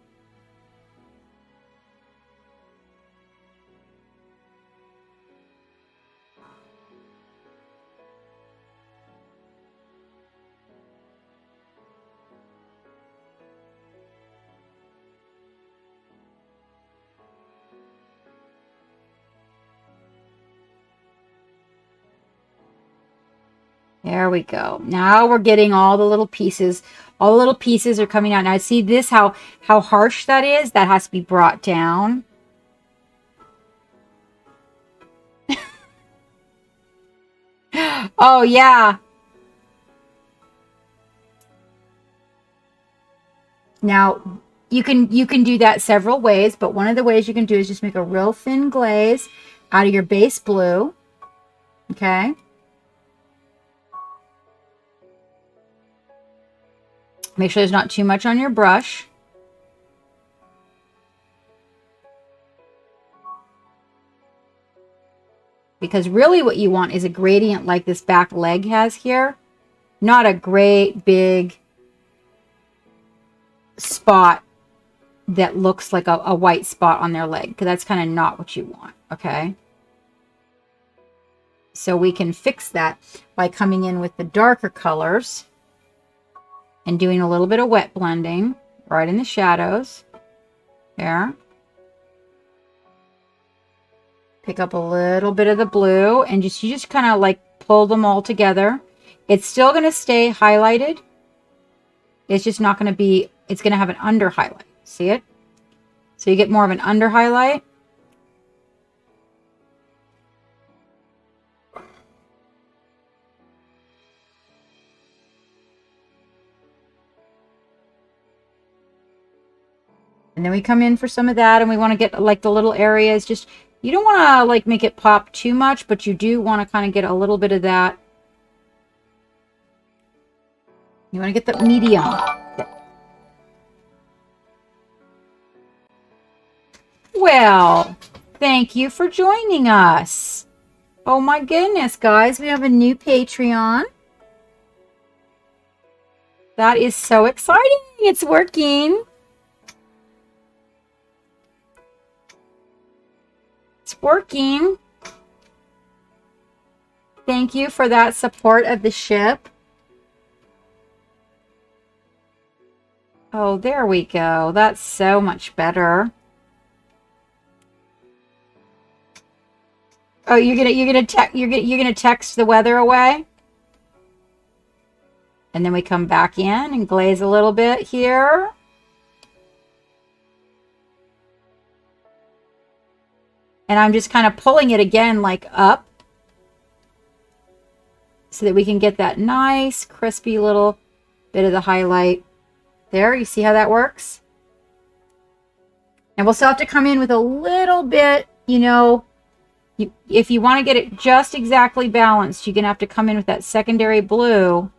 Speaker 1: There we go. Now we're getting all the little pieces. All the little pieces are coming out. Now see this, how harsh that is? That has to be brought down. Oh, yeah. Now, you can do that several ways, but one of the ways you can do is just make a real thin glaze out of your base blue. Okay? Make sure there's not too much on your brush. Because really what you want is a gradient like this back leg has here. Not a great big spot that looks like a white spot on their leg. Because that's kind of not what you want. Okay? So we can fix that by coming in with the darker colors. And doing a little bit of wet blending right in the shadows. There. Pick up a little bit of the blue and you just kind of like pull them all together. It's still going to stay highlighted. It's just not going to be, it's going to have an under highlight. See it? So you get more of an under highlight. And then we come in for some of that and we want to get like the little areas. Just, you don't want to like make it pop too much, but you do want to kind of get a little bit of that. You want to get the medium. Well, thank you for joining us. Oh my goodness, guys. We have a new Patreon. That is so exciting. It's working. It's working. thank you for that support of the ship. Oh, there we go. That's so much better. Oh, you're gonna text the weather away? And then we come back in and glaze a little bit here. And I'm just kind of pulling it again, like up, so that we can get that nice, crispy little bit of the highlight. There, you see how that works? And we'll still have to come in with a little bit, you know, if you want to get it just exactly balanced, you're going to have to come in with that secondary blue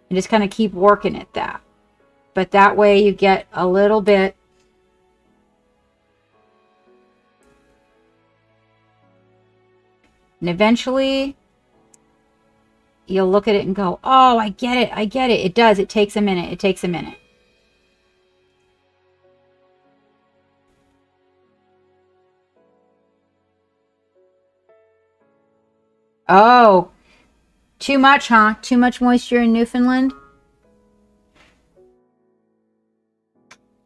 Speaker 1: and just kind of keep working at that. But that way you get a little bit. And eventually you'll look at it and go, oh, I get it. I get it. It does. It takes a minute. It takes a minute. Oh, too much, huh? Too much moisture in Newfoundland?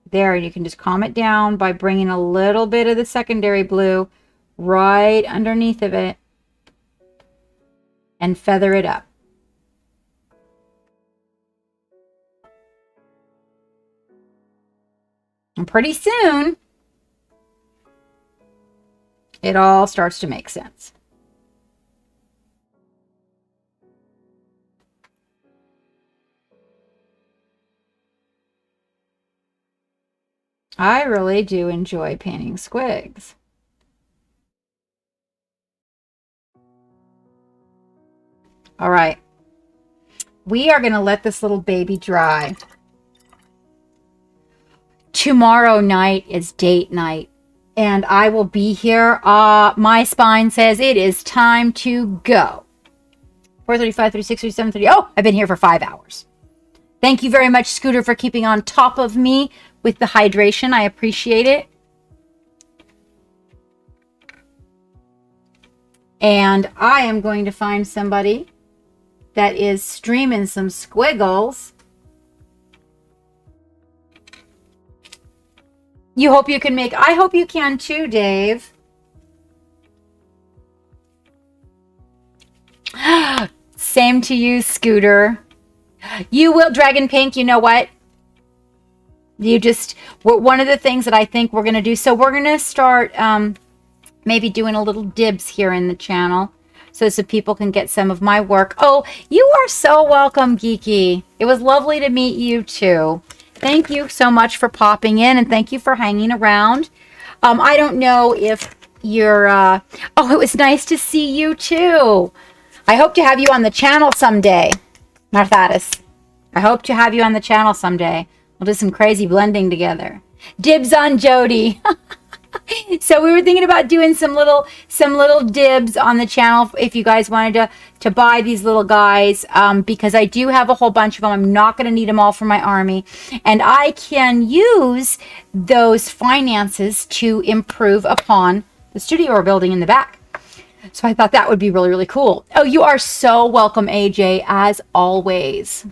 Speaker 1: There, you can just calm it down by bringing a little bit of the secondary blue right underneath of it and feather it up. And pretty soon, it all starts to make sense. I really do enjoy painting squigs. All right. We are going to let this little baby dry. Tomorrow night is date night, and I will be here. My spine says it is time to go. 4:35, 36, 37, 30. Oh, I've been here for 5 hours. Thank you very much, Scooter, for keeping on top of me with the hydration. I appreciate it. And I am going to find somebody that is streaming some squiggles. You hope you can make, I hope you can too, Dave. Same to you, Scooter. You will, Dragon Pink, you know what? One of the things that I think we're going to do, so we're going to start maybe doing a little dibs here in the channel so people can get some of my work. Oh, you are so welcome, Geeky. It was lovely to meet you too. Thank you so much for popping in, and thank you for hanging around. I don't know if you're, oh, it was nice to see you too. I hope to have you on the channel someday, Marthatis. I hope to have you on the channel someday. We'll do some crazy blending together. Dibs on Jody. So we were thinking about doing some little dibs on the channel if you guys wanted to buy these little guys, because I do have a whole bunch of them. I'm not going to need them all for my army, and I can use those finances to improve upon the studio we're building in the back. So I thought that would be really, really cool. Oh, you are so welcome, AJ, as always.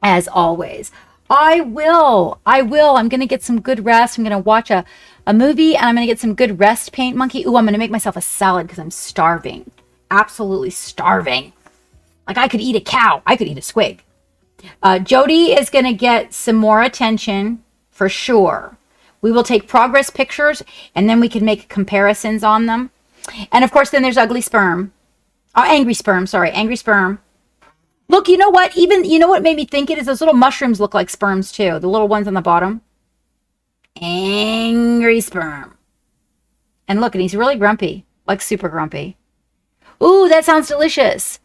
Speaker 1: As always. I will. I'm going to get some good rest. I'm going to watch a movie, and I'm going to get some good rest, Paint Monkey. Ooh, I'm going to make myself a salad because I'm starving. Absolutely starving. Like I could eat a cow. I could eat a squig. Jody is going to get some more attention for sure. We will take progress pictures, and then we can make comparisons on them. And of course, then there's Ugly Sperm. Oh, Angry Sperm. Sorry, Angry Sperm. Look, you know what? You know what made me think it is? Those little mushrooms look like sperms too. The little ones on the bottom. Angry Sperm. And look, and he's really grumpy. Like super grumpy. Ooh, that sounds delicious.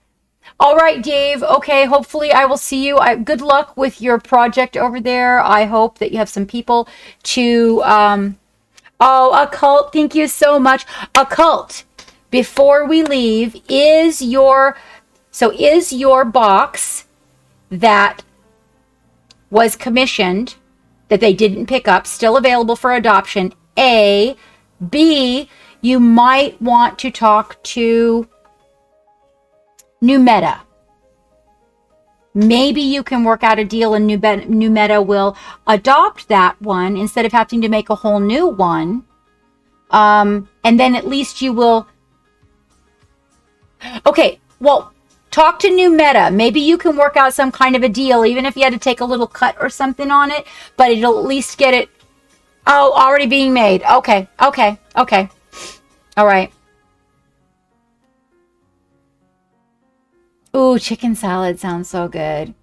Speaker 1: All right, Dave. Okay, hopefully I will see you. Good luck with your project over there. I hope that you have some people to... Oh, Occult, thank you so much. Occult, before we leave, is your box that was commissioned, that they didn't pick up, still available for adoption? A. B, you might want to talk to New Meta. Maybe you can work out a deal and New Meta will adopt that one instead of having to make a whole new one. And then at least you will... Okay, well, talk to New Meta. Maybe you can work out some kind of a deal, even if you had to take a little cut or something on it, but it'll at least get it... Oh, already being made. Okay. All right. Ooh, chicken salad sounds so good.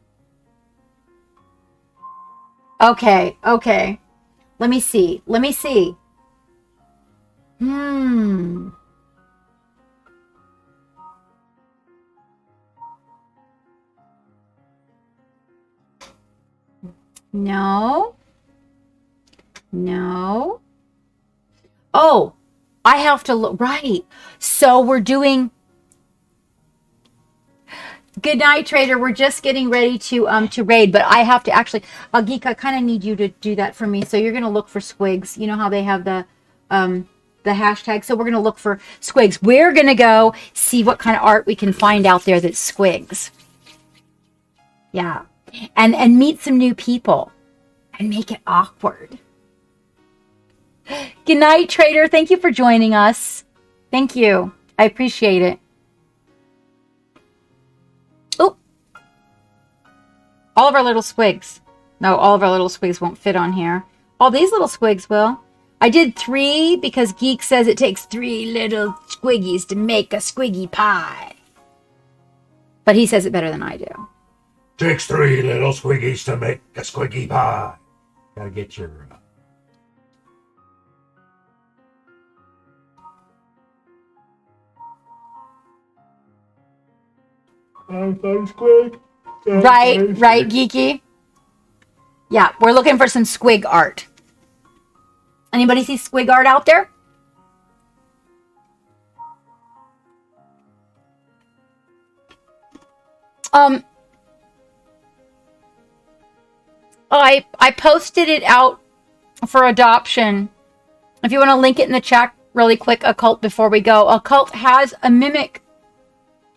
Speaker 1: Okay. Let me see. No. Oh, I have to look. Right. So we're doing... Good night, Trader. We're just getting ready to raid, but I have to actually... Geek, I kind of need you to do that for me. So you're going to look for Squiggs. You know how they have the hashtag? So we're going to look for Squiggs. We're going to go see what kind of art we can find out there that's Squiggs. Yeah. And meet some new people. And make it awkward. Good night, Trader. Thank you for joining us. Thank you. I appreciate it. Oh. All of our little squigs. No, all of our little squigs won't fit on here. All these little squigs will. I did 3 because Geek says it takes 3 little squiggies to make a squiggy pie. But he says it better than I do.
Speaker 2: Takes 3 little squiggies to make a squiggy pie. Gotta get your...
Speaker 3: I'm Squig.
Speaker 1: Right, Geeky. Yeah, we're looking for some squig art. Anybody see squig art out there? I posted it out for adoption. If you want to link it in the chat really quick, Occult, before we go. Occult has a mimic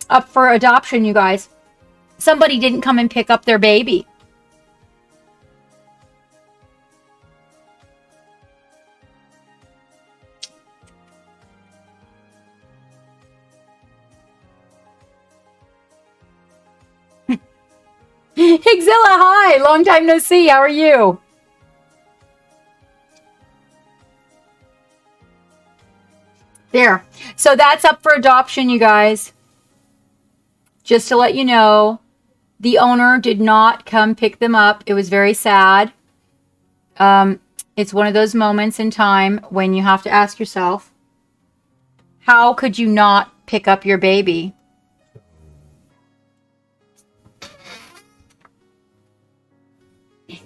Speaker 1: up for adoption, you guys. Somebody didn't come and pick up their baby. Higzilla, hi! Long time no see. How are you? There. So that's up for adoption, you guys. Just to let you know, the owner did not come pick them up. It was very sad. It's one of those moments in time when you have to ask yourself, how could you not pick up your baby?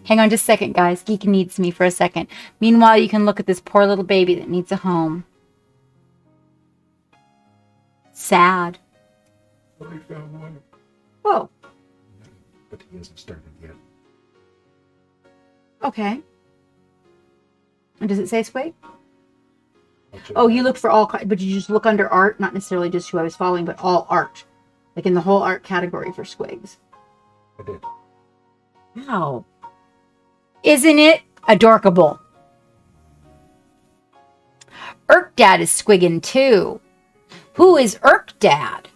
Speaker 1: Hang on just a second, guys. Geek needs me for a second. Meanwhile, you can look at this poor little baby that needs a home. Sad. Whoa.
Speaker 2: But he hasn't started yet.
Speaker 1: Okay. And does it say Squig? Oh, you look for all, but you just look under art, not necessarily just who I was following, but all art. Like in the whole art category for Squigs.
Speaker 2: I did.
Speaker 1: Wow. Isn't it adorkable? Dad is squigging too. Who is Dad?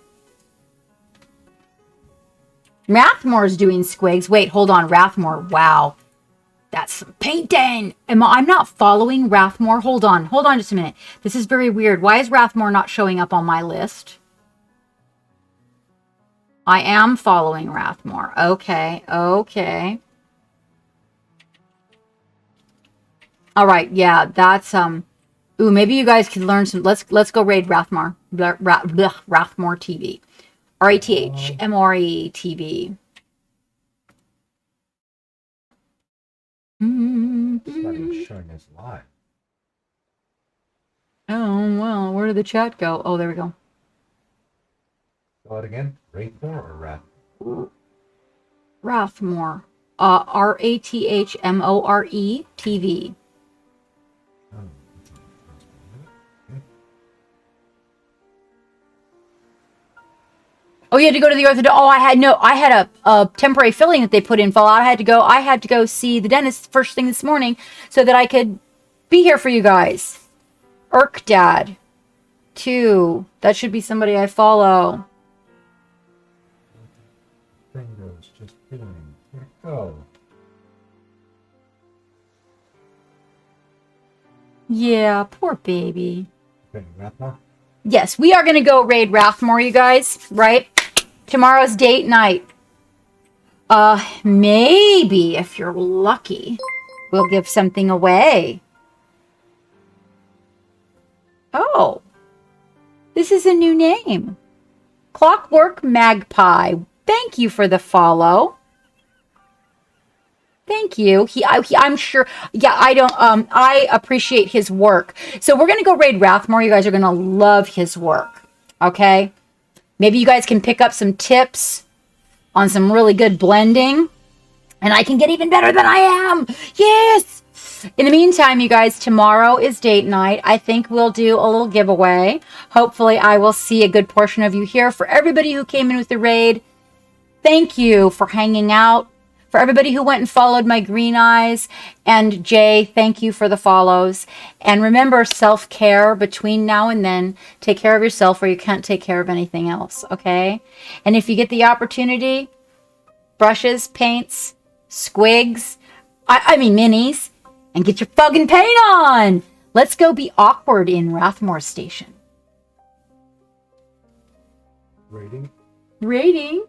Speaker 1: Rathmore's doing Squigs. Wait, hold on. Rathmore. Wow. That's some painting. I'm not following Rathmore. Hold on just a minute. This is very weird. Why is Rathmore not showing up on my list? I am following Rathmore. Okay. All right. Yeah, that's ooh, maybe you guys could learn some. Let's go raid Rathmore. Rathmore TV. RATHMORE TV.
Speaker 2: It's not even showing us live.
Speaker 1: Oh, well, where did the chat go? Oh, there we go.
Speaker 2: Go out again. Rathmore or Rath?
Speaker 1: Rathmore. RATHMORE TV. Oh, you had to go to the orthodontist. Oh, I had a temporary filling that they put in fall out. I had to go see the dentist first thing this morning so that I could be here for you guys. Irk Dad. 2. That should be somebody I follow.
Speaker 2: Fingers just feeling. Here it go.
Speaker 1: Yeah, poor baby.
Speaker 2: Okay, Rathmore?
Speaker 1: Yes, we are going to go raid Rathmore, you guys, right? Tomorrow's date night. Maybe, if you're lucky, we'll give something away. Oh, this is a new name. Clockwork Magpie. Thank you for the follow. Thank you. I'm sure. Yeah, I appreciate his work. So we're going to go raid Rathmore. You guys are going to love his work. Okay. Maybe you guys can pick up some tips on some really good blending. And I can get even better than I am. Yes. In the meantime, you guys, tomorrow is date night. I think we'll do a little giveaway. Hopefully I will see a good portion of you here. For everybody who came in with the raid, thank you for hanging out. For everybody who went and followed my green eyes, and Jay, thank you for the follows. And remember, self-care between now and then. Take care of yourself or you can't take care of anything else, okay? And if you get the opportunity, brushes, paints, squigs, I mean minis, and get your fucking paint on. Let's go be awkward in Rathmore Station.
Speaker 2: Rating?
Speaker 1: Rating?